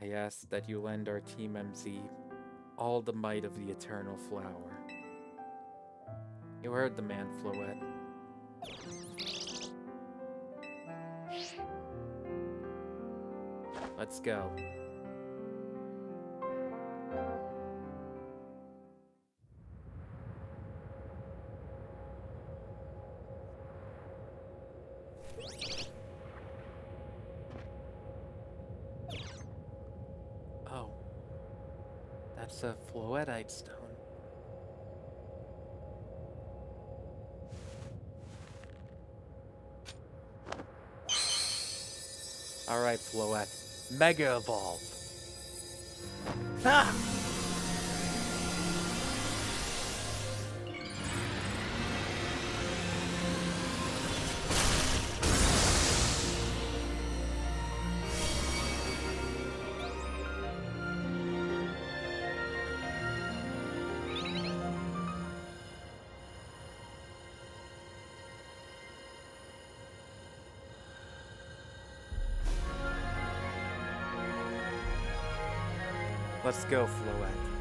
I ask that you lend our Team MZ all the might of the Eternal Flower. You heard the man, Floette. Let's go. Oh. That's a Floetite stone. Alright, Floette. Mega Evolve! Ah! Let's go, Floette.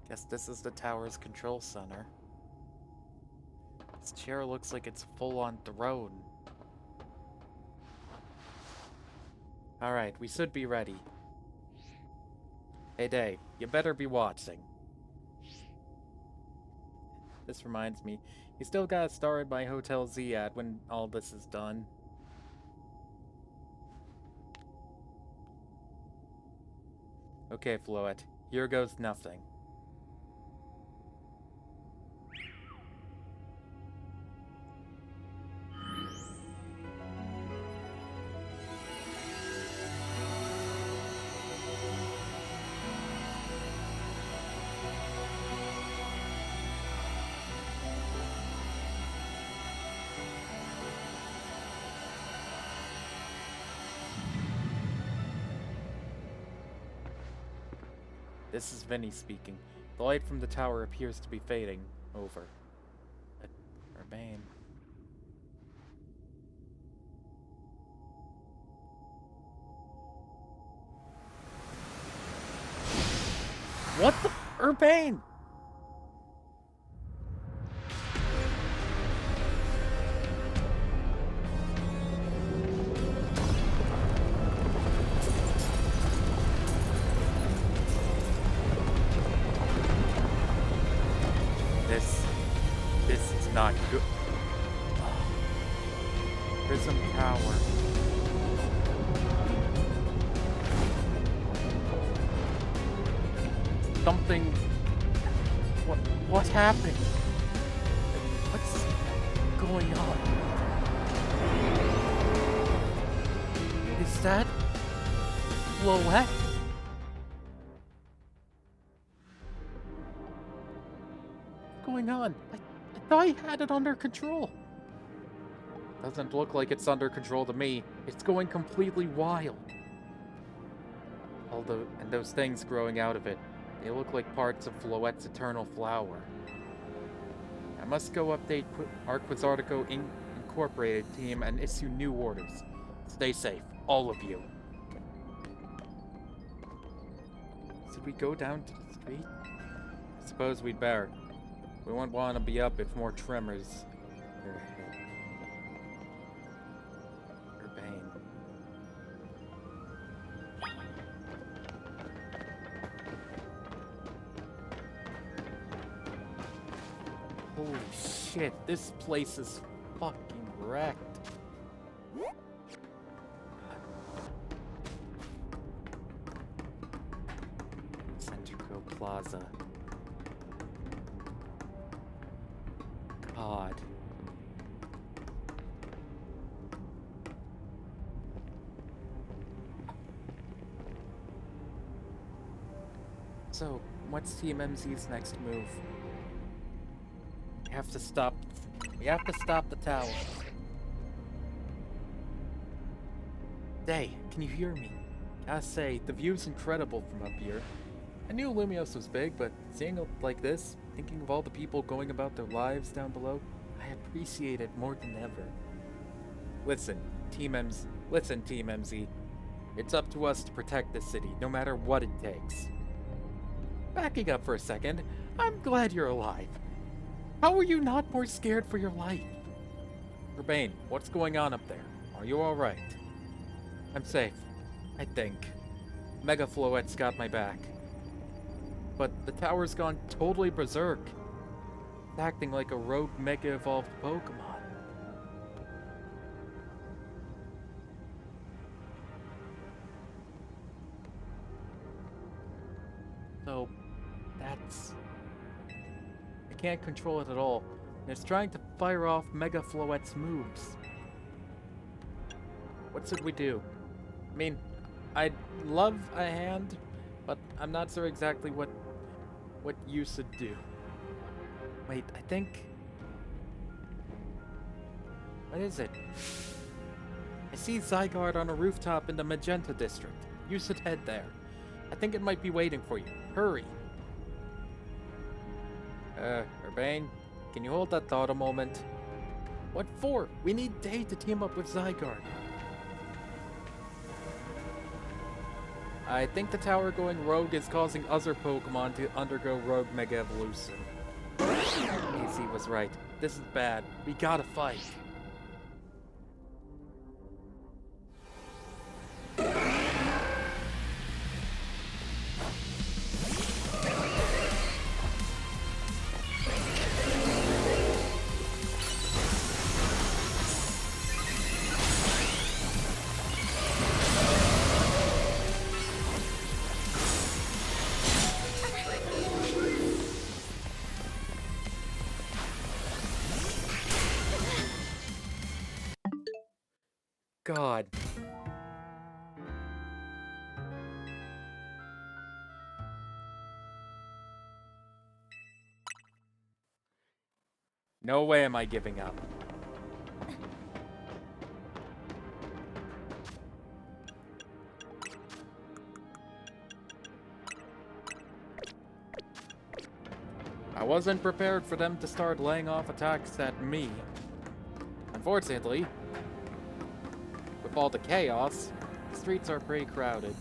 Guess this is the tower's control center. This chair looks like it's full-on throne. Alright, we should be ready. Hey Day, you better be watching. This reminds me, you still gotta star at my Hotel Z ad when all this is done. Okay, Floette, here goes nothing. This is Vinny speaking. The light from the tower appears to be fading. Over. But Urbane. What the? Urbane! This is not good. Prism Tower. Something. What happened? What's going on? Is that Floette? going on? I thought I had it under control. Doesn't look like it's under control to me. It's going completely wild. And those things growing out of it, they look like parts of Floette's eternal flower. I must go update our Quizartico Incorporated team and issue new orders. Stay safe, all of you. Should we go down to the street? I suppose we'd better. We won't want to be up if more tremors. Urbane. Holy shit, this place is fucking wrecked. Centrico Plaza. God. So, what's Team MZ's next move? We have to stop the tower. Day, can you hear me? Gotta say, the view's incredible from up here. I knew Lumios was big, but seeing it like this, thinking of all the people going about their lives down below, I appreciate it more than ever. Listen, Team MZ. It's up to us to protect this city, no matter what it takes. Backing up for a second, I'm glad you're alive. How are you not more scared for your life? Urbane, what's going on up there? Are you alright? I'm safe, I think. Mega Floette's got my back. But the tower's gone totally berserk. It's acting like a rogue Mega Evolved Pokemon. So, that's... I can't control it at all, and it's trying to fire off Mega Floette's moves. What should we do? I mean, I'd love a hand, but I'm not sure exactly what you should do. Wait, I think... What is it? I see Zygarde on a rooftop in the Magenta District. You should head there. I think it might be waiting for you. Hurry! Urbane, can you hold that thought a moment? What for? We need Day to team up with Zygarde. I think the tower going rogue is causing other Pokemon to undergo rogue Mega Evolution. AC was right. This is bad. We gotta fight. God. No way am I giving up. I wasn't prepared for them to start laying off attacks at me. Unfortunately, with all the chaos, the streets are pretty crowded.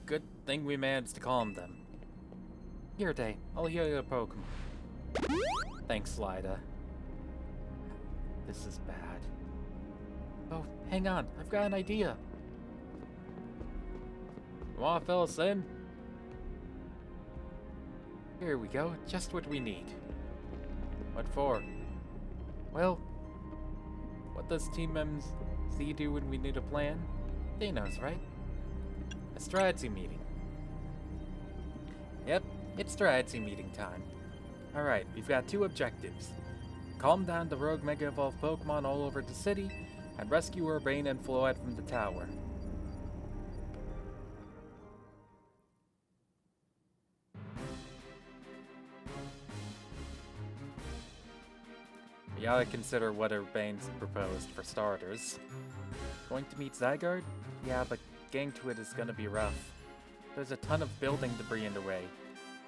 good thing we managed to calm them. Here, Day. I'll heal your Pokemon. Thanks, Lyda. This is bad. Oh, hang on. I've got an idea. You wanna fill us in? Here we go. Just what we need. What for? Well, what does Team MZ do when we need a plan? They knows, right? A strategy meeting. Yep, it's strategy meeting time. Alright, we've got two objectives. Calm down the rogue Mega Evolved Pokemon all over the city, and rescue Urbane and Floette from the tower. We gotta consider what Urbane's proposed, for starters. Going to meet Zygarde? Yeah, but getting to it is gonna be rough. There's a ton of building debris in the way,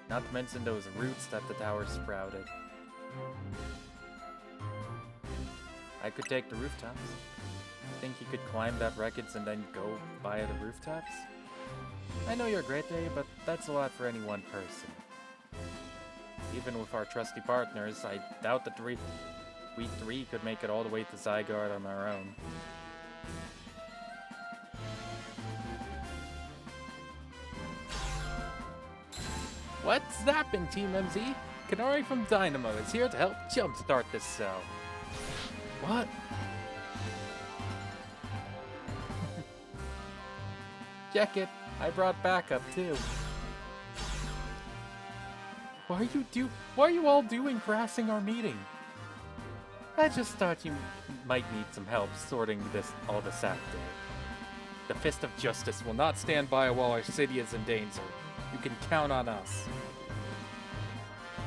not to mention those roots that the tower sprouted. I could take the rooftops. Think you could climb that wreckage and then go via the rooftops? I know you're a great Day, but that's a lot for any one person. Even with our trusty partners, I doubt that we three could make it all the way to Zygarde on our own. What's zapping, Team MZ? Kanari from Dynamo is here to help jumpstart this cell. What? Check it. I brought backup too. Why are you all doing harassing our meeting? I just thought you might need some help sorting all this out, Day. The Fist of Justice will not stand by while our city is in danger. You can count on us.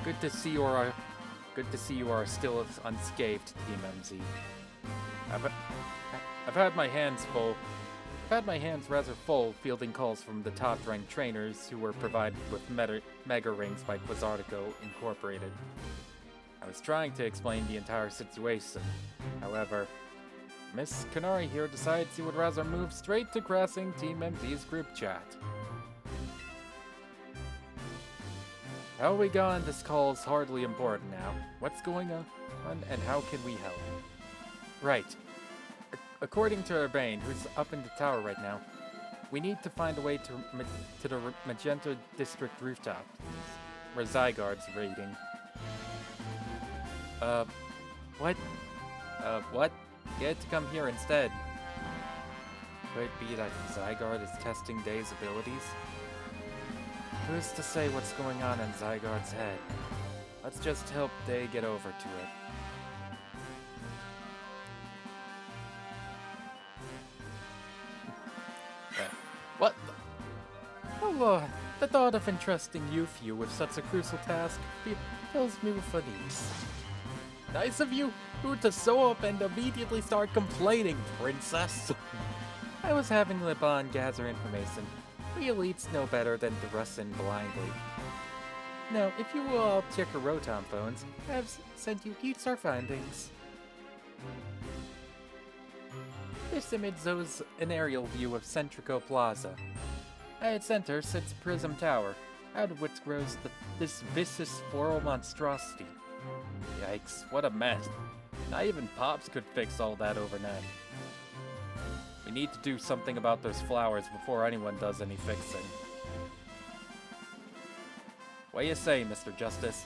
Good to see you are still unscathed, Team MZ. I've had my hands full. I've had my hands rather full fielding calls from the top-ranked trainers who were provided with mega rings by Quasartico Incorporated. I was trying to explain the entire situation. However, Miss Kanari here decided she would rather move straight to crossing Team MZ's group chat. How we got on this call is hardly important now. What's going on, and how can we help? Right. According to Urbane, who's up in the tower right now, we need to find a way to the Magenta District rooftop, where Zygarde's raiding. What? What? Get to come here instead. Could it be that Zygarde is testing Day's abilities? Who's to say what's going on in Zygarde's head? Let's just help Day get over to it. What the? Oh, the thought of entrusting you with such a crucial task fills me with unease. Nice of you to show up and immediately start complaining, princess. I was having Liban gather information. We elites know better than to rush in blindly. Now, if you will all check your Rotom phones, I have sent you each our findings. This image shows an aerial view of Centrico Plaza. At its center sits Prism Tower, out of which grows this vicious floral monstrosity. Yikes, what a mess. Not even Pops could fix all that overnight. We need to do something about those flowers before anyone does any fixing. What do you say, Mr. Justice?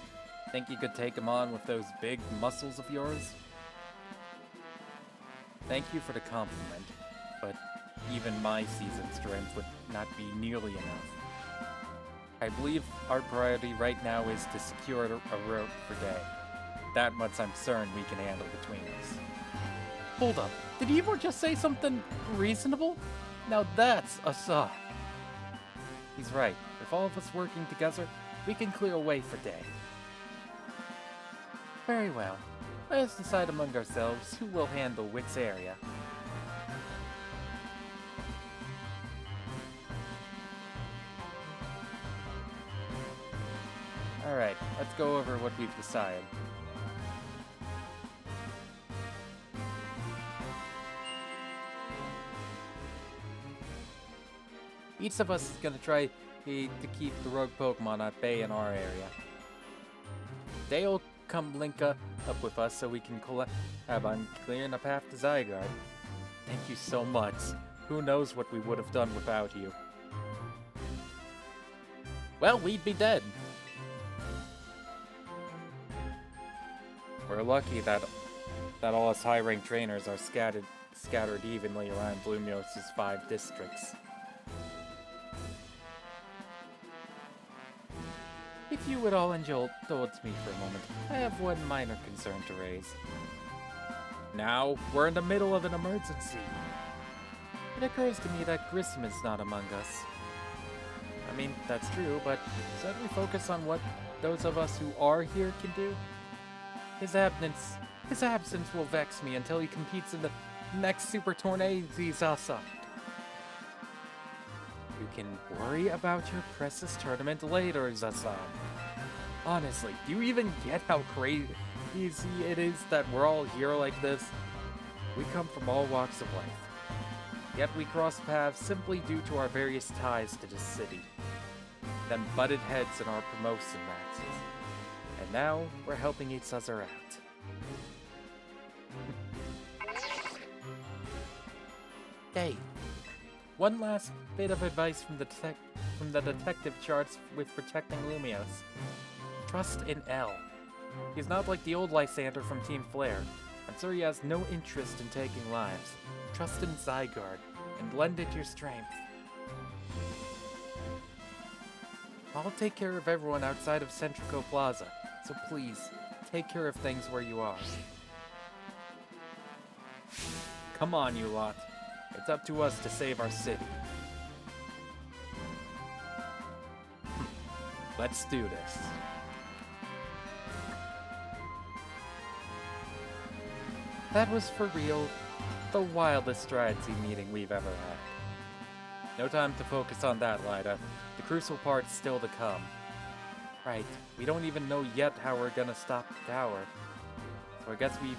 Think you could take him on with those big muscles of yours? Thank you for the compliment, but even my seasoned strength would not be nearly enough. I believe our priority right now is to secure a rope for Day. That much I'm certain we can handle between us. Hold up, did Ivor just say something reasonable? Now that's a suck. He's right. If all of us working together, we can clear a way for Day. Very well. Let us decide among ourselves who will handle which area. Alright, let's go over what we've decided. Each of us is gonna try to keep the rogue Pokemon at bay in our area. They'll come link up with us so we can collab on clearing a path to Zygarde. Thank you so much. Who knows what we would have done without you. Well, we'd be dead. We're lucky that all us high-ranked trainers are scattered evenly around Bloomios' 5 districts. If you would all indulge me for a moment, I have one minor concern to raise. Now, we're in the middle of an emergency. It occurs to me that Grissom is not among us. I mean, that's true, but should we focus on what those of us who are here can do? His absence will vex me until he competes in the next Super Tornado. You can worry about your precious tournament later, Zasam. Honestly, do you even get how crazy it is that we're all here like this? We come from all walks of life. Yet we cross paths simply due to our various ties to this city. Then butted heads in our promotion matches. And now, we're helping each other out. Hey, one last bit of advice from the detective charts with protecting Lumios. Trust in L. He's not like the old Lysander from Team Flare. I'm sure he has no interest in taking lives. Trust in Zygarde, and lend it your strength. I'll take care of everyone outside of Centrico Plaza, so please, take care of things where you are. Come on, you lot. It's up to us to save our city. Let's do this. That was, for real, the wildest strategy meeting we've ever had. No time to focus on that, Lyda. The crucial part's still to come. Right, we don't even know yet how we're gonna stop the tower. So I guess we've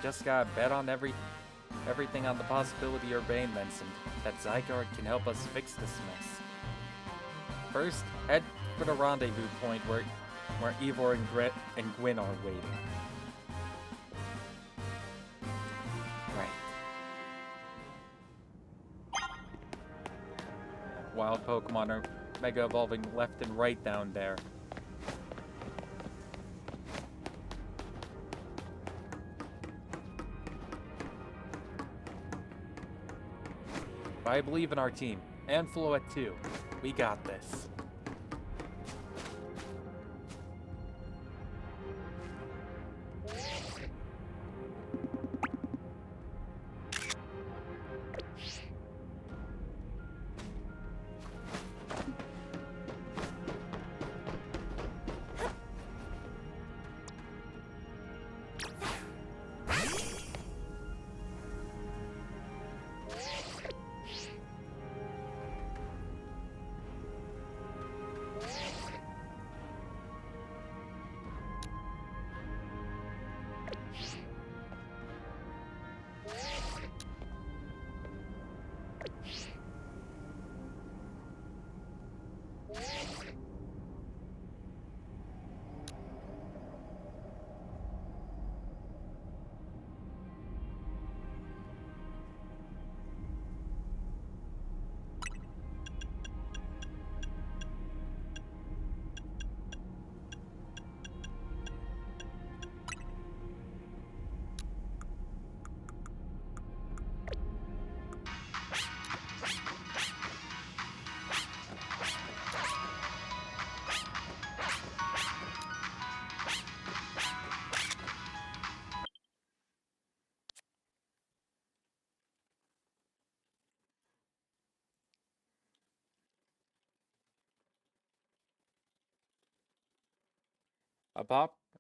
just gotta bet on everything on the possibility Urbane mentioned, that Zygarde can help us fix this mess. First, head for the rendezvous point where Ivor and Gwyn are waiting. Wild Pokemon are Mega Evolving left and right down there. I believe in our team, and Floette too. We got this.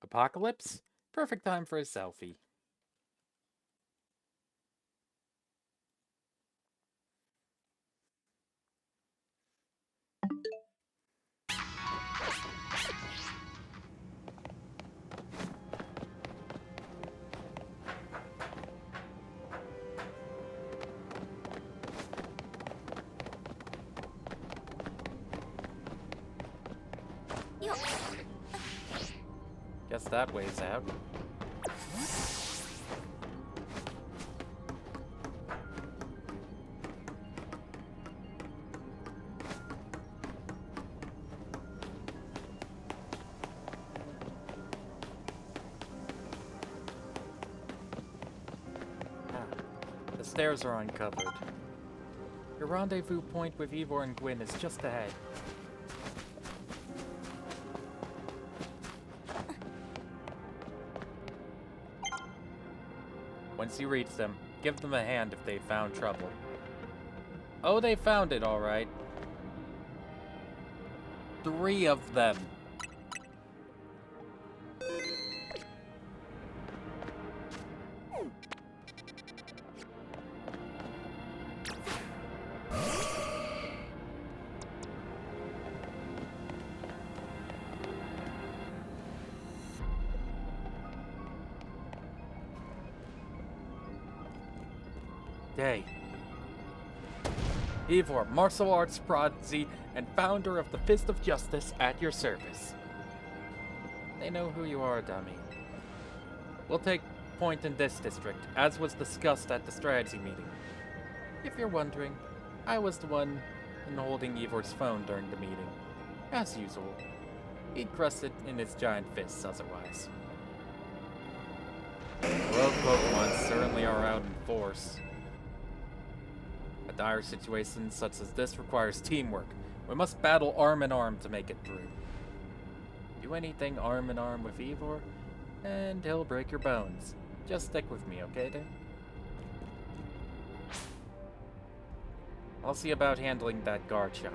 Apocalypse? Perfect time for a selfie. Guess that weighs out. The stairs are uncovered. Your rendezvous point with Ivor and Gwyn is just ahead. Once you reach them, give them a hand if they found trouble. Oh, they found it, all right. 3 of them. Day. Ivor, martial arts prodigy and founder of the Fist of Justice, at your service. They know who you are, dummy. We'll take point in this district, as was discussed at the strategy meeting. If you're wondering, I was the one holding Ivor's phone during the meeting. As usual. He'd crushed it in his giant fists otherwise. Rogue Pokemon certainly are out in force. A dire situation such as this requires teamwork. We must battle arm in arm to make it through. Do anything arm in arm with Ivor, and he'll break your bones. Just stick with me, okay, then? I'll see about handling that Garchomp.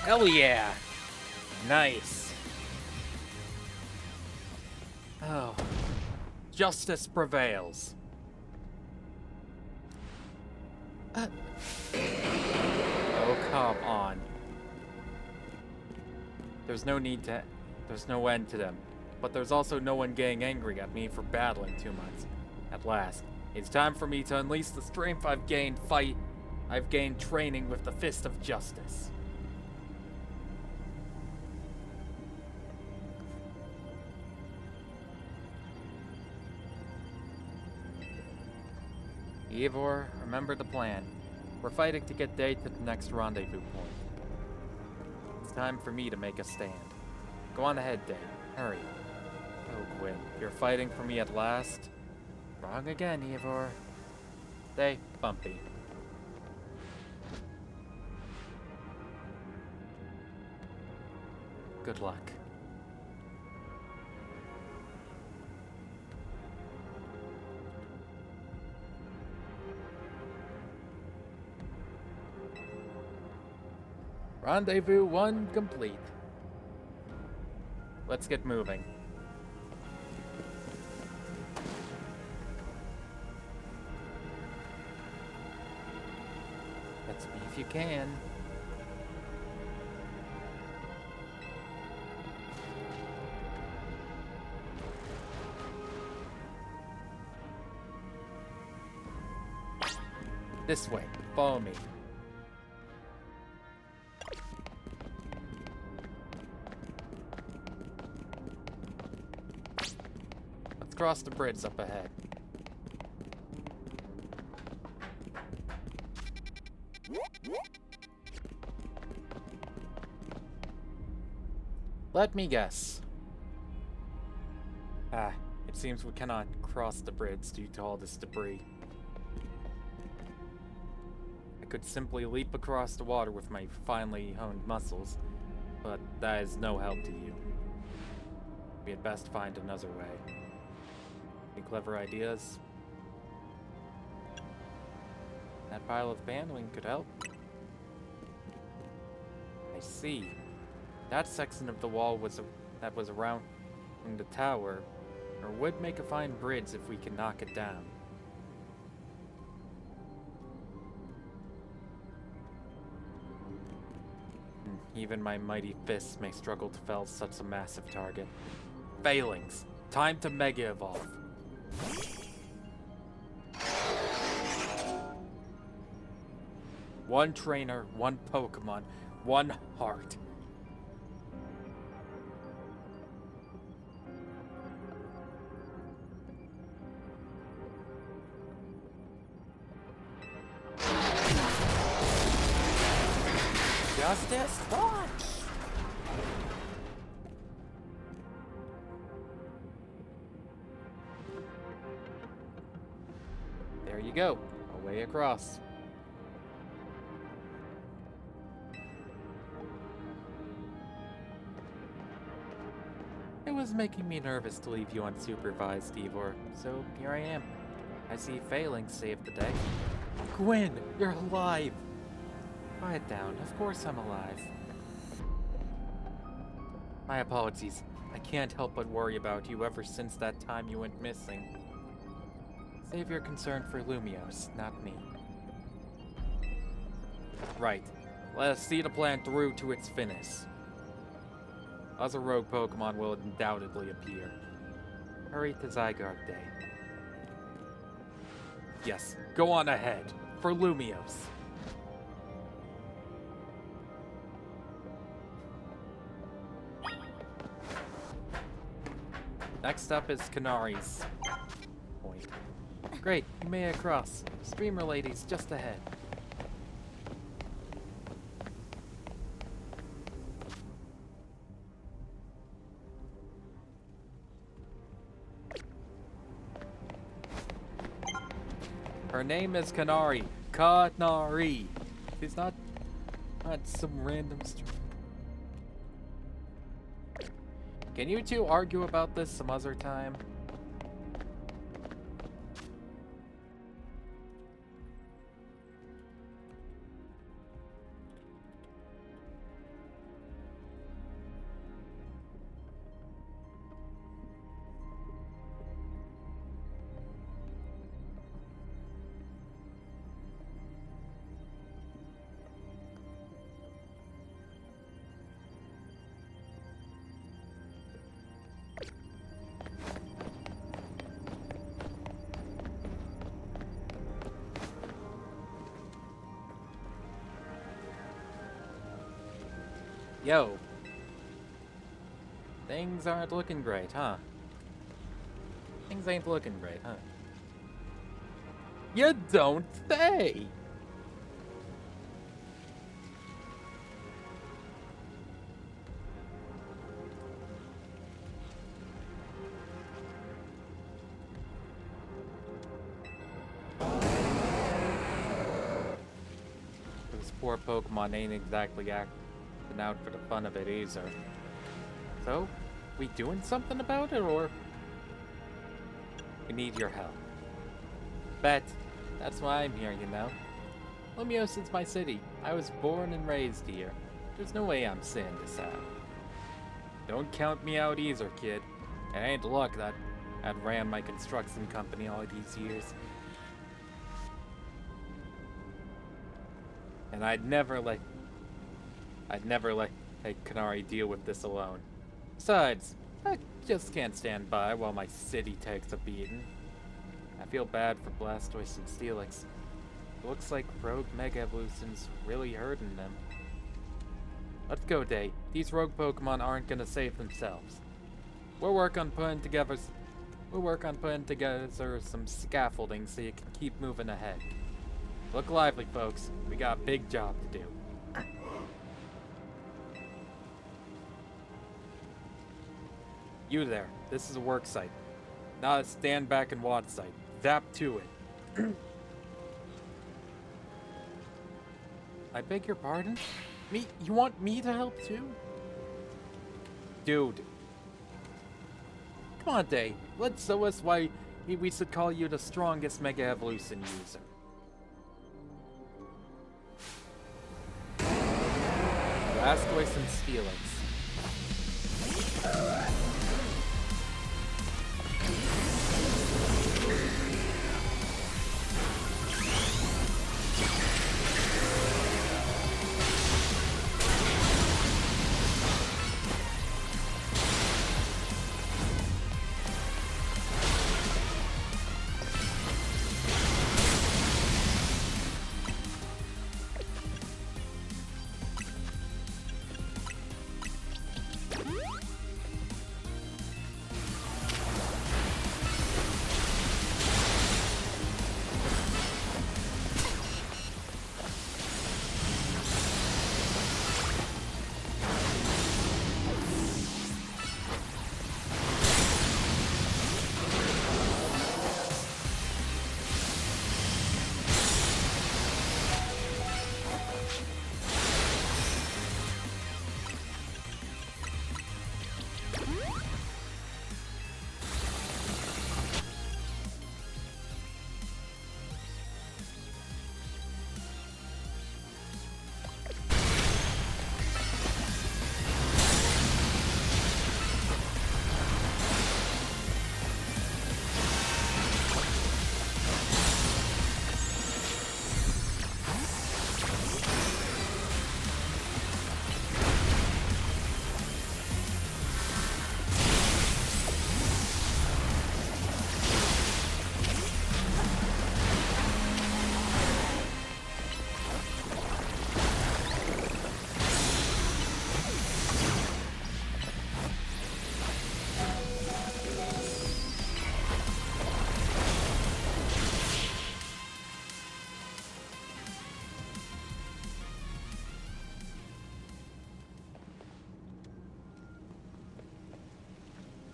Hell yeah! Nice. Oh. Justice prevails. Oh, come on. There's no end to them. But there's also no one getting angry at me for battling too much. At last, it's time for me to unleash the strength I've gained training with the Fist of Justice. Ivor, remember the plan. We're fighting to get Day to the next rendezvous point. It's time for me to make a stand. Go on ahead, Day. Hurry. Oh, Gwyn, you're fighting for me at last? Wrong again, Ivor. Day, bumpy. Good luck. Rendezvous 1 complete. Let's get moving. Let's be if you can. This way. Follow me. Cross the bridge up ahead. Let me guess. Ah, it seems we cannot cross the bridge due to all this debris. I could simply leap across the water with my finely honed muscles, but that is no help to you. We had best find another way. Any clever ideas? That pile of paneling could help. I see. That section of the wall that was around the tower, or would make a fine bridge if we can knock it down. Even my mighty fists may struggle to fell such a massive target. Failings. Time to Mega Evolve. One trainer, one Pokémon, one heart. Justice, launch! There you go, away across. It was making me nervous to leave you unsupervised, Ivor, so here I am. I see Failing saved the day. Gwyn, you're alive! Quiet down, of course I'm alive. My apologies. I can't help but worry about you ever since that time you went missing. Save your concern for Lumios, not me. Right. Let us see the plan through to its finish. Other rogue Pokemon will undoubtedly appear. Hurry to Zygarde Day. Yes, go on ahead. For Lumios. Next up is Canari's point. Great, you may cross. Streamer ladies just ahead. Her name is Canary. Canary. She's not some random streamer. Can you two argue about this some other time? Yo. Things aren't looking great, huh? Things ain't looking great, huh? You don't say! Those poor Pokemon ain't exactly acting out for the fun of it either. So, we doing something about it, or we need your help? Bet that's why I'm here, you know. Lumios is my city. I was born and raised here. There's no way I'm saying this out. Don't count me out either, kid. It ain't luck that I ran my construction company all these years. And I'd never let Canary deal with this alone. Besides, I just can't stand by while my city takes a beating. I feel bad for Blastoise and Steelix. It looks like Rogue Mega Evolution's really hurting them. Let's go, Day. These rogue Pokemon aren't gonna save themselves. We'll work on putting together some scaffolding so you can keep moving ahead. Look lively, folks. We got a big job to do. You there. This is a work site. Not a stand back and watch site. Zap to it. I beg your pardon? You want me to help too? Dude. Come on, Day. Let's show us why we should call you the strongest Mega Evolution user. Blastoise and Steelix.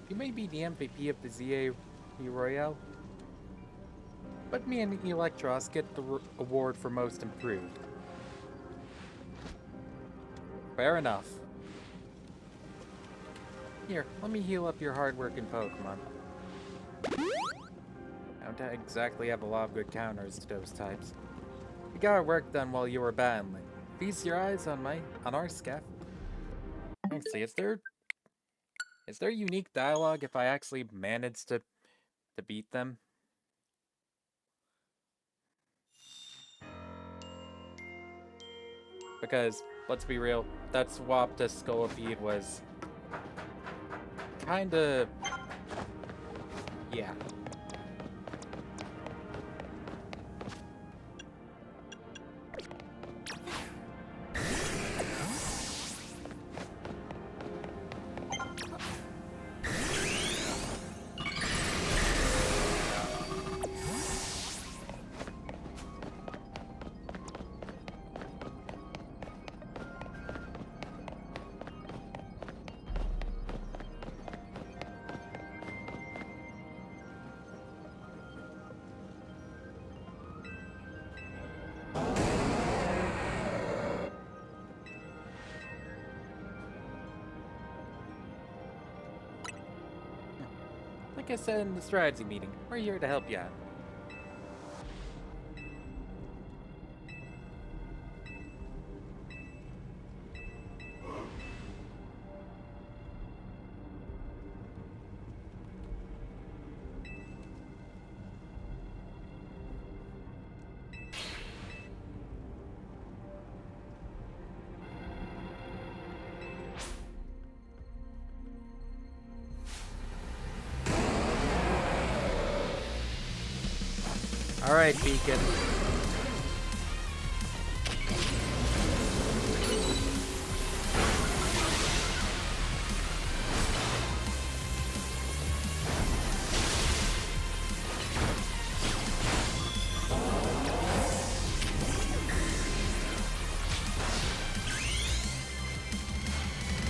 You may be the MVP of the ZA Royale, but me and Electros get the award for most improved. Fair enough. Here, let me heal up your hard-working Pokemon. I don't exactly have a lot of good counters to those types. You got our work done while you were battling. Feast your eyes on our scaff. Actually, is there unique dialogue if I actually manage to beat them? Because, let's be real, that swap to Scolipede was kinda... yeah. Like I said in the strategy meeting, we're here to help you out. Alright, Beacon.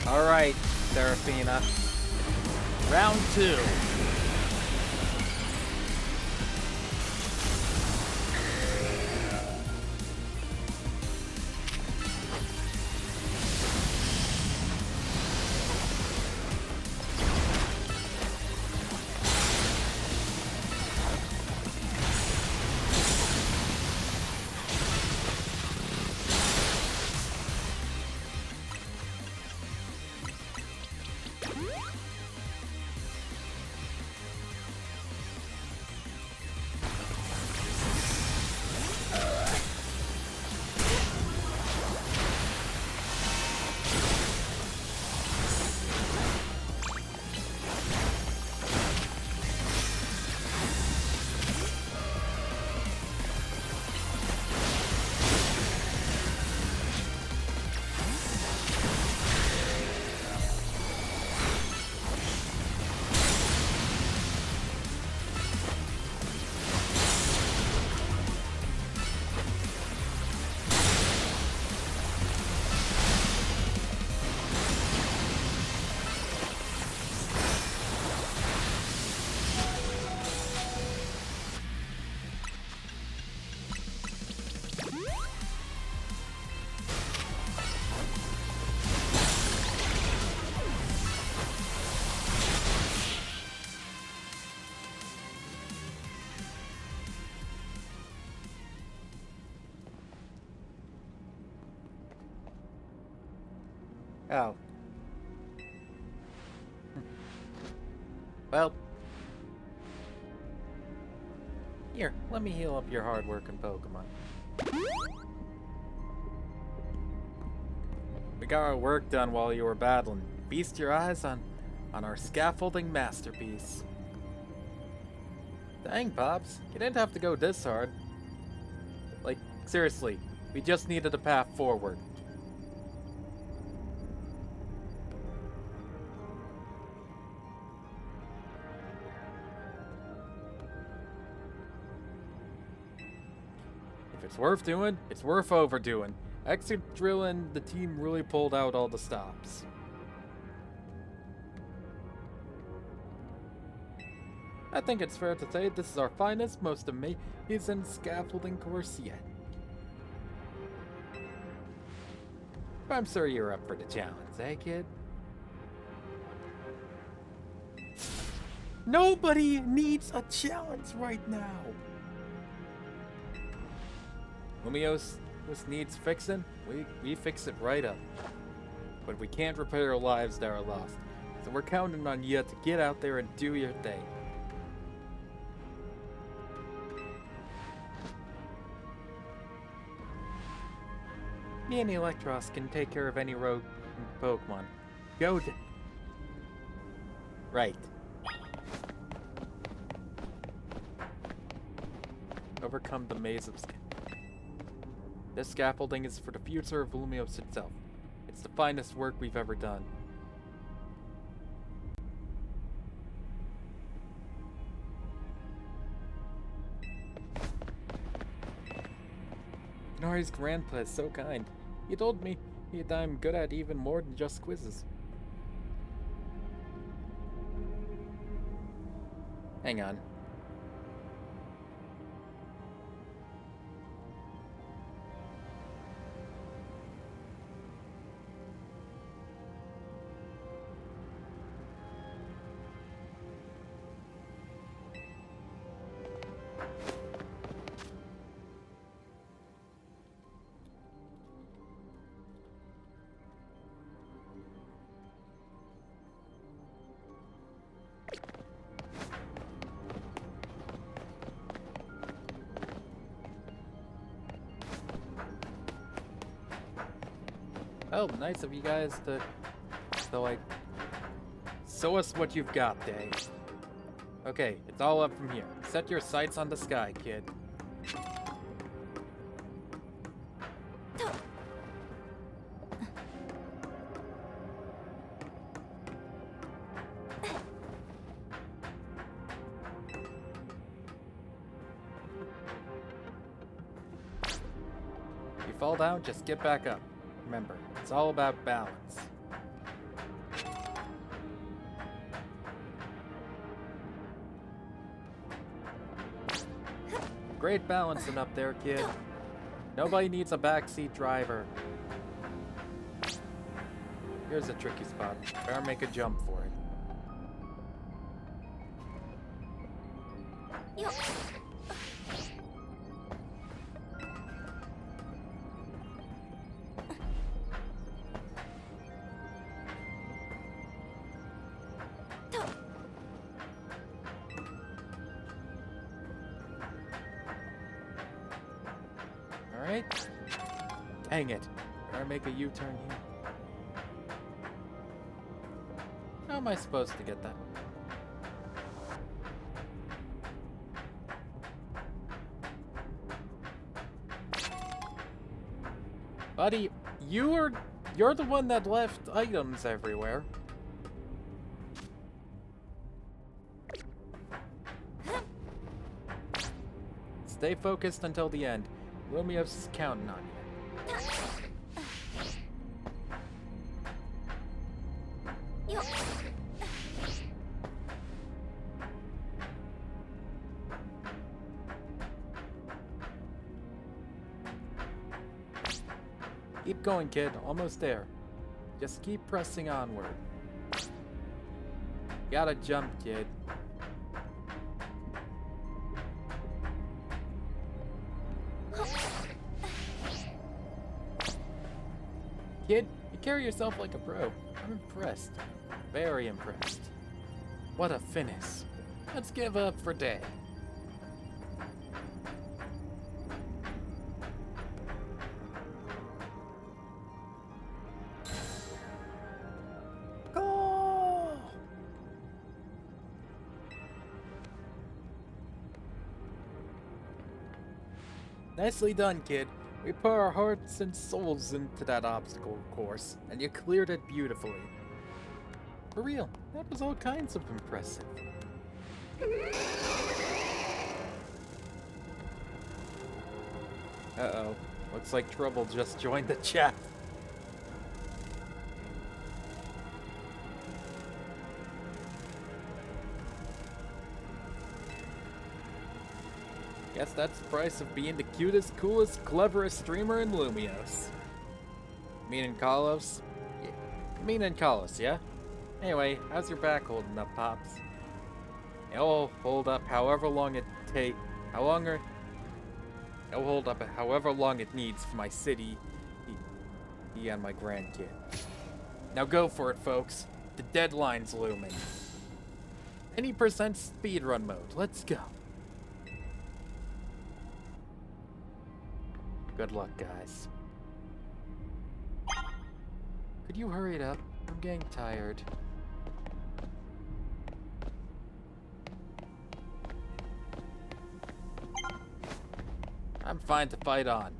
Alright, Seraphina. Round 2. Oh. Well. Here, let me heal up your hard-working Pokemon. We got our work done while you were battling. Feast your eyes on our scaffolding masterpiece. Dang, Pops. You didn't have to go this hard. Like, seriously, we just needed a path forward. If it's worth doing, it's worth overdoing. Exit drilling, the team really pulled out all the stops. I think it's fair to say this is our finest, most amazing scaffolding course yet. But I'm sure you're up for the challenge, eh, kid? Nobody needs a challenge right now! Lumios needs fixing, we fix it right up. But we can't repair lives that are lost. So we're counting on you to get out there and do your thing. Me and Electros can take care of any rogue Pokemon. Go to... Right. Overcome the maze of... This scaffolding is for the future of Lumios itself. It's the finest work we've ever done. Nari's grandpa is so kind. He told me that I'm good at even more than just quizzes. Hang on. Oh, nice of you guys to like, show us what you've got, Dave. Okay, it's all up from here. Set your sights on the sky, kid. If you fall down, just get back up. Remember, it's all about balance. Great balancing up there, kid. Nobody needs a backseat driver. Here's a tricky spot. Better make a jump for it. Alright. Dang it. Better make a U-turn here. How am I supposed to get that? Buddy, you're the one that left items everywhere. Stay focused until the end. Romeo's counting on you. Keep going, kid. Almost there. Just keep pressing onward. Gotta jump, kid. Kid, you carry yourself like a pro. I'm impressed. Very impressed. What a finish. Let's give up for day. Goal! Nicely done, kid. We put our hearts and souls into that obstacle course, and you cleared it beautifully. For real, that was all kinds of impressive. Uh-oh. Looks like trouble just joined the chat. Guess that's the price of being the cutest, coolest, cleverest streamer in Lumios. Meaning Carlos? Yeah. Meaning Carlos, yeah? Anyway, how's your back holding up, Pops? It'll hold up however long it take. It'll hold up however long it needs for my city and my grandkid. Now go for it, folks. The deadline's looming. Any % speedrun mode. Let's go. Good luck, guys. Could you hurry it up? I'm getting tired. I'm fine to fight on.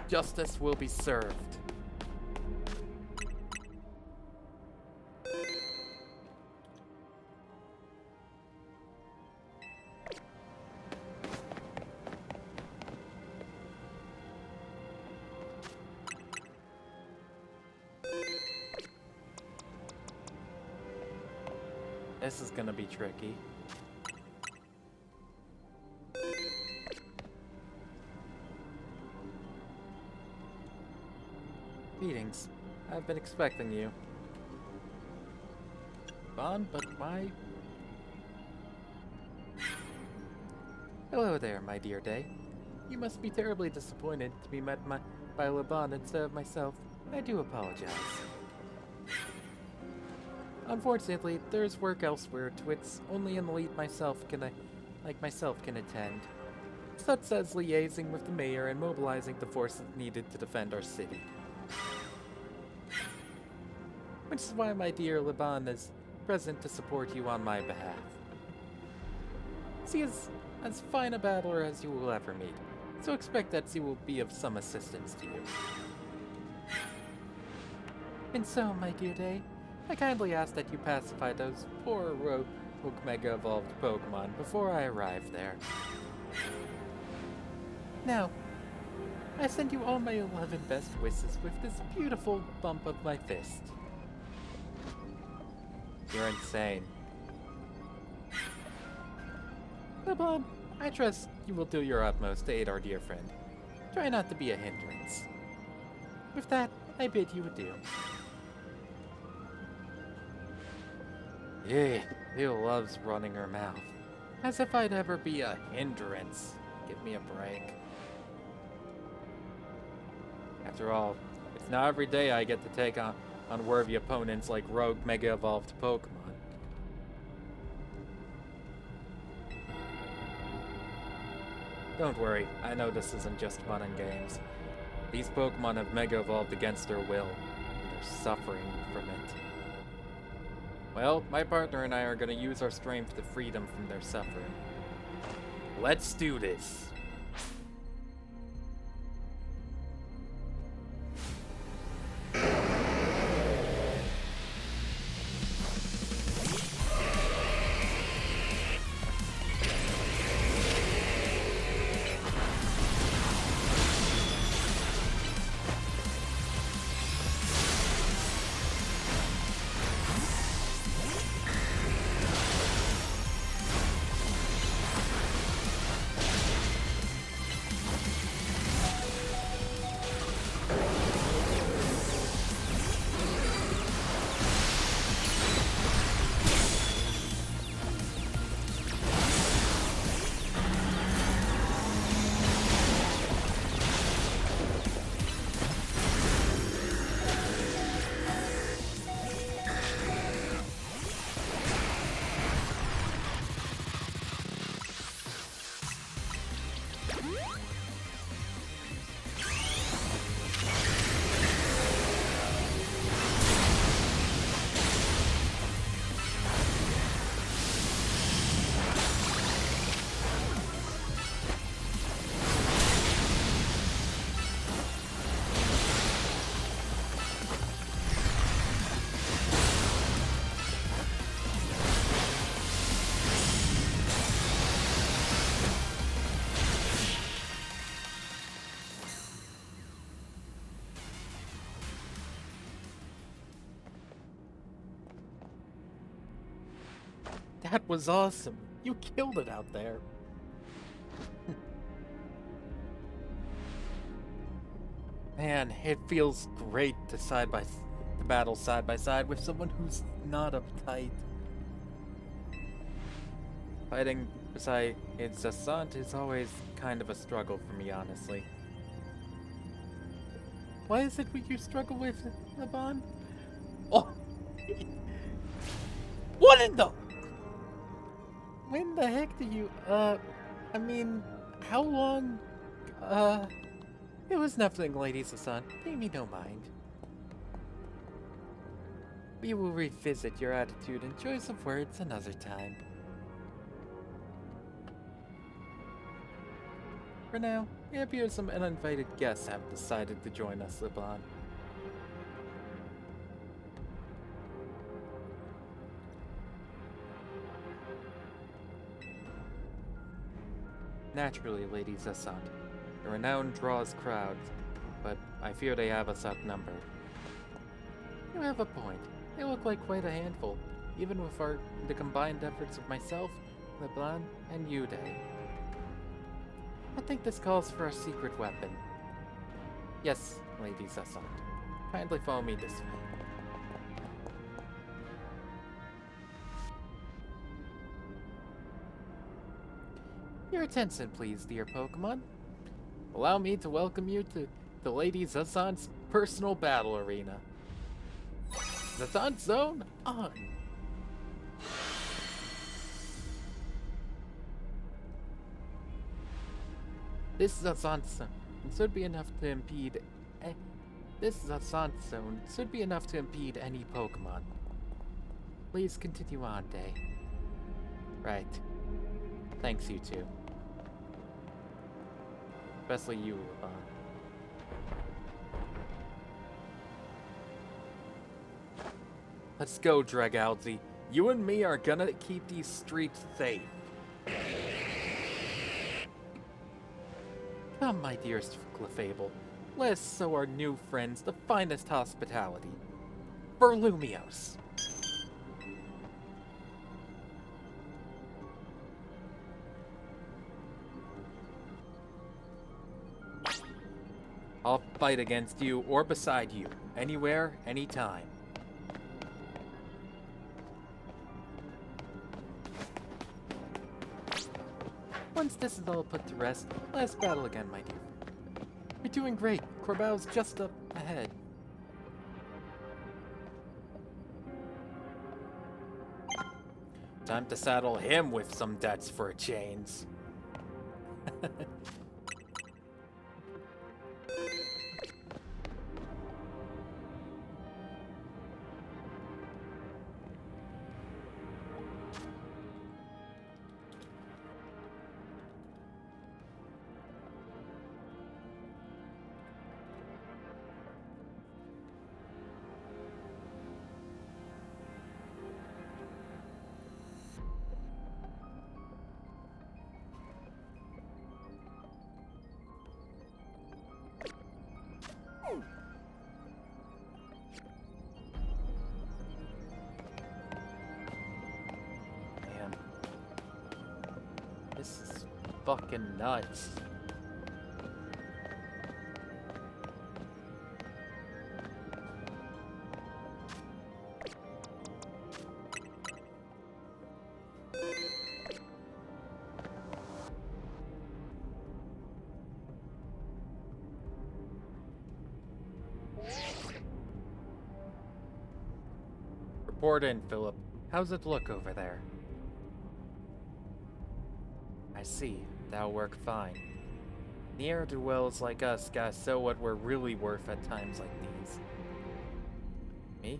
Justice will be served. This is gonna be tricky. Meetings. I've been expecting you. Fun, but why? Hello there, my dear Day. You must be terribly disappointed to be met by Laban instead of myself. I do apologize. Unfortunately, there's work elsewhere to which only an elite like myself can attend. Such as liaising with the mayor and mobilizing the forces needed to defend our city. Which is why my dear Laban is present to support you on my behalf. She is as fine a battler as you will ever meet, so expect that she will be of some assistance to you. And so, my dear Day, I kindly ask that you pacify those poor rogue Mega Evolved Pokemon before I arrive there. Now, I send you all my 11 best wishes with this beautiful bump of my fist. You're insane. Laban, I trust you will do your utmost to aid our dear friend. Try not to be a hindrance. With that, I bid you adieu. Yeah, he loves running her mouth. As if I'd ever be a hindrance. Give me a break. After all, it's not every day I get to take on unworthy opponents like rogue Mega Evolved Pokemon. Don't worry, I know this isn't just fun and games. These Pokemon have Mega Evolved against their will, and they're suffering from it. Well, my partner and I are gonna use our strength to free them from their suffering. Let's do this! That was awesome. You killed it out there. Man, it feels great to battle side by side with someone who's not uptight. Fighting beside Zassant is always kind of a struggle for me, honestly. Why is it you struggle with, Laban? Oh! What in the... When the heck do you, I mean, how long, it was nothing, Lady Zassant. Pay me no mind. We will revisit your attitude and choice of words another time. For now, it appears some uninvited guests have decided to join us, Laban. Naturally, Lady Zassant. The renown draws crowds, but I fear they have us outnumbered. You have a point. They look like quite a handful, even with the combined efforts of myself, LeBlanc, and Uday. I think this calls for a secret weapon. Yes, Lady Zassant. Kindly follow me this way. Your attention, please, dear Pokemon. Allow me to welcome you to the Lady Zassant's personal battle arena. Zassant Zone on! This Zassant Zone should be enough to impede... This Zassant Zone should be enough to impede any Pokemon. Please continue on, Day. Right. Thanks, you two. Especially you, Let's go, Dragalzi. You and me are gonna keep these streets safe. Come, my dearest Clefable. Let us show our new friends the finest hospitality. For Lumios. I'll fight against you or beside you, anywhere, anytime. Once this is all put to rest, last battle again, my dear. You're doing great. Corbal's just up ahead. Time to saddle him with some debts for chains. Man. This is fucking nuts. Report in, Philip. How's it look over there? I see. That'll work fine. Ne'er-do-wells like us gotta show what we're really worth at times like these. Me?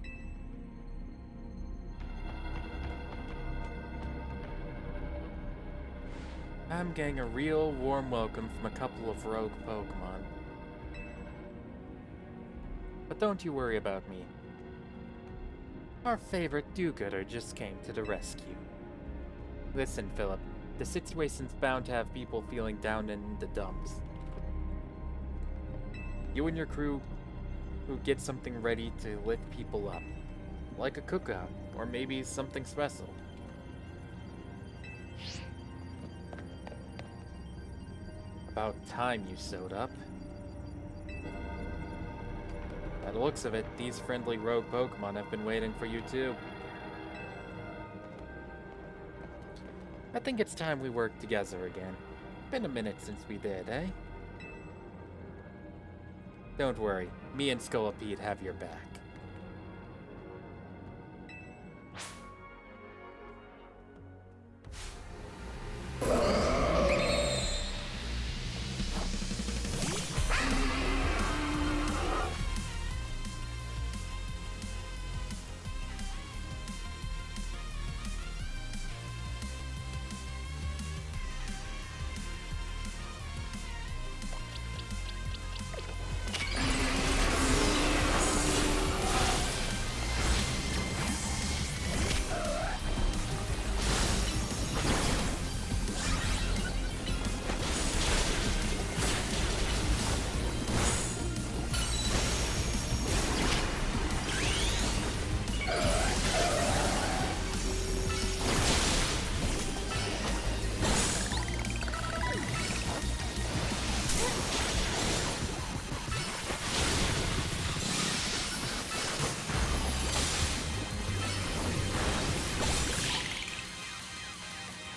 I'm getting a real warm welcome from a couple of rogue Pokémon. But don't you worry about me. Our favorite do-gooder just came to the rescue. Listen, Philip, the situation's bound to have people feeling down in the dumps. You and your crew who get something ready to lift people up, like a cookout, or maybe something special. About time you showed up. By the looks of it, these friendly rogue Pokémon have been waiting for you too. I think it's time we work together again. Been a minute since we did, eh? Don't worry, me and Scolipede have your back.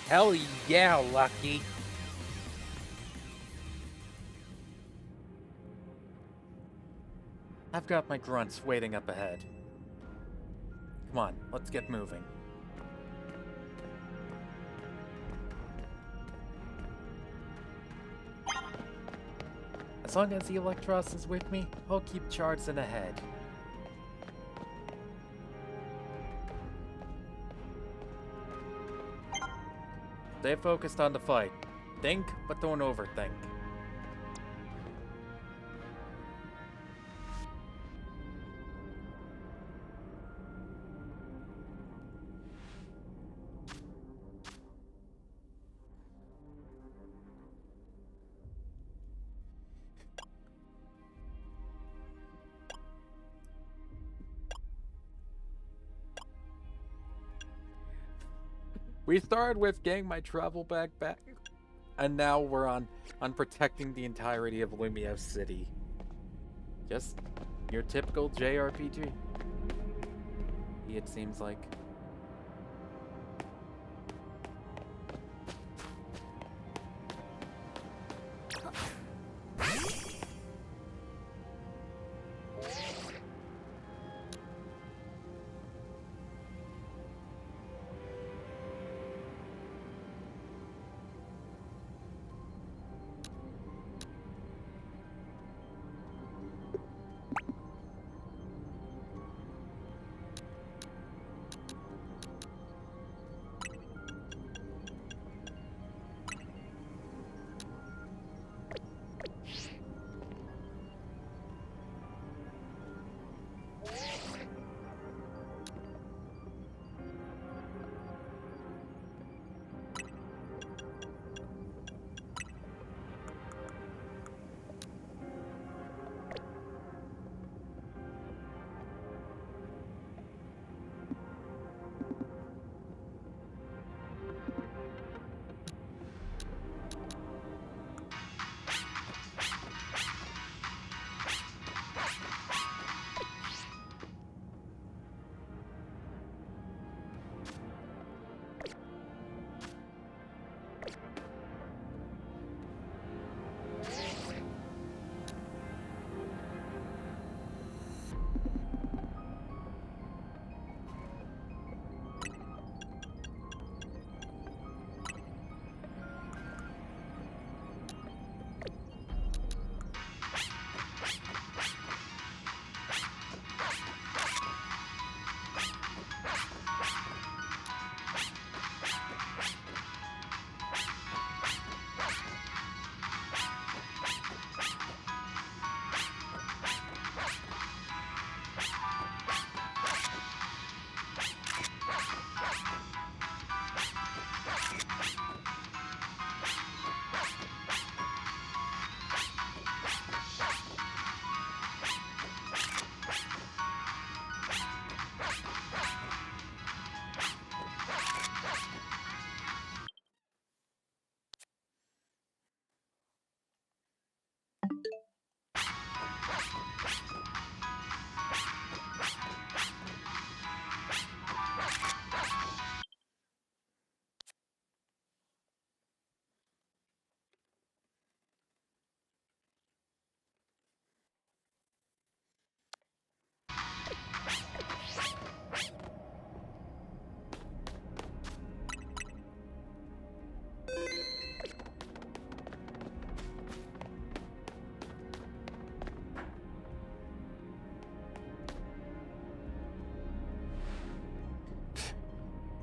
Hell yeah, Lucky. I've got my grunts waiting up ahead. Come on, let's get moving. As long as the Electros is with me, I'll keep charging ahead. Stay focused on the fight. Think, but don't overthink. We started with getting my travel bag back, and now we're on protecting the entirety of Lumia City. Just your typical JRPG. It seems like.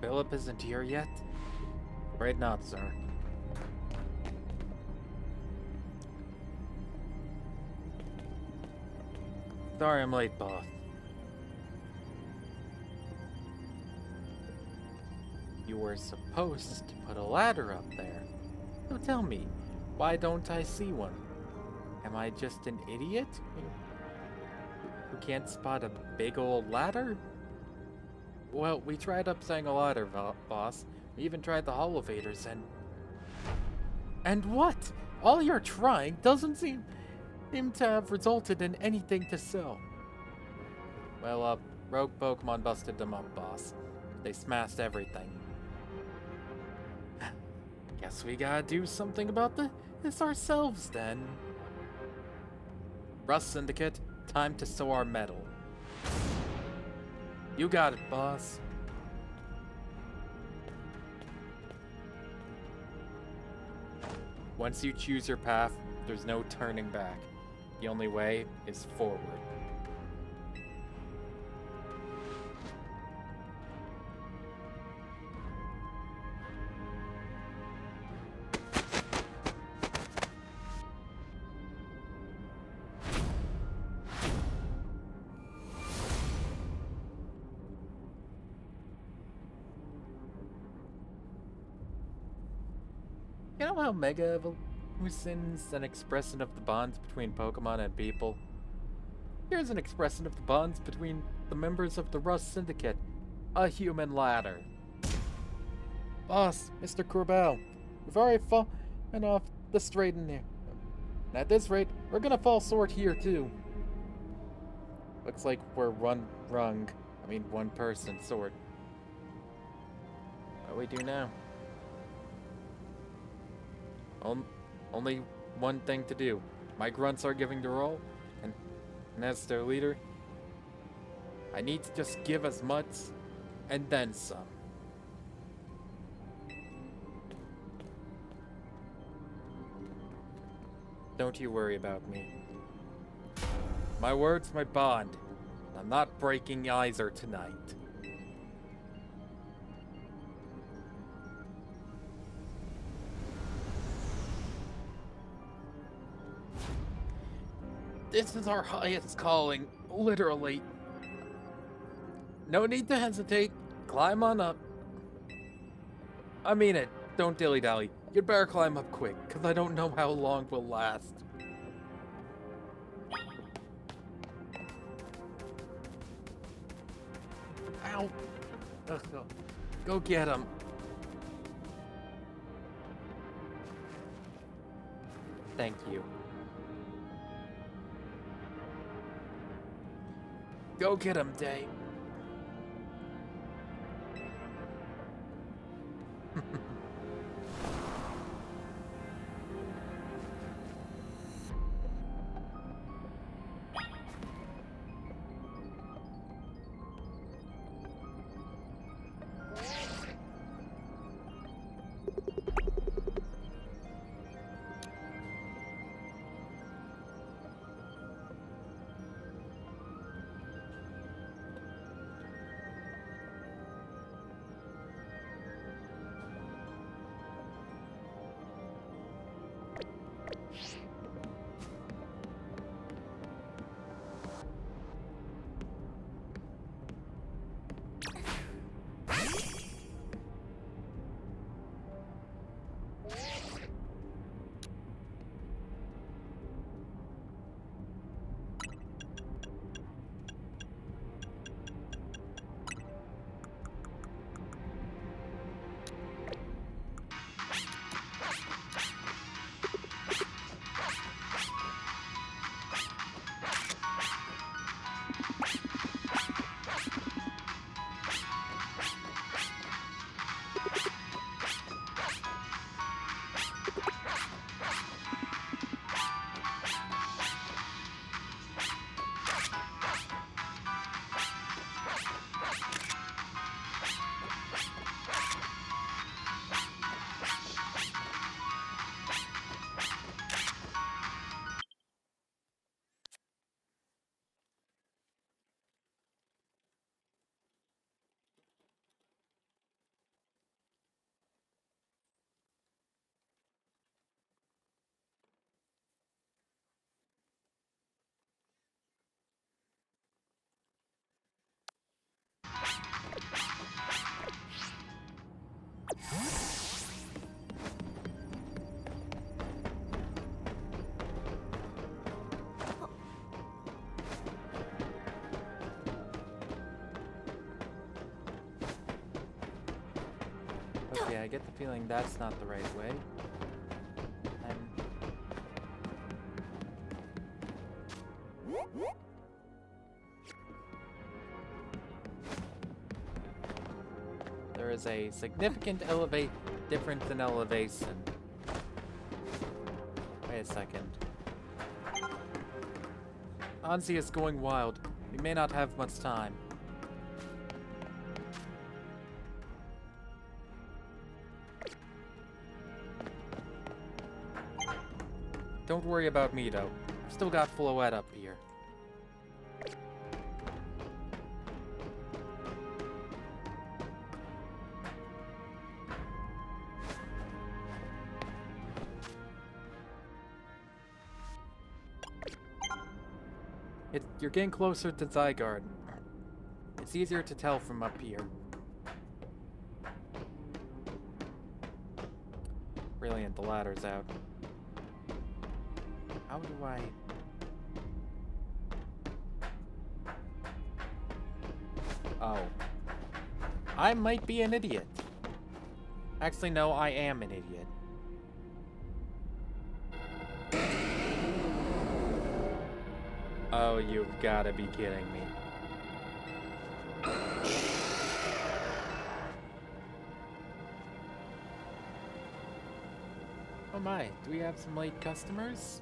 Philip isn't here yet? Afraid not, sir. Sorry I'm late, boss. You were supposed to put a ladder up there. So tell me, why don't I see one? Am I just an idiot who can't spot a big old ladder? Well, we tried upsetting a ladder, boss. We even tried the elevators and... And what? All your trying doesn't seem to have resulted in anything to sell. Well, rogue Pokemon busted them up, boss. They smashed everything. Guess we gotta do something about this ourselves, then. Rust Syndicate, time to sow our metal. You got it, boss. Once you choose your path, there's no turning back. The only way is forward. You know how Mega Evolution's an expression of the bonds between Pokemon and people? Here's an expression of the bonds between the members of the Rust Syndicate, a human ladder. Boss, Mr. Corbell, we've already fallen off the straight in there. And at this rate, we're gonna fall short here too. Looks like we're one person short. What do we do now? Only one thing to do. My grunts are giving the roll, and as their leader, I need to just give as much and then some. Don't you worry about me. My word's my bond. I'm not breaking either tonight. This is our highest calling, literally. No need to hesitate. Climb on up. I mean it. Don't dilly-dally. You'd better climb up quick, because I don't know how long we'll last. Ow. Ugh, go get him. Thank you. Go get him, Day. Okay, I get the feeling that's not the right way. There is a significant difference in elevation. Wait a second. Anzi is going wild. We may not have much time. Don't worry about me, though. I've still got Floette up here. You're getting closer to Zygarde. It's easier to tell from up here. Brilliant, the ladder's out. How do I... Oh. I might be an idiot. Actually, no, I am an idiot. Oh, you've gotta be kidding me. Oh my, do we have some late customers?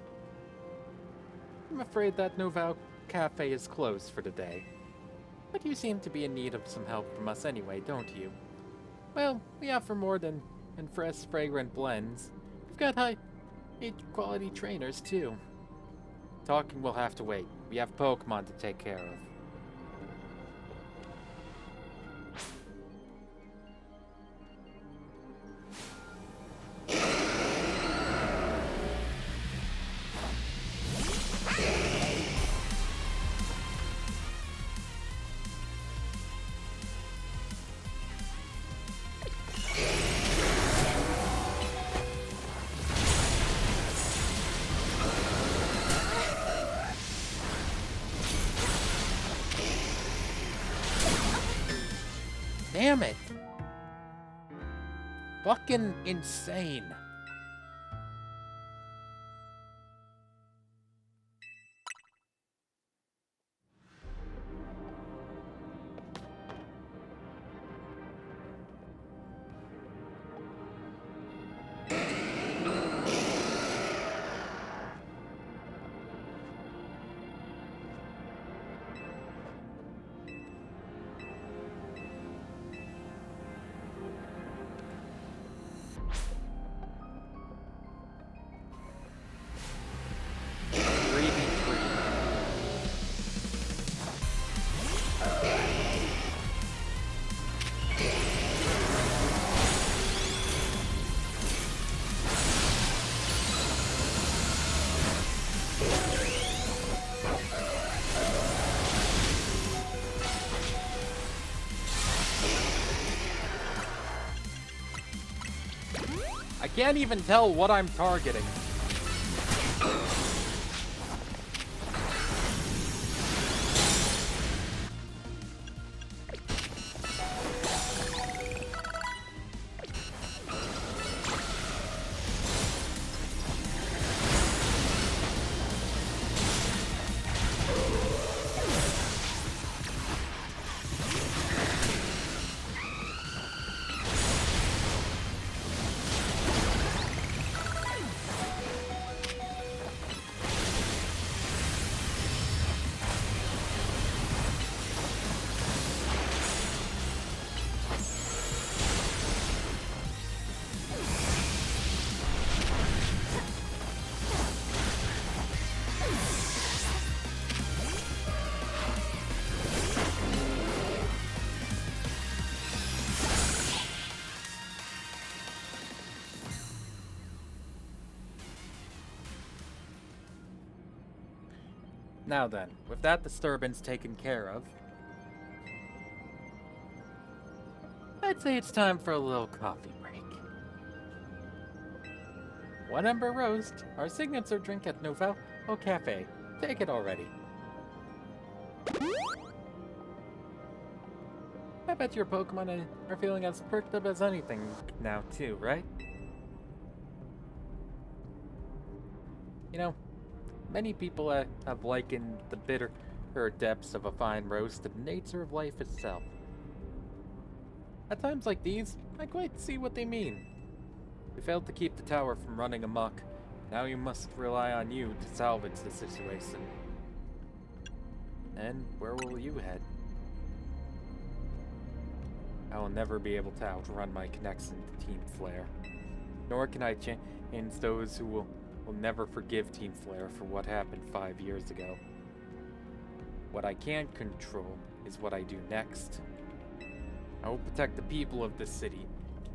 I'm afraid that Noval Cafe is closed for the day. But you seem to be in need of some help from us anyway, don't you? Well, we offer more than fresh, fragrant blends. We've got high quality trainers too. Talking will have to wait. We have Pokemon to take care of. Damn it! Fucking insane. I can't even tell what I'm targeting. Now then, with that disturbance taken care of, I'd say it's time for a little coffee break. One Ember Roast, our signature drink at Novel Cafe. Take it already. I bet your Pokemon are feeling as perked up as anything now too, right? You know, many people have likened the bitter depths of a fine roast to the nature of life itself. At times like these, I quite see what they mean. We failed to keep the tower from running amok. Now you must rely on you to salvage the situation. And where will you head? I will never be able to outrun my connection to Team Flare. Nor can I change those who will never forgive Team Flare for what happened 5 years ago. What I can control is what I do next. I will protect the people of this city,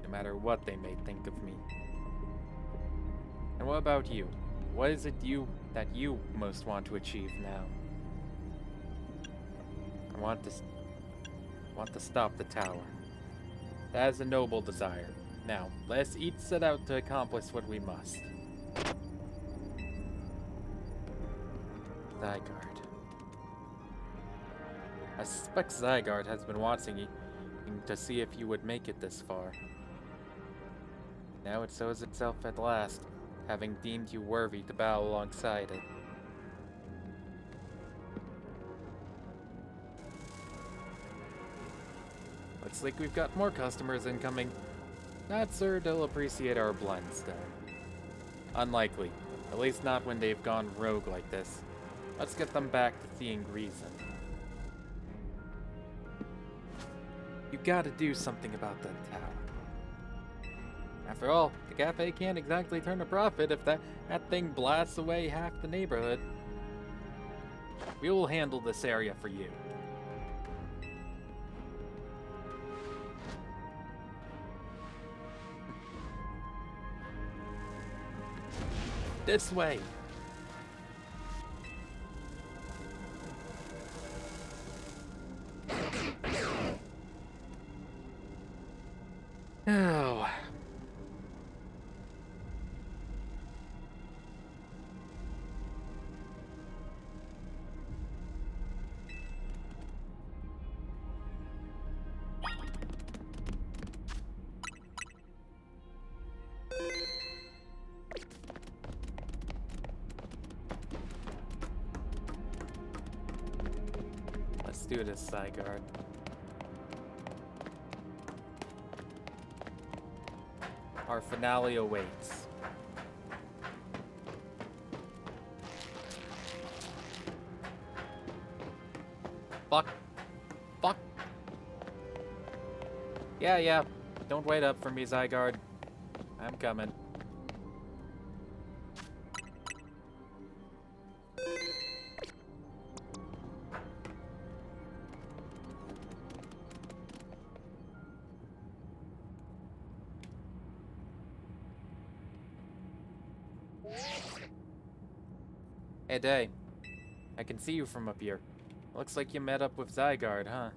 no matter what they may think of me. And what about you? What is it that you most want to achieve now? I want to stop the tower. That is a noble desire. Now, let's each set out to accomplish what we must. Zygarde. I suspect Zygarde has been watching you to see if you would make it this far. Now it shows itself at last, having deemed you worthy to battle alongside it. Looks like we've got more customers incoming. Not sure they'll appreciate our blends, though. Unlikely. At least not when they've gone rogue like this. Let's get them back to seeing reason. You gotta do something about that tower. After all, the cafe can't exactly turn a profit if that thing blasts away half the neighborhood. We will handle this area for you. This way. Oh. Let's do this, Zygarde. Our finale awaits. Fuck. Fuck. Yeah. Don't wait up for me, Zygarde. I'm coming. Hey, Day. I can see you from up here. Looks like you met up with Zygarde, huh?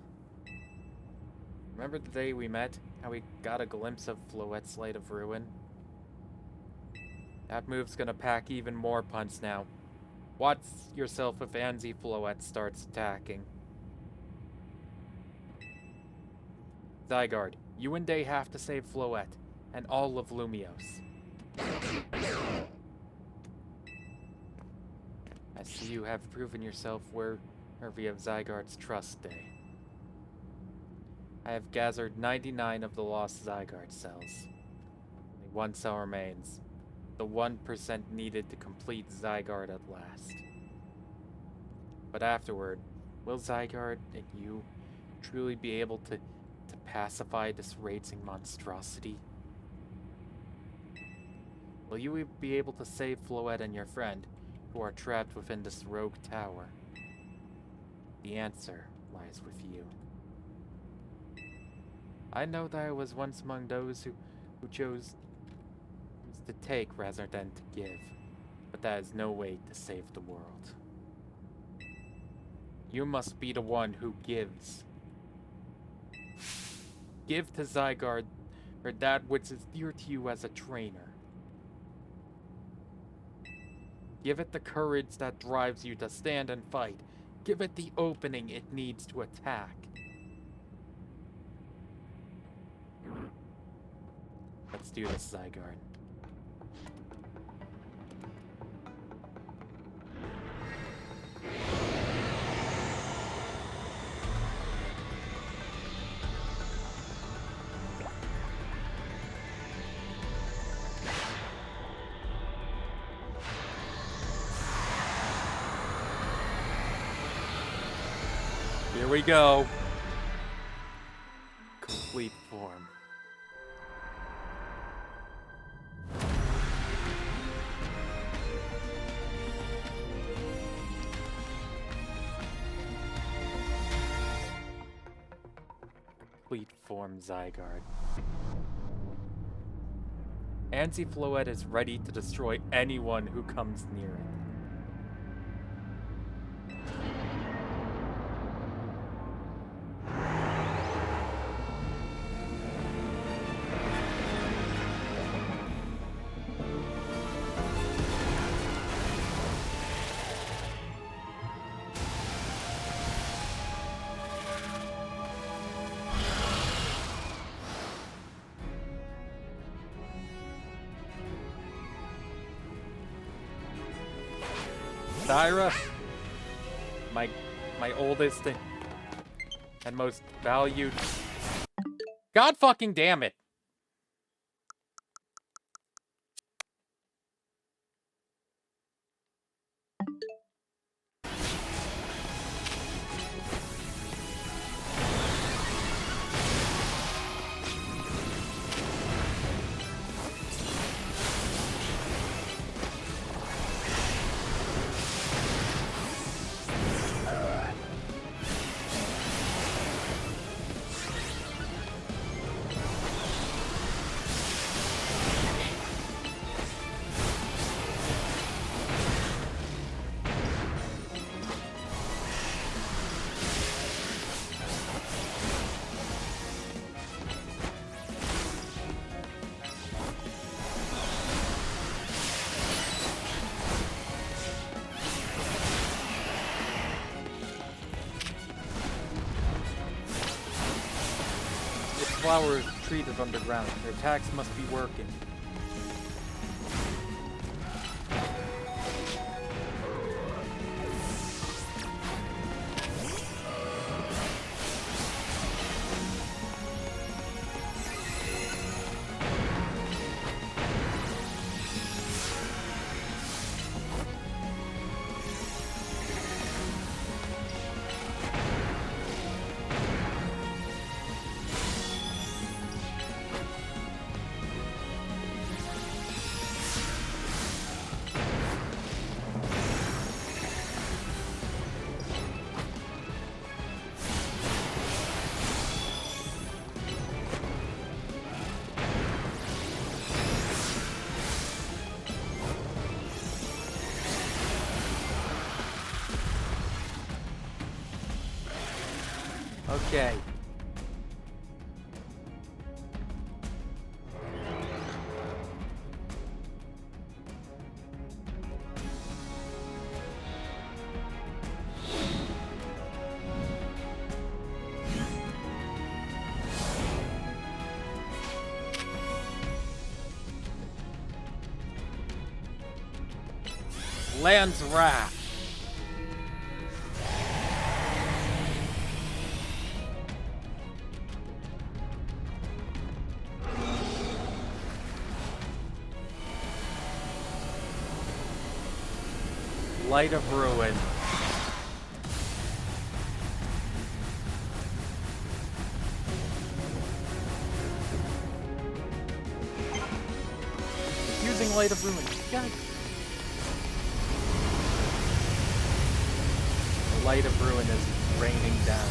Remember the day we met? How we got a glimpse of Floette's Light of Ruin? That move's gonna pack even more punch now. Watch yourself if Anzi Floette starts attacking. Zygarde, you and Day have to save Floette, and all of Lumios. I see you have proven yourself worthy of Zygarde's trust, Day. I have gathered 99 of the lost Zygarde cells. Only one cell remains. The 1% needed to complete Zygarde at last. But afterward, will Zygarde and you truly be able to pacify this raging monstrosity? Will you be able to save Floette and your friend, who are trapped within this rogue tower? The answer lies with you. I know that I was once among those who chose to take rather than to give, but that is no way to save the world. You must be the one who gives. Give to Zygarde, or that which is dear to you as a trainer. Give it the courage that drives you to stand and fight. Give it the opening it needs to attack. Let's do this, Zygarde. Here we go. Complete form. Complete form, Zygarde. Anzi Floette is ready to destroy anyone who comes near it. Syra, my oldest and most valued God fucking damn it. Flower is treated underground. Their attacks must be working. Okay. Land's Wrath. Light of Ruin. Using Light of Ruin. God. The Light of Ruin is raining down.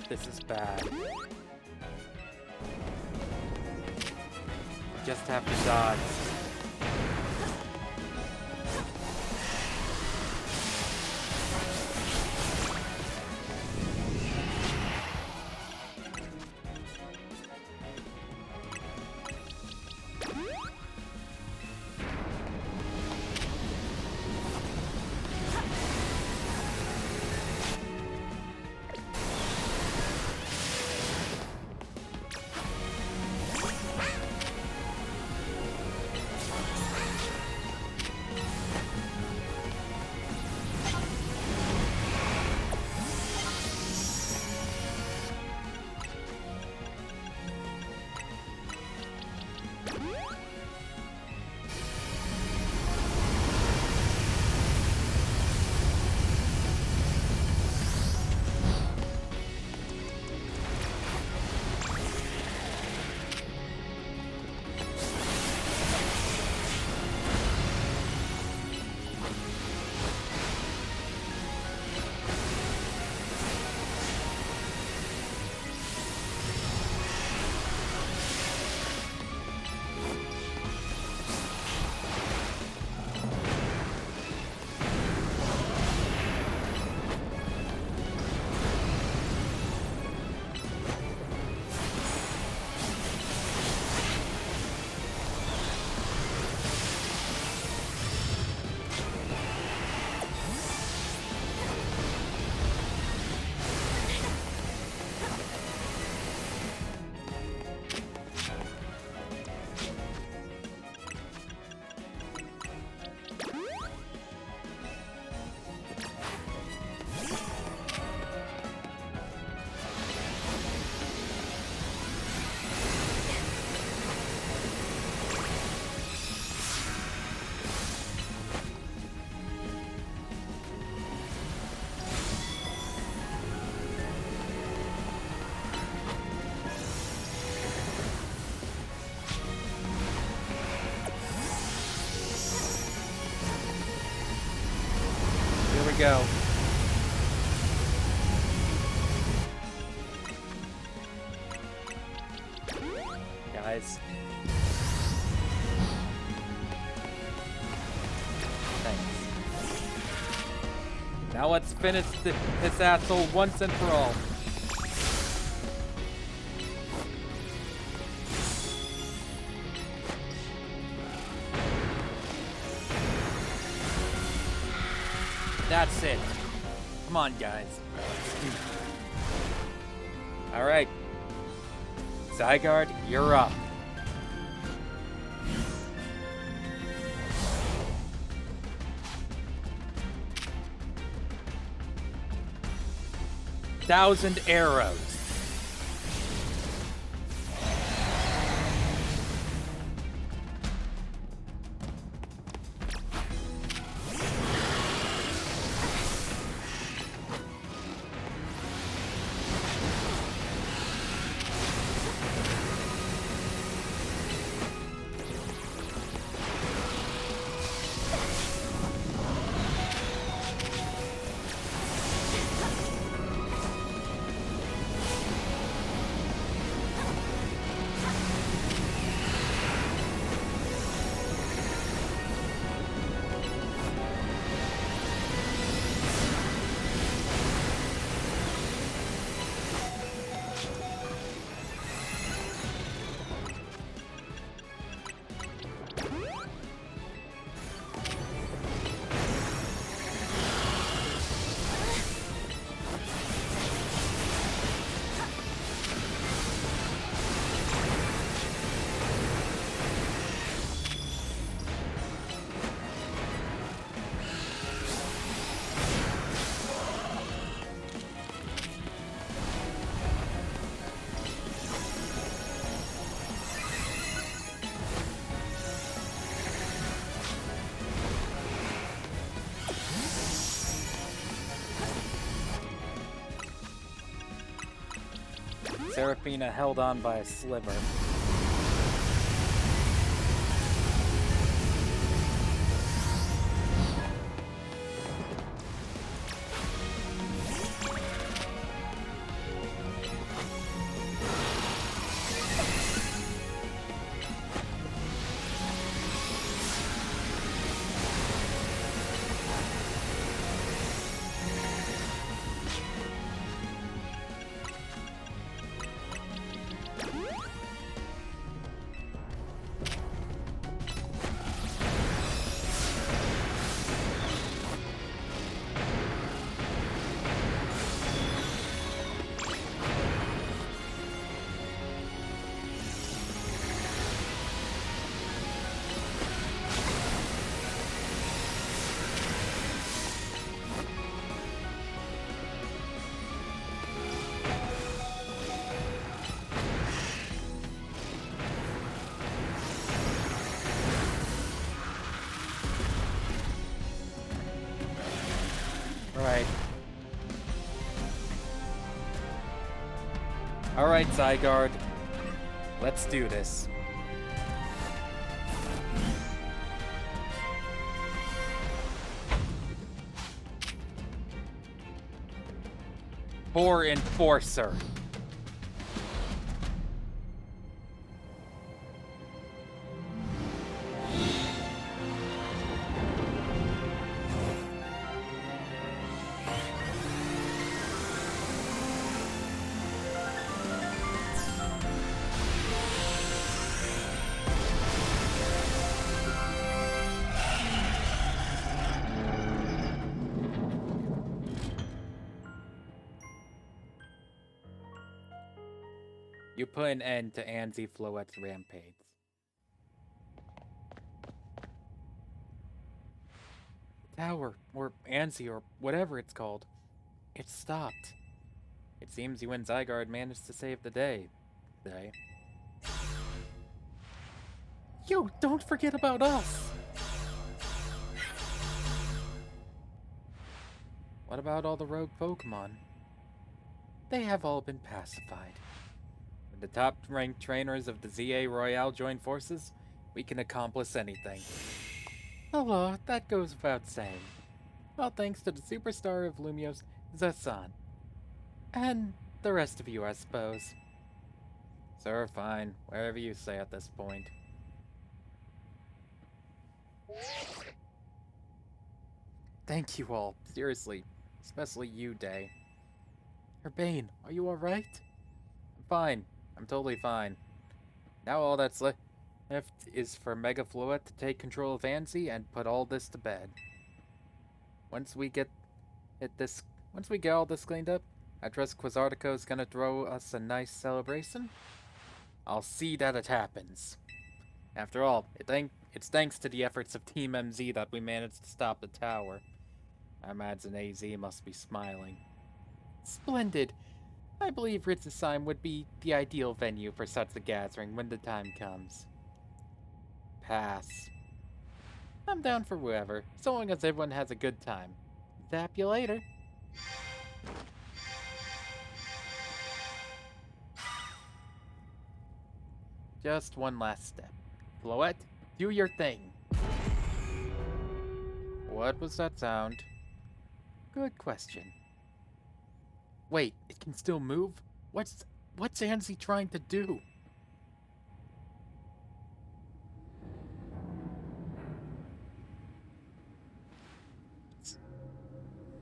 This is bad. Just have to dodge. go. Guys. Thanks. Now let's finish this asshole once and for all. That's it. Come on, guys. Alright. Zygarde, you're up. Thousand arrows. Seraphina held on by a sliver. Right. Alright, Zygarde. Let's do this. For Enforcer. You put an end to Anzi Floette's rampage. Tower, or Anzi, or whatever it's called. It stopped. It seems you and Zygarde managed to save the day. Yo, don't forget about us! What about all the rogue Pokémon? They have all been pacified. When the top-ranked trainers of the ZA Royale join forces, we can accomplish anything. Oh, that goes without saying. All thanks to the superstar of Lumios, Zasan. And the rest of you, I suppose. Sir, fine. Wherever you say at this point. Thank you all, seriously. Especially you, Day. Urbane, are you alright? I'm fine. I'm totally fine. Now all that's left is for Mega Fluid to take control of Anzi and put all this to bed. Once we get all this cleaned up, I trust Quasartico's gonna throw us a nice celebration. I'll see that it happens. After all, it's thanks to the efforts of Team MZ that we managed to stop the tower. I imagine AZ must be smiling. Splendid. I believe Ritzesheim would be the ideal venue for such a gathering when the time comes. Pass. I'm down for whoever, so long as everyone has a good time. Zap you later. Just one last step. Floette, do your thing. What was that sound? Good question. Wait, it can still move? What's Anzi trying to do?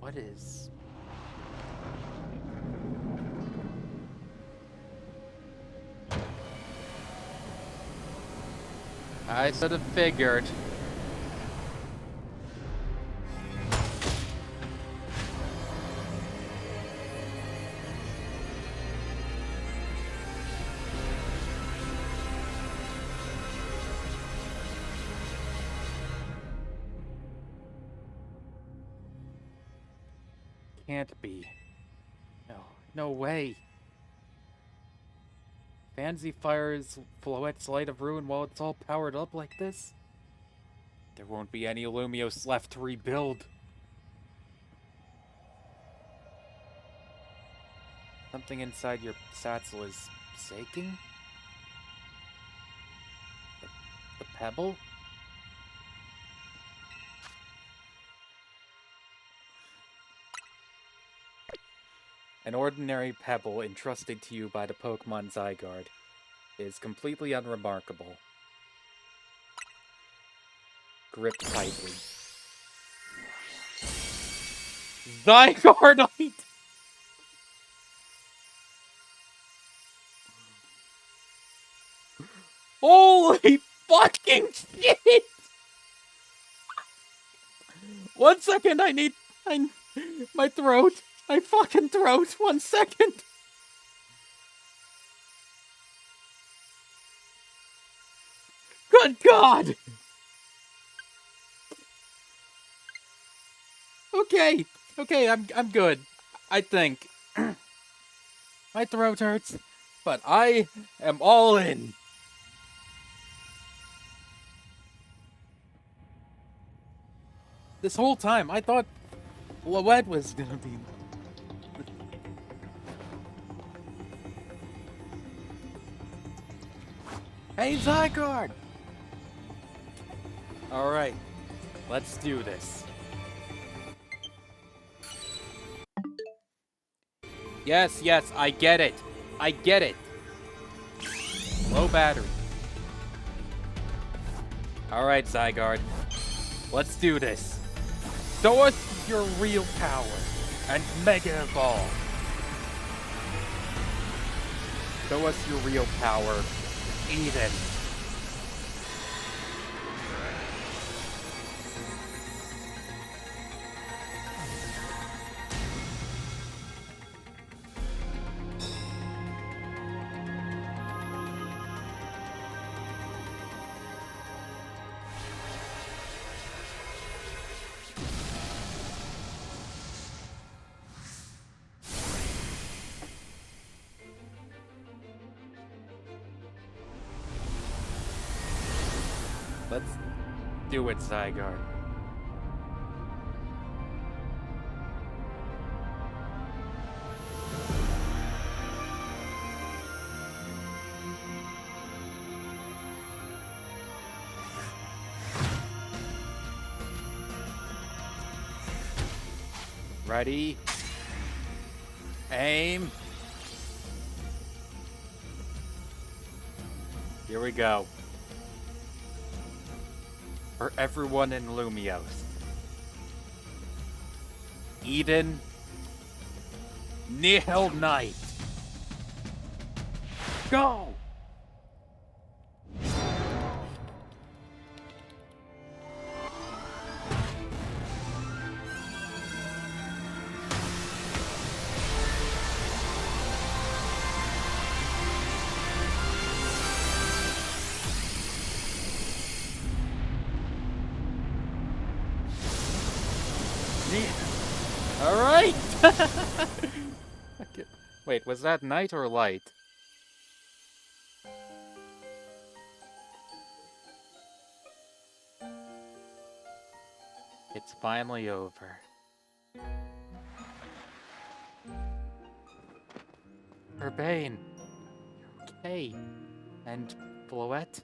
What is... I should have figured. Can't be. No way. Fancy fires Floette's Light of Ruin while it's all powered up like this? There won't be any Lumios left to rebuild. Something inside your satchel is shaking? The pebble? An ordinary pebble entrusted to you by the Pokémon Zygarde is completely unremarkable. Grip tightly. Zygarde! Holy fucking shit! 1 second, my throat. My fucking throat. 1 second. Good God. Okay, I'm good. I think. My throat hurts, but I am all in. This whole time, I thought Floette was gonna be... Hey, Zygarde! Alright, let's do this. Yes, I get it. I get it. Low battery. Alright, Zygarde. Let's do this. Show us your real power and Mega Evolve. Show us your real power, Eden. Let's do it, Zygarde. Ready? Aim! Here we go. For everyone in Lumios. Eden. Nihil Knight. Go! Alright! Wait, was that night or light? It's finally over. Urbane. Okay. And Floette?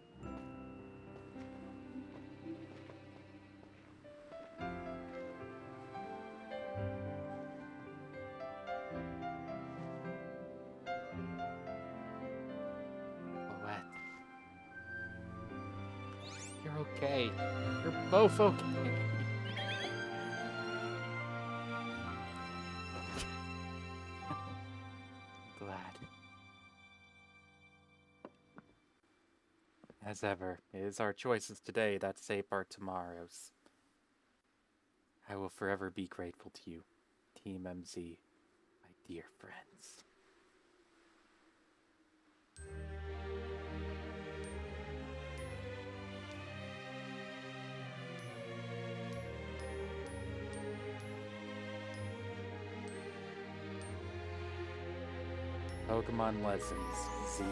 You're okay. You're both okay. Glad. As ever, it is our choices today that shape our tomorrows. I will forever be grateful to you, Team MZ, my dear friends. Pokemon Lessons, ZA.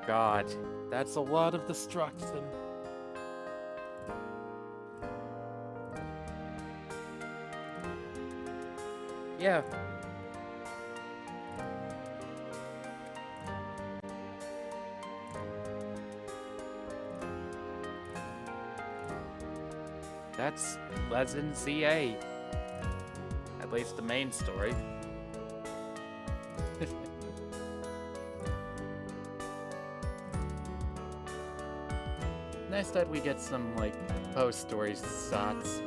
God, that's a lot of destruction. Yeah. That's Legend ZA. At least the main story. Nice that we get some, like, post-story shots.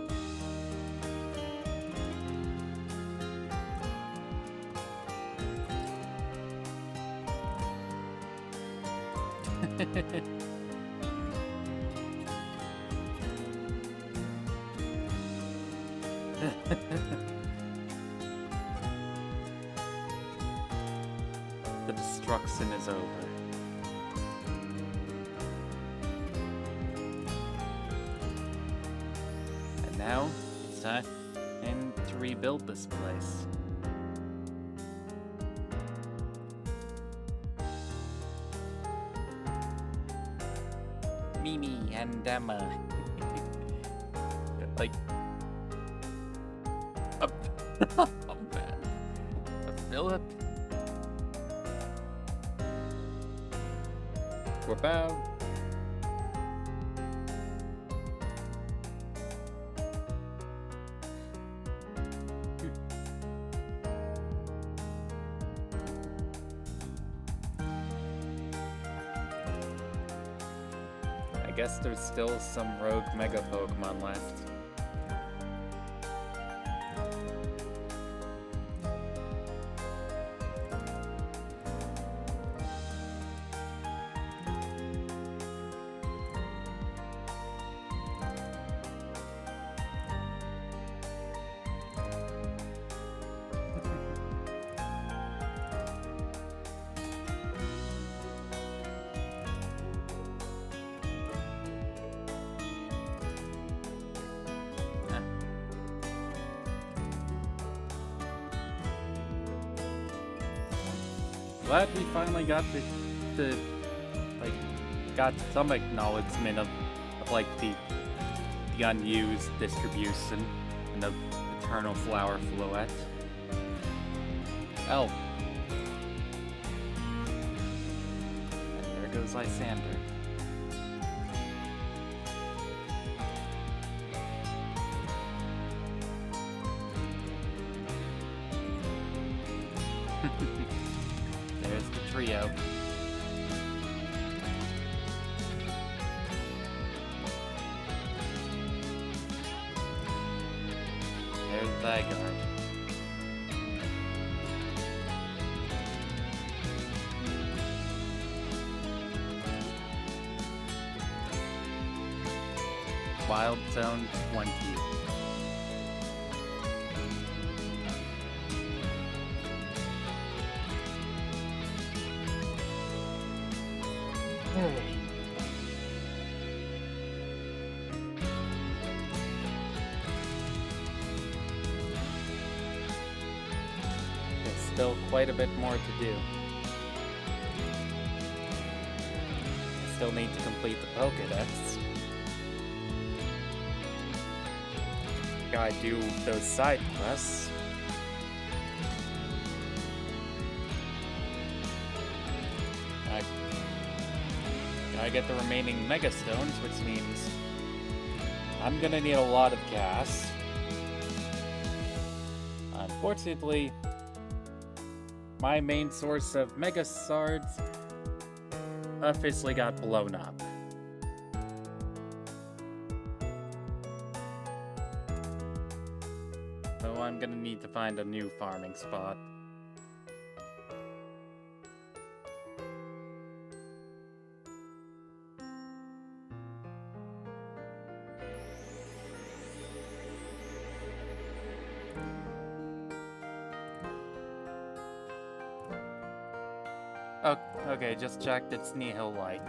The destruction is over. And now, it's time to rebuild this place. Mimi and Emma. Like... oh man. Philip. We're bound. I guess there's still some rogue Mega Pokemon left. Glad we finally got got some acknowledgement of like the unused distribution and the Eternal Flower Floette. Oh, goes Lysander. There's the trio. There's Zygarde. Wild Zone 20. There's still quite a bit more to do. I still need to complete the Pokédex. Gotta do those side quests. I get the remaining Mega Stones, which means I'm gonna need a lot of gas. Unfortunately, my main source of Mega Shards officially got blown up. So I'm gonna need to find a new farming spot. Oh, okay, just checked, it's Nihil Light.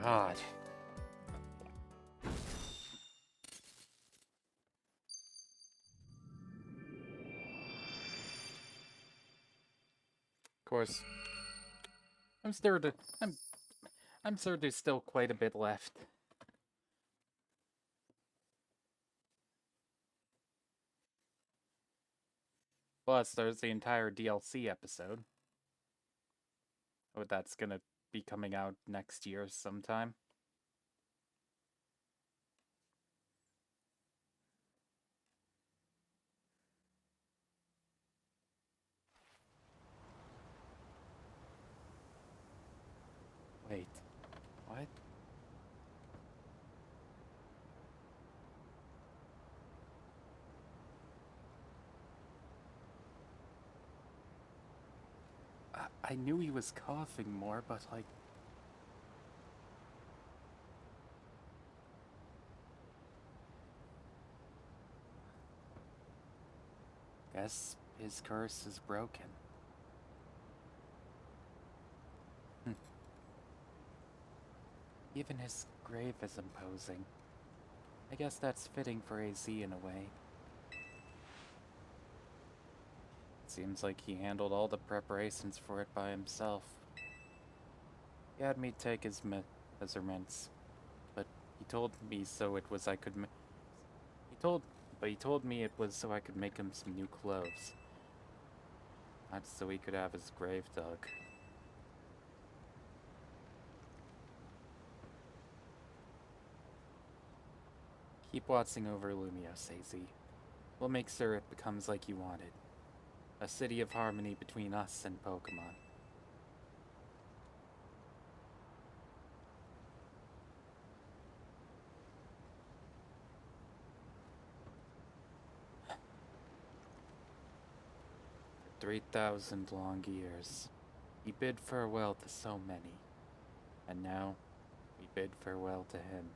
God. Of course, I'm sure there's still quite a bit left. Plus, there's the entire DLC episode. Oh, that's gonna be coming out next year sometime. Wait, what? I knew he was coughing more, but like... Guess his curse is broken. Even his grave is imposing. I guess that's fitting for AZ in a way. Seems like he handled all the preparations for it by himself. He had me take his measurements, but he told me so it was I could he told me it was so I could make him some new clothes. Not so he could have his grave dug. Keep watching over Lumios, AZ. We'll make sure it becomes like you wanted. A city of harmony between us and Pokémon. For 3,000 long years, he bid farewell to so many. And now, we bid farewell to him.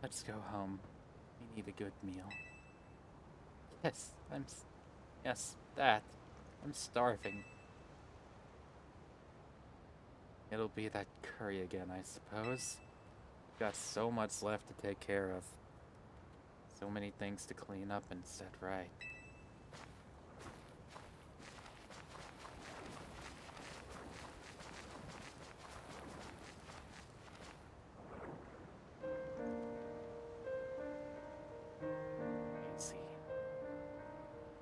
Let's go home. We need a good meal. Yes, Yes, that. I'm starving. It'll be that curry again, I suppose. Got so much left to take care of. So many things to clean up and set right. Easy.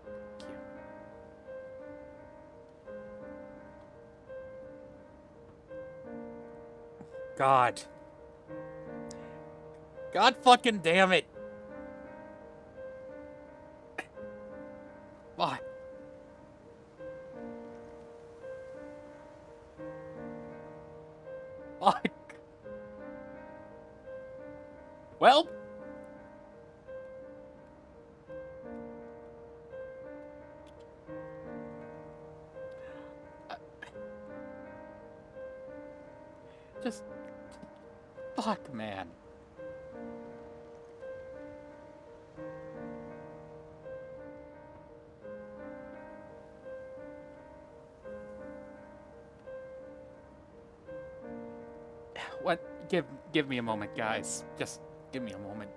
Thank you. God. God fucking damn it. Fuck. Fuck. Well. Just. Fuck, man. What? Give me a moment, guys. Just give me a moment.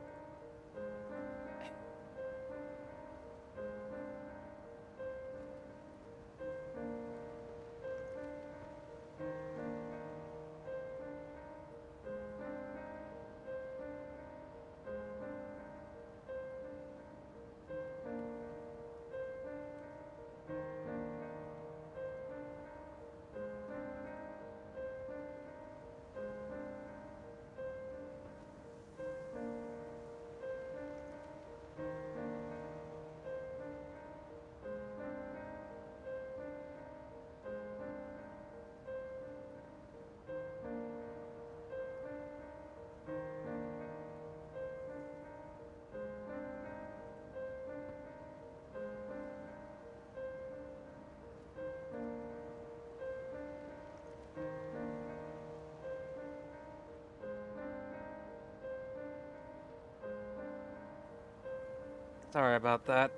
Sorry about that.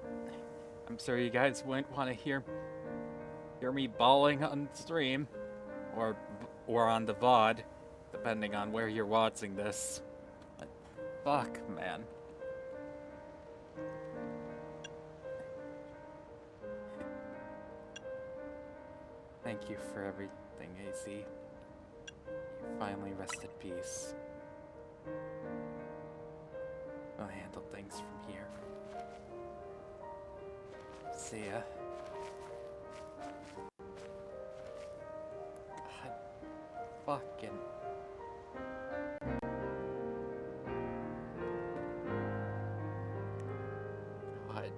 I'm sure you guys wouldn't want to hear me bawling on stream, or on the VOD, depending on where you're watching this. But fuck, man. Thank you for everything, AC. You finally rested peace. I'll handle things from here. See ya. God fucking. God.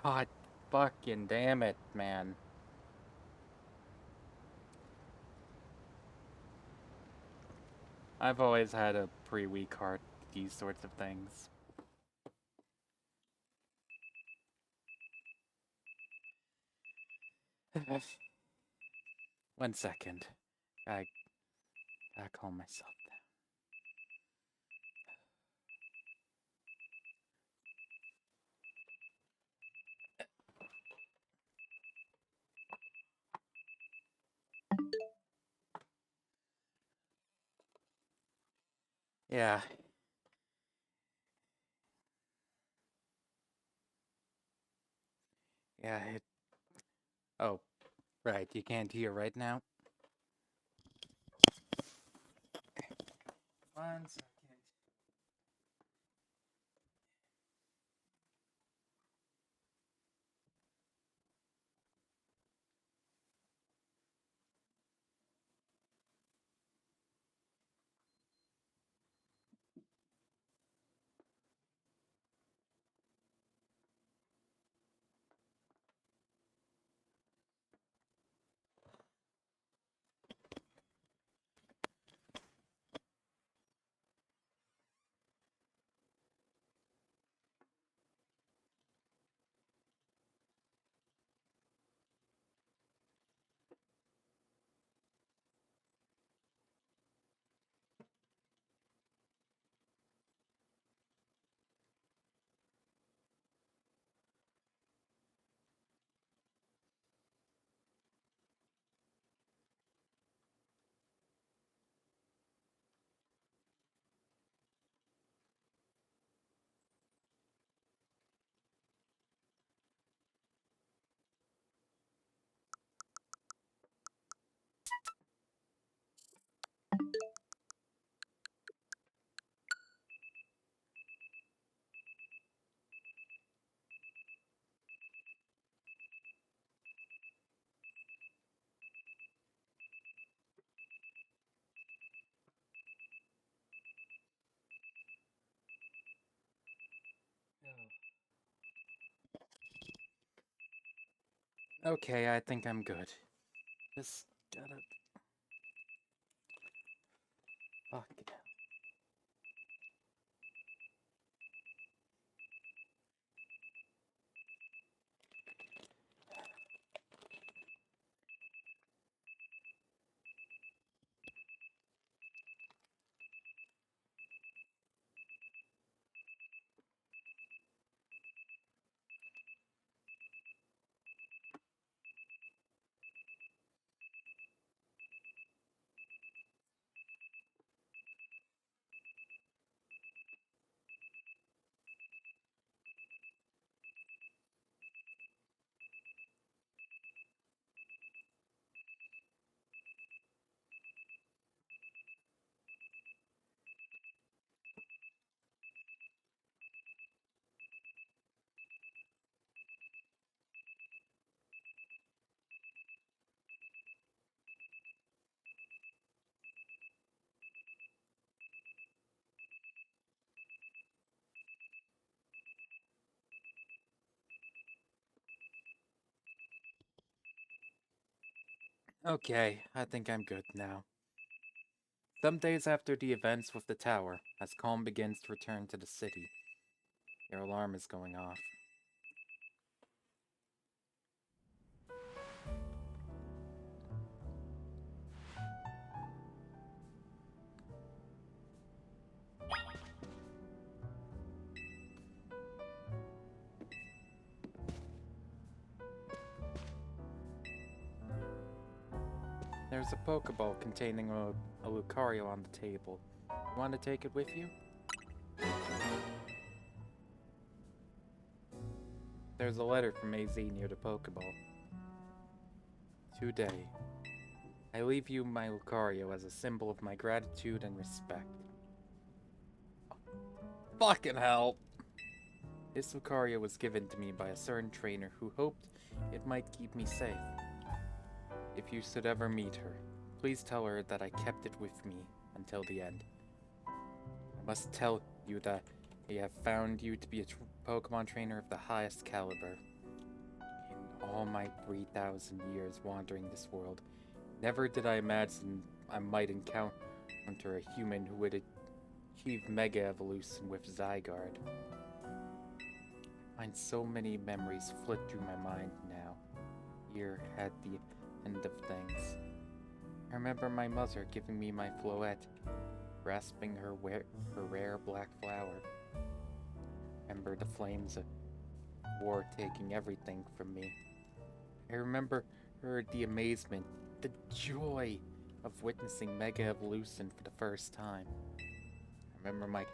God fucking damn it, man. I've always had a pretty weak heart for these sorts of things. One second. Gotta calm myself down. Yeah. Yeah, Oh, right, you can't hear right now? One second. Okay, I think I'm good. Just gotta... Fuck it. Okay, I think I'm good now. Some days after the events with the tower, as calm begins to return to the city, your alarm is going off. There's a Pokeball containing a Lucario on the table. You want to take it with you? There's a letter from AZ near the Pokeball. Today, I leave you my Lucario as a symbol of my gratitude and respect. Fucking hell! This Lucario was given to me by a certain trainer who hoped it might keep me safe. If you should ever meet her, please tell her that I kept it with me until the end. I must tell you that I have found you to be a Pokemon trainer of the highest caliber. In all my 3,000 years wandering this world, never did I imagine I might encounter a human who would achieve Mega Evolution with Zygarde. I find so many memories flit through my mind now, here at the end of things. I remember my mother giving me my Floette, grasping her rare black flower. Remember the flames of war taking everything from me. I remember the amazement, the joy of witnessing Mega Evolution for the first time. I remember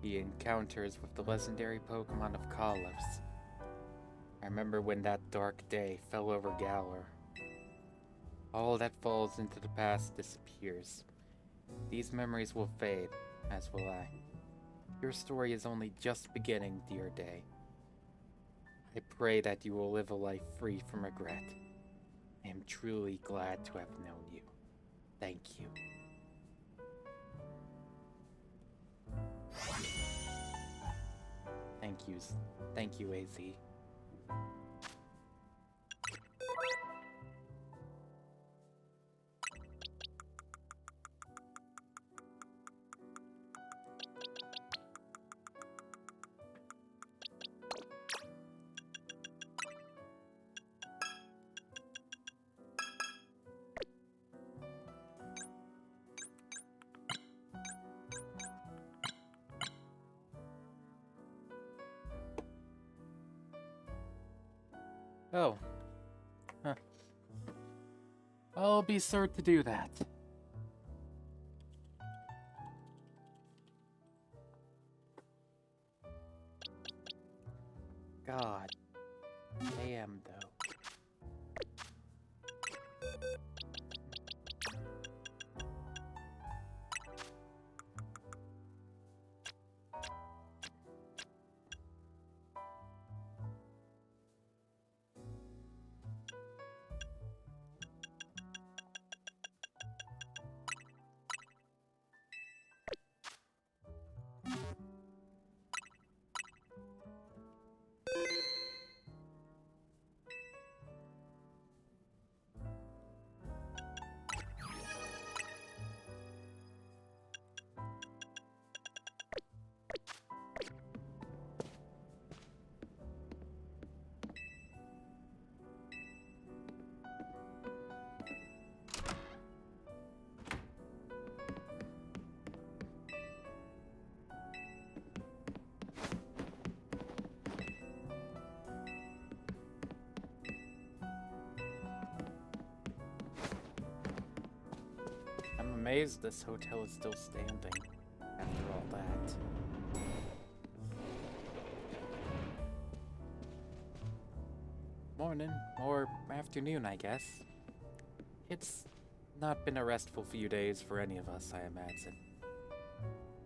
the encounters with the legendary Pokemon of Kalos. I remember when that dark day fell over Galar. All that falls into the past disappears. These memories will fade, as will I. Your story is only just beginning, dear Day. I pray that you will live a life free from regret. I am truly glad to have known you. Thank you. Thank you, AZ. Oh. Huh. I'll be sure to do that. God. Damn, though. amazed this hotel is still standing after all that. Morning, or afternoon, I guess. It's not been a restful few days for any of us, I imagine.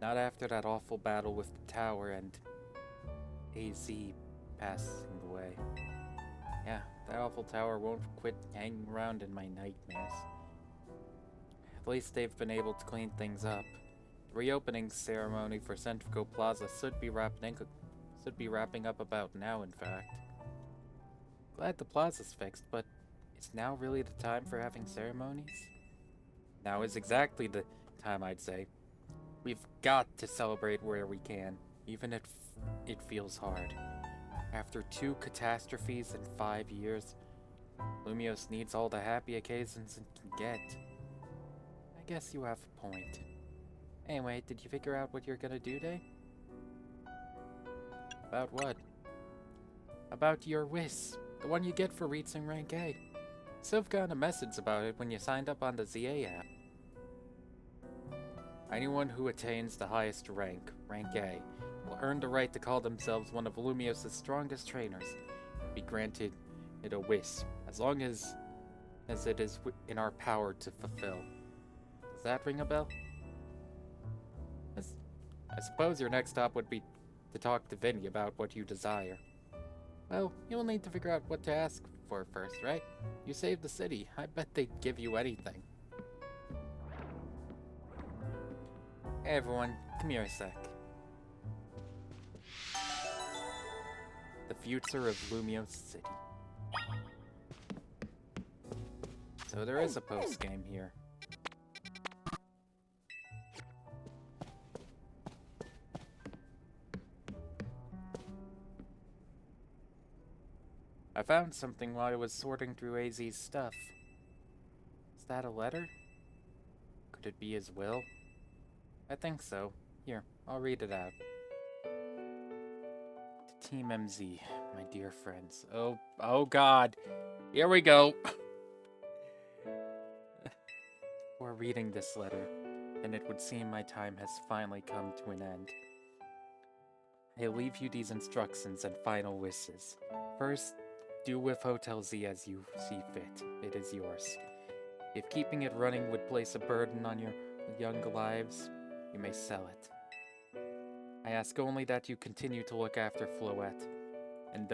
Not after that awful battle with the tower and AZ passing away. Yeah, that awful tower won't quit hanging around in my nightmares. At least they've been able to clean things up. The reopening ceremony for Centrico Plaza should be wrapping up about now, in fact. Glad the plaza's fixed, but is now really the time for having ceremonies? Now is exactly the time, I'd say. We've got to celebrate where we can, even if it feels hard. After 2 catastrophes in 5 years, Lumios needs all the happy occasions it can get. I guess you have a point. Anyway, did you figure out what you're gonna do today? About what? About your whiz, the one you get for reaching rank A. Sylph got a message about it when you signed up on the ZA app. Anyone who attains the highest rank, rank A, will earn the right to call themselves one of Lumios' strongest trainers, and be granted it a wish, as long as it is in our power to fulfill. Does that ring a bell? I suppose your next stop would be to talk to Vinny about what you desire. Well, you'll need to figure out what to ask for first, right? You saved the city. I bet they'd give you anything. Hey everyone, come here a sec. The future of Lumios City. So there is a post-game here. I found something while I was sorting through AZ's stuff. Is that a letter? Could it be his will? I think so. Here, I'll read it out. To Team MZ, my dear friends. Oh God. Here we go. Before reading this letter, and it would seem my time has finally come to an end. I leave you these instructions and final wishes. First, do with Hotel Z as you see fit. It is yours. If keeping it running would place a burden on your young lives, you may sell it. I ask only that you continue to look after Floette and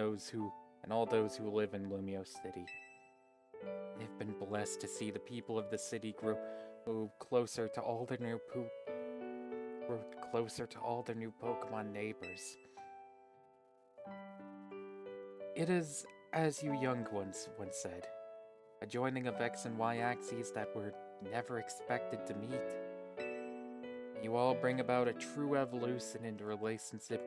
all those who live in Lumios City. They've been blessed to see the people of the city grow closer to all their new Pokemon neighbors. It is as you young ones once said, a joining of X and Y axes that were never expected to meet. You all bring about a true evolution in the relationship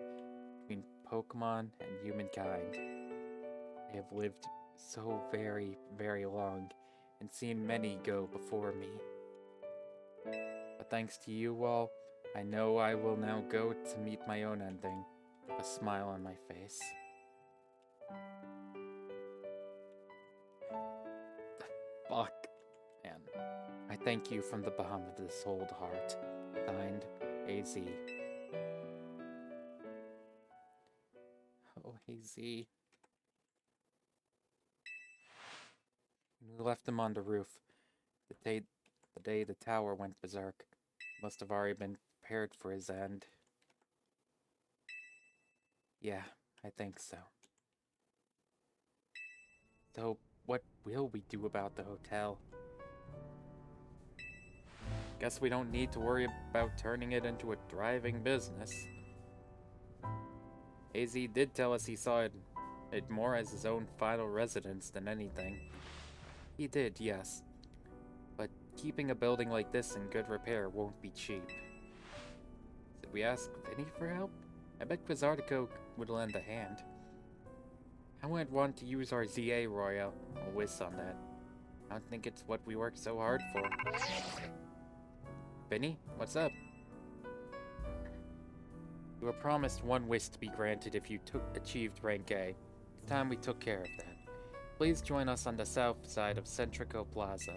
between Pokemon and humankind. They have lived so very, very long and seen many go before me. But thanks to you all, I know I will now go to meet my own ending with a smile on my face. Fuck, man. I thank you from the bottom of this old heart. Signed, AZ. Oh, AZ. We left him on the roof. The day the tower went berserk. Must have already been prepared for his end. Yeah, I think so. So, what will we do about the hotel? Guess we don't need to worry about turning it into a thriving business. AZ did tell us he saw it more as his own final residence than anything. He did, yes. But keeping a building like this in good repair won't be cheap. Did we ask Vinny for help? I bet Quizartico would lend a hand. I wouldn't want to use our ZA Royale. I'll whiz on that. I don't think it's what we worked so hard for. Vinny, what's up? You were promised one wish to be granted if you achieved rank A. It's time we took care of that. Please join us on the south side of Centrico Plaza.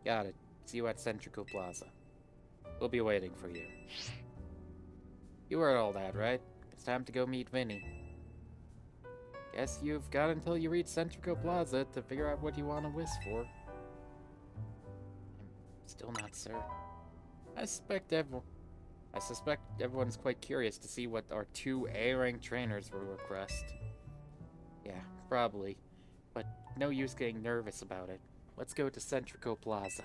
Got it. See you at Centrical Plaza. We'll be waiting for you. You heard all that, right? It's time to go meet Vinny. Guess you've got until you reach Centrico Plaza to figure out what you want to wish for. I'm still not certain. I suspect everyone's quite curious to see what our 2 A-rank trainers will request. Yeah, probably. But no use getting nervous about it. Let's go to Centrico Plaza.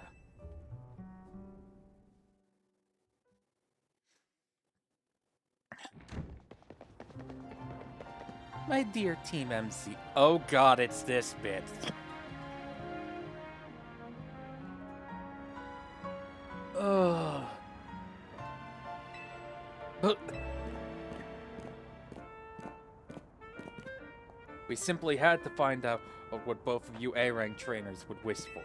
My dear Team MC. Oh god, it's this bit. Ugh. We simply had to find out what both of you A-rank trainers would wish for.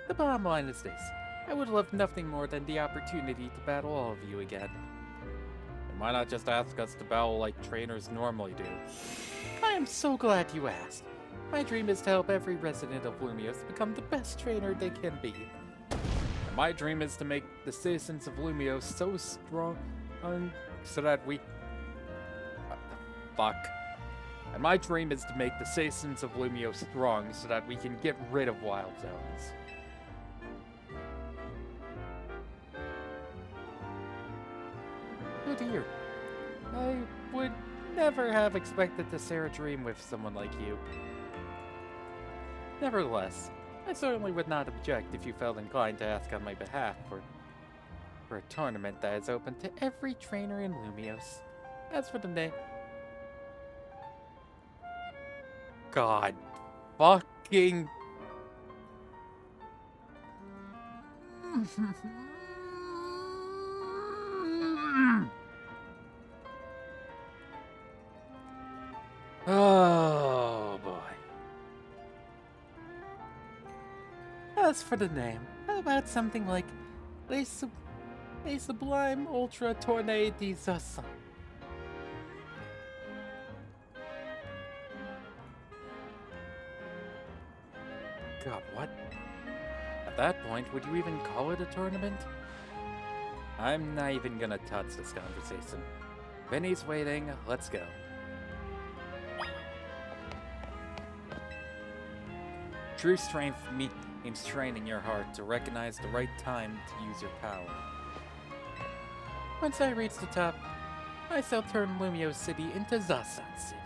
The bottom line is this. I would love nothing more than the opportunity to battle all of you again. And why not just ask us to battle like trainers normally do? I am so glad you asked. My dream is to help every resident of Lumios become the best trainer they can be. And my dream is to make the citizens of Lumios so strong so that we... What the fuck? And my dream is to make the citizens of Lumio strong so that we can get rid of Wild Zones. Oh dear. I would never have expected to share a dream with someone like you. Nevertheless, I certainly would not object if you felt inclined to ask on my behalf for a tournament that is open to every trainer in Lumios. As for the name... God fucking... Oh boy. As for the name, how about something like Les Sublime Ultra Tournée des Assans? God, what? At that point, would you even call it a tournament? I'm not even gonna touch this conversation. Vinny's waiting, let's go. True strength means training your heart to recognize the right time to use your power. Once I reach the top, I shall turn Lumio City into Zasan City.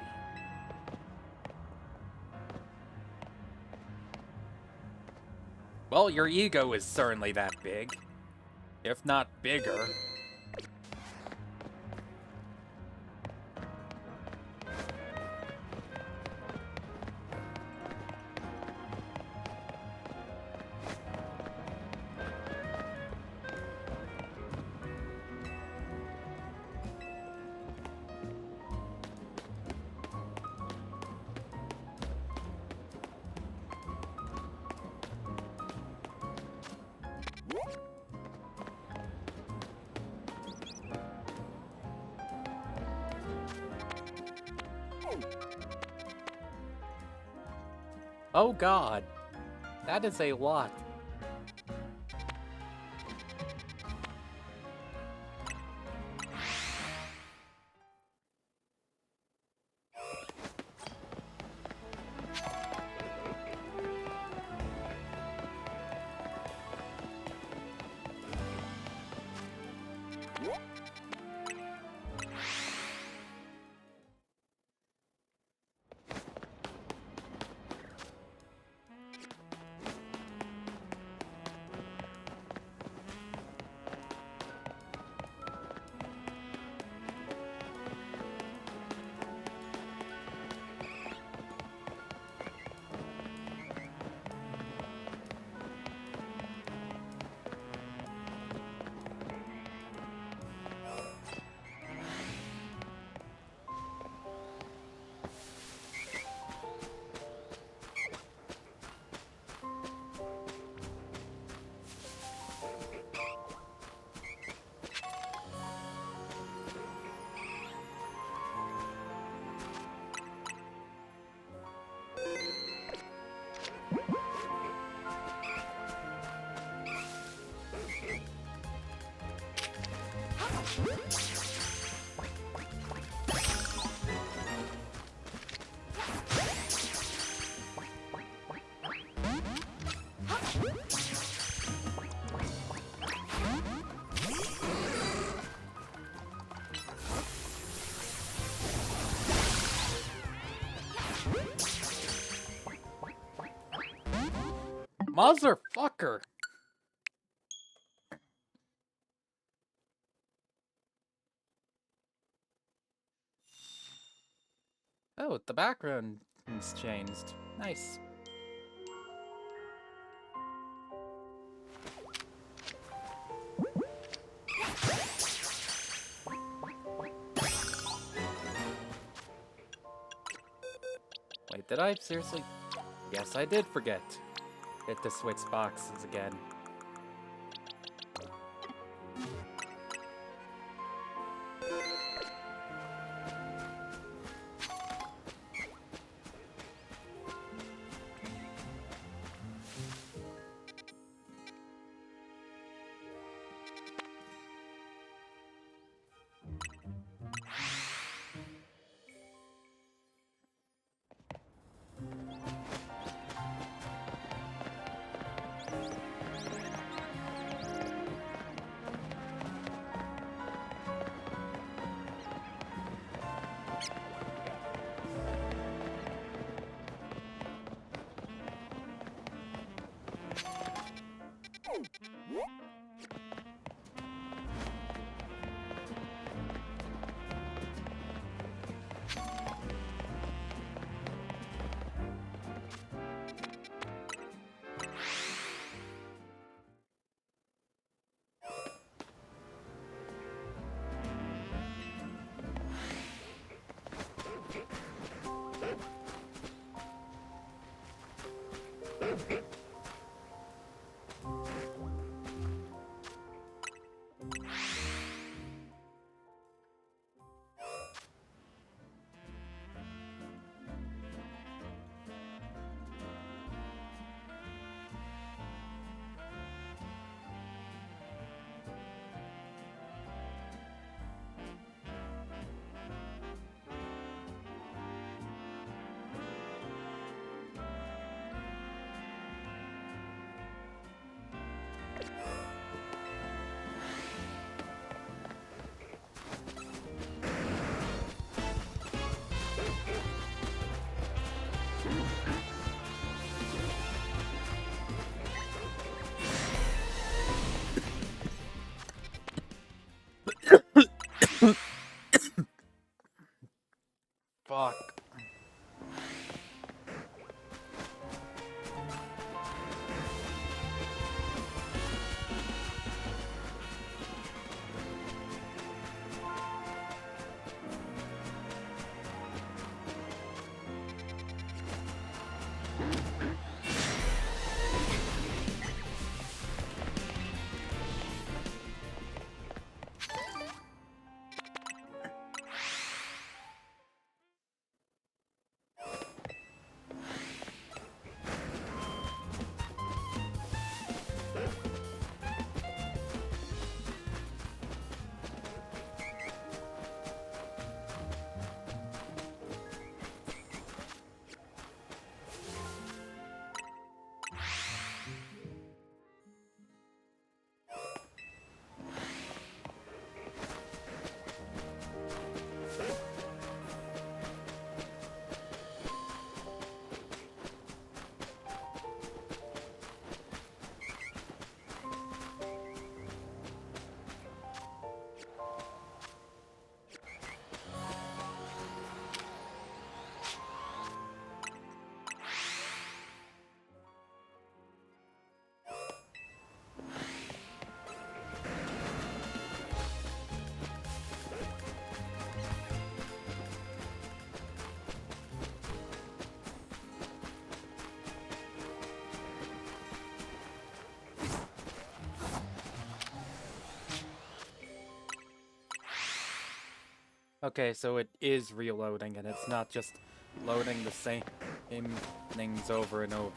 Well, your ego is certainly that big. If not bigger. Oh god, that is a lot. Motherfucker! Oh, the background has changed. Nice. Wait, did I seriously? Yes, I did forget. Hit the switch boxes again. Fuck. Okay, so it is reloading, and it's not just loading the same things over and over.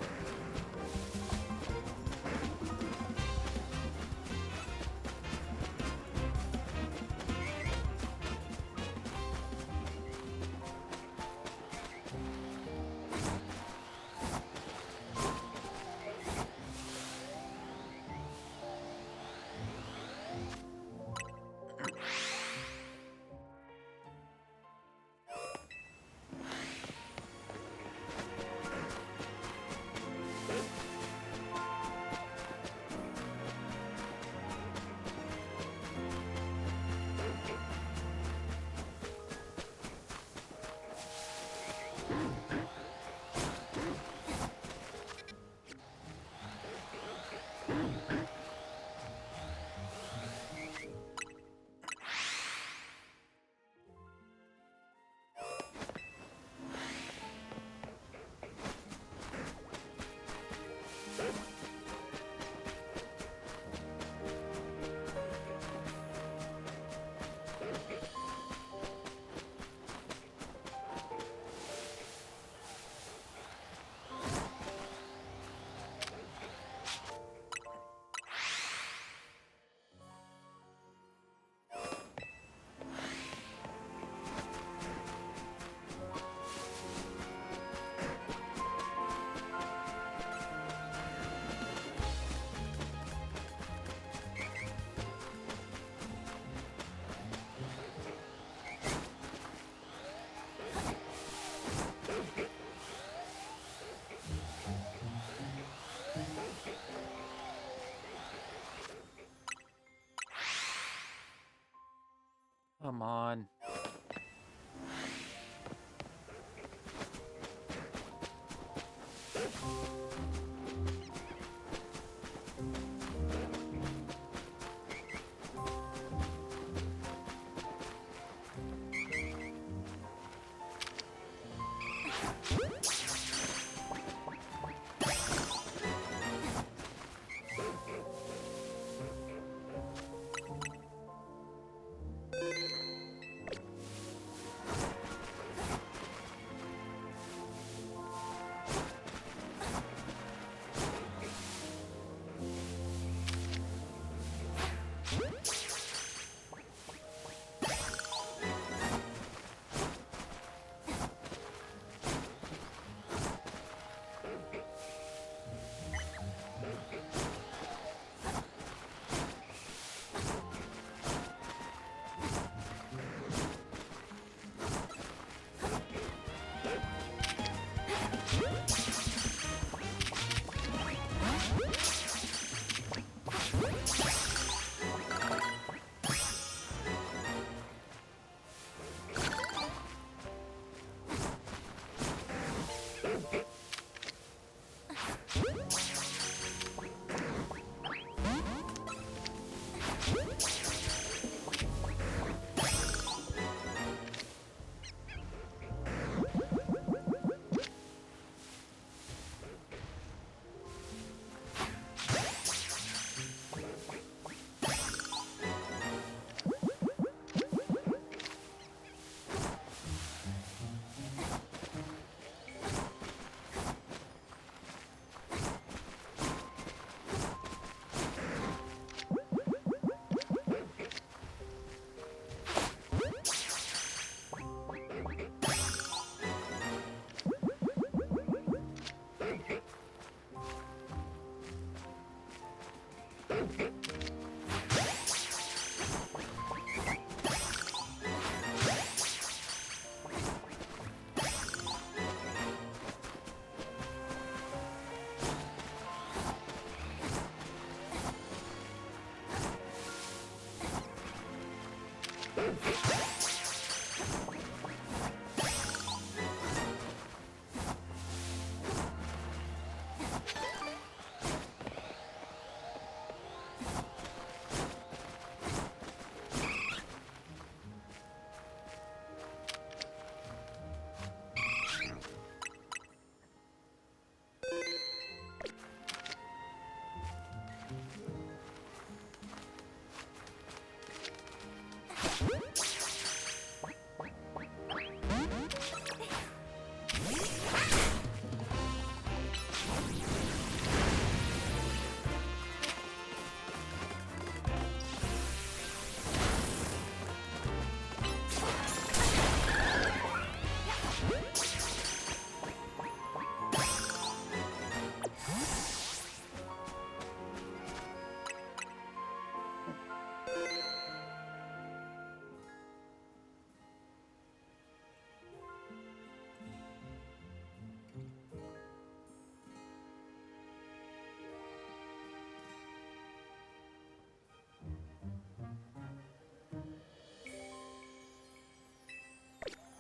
come on.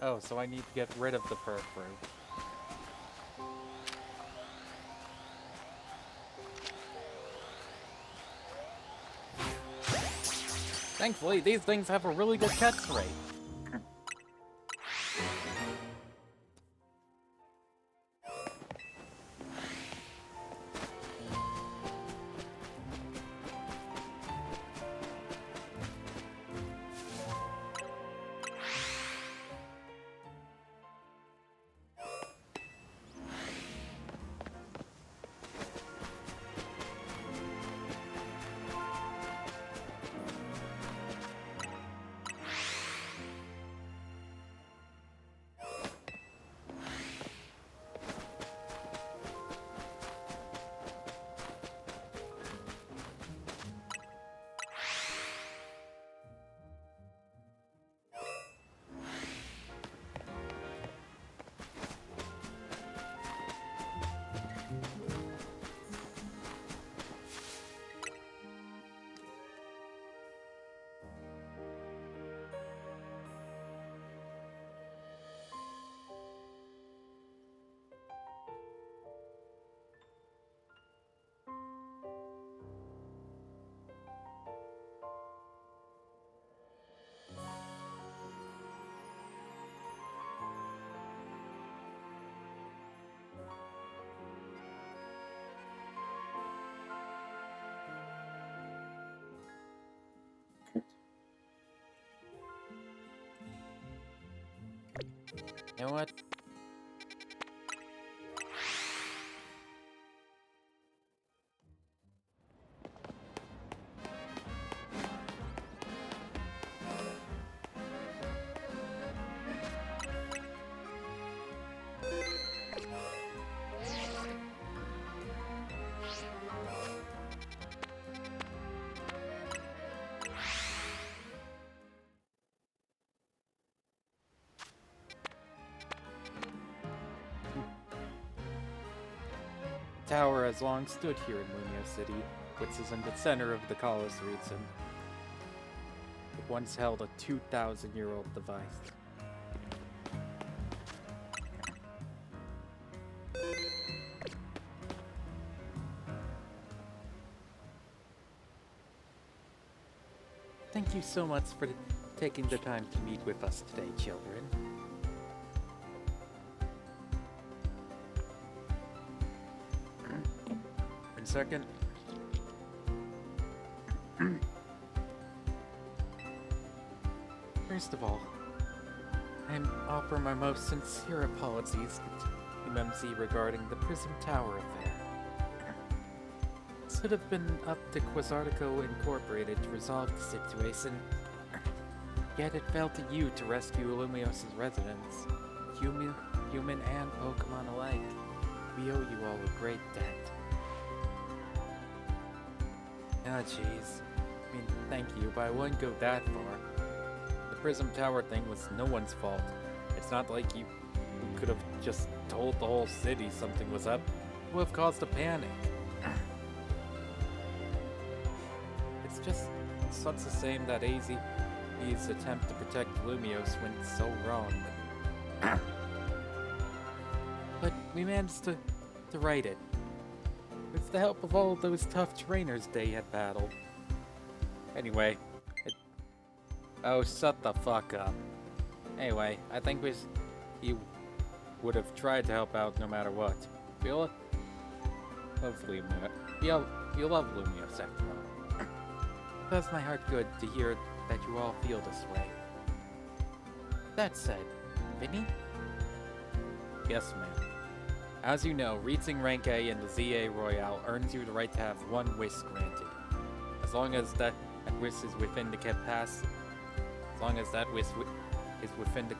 Oh, so I need to get rid of the perk fruit. Thankfully, these things have a really good catch rate. You know what? The tower has long stood here in Lumio City, which is in the center of the Kalos region. It once held a 2,000-year-old device. Thank you so much for taking the time to meet with us today, children. One second. First of all, I offer my most sincere apologies to MMC regarding the Prism Tower affair. It should have been up to Quasartico Incorporated to resolve the situation, yet it fell to you to rescue Lumios' residents, human and Pokemon alike. We owe you all a great debt. Ah, jeez. I mean, thank you, but I wouldn't go that far. The Prism Tower thing was no one's fault. It's not like you could have just told the whole city something was up. It would have caused a panic. It's just such a shame that AZ's attempt to protect Lumios went so wrong. But we managed to right it. With the help of all those tough trainers they had battled. Anyway, oh, shut the fuck up. Anyway, I think he would have tried to help out no matter what. You'll love Lumios after all. It does my heart good to hear that you all feel this way. That said, Vinny? Yes, ma'am. As you know, reaching rank A in the ZA Royale earns you the right to have one wish granted. As long as that wish is within the capacity, as long as that wish is within the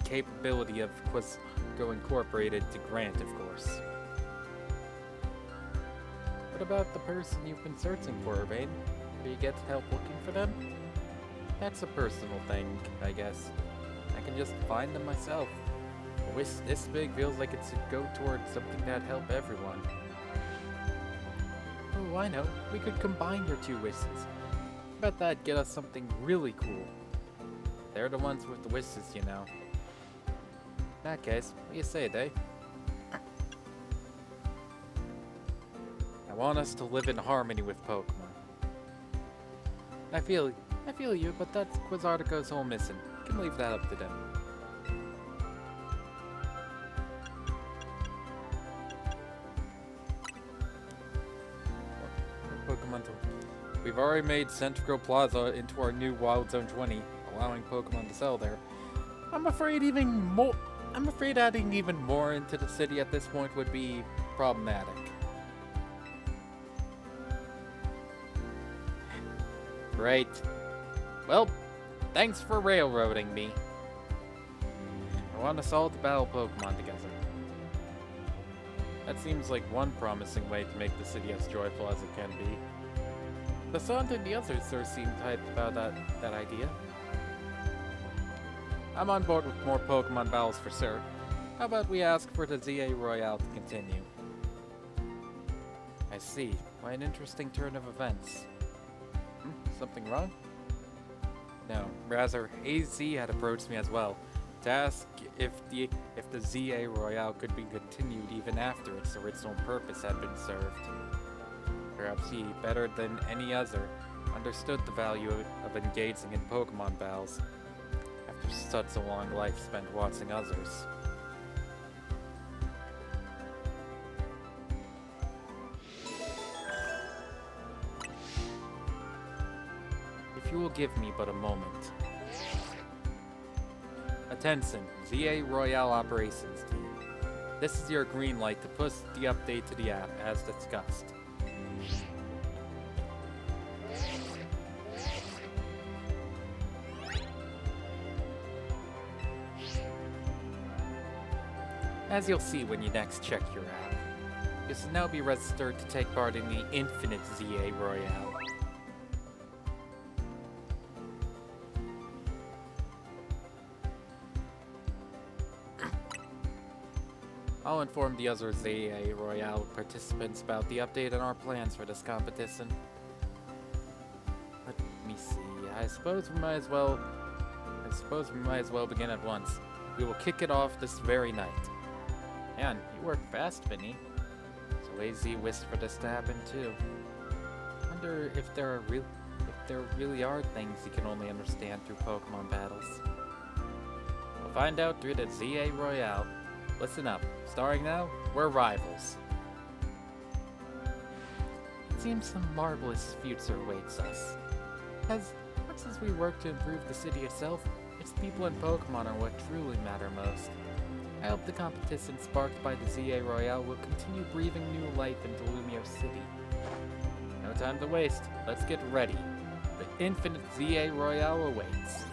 capability of Quasartico Incorporated to grant, of course. What about the person you've been searching for, Vane? Do you get help looking for them? That's a personal thing, I guess. I can just find them myself. A wish this big feels like it should go towards something that'd help everyone. Oh, I know. We could combine your two wishes. Bet that'd get us something really cool. They're the ones with the wishes, you know. In that case, what do you say, Day? I want us to live in harmony with Pokemon. I feel you, but that's Quasartico's whole mission. You can leave that up to them. Pokemon. We've already made Central Plaza into our new Wild Zone 20, allowing Pokemon to sell there. I'm afraid adding even more into the city at this point would be problematic. Great. Well, thanks for railroading me. I want us all to battle Pokemon together. That seems like one promising way to make the city as joyful as it can be. The Sun and the others sure seem hyped about that idea. I'm on board with more Pokemon battles for sure. How about we ask for the ZA Royale to continue? I see. Why an interesting turn of events. Something wrong? No, rather, AZ had approached me as well, to ask if the ZA Royale could be continued even after its original purpose had been served. Perhaps he, better than any other, understood the value of engaging in Pokemon battles after such a long life spent watching others. If you will give me but a moment. A Attention, ZA Royale Operations Team. This is your green light to push the update to the app, as discussed. As you'll see when you next check your app, you should now be registered to take part in the Infinite ZA Royale. I'll inform the other ZA Royale participants about the update and our plans for this competition. Let me see. I suppose we might as well begin at once. We will kick it off this very night. Man, you work fast, Vinny. It's a lazy wish for this to happen too. Wonder if there really are things you can only understand through Pokemon battles. We'll find out through the ZA Royale. Listen up. Starring now, we're rivals. It seems some marvelous future awaits us. As much as we work to improve the city itself, its people and Pokemon are what truly matter most. I hope the competition sparked by the ZA Royale will continue breathing new life into Lumio City. No time to waste. Let's get ready. The Infinite ZA Royale awaits.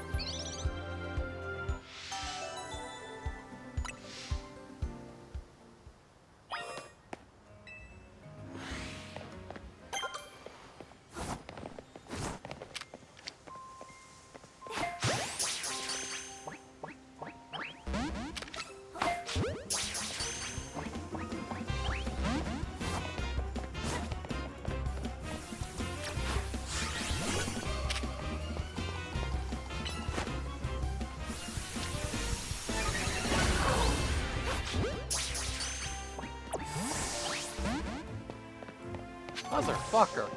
Motherfucker.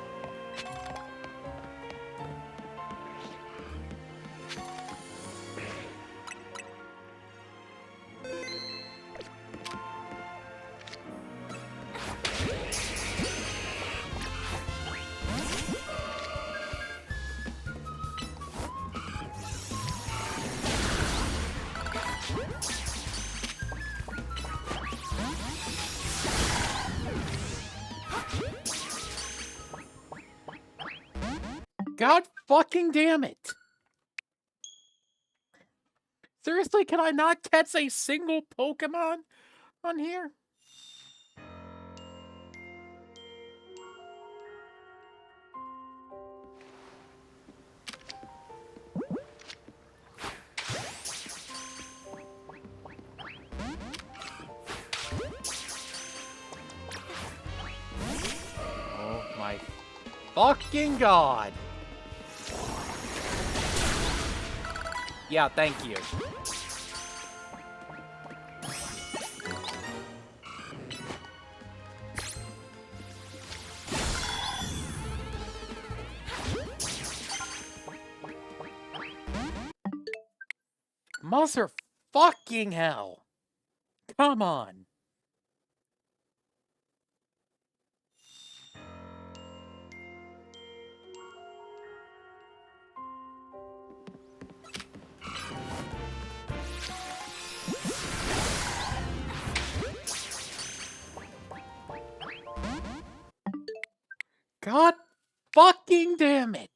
God fucking damn it! Seriously, can I not catch a single Pokemon on here? Oh my fucking god! Yeah, thank you. Mother fucking hell! Come on! God fucking damn it!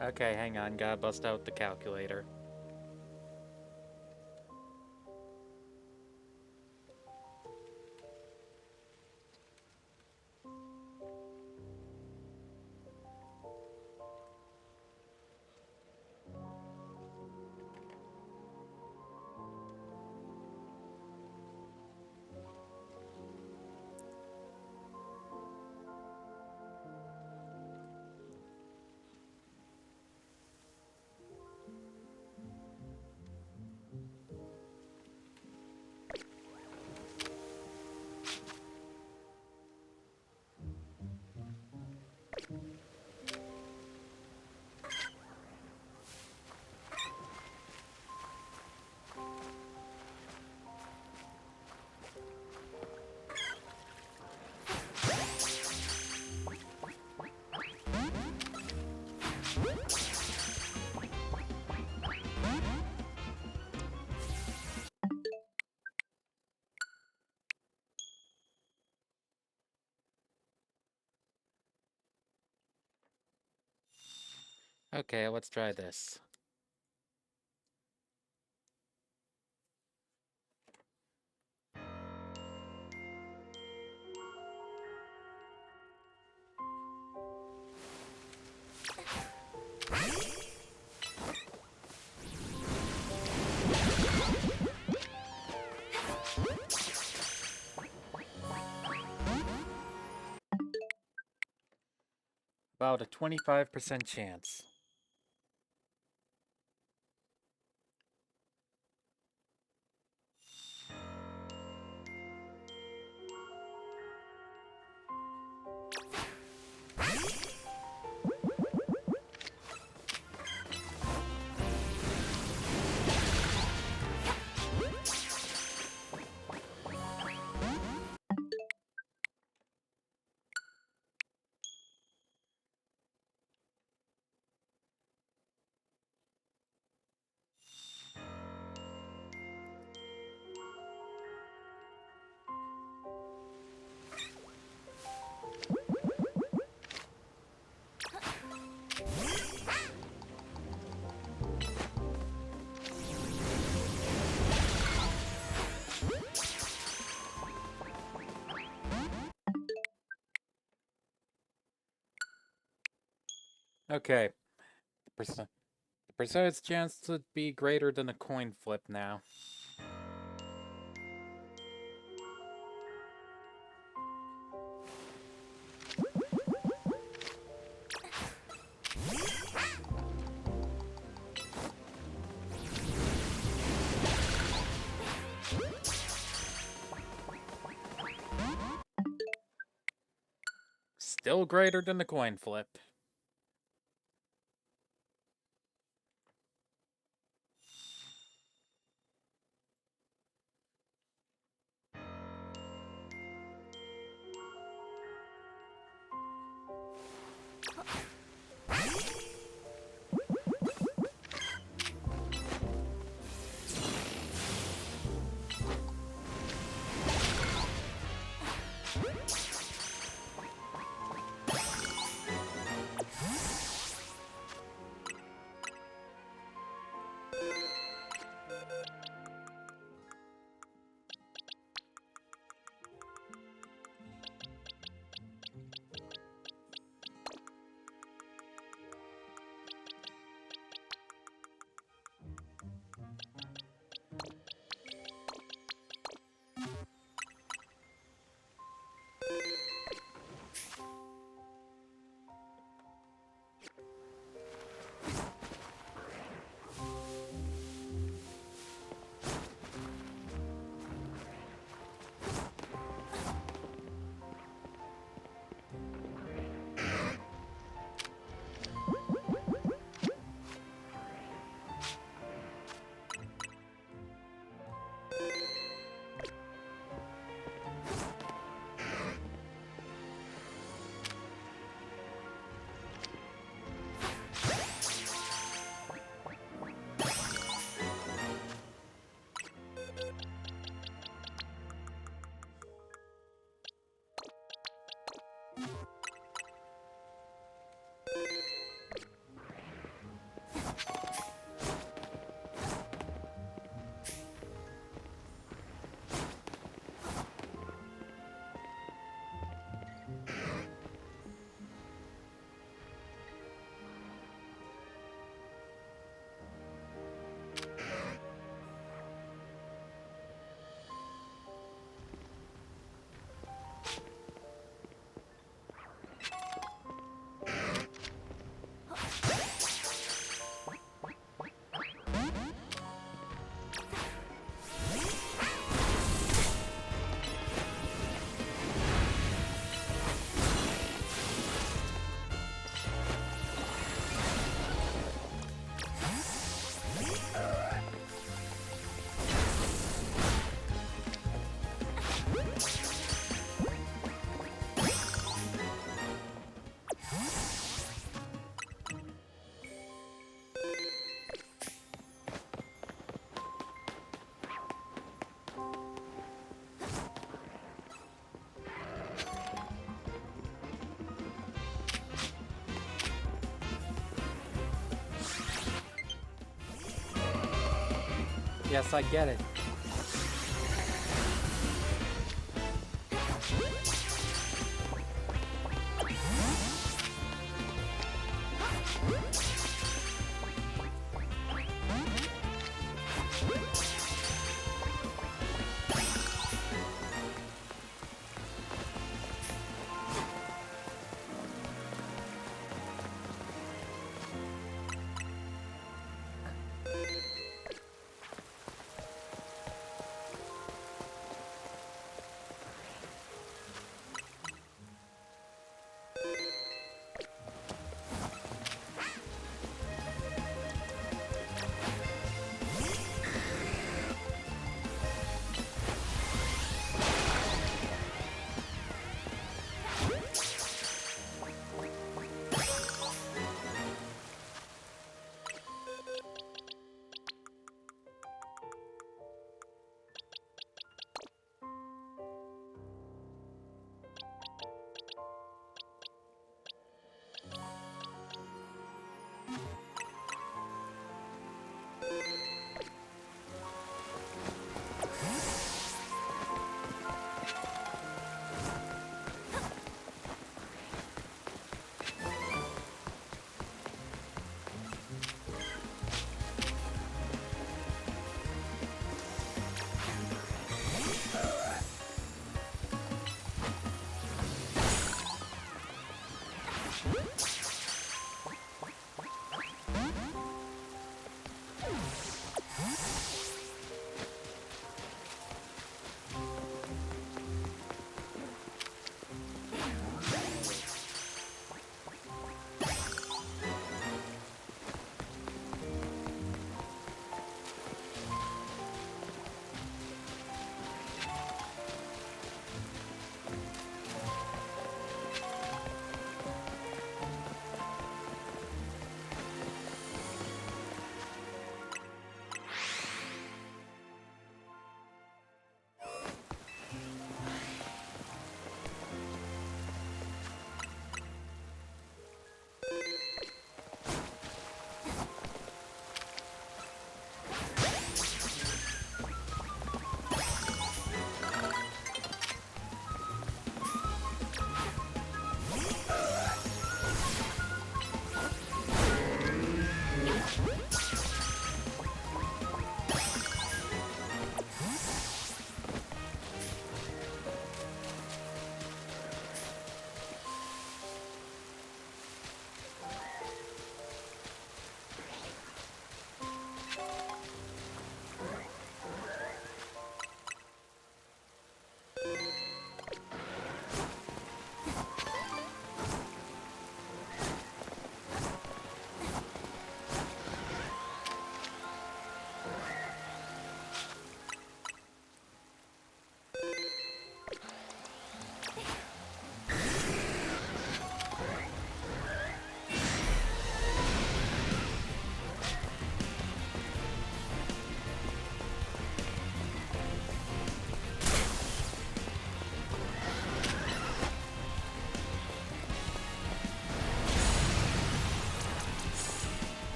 Okay, hang on, gotta bust out the calculator. Okay, let's try this. About a 25% chance. Okay, the percentage chance would be greater than a coin flip now. Still greater than the coin flip. Yes, I get it.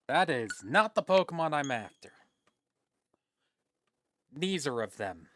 That is not the Pokemon I'm after. Neither of them.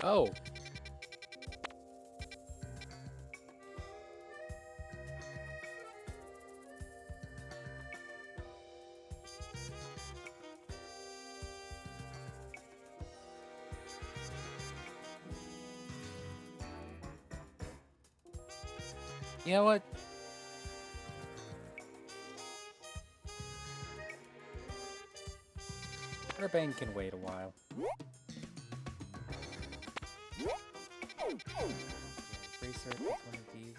Oh. You know what? Urbane can wait a while. Research is one of these.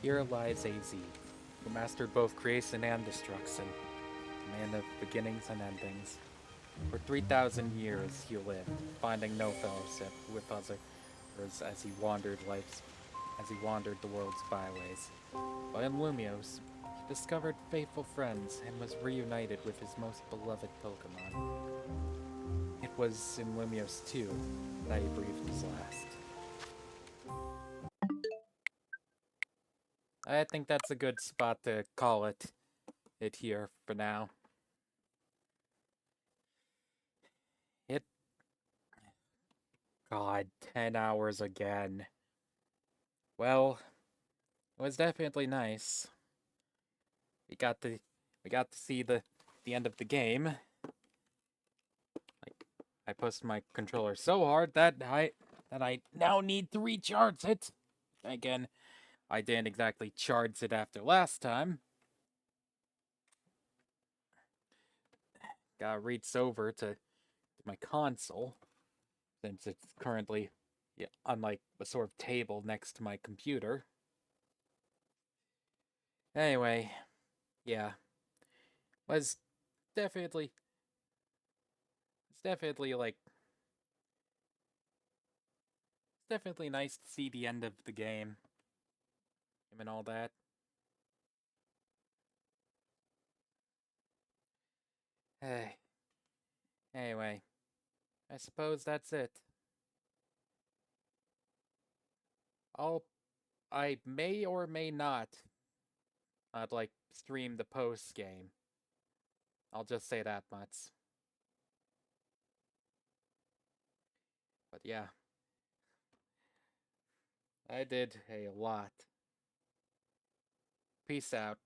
Here lies AZ, who mastered both creation and destruction, a man of beginnings and endings. For 3,000 years he lived, finding no fellowship with others as he wandered the world's byways. But in Lumios, he discovered faithful friends and was reunited with his most beloved Pokemon. It was in Lumios 2 that he breathed his last. I think that's a good spot to call it here for now. God, 10 hours again. Well, it was definitely nice. We got to see the the end of the game, I pushed my controller so hard that I now need to recharge it. Again, I didn't exactly charge it after last time. Gotta reach over to my console, since it's currently on like a sort of table next to my computer. Anyway, yeah, was definitely it's definitely like it's definitely nice to see the end of the game and all that. Hey, anyway, I suppose that's it. I'll I may or may not like stream the post game. I'll just say that much. But yeah, I did a lot. Peace out.